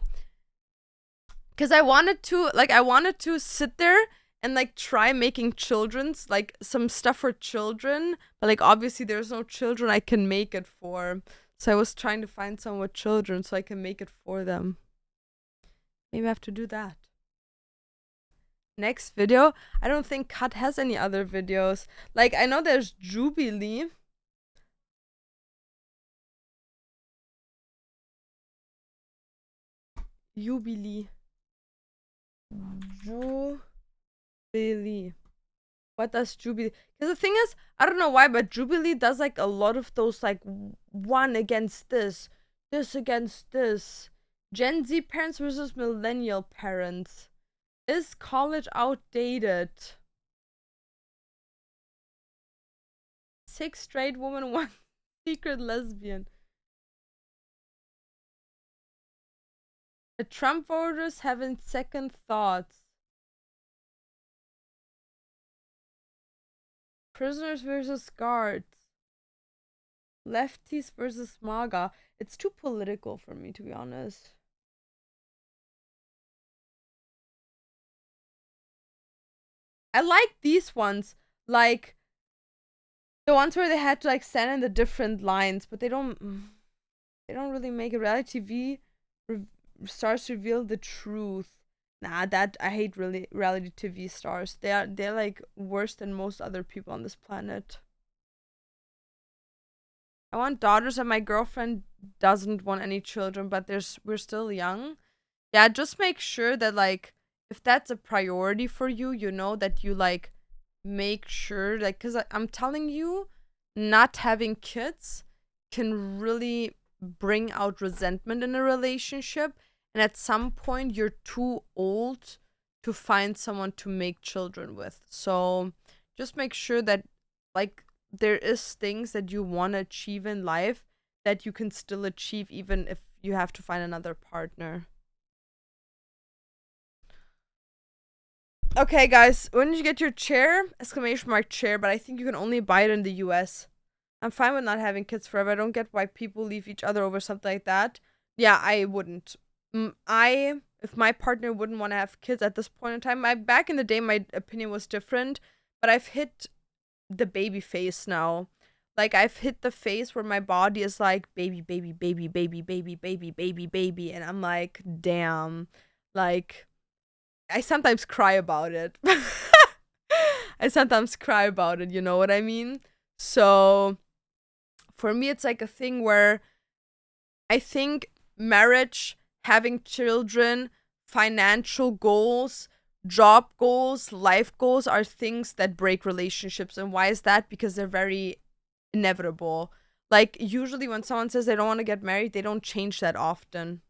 Because I wanted to sit there and like try making children's, like some stuff for children. But like obviously there's no children I can make it for. So I was trying to find someone with children so I can make it for them. Maybe I have to do that. Next video. I don't think Kat has any other videos. Like I know there's Jubilee. Jubilee. Jubilee. What does Jubilee? Because the thing is, I don't know why, but Jubilee does like a lot of those like one against this against this. Gen Z parents versus millennial parents. Is college outdated? 6 straight women, 1 secret lesbian. The Trump voters having second thoughts. Prisoners versus guards. Lefties versus MAGA. It's too political for me, to be honest. I like these ones, like the ones where they had to like stand in the different lines, but they don't really make it. Reality TV stars reveal the truth. Nah, that I hate really reality TV stars. They're like worse than most other people on this planet. I want daughters and my girlfriend doesn't want any children, but we're still young. Yeah, just make sure that like if that's a priority for you, you know that you like make sure like cuz I'm telling you not having kids can really bring out resentment in a relationship, and at some point you're too old to find someone to make children with. So just make sure that like there is things that you want to achieve in life that you can still achieve even if you have to find another partner. Okay, guys, when did you get your chair? Exclamation mark chair, but I think you can only buy it in the US. I'm fine with not having kids forever. I don't get why people leave each other over something like that. Yeah, I wouldn't. If my partner wouldn't want to have kids at this point in time, back in the day, my opinion was different, but I've hit the baby phase now. Like, I've hit the phase where my body is like, baby, baby, baby, baby, baby, baby, baby, baby, and I'm like, damn. Like, I sometimes cry about it. I sometimes cry about it, you know what I mean? So, for me, it's like a thing where I think marriage, having children, financial goals, job goals, life goals are things that break relationships. And why is that? Because they're very inevitable. Like, usually when someone says they don't want to get married, they don't change that often.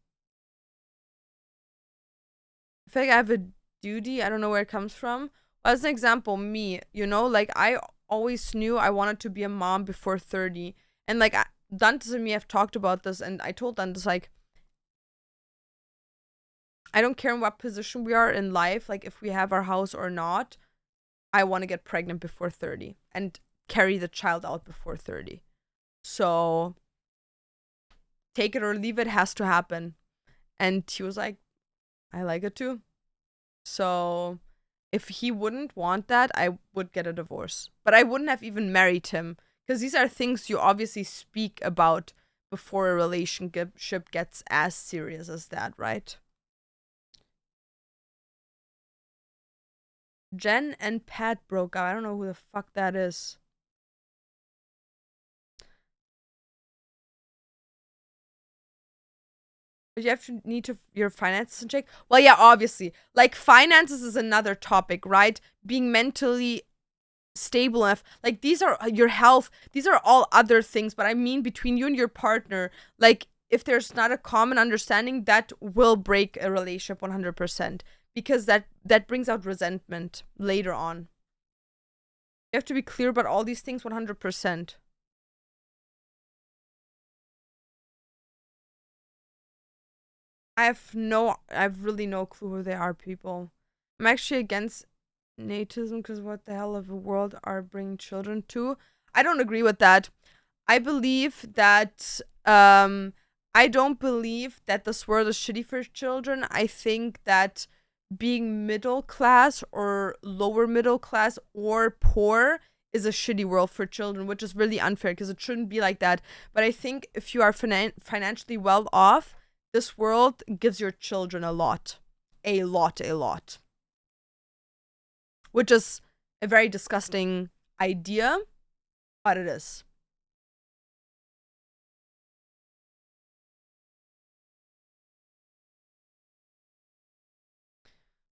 I feel like I have a duty. I don't know where it comes from. As an example, me, you know, like I always knew I wanted to be a mom before 30. And like Dantes and me have talked about this, and I told Dantes like I don't care in what position we are in life, like if we have our house or not, I want to get pregnant before 30 and carry the child out before 30. So take it or leave it has to happen. And he was like, I like it too. So if he wouldn't want that, I would get a divorce. But I wouldn't have even married him. Because these are things you obviously speak about before a relationship gets as serious as that, right? Jen and Pat broke up. I don't know who the fuck that is. But you have to need to your finances in check. Well, yeah, obviously. Like finances is another topic, right? Being mentally stable enough. Like, these are your health, these are all other things, but I mean between you and your partner, like, if there's not a common understanding, that will break a relationship 100%, because that brings out resentment later on. You have to be clear about all these things 100%. I've really no clue who they are, people. I'm actually against natism because what the hell of a world are bringing children to? I don't agree with that. I believe that I don't believe that this world is shitty for children. I think that being middle class or lower middle class or poor is a shitty world for children, which is really unfair because it shouldn't be like that. But I think if you are financially well off, this world gives your children a lot. A lot, a lot. Which is a very disgusting idea, but it is.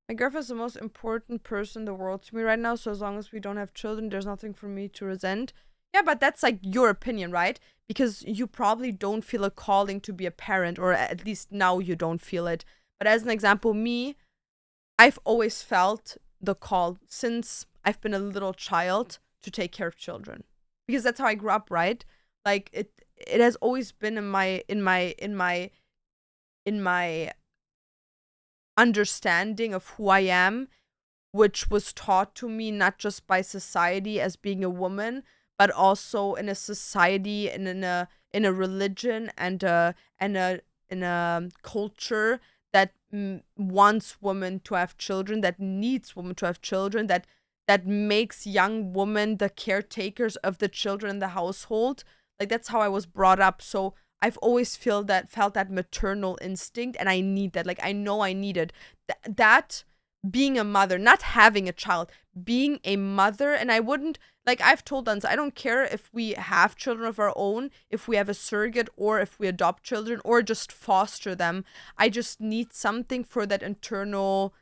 My girlfriend's the most important person in the world to me right now, so as long as we don't have children, there's nothing for me to resent. Yeah, but that's like your opinion, right? Because you probably don't feel a calling to be a parent, or at least now you don't feel it. But as an example, me, I've always felt the call since I've been a little child to take care of children. Because that's how I grew up, right? Like it has always been in my understanding of who I am, which was taught to me not just by society as being a woman, but also in a society and in a religion and a in a culture that wants women to have children, that needs women to have children, that makes young women the caretakers of the children in the household. Like, that's how I was brought up. So I've always felt that maternal instinct, and I need that. Like, I know I need it. That being a mother, not having a child, being a mother, and I wouldn't, like, I've told us, I don't care if we have children of our own, if we have a surrogate, or if we adopt children, or just foster them. I just need something for that internal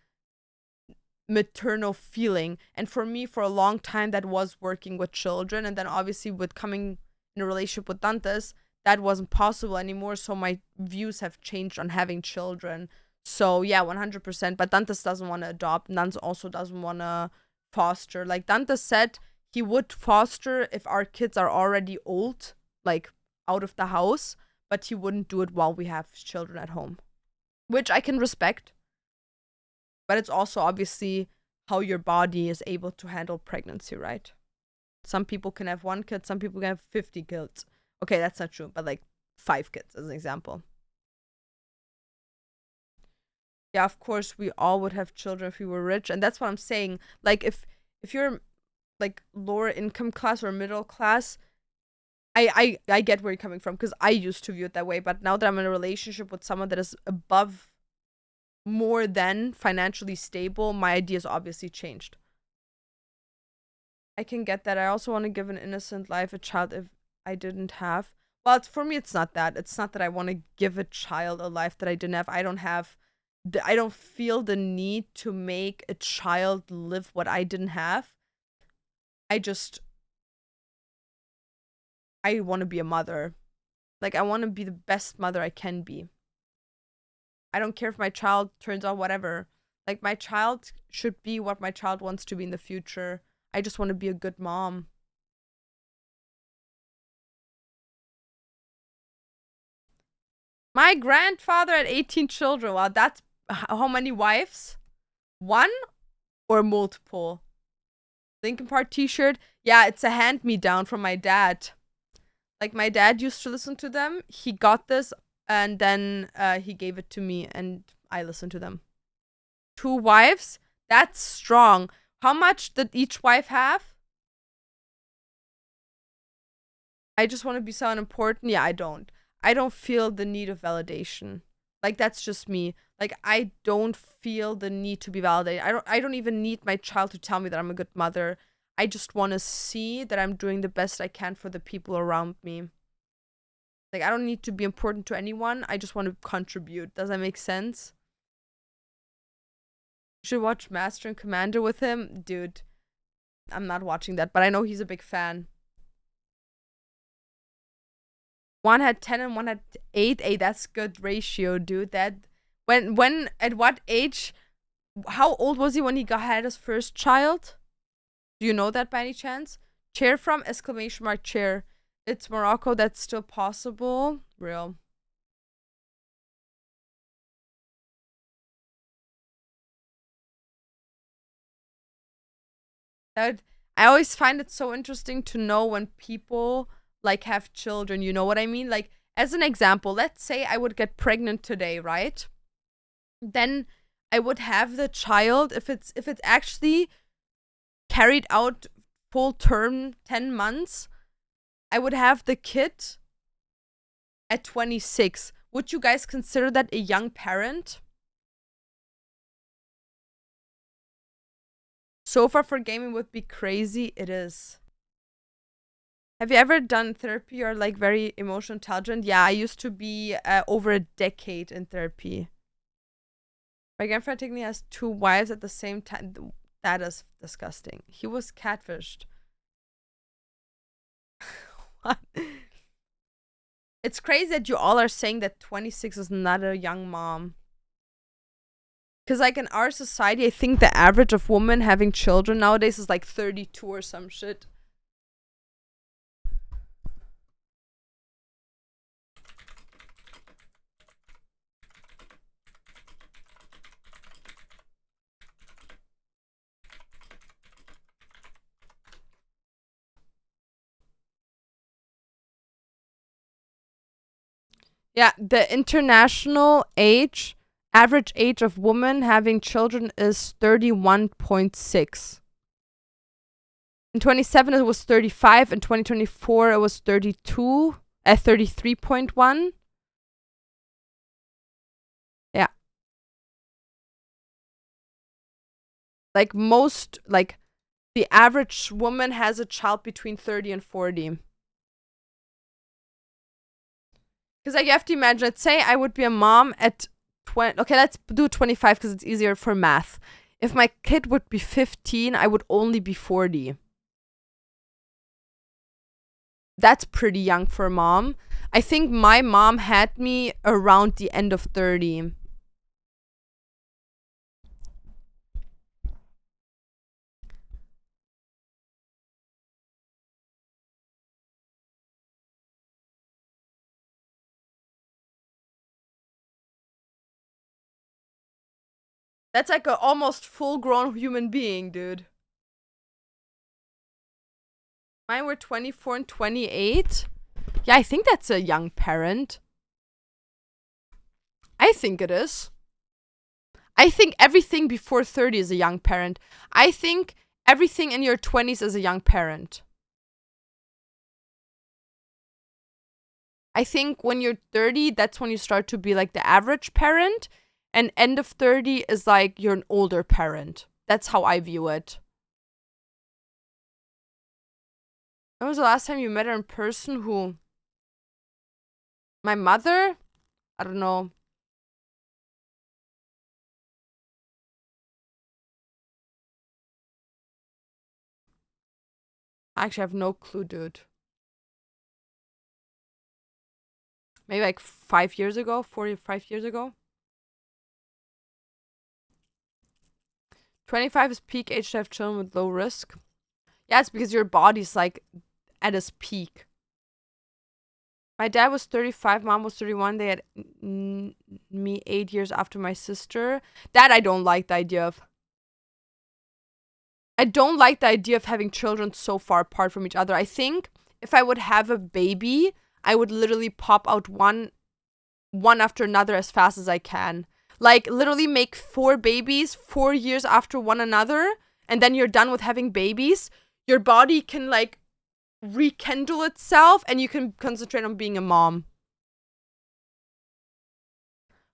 maternal feeling. And for me, for a long time, that was working with children. And then obviously with coming in a relationship with Dantes, that wasn't possible anymore. So my views have changed on having children. So yeah, 100%. But Dantes doesn't want to adopt. Dantes also doesn't want to foster. Like Dantes said, he would foster if our kids are already old, like out of the house, but he wouldn't do it while we have children at home, which I can respect. But it's also obviously how your body is able to handle pregnancy, right? Some people can have one kid, some people can have 50 kids. Okay, that's not true, but like 5 kids as an example. Yeah, of course, we all would have children if we were rich. And that's what I'm saying. Like, if you're like lower income class or middle class, I get where you're coming from because I used to view it that way. But now that I'm in a relationship with someone that is above more than financially stable, my ideas obviously changed. I can get that. I also want to give an innocent life a child if I didn't have. Well, for me, it's not that. It's not that I want to give a child a life that I didn't have. I don't feel the need to make a child live what I didn't have. I just, I want to be a mother. Like, I want to be the best mother I can be. I don't care if my child turns out whatever. Like, my child should be what my child wants to be in the future. I just want to be a good mom. My grandfather had 18 children. Wow, that's how many wives? One or multiple? Linkin Park t-shirt? Yeah, it's a hand-me-down from my dad. Like, my dad used to listen to them. He got this, and then he gave it to me, and I listened to them. 2 wives? That's strong. How much did each wife have? I just want to be someone important. Yeah, I don't. I don't feel the need of validation. Like, that's just me. Like, I don't feel the need to be validated. I don't even need my child to tell me that I'm a good mother. I just want to see that I'm doing the best I can for the people around me. Like, I don't need to be important to anyone. I just want to contribute. Does that make sense? You should watch Master and Commander with him. Dude, I'm not watching that, but I know he's a big fan. One had 10 and one had 8. Hey, that's good ratio, dude. That when at what age? How old was he when he had his first child? Do you know that by any chance? Chair from exclamation mark chair. It's Morocco. That's still possible. Real. That I always find it so interesting to know when people like have children. You know what I mean? Like as an example, let's say I would get pregnant today, right? Then I would have the child if it's actually carried out full term 10 months, I would have the kid at 26. Would you guys consider that a young parent? So far for gaming would be crazy. It is. Have you ever done therapy or like very emotional intelligent? Yeah, I used to be over a decade in therapy. My grandfather technically has 2 wives at the same time. That is disgusting. He was catfished. What? It's crazy that you all are saying that 26 is not a young mom. Because, like, in our society, I think the average of women having children nowadays is like 32 or some shit. Yeah, the international average age of women having children is 31.6. In 27 it was 35. In 2024 it was 33.1. Yeah. Like most, like the average woman has a child between 30 and 40. Because like, you have to imagine, let's say I would be a mom at 20. Okay, let's do 25 because it's easier for math. If my kid would be 15, I would only be 40. That's pretty young for a mom. I think my mom had me around the end of 30. That's like a almost full grown human being, dude. Mine were 24 and 28. Yeah, I think that's a young parent. I think it is. I think everything before 30 is a young parent. I think everything in your 20s is a young parent. I think when you're 30, that's when you start to be like the average parent. And end of 30 is like you're an older parent. That's how I view it. When was the last time you met her in person? Who? My mother? I don't know. I actually have no clue, dude. Maybe like 5 years ago, 45 years ago. 25 is peak age to have children with low risk. Yeah, it's because your body's like at its peak. My dad was 35, mom was 31. They had me 8 years after my sister. That I don't like the idea of. I don't like the idea of having children so far apart from each other. I think if I would have a baby, I would literally pop out one after another as fast as I can. Like literally make 4 babies 4 years after one another, and then you're done with having babies. Your body can like rekindle itself and you can concentrate on being a mom.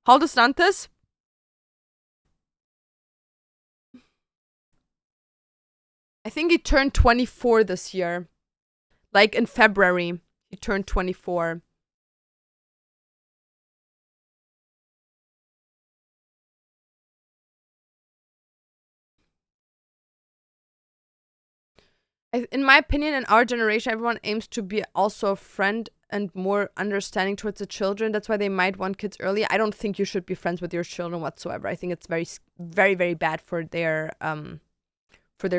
How old is Dantes? I think he turned 24 this year. Like in February, he turned 24. In my opinion, in our generation, everyone aims to be also a friend and more understanding towards the children. That's why they might want kids early. I don't think you should be friends with your children whatsoever. I think it's very, very bad for their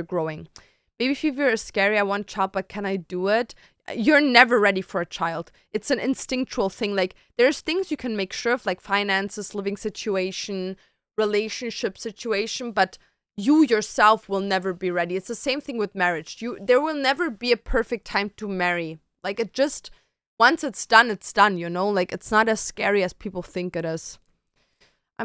growing. Baby fever is scary. I want a child, but can I do it? You're never ready for a child. It's an instinctual thing. Like, there's things you can make sure of, like finances, living situation, relationship situation, but you yourself will never be ready. It's the same thing with marriage. There will never be a perfect time to marry. Like, it just, once it's done, you know? Like, it's not as scary as people think it is. I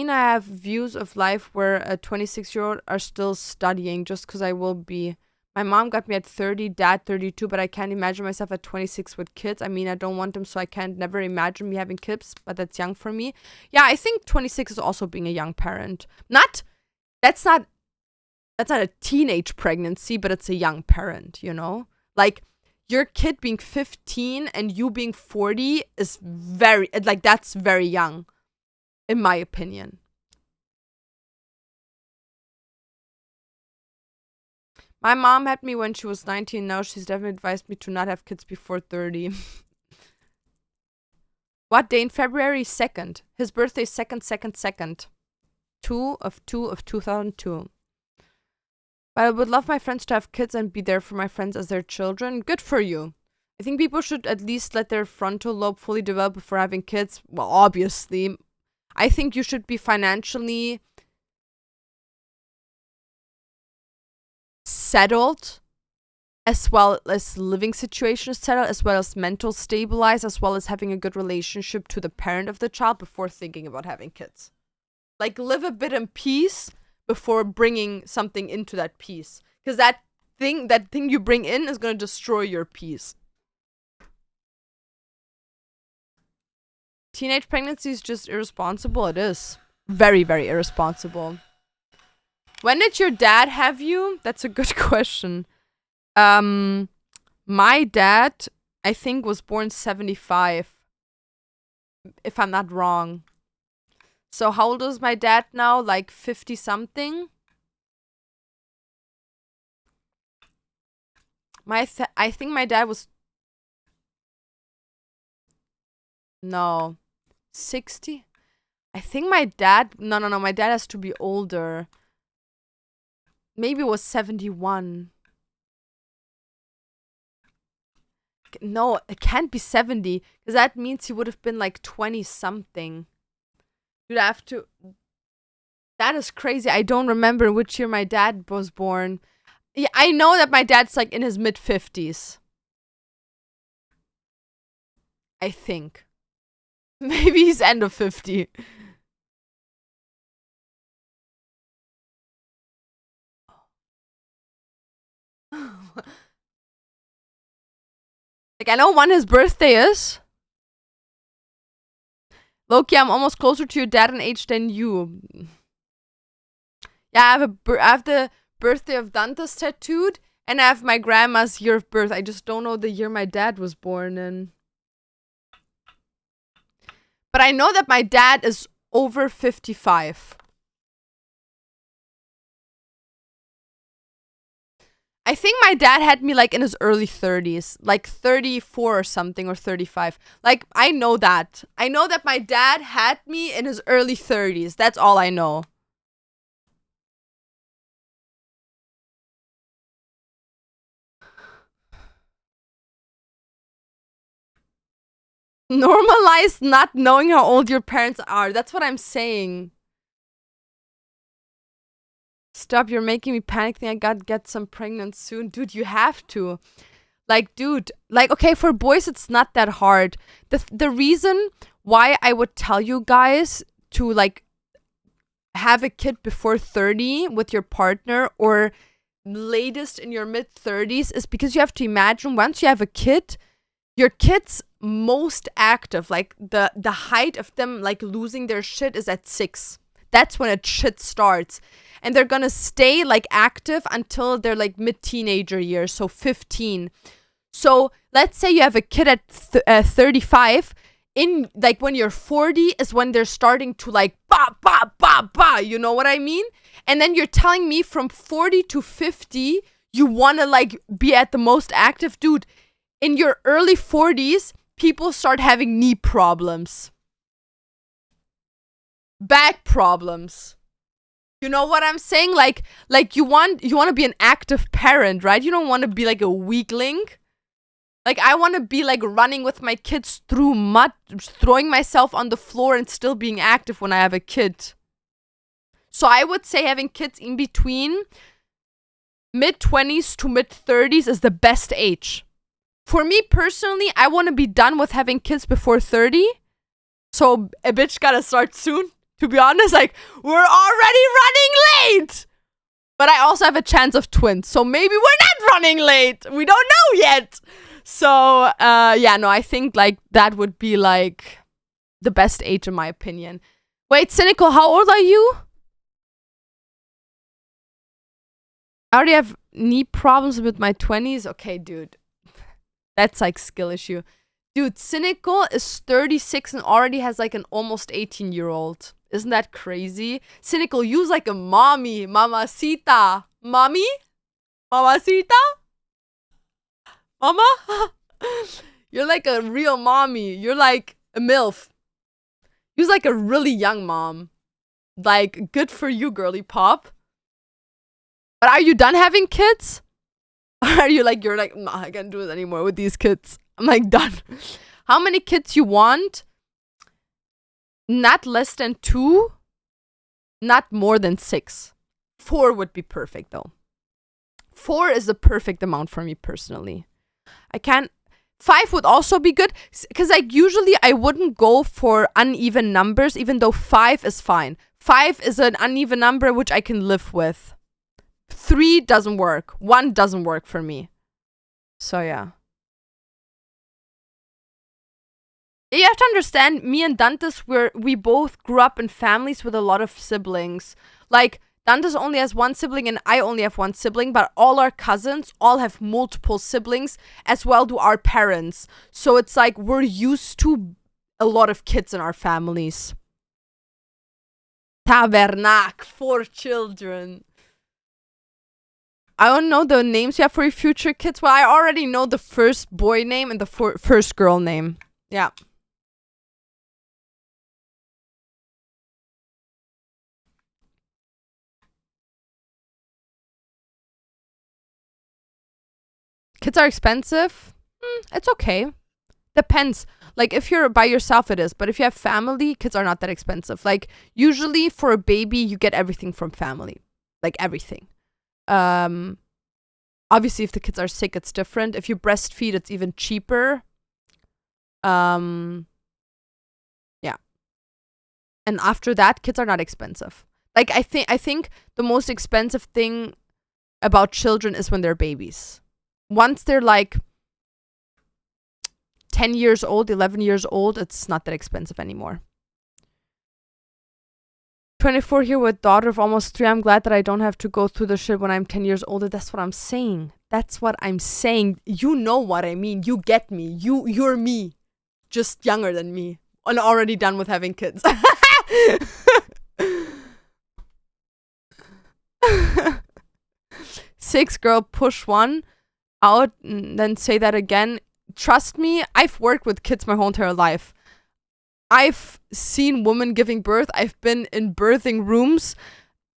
have views of life where a 26-year-old are still studying just because I will be. My mom got me at 30, dad 32, but I can't imagine myself at 26 with kids. I don't want them, so I can't never imagine me having kids, but that's young for me. Yeah, I think 26 is also being a young parent. That's not a teenage pregnancy, but it's a young parent, you know? Like, your kid being 15 and you being 40 is that's very young, in my opinion. My mom had me when she was 19. Now she's definitely advised me to not have kids before 30. What day in February? 2nd. His birthday is 2nd. 2 of 2002. But I would love my friends to have kids and be there for my friends as their children. Good for you. I think people should at least let their frontal lobe fully develop before having kids. Well, obviously. I think you should be financially settled, as well as living situation is settled, as well as mental stabilized, as well as having a good relationship to the parent of the child before thinking about having kids. Like, live a bit in peace before bringing something into that peace. Because that thing you bring in is going to destroy your peace. Teenage pregnancy is just irresponsible. It is. Very, very irresponsible. When did your dad have you? That's a good question. My dad, I think, was born 75. If I'm not wrong. So how old is my dad now? Like 50 something? I think my dad was... No. 60? I think my dad... No. My dad has to be older. Maybe it was 71. No, it can't be 70. Because that means he would have been like 20 something. You'd have to... That is crazy. I don't remember which year my dad was born. Yeah, I know that my dad's like in his mid-50s. I think. Maybe he's end of 50. Like, I know when his birthday is. Loki, I'm almost closer to your dad in age than you. Yeah, I have the birthday of Dantas tattooed, and I have my grandma's year of birth. I just don't know the year my dad was born in. But I know that my dad is over 55. I think my dad had me like in his early 30s, like 34 or something, or 35. Like, I know that. I know that my dad had me in his early 30s. That's all I know. Normalize not knowing how old your parents are. That's what I'm saying. Stop, you're making me panic. Think I gotta get some pregnant soon. Dude, you have to. Like, dude, like, okay, for boys, it's not that hard. The reason why I would tell you guys to, like, have a kid before 30 with your partner, or latest in your mid-30s, is because you have to imagine, once you have a kid, your kid's most active, like, the height of them, like, losing their shit is at 6. That's when a shit starts. And they're gonna stay, like, active until they're, like, mid-teenager years, so 15. So let's say you have a kid at 35. In, like, when you're 40 is when they're starting to, like, ba, you know what I mean? And then you're telling me from 40 to 50, you want to like be at the most active. Dude, in your early 40s, people start having knee problems, back problems. You know what I'm saying? Like you want to be an active parent, right? You don't want to be like a weakling. Like, I want to be like running with my kids through mud, throwing myself on the floor and still being active when I have a kid. So I would say having kids in between mid-20s to mid-30s is the best age. For me personally, I want to be done with having kids before 30. So a bitch gotta start soon. To be honest, like, we're already running late. But I also have a chance of twins. So maybe we're not running late. We don't know yet. So, I think like that would be like the best age in my opinion. Wait, Cynical, how old are you? I already have knee problems with my 20s. Okay, dude. That's like skill issue. Dude, Cynical is 36 and already has like an almost 18-year-old. Isn't that crazy? Cynical, you's like a mommy. Mamacita. Mommy? Mamacita? Mama? You're like a real mommy. You're like a MILF. You're like a really young mom. Like, good for you, girly pop. But are you done having kids? Or are you like, you're like, nah, I can't do it anymore with these kids. I'm like, done. How many kids you want? Not less than 2. Not more than 6. 4 would be perfect, though. 4 is the perfect amount for me personally. I can't. 5 would also be good. Because like usually I wouldn't go for uneven numbers, even though 5 is fine. 5 is an uneven number which I can live with. 3 doesn't work. 1 doesn't work for me. So yeah. You have to understand, me and Dantes, we both grew up in families with a lot of siblings. Like, Dantes only has 1 sibling and I only have 1 sibling, but all our cousins all have multiple siblings, as well do our parents. So it's like we're used to a lot of kids in our families. Tabernac, 4 children. I don't know the names you have for your future kids. Well, I already know the first boy name and the first girl name. Yeah. Kids are expensive. It's okay. Depends. Like, if you're by yourself, it is. But if you have family, kids are not that expensive. Like, usually for a baby, you get everything from family. Like, everything. Obviously, if the kids are sick, it's different. If you breastfeed, it's even cheaper. Yeah. And after that, kids are not expensive. Like, I think the most expensive thing about children is when they're babies. Once they're like 10 years old, 11 years old, it's not that expensive anymore. 24 here with daughter of almost 3. I'm glad that I don't have to go through the shit when I'm 10 years older. That's what I'm saying. That's what I'm saying. You know what I mean. You get me. You're me. Just younger than me. And already done with having kids. Six, girl, push 1 out and then say that again. Trust me, I've worked with kids my whole entire life. I've seen women giving birth. I've been in birthing rooms.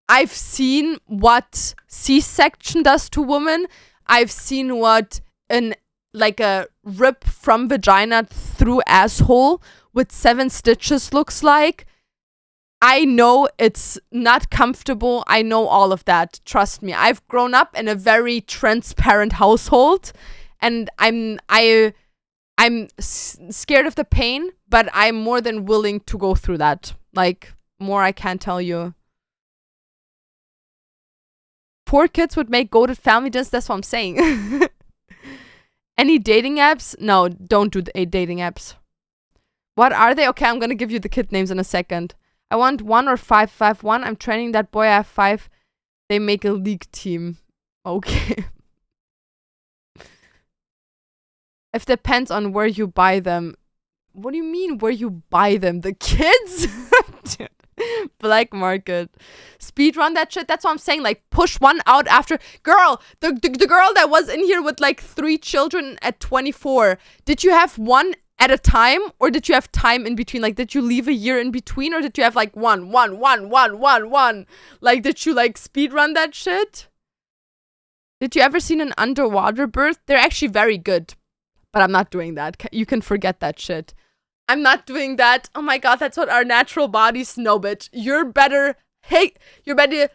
I've seen what C-section does to women. I've seen what like a rip from vagina through asshole with 7 stitches looks like. I know it's not comfortable. I know all of that. Trust me. I've grown up in a very transparent household, and I'm scared of the pain, but I'm more than willing to go through that. Like, more I can't tell you. 4 kids would make goated family dinners. That's what I'm saying. Any dating apps? No, don't do dating apps. What are they? Okay, I'm gonna give you the kid names in a second. I want 1 or 551. I'm training that boy. I have 5. They make a league team. Okay. It depends on where you buy them. What do you mean where you buy them? The kids? Dude. Black market. Speed run that shit. That's what I'm saying. Like, push one out after. Girl, the girl that was in here with like 3 children at 24. Did you have one at a time, or did you have time in between? Like, did you leave a year in between, or did you have like one? Like, did you like speed run that shit? Did you ever seen an underwater birth? They're actually very good, but I'm not doing that. You can forget that shit. I'm not doing that. Oh my god, that's what our natural bodies know, bitch. You're better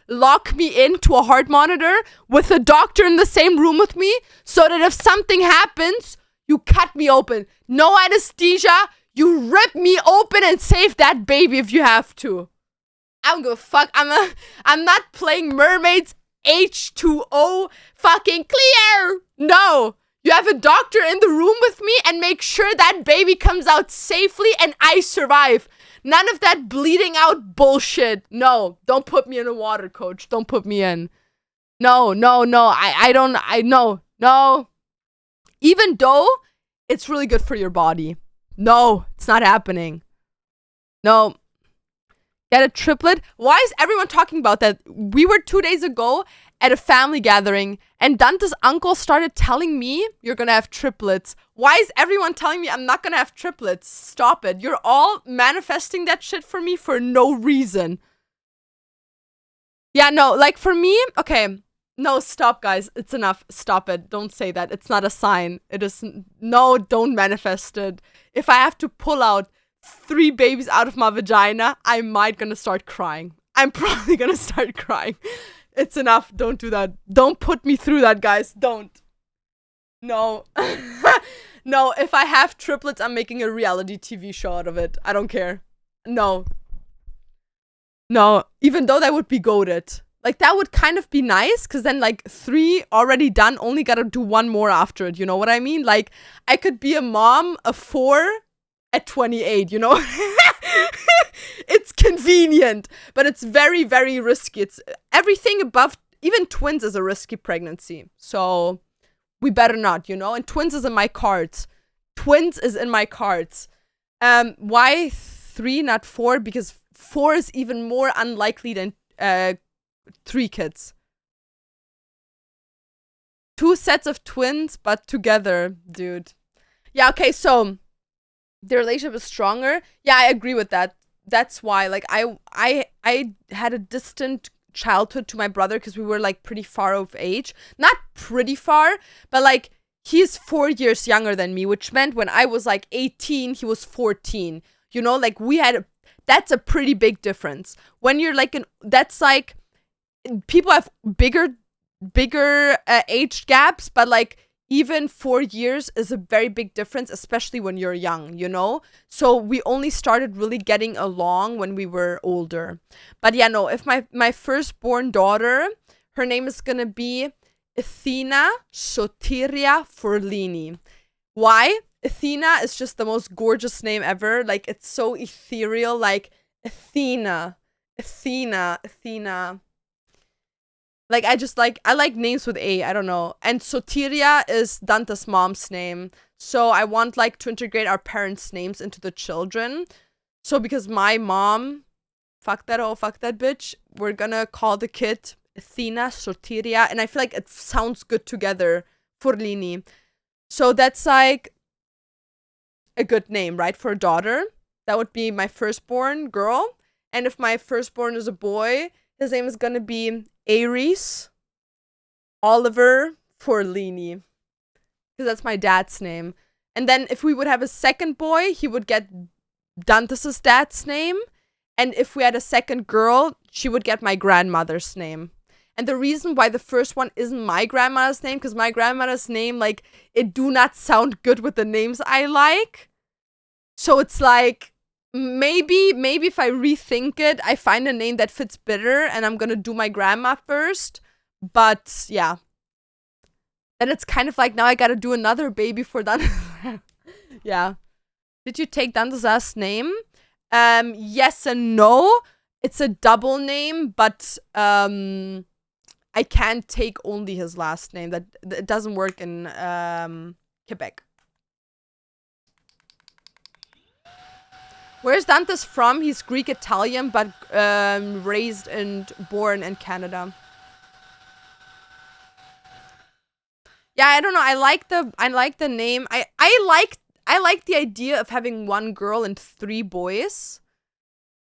lock me into a heart monitor with a doctor in the same room with me, so that if something happens, you cut me open. No anesthesia. You rip me open and save that baby if you have to. I don't give a fuck. I'm not playing mermaids H2O fucking clear. No. You have a doctor in the room with me and make sure that baby comes out safely and I survive. None of that bleeding out bullshit. No, don't put me in the water, coach. Don't put me in. No. No. Even though it's really good for your body. No, it's not happening. No. Get a triplet? Why is everyone talking about that? We were 2 days ago at a family gathering and Dante's uncle started telling me you're gonna have triplets. Why is everyone telling me I'm not gonna have triplets? Stop it. You're all manifesting that shit for me for no reason. Yeah, no, like for me, okay. No, stop, guys. It's enough. Stop it. Don't say that. It's not a sign. It is. No, don't manifest it. If I have to pull out 3 babies out of my vagina, I might gonna start crying. I'm probably gonna start crying. It's enough. Don't do that. Don't put me through that, guys. Don't. No. No, if I have triplets, I'm making a reality TV show out of it. I don't care. No. No. Even though that would be goated. Like, that would kind of be nice, because then, like, 3 already done, only gotta do 1 more after it. You know what I mean? Like, I could be a mom of 4 at 28, you know? It's convenient, but it's very, very risky. It's everything above, even twins is a risky pregnancy. So we better not, you know? And twins is in my cards. Why 3, not 4? Because 4 is even more unlikely than 3 kids. 2 sets of twins, but together, dude. Yeah, okay, so the relationship is stronger. Yeah, I agree with that. That's why, like, I had a distant childhood to my brother because we were, like, pretty far of age. Not pretty far, but, like, he's 4 years younger than me, which meant when I was, like, 18, he was 14. You know, like, that's a pretty big difference. When you're, like, that's, like, people have bigger age gaps, but, like, even 4 years is a very big difference, especially when you're young, you know? So we only started really getting along when we were older. But yeah, no, if my firstborn daughter, her name is gonna be Athena Sotiria Forlini. Why? Athena is just the most gorgeous name ever. Like, it's so ethereal, like Athena. Like, I like names with A, I don't know. And Sotiria is Dante's mom's name. So I want, like, to integrate our parents' names into the children. So because my mom, fuck that bitch, we're gonna call the kid Athena Sotiria. And I feel like it sounds good together, Forlini. So that's, like, a good name, right, for a daughter. That would be my firstborn girl. And if my firstborn is a boy, his name is gonna be Aries Oliver Forlini, because that's my dad's name. And then if we would have a second boy, he would get Dante's dad's name. And if we had a second girl, she would get my grandmother's name. And the reason why the first one isn't my grandmother's name, because my grandmother's name, like, it do not sound good with the names I like. So it's like, maybe if I rethink it, I find a name that fits better, and I'm gonna do my grandma first. But yeah, then it's kind of like, now I gotta do another baby for Dante. Yeah. Did you take Dante's last name? Yes and no. It's a double name, but I can't take only his last name. That it doesn't work in Quebec. Where's Dante's from? He's Greek Italian, but raised and born in Canada. Yeah, I don't know. I like the name. I like the idea of having one girl and 3 boys.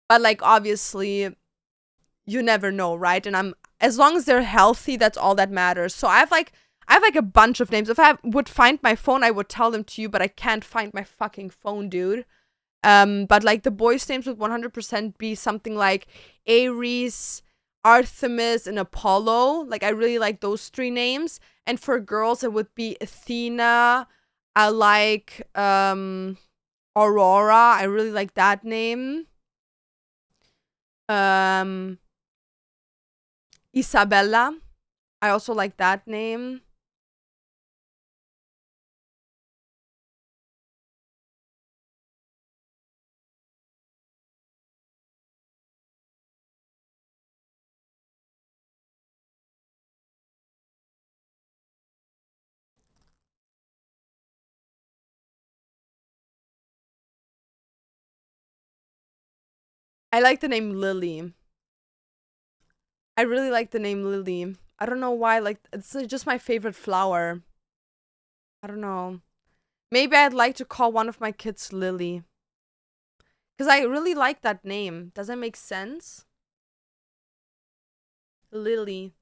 But like obviously you never know, right? And as long as they're healthy, that's all that matters. So I have like a bunch of names. If I would find my phone, I would tell them to you, but I can't find my fucking phone, dude. But like the boys' names would 100% be something like Ares, Artemis, and Apollo. Like I really like those 3 names. And for girls, it would be Athena. I like Aurora. I really like that name. Isabella. I also like that name. I like the name Lily. I really like the name Lily. I don't know why, like, it's just my favorite flower. I don't know. Maybe I'd like to call one of my kids Lily. Because I really like that name. Does that make sense? Lily.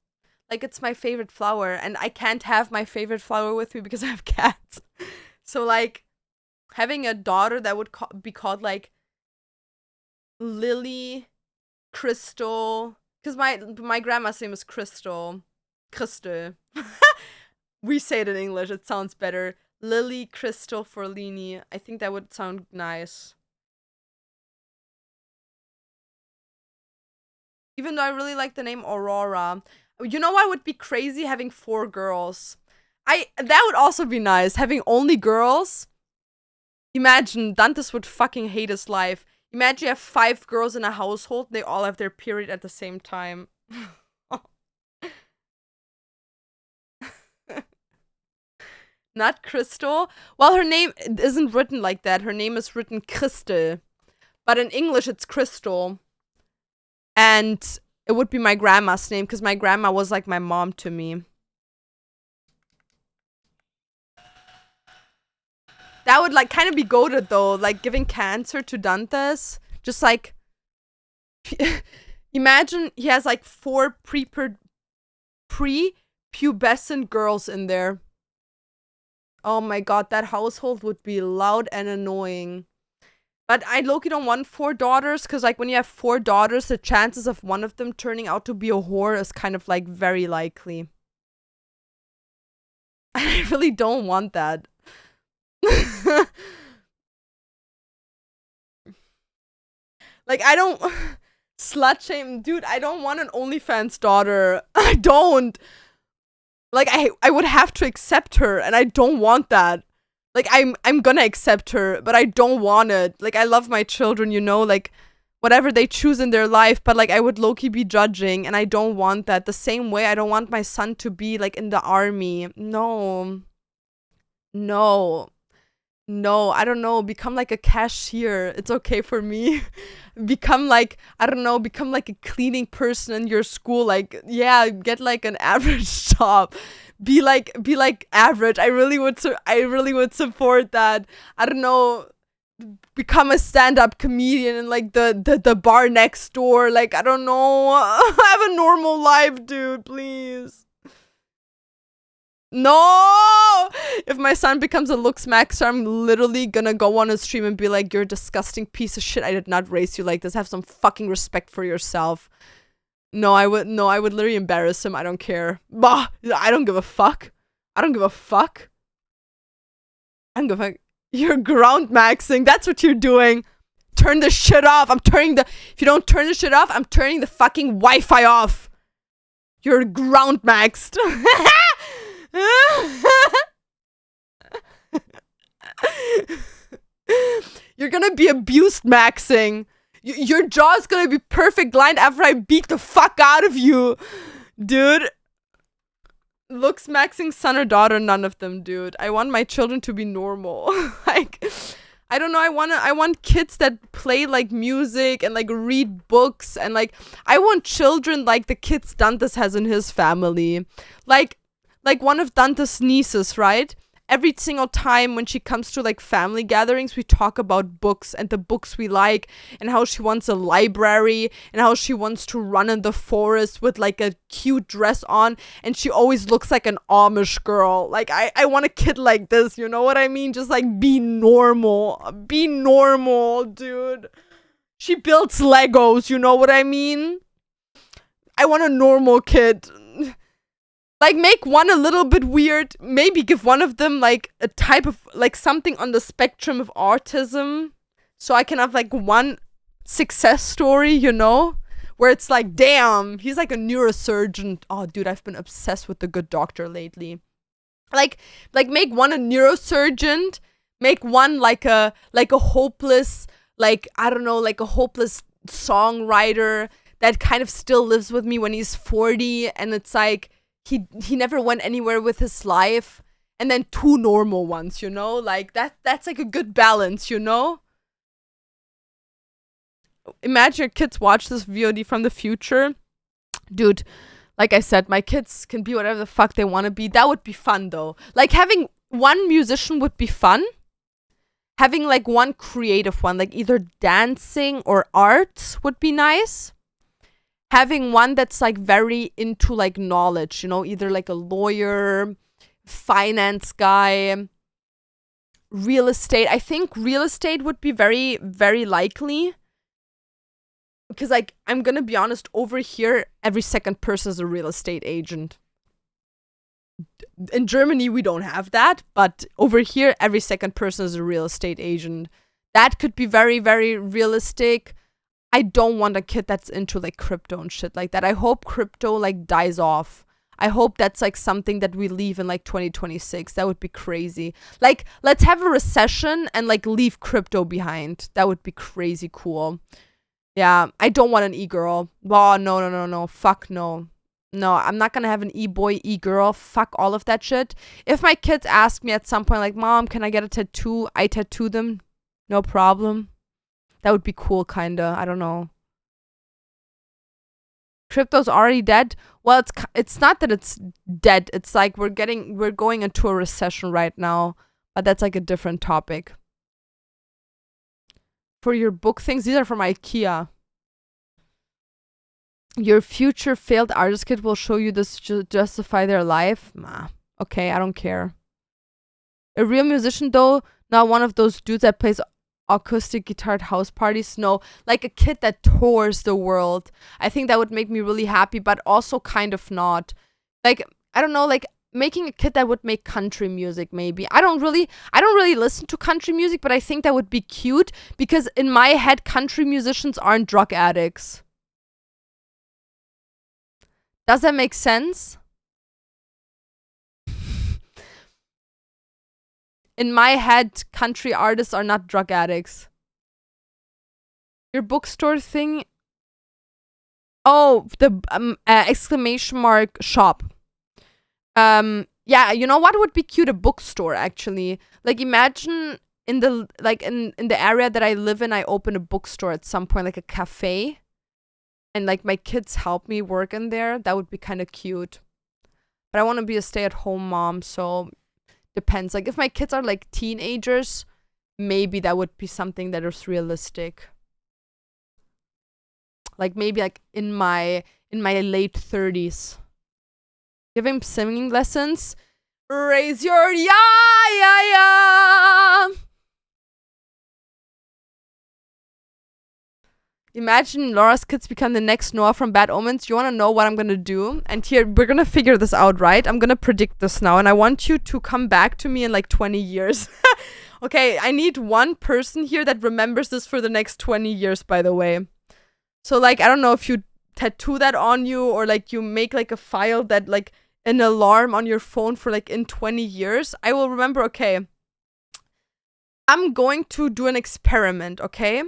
Like, it's my favorite flower, and I can't have my favorite flower with me because I have cats. So, like, having a daughter that would be called, like, Lily, Crystal, because my grandma's name is Crystal. Crystal. We say it in English, it sounds better. Lily Crystal Forlini. I think that would sound nice. Even though I really like the name Aurora. You know what would be crazy? Having 4 girls. That would also be nice. Having only girls. Imagine, Dantes would fucking hate his life. Imagine you have 5 girls in a household, they all have their period at the same time. Not Crystal? Well, her name isn't written like that. Her name is written Crystal. But in English, it's Crystal. And it would be my grandma's name, because my grandma was like my mom to me. That would like kind of be goated though, like giving cancer to Dantes. Just like, imagine he has like 4 pre-pubescent girls in there. Oh my god, that household would be loud and annoying. But I low-key don't want 4 daughters, because like when you have 4 daughters, the chances of one of them turning out to be a whore is kind of like very likely. I really don't want that. Like, I don't slut shame, dude. I don't want an OnlyFans daughter. I don't. Like, I would have to accept her, and I don't want that. Like, I'm gonna accept her, but I don't want it. Like, I love my children, you know, like whatever they choose in their life, but like I would low-key be judging, and I don't want that. The same way I don't want my son to be like in the army. No. No. No, I don't know. Become like a cashier. It's okay for me. Become like, I don't know, become like a cleaning person in your school. Like, yeah, get like an average job. Be like average. I really would support that. I don't know. Become a stand-up comedian in like the bar next door. Like, I don't know. Have a normal life, dude, please. No! If my son becomes a looks maxer, I'm literally gonna go on a stream and be like, you're a disgusting piece of shit. I did not raise you like this. Have some fucking respect for yourself. No, I would literally embarrass him. I don't care. Bah! I don't give a fuck. I don't give a fuck. I don't give a fuck. You're ground maxing. That's what you're doing. Turn the shit off. If you don't turn the shit off, I'm turning the fucking Wi-Fi off. You're ground maxed. You're gonna be abused maxing. Your jaw's gonna be perfect lined after I beat the fuck out of you, dude. Looks maxing son or daughter, none of them, dude. I want my children to be normal. Like, I don't know. I want kids that play like music and like read books, and like I want children like the kids Dantes has in his family. Like one of Dante's nieces, right? Every single time when she comes to like family gatherings, we talk about books and the books we like, and how she wants a library, and how she wants to run in the forest with like a cute dress on, and she always looks like an Amish girl. Like I want a kid like this, you know what I mean? Just like be normal. Be normal, dude. She builds Legos, you know what I mean? I want a normal kid. Like, make one a little bit weird. Maybe give one of them, like, a type of, like, something on the spectrum of autism. So I can have, like, one success story, you know? Where it's like, damn, he's like a neurosurgeon. Oh, dude, I've been obsessed with The Good Doctor lately. Like, make one a neurosurgeon. Make one, like a hopeless, like, I don't know, like a hopeless songwriter that kind of still lives with me when he's 40. And it's like, he never went anywhere with his life, and then two normal ones, you know? Like that's like a good balance, you know? Imagine your kids watch this VOD from the future. Dude, like I said, my kids can be whatever the fuck they want to be. That would be fun though. Like having one musician would be fun. Having like one creative one, like either dancing or art would be nice. Having one that's like very into like knowledge, you know, either like a lawyer, finance guy, real estate. I think real estate would be very, very likely. Because like, I'm gonna be honest, over here, every second person is a real estate agent. In Germany, we don't have that, but over here, every second person is a real estate agent. That could be very, very realistic. I don't want a kid that's into like crypto and shit like that. I hope crypto like dies off. I hope that's like something that we leave in like 2026. That would be crazy. Like, let's have a recession and like leave crypto behind. That would be crazy cool. Yeah, I don't want an e-girl. Oh, no. Fuck no. No, I'm not gonna have an e-boy, e-girl. Fuck all of that shit. If my kids ask me at some point like, Mom, can I get a tattoo? I tattoo them. No problem. That would be cool, kinda. I don't know. Crypto's already dead. Well, it's not that it's dead. It's like we're going into a recession right now, but that's like a different topic. For your book things, these are from IKEA. Your future failed artist kid will show you this to justify their life. Okay, I don't care. A real musician though, not one of those dudes that plays acoustic guitar at house parties. No, like a kid that tours the world. I think that would make me really happy, but also kind of not. Like, I don't know, like making a kid that would make country music maybe. I don't really listen to country music, but I think that would be cute because in my head country musicians aren't drug addicts. Does that make sense? In my head, country artists are not drug addicts. Your bookstore thing? Oh, the exclamation mark shop. Yeah, you know what would be cute? A bookstore, actually. Like, imagine in the in the area that I live in, I open a bookstore at some point, like a cafe. And like my kids help me work in there. That would be kind of cute. But I want to be a stay-at-home mom, so depends. Like if my kids are like teenagers, maybe that would be something that is realistic. Like maybe like in my late 30s. Giving singing lessons. Raise your ya. Imagine Laura's kids become the next Noah from Bad Omens. You want to know what I'm going to do? And here, we're going to figure this out, right? I'm going to predict this now. And I want you to come back to me in like 20 years. Okay, I need one person here that remembers this for the next 20 years, by the way. So, like, I don't know if you tattoo that on you or like you make like a file that like an alarm on your phone for like in 20 years. I will remember, okay, I'm going to do an experiment, okay?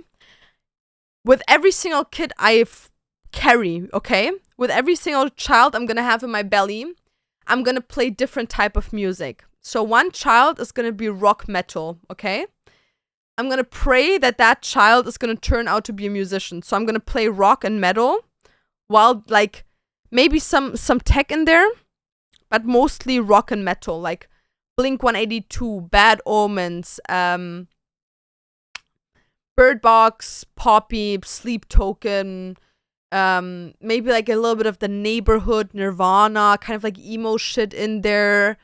With every single kid I carry, okay? With every single child I'm gonna have in my belly, I'm gonna play different type of music. So one child is gonna be rock metal, okay? I'm gonna pray that that child is gonna turn out to be a musician. So I'm gonna play rock and metal, while like maybe some tech in there, but mostly rock and metal, like Blink 182, Bad Omens, Bird Box, Poppy, Sleep Token, maybe like a little bit of the Neighborhood, Nirvana, kind of like emo shit in there.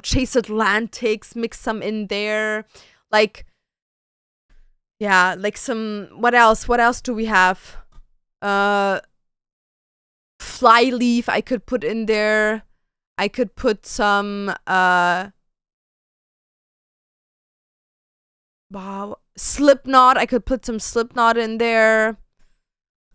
Chase Atlantics, mix some in there. Like, yeah, like some, what else? What else do we have? Flyleaf I could put in there. I could put some, wow, Slipknot. I could put some Slipknot in there.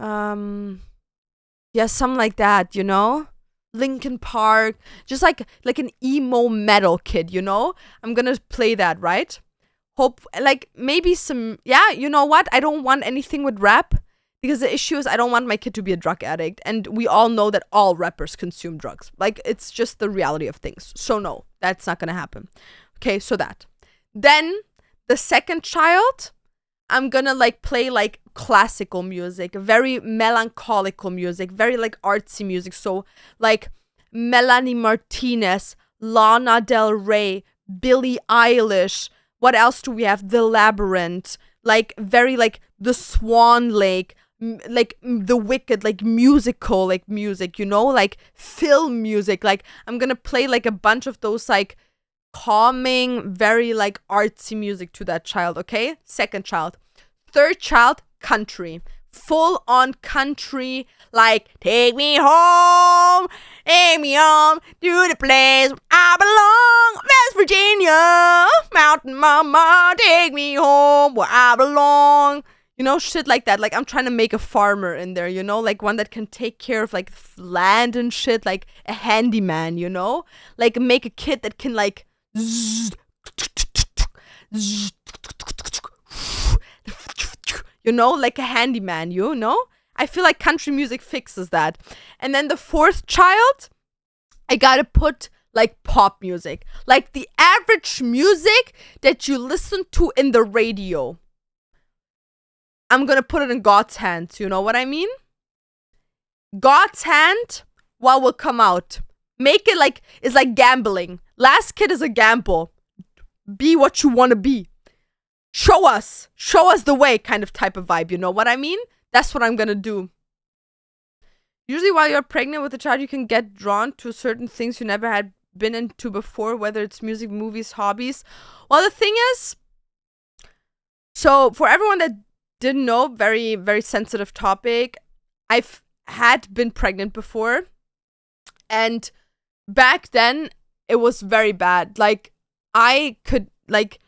Yeah, something like that, you know? Linkin Park, just like an emo metal kid, you know? I'm gonna play that, right? Hope, like, maybe some, yeah, you know what? I don't want anything with rap, because the issue is I don't want my kid to be a drug addict, and we all know that all rappers consume drugs. Like, it's just the reality of things. So no, that's not gonna happen. Okay, so that. Then, the second child, I'm gonna like play like classical music, very melancholical music, very like artsy music. So like Melanie Martinez, Lana Del Rey, Billie Eilish. What else do we have? The Labyrinth, like very like the Swan Lake, like The Wicked, like musical like music, you know, like film music. Like I'm gonna play like a bunch of those like calming, very like artsy music to that child, okay? Second child. Third child, country. Full on country, like take me home to the place where I belong, West Virginia, Mountain Mama, take me home where I belong. You know, shit like that. Like, I'm trying to make a farmer in there, you know? Like, one that can take care of, like, land and shit. Like, a handyman, you know? Like, make a kid that can, like, you know, like a handyman, you know? I feel like country music fixes that. And then the fourth child, I gotta put like pop music. Like the average music that you listen to in the radio. I'm gonna put it in God's hands, you know what I mean? God's hand, what will come out? Make it like, it's like gambling. Last Kid is a gamble. Be what you wanna be. Show us the way kind of type of vibe, you know what I mean? That's what I'm gonna do. Usually while you're pregnant with a child, you can get drawn to certain things you never had been into before, whether it's music, movies, hobbies. Well, the thing is, so for everyone that didn't know, very, very sensitive topic, I've had been pregnant before, and back then it was very bad. Like, I could, like,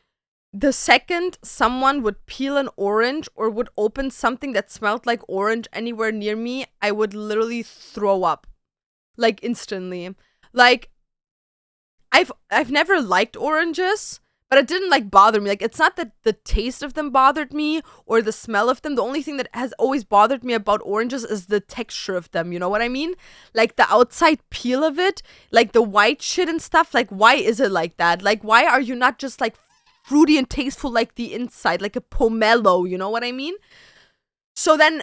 the second someone would peel an orange or would open something that smelled like orange anywhere near me, I would literally throw up. Like, instantly. Like, I've never liked oranges, but it didn't like bother me. Like, it's not that the taste of them bothered me or the smell of them. The only thing that has always bothered me about oranges is the texture of them. You know what I mean? Like the outside peel of it, like the white shit and stuff. Like, why is it like that? Like, why are you not just like fruity and tasteful like the inside, like a pomelo? You know what I mean? So then,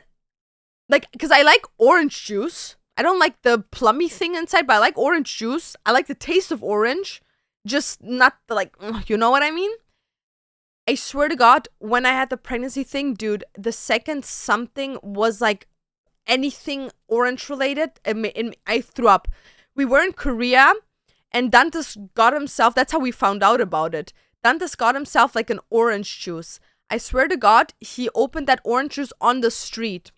like, because I like orange juice. I don't like the plummy thing inside, but I like orange juice. I like the taste of orange, just not the like, you know what I mean? I swear to God, when I had the pregnancy thing, dude, the second something was like anything orange related, I threw up. We were in Korea, and Dantes got himself, that's how we found out about it. Dantes got himself like an orange juice. I swear to God, he opened that orange juice on the street.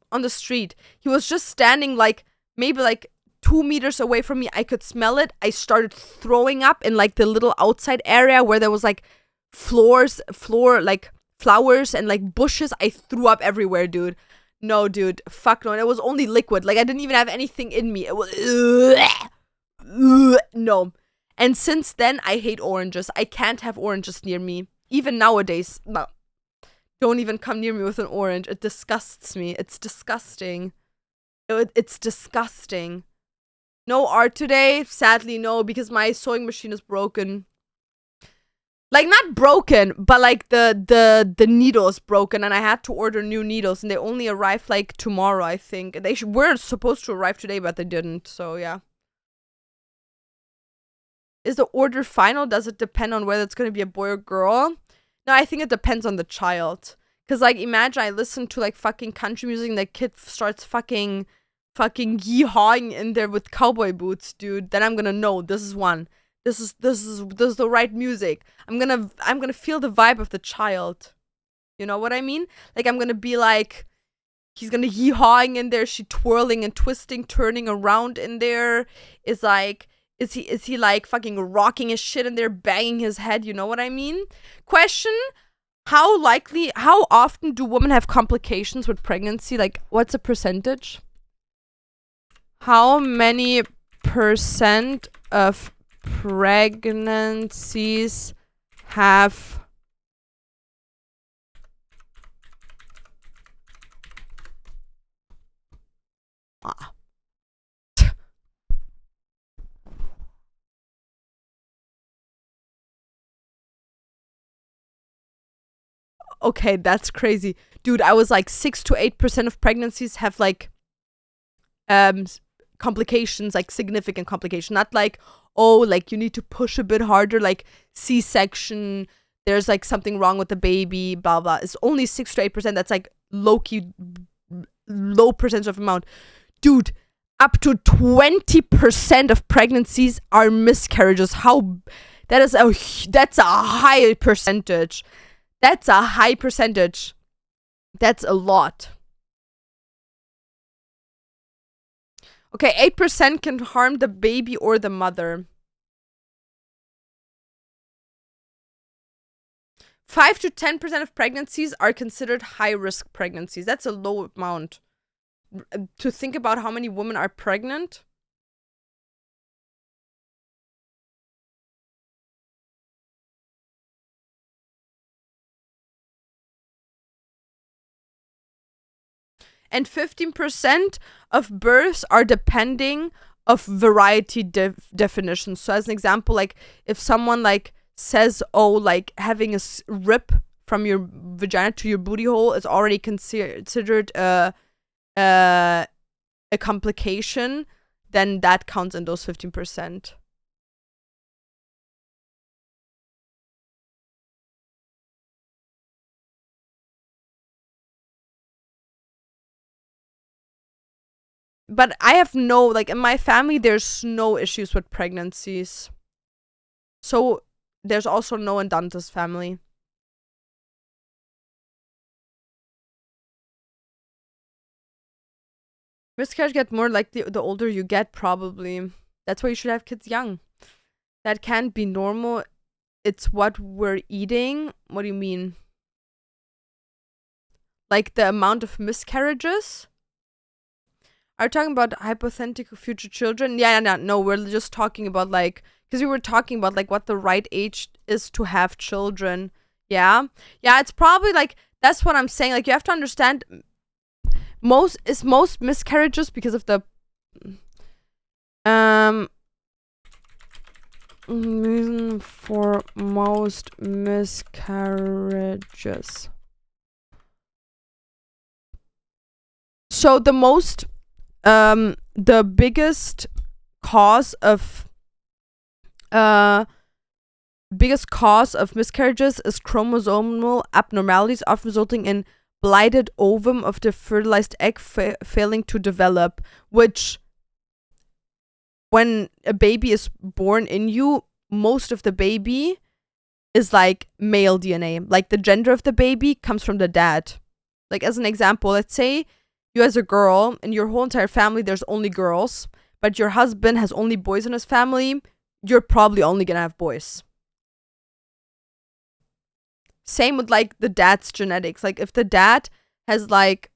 He was just standing like, maybe like 2 meters away from me. I could smell it. I started throwing up in like the little outside area where there was like like flowers and like bushes. I threw up everywhere, dude. No, dude. Fuck no. And it was only liquid. Like, I didn't even have anything in me. It was no. And since then, I hate oranges. I can't have oranges near me. Even nowadays, no. Don't even come near me with an orange. It disgusts me. It's disgusting. It's disgusting. No art today? Sadly, no, because my sewing machine is broken. Like not broken, but like the needle is broken, and I had to order new needles, and they only arrive like tomorrow, I think. They were supposed to arrive today, but they didn't. So yeah. Is the order final? Does it depend on whether it's gonna be a boy or girl? No, I think it depends on the child. Cause like imagine I listen to like fucking country music and the kid starts fucking yee-hawing in there with cowboy boots, dude. Then I'm gonna know this is one. This is the right music. I'm gonna feel the vibe of the child. You know what I mean? Like I'm gonna be like, he's gonna hee-hawing in there, she twirling and twisting, turning around in there. Is like, is he like fucking rocking his shit in there, banging his head? You know what I mean? Question: how often do women have complications with pregnancy? Like, what's the percentage? How many percent of pregnancies have okay, that's crazy. Dude, I was like 6 to 8% of pregnancies have like complications, like significant complication. Not like, oh, like you need to push a bit harder, like C-section, there's like something wrong with the baby, blah blah. It's only 6 to 8%. That's like low-key low percentage of amount. Dude, up to 20% of pregnancies are miscarriages. That's a high percentage. That's a high percentage. That's a lot. Okay, 8% can harm the baby or the mother. 5 to 10% of pregnancies are considered high-risk pregnancies. That's a low amount. To think about how many women are pregnant. And 15% of births are depending of variety definitions. So as an example, like if someone like says, oh, like having a rip from your vagina to your booty hole is already considered a complication, then that counts in those 15%. But I have no, like in my family, there's no issues with pregnancies. So there's also no in Dante's family. Miscarriage get more likely the older you get, probably. That's why you should have kids young. That can't be normal. It's what we're eating. What do you mean? Like the amount of miscarriages? Are you talking about hypothetical future children? Yeah, no, we're just talking about like, because we were talking about like what the right age is to have children. Yeah, it's probably like, that's what I'm saying. Like you have to understand, most miscarriages because of the reason for most miscarriages. So the biggest cause of miscarriages is chromosomal abnormalities, often resulting in blighted ovum of the fertilized egg failing to develop, which when a baby is born in you, most of the baby is like male DNA. Like the gender of the baby comes from the dad. Like as an example, let's say you as a girl, in your whole entire family there's only girls, but your husband has only boys in his family, you're probably only gonna have boys. Same with like the dad's genetics. Like if the dad has like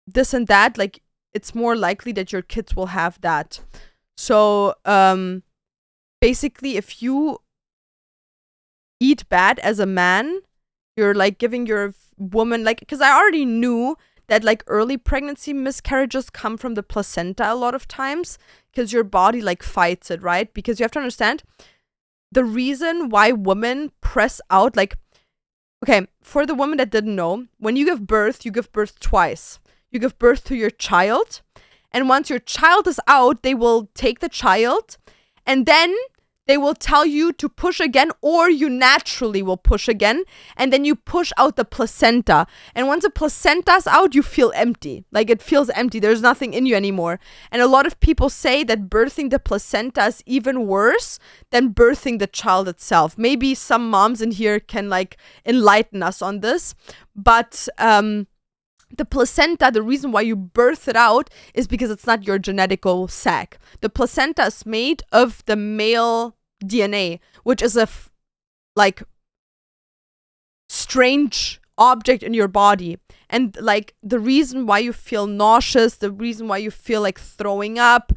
this and that, like it's more likely that your kids will have that. So basically if you eat bad as a man, you're like giving your woman, like, because I already knew that like early pregnancy miscarriages come from the placenta a lot of times, because your body like fights it, right? Because you have to understand, the reason why women press out, like, okay, for the woman that didn't know, when you give birth twice. You give birth to your child, and once your child is out, they will take the child, and then they will tell you to push again, or you naturally will push again, and then you push out the placenta. And once the placenta's out, you feel empty. Like, it feels empty. There's nothing in you anymore. And a lot of people say that birthing the placenta is even worse than birthing the child itself. Maybe some moms in here can, like, enlighten us on this. But the placenta, the reason why you birth it out is because it's not your genetical sac. The placenta is made of the male DNA, which is a strange object in your body. And like, the reason why you feel nauseous, the reason why you feel like throwing up,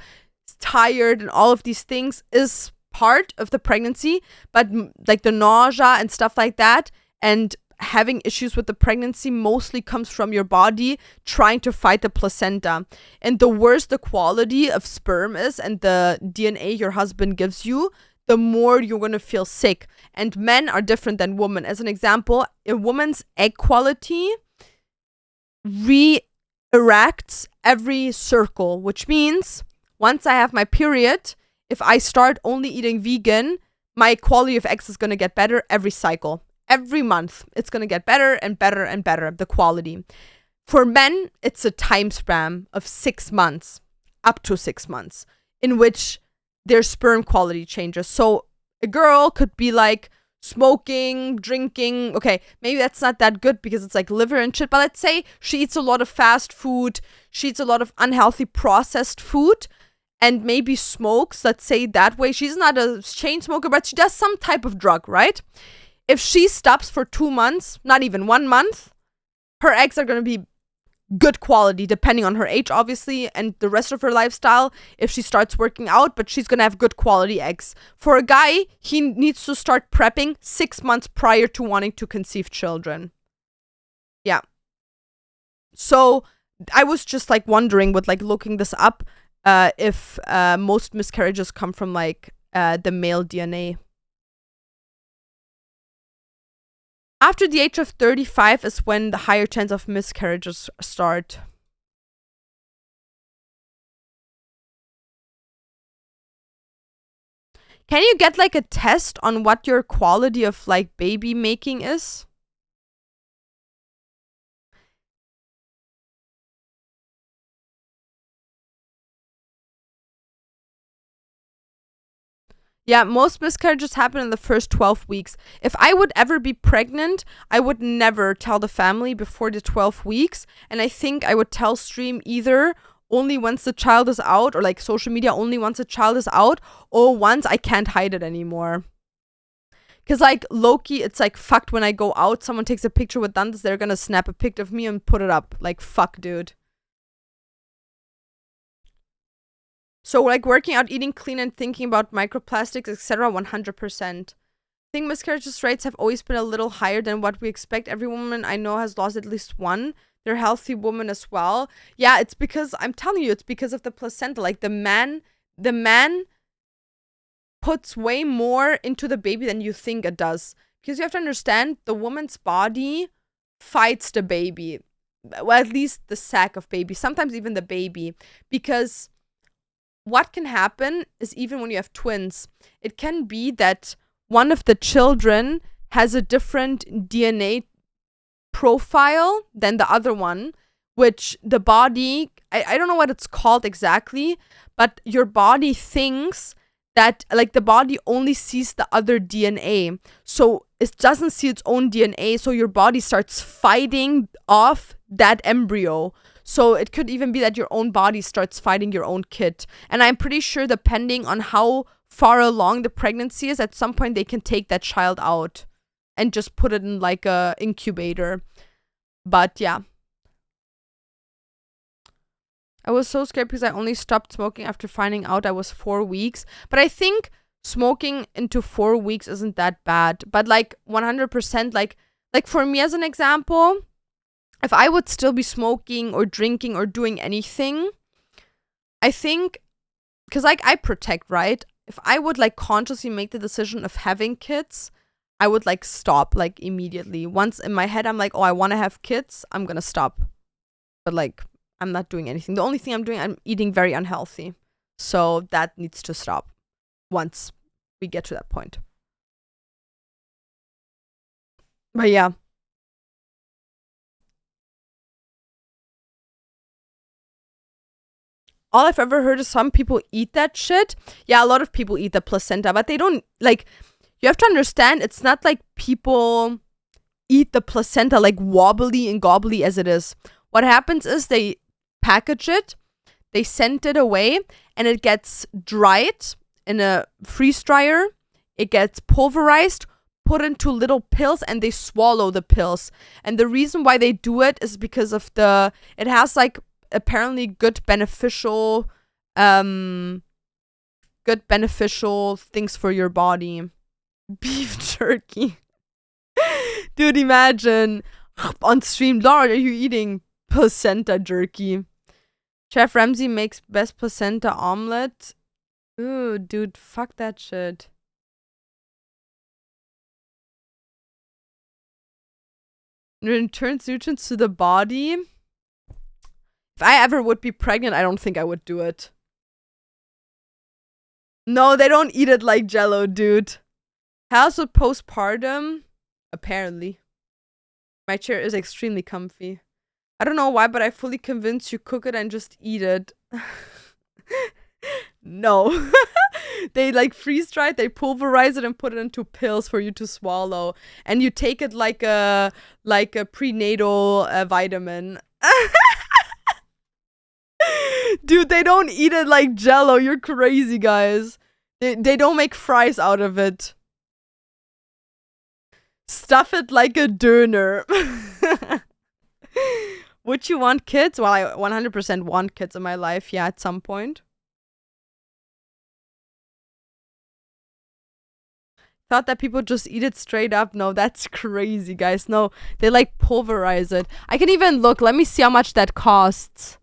tired, and all of these things is part of the pregnancy. But like, the nausea and stuff like that, and having issues with the pregnancy mostly comes from your body trying to fight the placenta. And the worse the quality of sperm is and the DNA your husband gives you, the more you're going to feel sick. And men are different than women. As an example, a woman's egg quality re-erects every circle, which means once I have my period, if I start only eating vegan, my quality of eggs is going to get better every cycle. Every month, it's going to get better and better and better, the quality. For men, it's a time span of 6 months, up to 6 months, in which their sperm quality changes. So a girl could be like smoking, drinking. Okay, maybe that's not that good because it's like liver and shit. But let's say she eats a lot of fast food. She eats a lot of unhealthy processed food and maybe smokes. Let's say that way. She's not a chain smoker, but she does some type of drug, right? If she stops for 2 months, not even 1 month, her eggs are going to be good quality, depending on her age, obviously, and the rest of her lifestyle. If she starts working out, but she's going to have good quality eggs. For a guy, he needs to start prepping 6 months prior to wanting to conceive children. Yeah. So I was just like wondering with like looking this up, if most miscarriages come from like the male DNA. After the age of 35 is when the higher chance of miscarriages start. Can you get like a test on what your quality of like baby making is? Yeah, most miscarriages happen in the first 12 weeks. If I would ever be pregnant, I would never tell the family before the 12 weeks. And I think I would tell Stream either only once the child is out, or like social media only once the child is out, or once I can't hide it anymore. Because like Loki, it's like fucked when I go out, someone takes a picture with Dantes, they're gonna snap a pic of me and put it up. Like, fuck, dude. So like working out, eating clean, and thinking about microplastics, etc. 100%. I think miscarriages rates have always been a little higher than what we expect. Every woman I know has lost at least one. They're healthy women as well. Yeah, it's because, I'm telling you, it's because of the placenta. Like the man puts way more into the baby than you think it does. Because you have to understand, the woman's body fights the baby. Well, at least the sac of baby. Sometimes even the baby. Because what can happen is, even when you have twins, it can be that one of the children has a different DNA profile than the other one, which the body, I don't know what it's called exactly, but your body thinks that, like, the body only sees the other DNA. So it doesn't see its own DNA. So your body starts fighting off that embryo. So it could even be that your own body starts fighting your own kid. And I'm pretty sure, depending on how far along the pregnancy is, at some point they can take that child out and just put it in like a incubator. But yeah. I was so scared because I only stopped smoking after finding out I was 4 weeks. But I think smoking into 4 weeks isn't that bad. But like 100%, like for me as an example, if I would still be smoking or drinking or doing anything, I think, because like I protect, right? if I would like consciously make the decision of having kids, I would like stop like immediately. Once in my head, I'm like, oh, I want to have kids, I'm gonna stop. But like, I'm not doing anything. The only thing I'm doing, I'm eating very unhealthy. So that needs to stop once we get to that point. But yeah. All I've ever heard is some people eat that shit. Yeah, a lot of people eat the placenta, but they don't, like, you have to understand, it's not like people eat the placenta like wobbly and gobbly as it is. What happens is they package it, they send it away, and it gets dried in a freeze dryer. It gets pulverized, put into little pills, and they swallow the pills. And the reason why they do it is because of it has like apparently good beneficial things for your body. Beef jerky. Dude, imagine on stream, Laura, are you eating placenta jerky? Chef Ramsay makes best placenta omelet. Ooh, dude, fuck that shit. Returns nutrients to the body. If I ever would be pregnant, I don't think I would do it. No, they don't eat it like Jello, dude. How's with postpartum? Apparently. My chair is extremely comfy. I don't know why, but I'm fully convinced you cook it and just eat it. No. They like freeze dry it, they pulverize it and put it into pills for you to swallow. And you take it like a prenatal vitamin. Dude, they don't eat it like Jello. You're crazy, guys. They don't make fries out of it. Stuff it like a döner. Would you want kids? Well, I 100% want kids in my life, yeah, at some point. Thought that people just eat it straight up. No, that's crazy, guys. No, they like pulverize it. I can even look. Let me see how much that costs.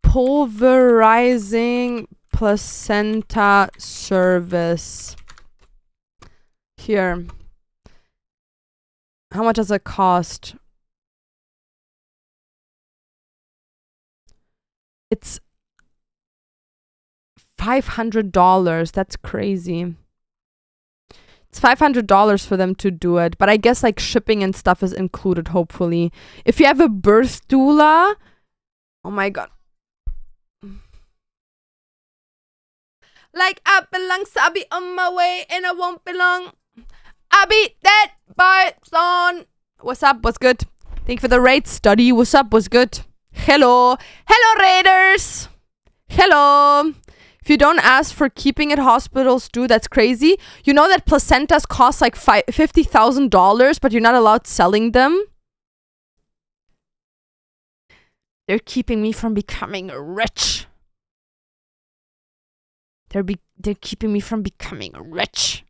Pulverizing placenta service. Here. How much does it cost? It's $500. That's crazy. It's $500 for them to do it. But I guess like shipping and stuff is included, hopefully. If you have a birth doula... Oh my god. Like I belong, so I'll be on my way and I won't belong. I'll be dead by son. What's up? What's good? Thank you for the raid study. What's up? What's good? Hello. Hello, raiders. Hello. If you don't ask for keeping it, hospitals do. That's crazy. You know that placentas cost like $50,000, but you're not allowed selling them? They're keeping me from becoming rich. They're keeping me from becoming rich.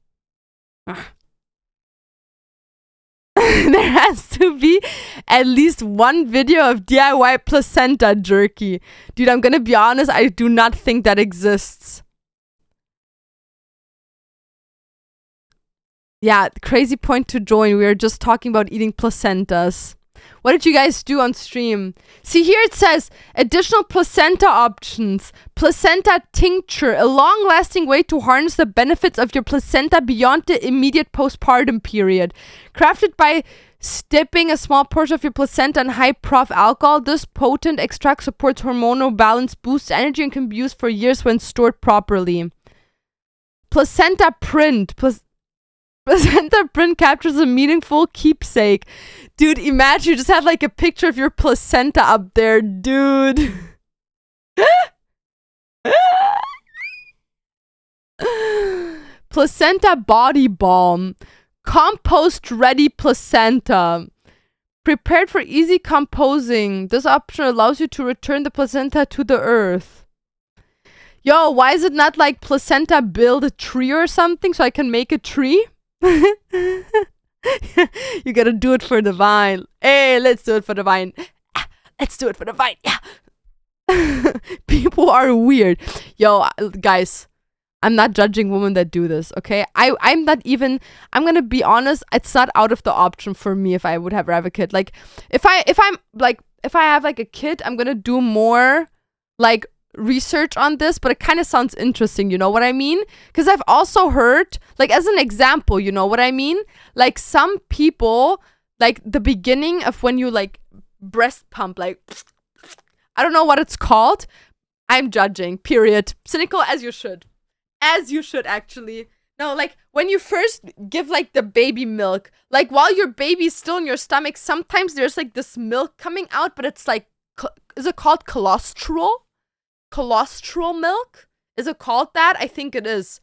There has to be at least one video of DIY placenta jerky. Dude, I'm gonna be honest, I do not think that exists. Yeah, crazy point to join. We were just talking about eating placentas. What did you guys do on stream? See, here it says, additional placenta options. Placenta tincture, a long-lasting way to harness the benefits of your placenta beyond the immediate postpartum period. Crafted by steeping a small portion of your placenta in high-prof alcohol, this potent extract supports hormonal balance, boosts energy, and can be used for years when stored properly. Placenta print. Placenta print captures a meaningful keepsake. Dude, imagine you just have like a picture of your placenta up there, dude. Placenta body balm. Compost ready placenta. Prepared for easy composing. This option allows you to return the placenta to the earth. Yo, why is it not like placenta build a tree or something so I can make a tree? You gotta do it for the vine. Hey, let's do it for the vine. Let's do it for the vine. Yeah. People are weird. Yo, guys, I'm not judging women that do this, okay? I'm not even, I'm gonna be honest, it's not out of the option for me if I would have a kid. Like, if I have like a kid, I'm gonna do more like research on this, but it kind of sounds interesting, you know what I mean? Because I've also heard, like, as an example, you know what I mean? Like, some people, like, the beginning of when you like breast pump, like, I don't know what it's called. I'm judging, period. Cynical as you should. As you should, actually. No, like, when you first give, like, the baby milk, like, while your baby's still in your stomach, sometimes there's, like, this milk coming out, but it's, like, is it called colostral? Colostral milk? Is it called that? I think it is.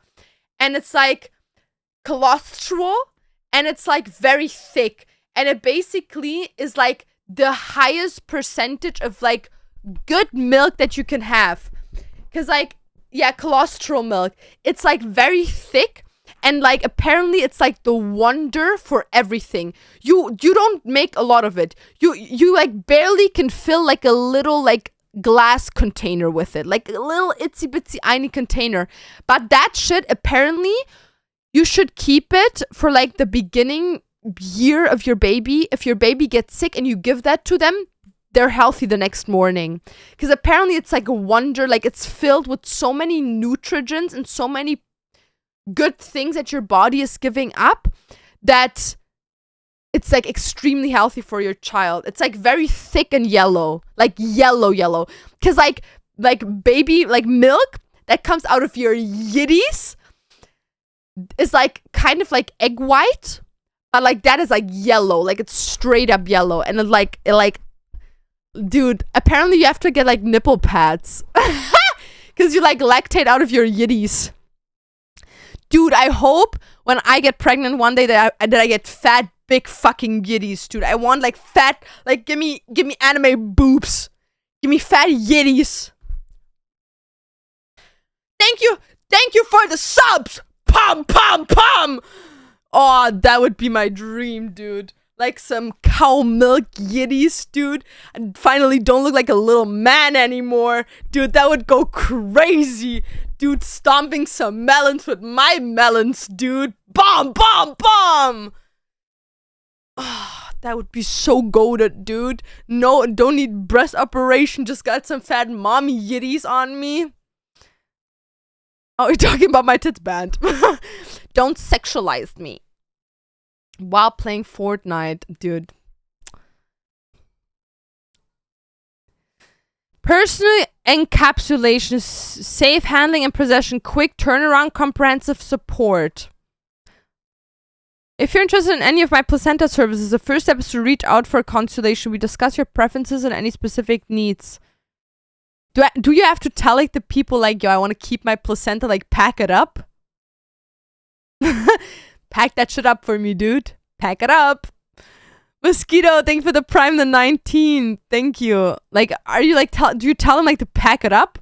And it's, like, colostral, and it's, like, very thick. And it basically is, like, the highest percentage of, like, good milk that you can have. Because, like, yeah, colostral milk. It's, like, very thick. And, like, apparently it's, like, the wonder for everything. You don't make a lot of it. You like, barely can fill, like, a little, like, glass container with it. Like, a little itsy bitsy tiny container. But that shit, apparently, you should keep it for, like, the beginning year of your baby. If your baby gets sick and you give that to them, they're healthy the next morning. Because apparently it's like a wonder, like, it's filled with so many nutrients and so many good things that your body is giving up that it's, like, extremely healthy for your child. It's, like, very thick and yellow. Like, yellow. Because, like baby, like, milk that comes out of your yiddies is, like, kind of like egg white. But, like, that is, like, yellow. Like, it's straight up yellow. And it like, dude, apparently you have to get, like, nipple pads. Because you, like, lactate out of your yiddies. Dude, I hope when I get pregnant one day that I get fat, big fucking yiddies, dude. I want, like, fat, like, give me anime boobs. Give me fat yiddies. Thank you for the subs. Pum. Oh, that would be my dream, dude. Like, some cow milk yiddies, dude. And finally don't look like a little man anymore. Dude, that would go crazy. Dude, stomping some melons with my melons, dude. Bomb. Oh, that would be so goated, dude. No, don't need breast operation. Just got some fat mommy yiddies on me. Oh, you're talking about my tits band. Don't sexualize me. While playing Fortnite, dude. Personal encapsulation, safe handling and possession, quick turnaround, comprehensive support. If you're interested in any of my placenta services, the first step is to reach out for a consultation. We discuss your preferences and any specific needs. Do you have to tell, like, the people, like, yo, I want to keep my placenta, like, pack it up? Pack that shit up for me, dude. Pack it up. Mosquito, thank you for the Prime the 19. Thank you. Like, are you, like, do you tell them, like, to pack it up?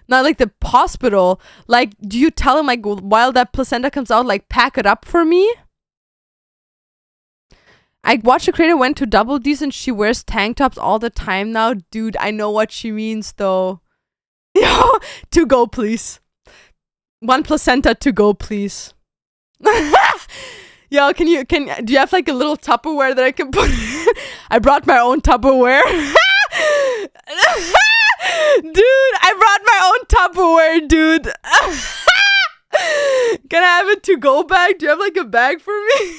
Not like the hospital. Like, do you tell them, like, while that placenta comes out, like, pack it up for me? I watched a creator went to Double D's and she wears tank tops all the time now. Dude, I know what she means, though. Yo, to go, please. One placenta to go, please. Yo, do you have, like, a little Tupperware that I can put in? I brought my own Tupperware. Dude, I brought my own Tupperware, dude. Can I have a to-go bag? Do you have, like, a bag for me?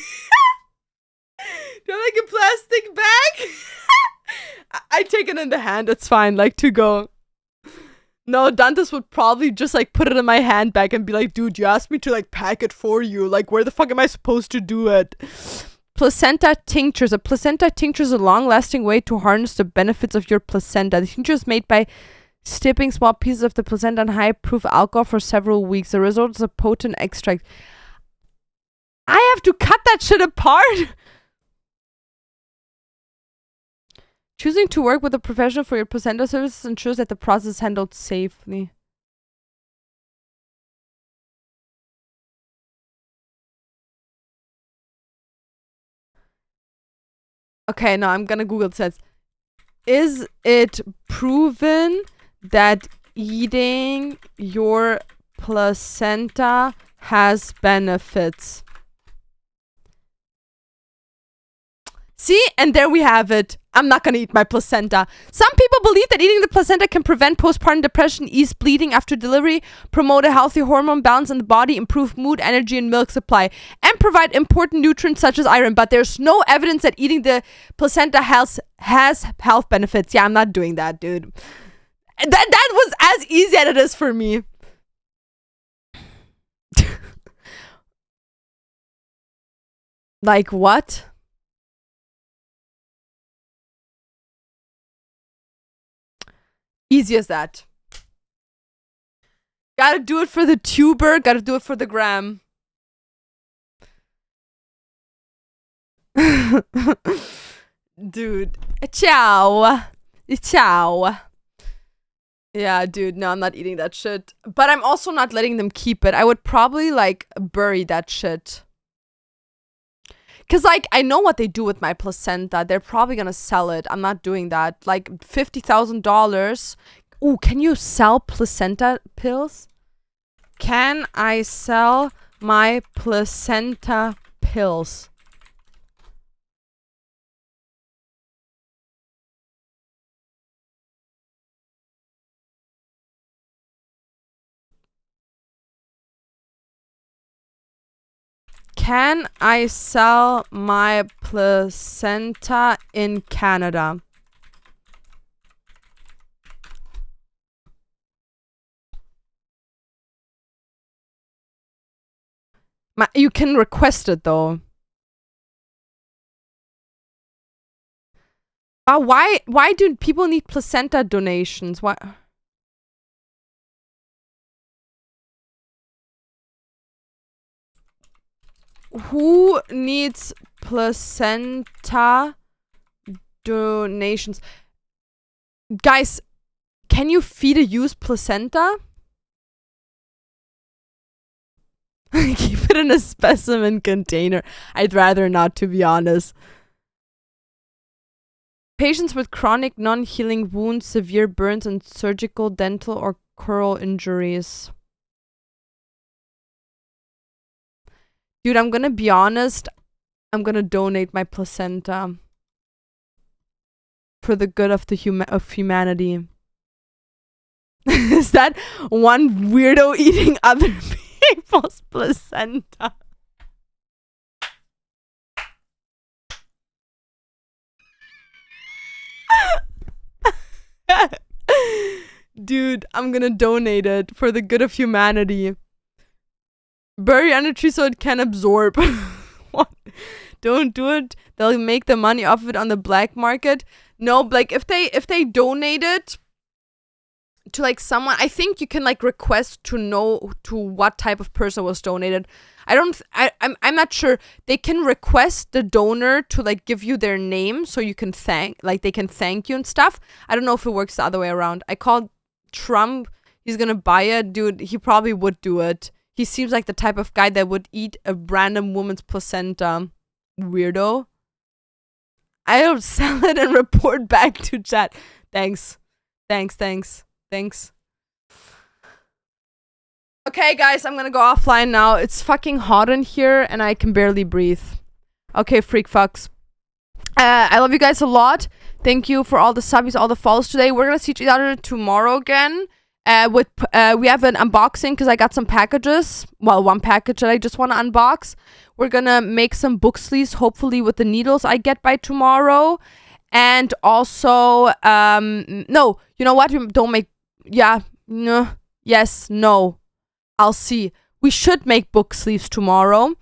Do you have, like, a plastic bag? I take it in the hand. It's fine, like, to go. No, Dantas would probably just, like, put it in my handbag and be like, dude, you asked me to, like, pack it for you. Like, where the fuck am I supposed to do it? Placenta tinctures. A placenta tincture is a long-lasting way to harness the benefits of your placenta. The tincture is made by steeping small pieces of the placenta in high-proof alcohol for several weeks. The result is a potent extract. I have to cut that shit apart? Choosing to work with a professional for your placenta services ensures that the process is handled safely. Okay, no, I'm gonna Google it. Says, is it proven that eating your placenta has benefits. See, and there we have it. I'm not gonna eat my placenta. Some people believe that eating the placenta can prevent postpartum depression, ease bleeding after delivery, promote a healthy hormone balance in the body, improve mood, energy, and milk supply, and provide important nutrients such as iron. But there's no evidence that eating the placenta has health benefits. Yeah, I'm not doing that, dude. That was as easy as it is for me. Like what? Easy as that. Gotta do it for the tuber, gotta do it for the gram. Dude. Ciao. Ciao. Yeah, dude, no, I'm not eating that shit. But I'm also not letting them keep it. I would probably, like, bury that shit. Because, like, I know what they do with my placenta. They're probably gonna sell it. I'm not doing that. Like, $50,000. Ooh, can you sell placenta pills? Can I sell my placenta pills? Can I sell my placenta in Canada? You can request it though. Why do people need placenta donations? Why? Who needs placenta donations? Guys, can you feed a used placenta? Keep it in a specimen container. I'd rather not, to be honest. Patients with chronic non-healing wounds, severe burns, and surgical, dental, or coral injuries. Dude, I'm gonna be honest. I'm gonna donate my placenta for the good of humanity. Is that one weirdo eating other people's placenta? Dude, I'm gonna donate it for the good of humanity. Bury under tree so it can absorb. What? Don't do it. They'll make the money off of it on the black market. No, like if they donate it to like someone, I think you can like request to know to what type of person was donated. I'm not sure. They can request the donor to like give you their name so you can they can thank you and stuff. I don't know if it works the other way around. I called Trump. He's gonna buy it, dude. He probably would do it. He seems like the type of guy that would eat a random woman's placenta. Weirdo. I'll sell it and report back to chat. Thanks. Okay, guys, I'm gonna go offline now. It's fucking hot in here and I can barely breathe. Okay, freak fucks. I love you guys a lot. Thank you for all the subbies, all the follows today. We're gonna see each other tomorrow again. We have an unboxing because I got some packages. Well, one package that I just want to unbox. We're gonna make some book sleeves, hopefully with the needles I get by tomorrow. And also, no, you know what? We don't make, yeah, no, yes, no. I'll see. We should make book sleeves tomorrow.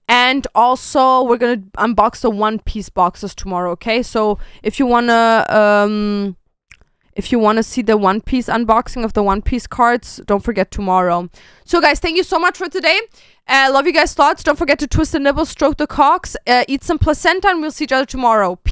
And also, we're gonna unbox the One Piece boxes tomorrow, okay? So, if you wanna see the One Piece unboxing of the One Piece cards, don't forget tomorrow. So, guys, thank you so much for today. Love you guys lots. Don't forget to twist the nipples, stroke the cocks, eat some placenta, and we'll see each other tomorrow.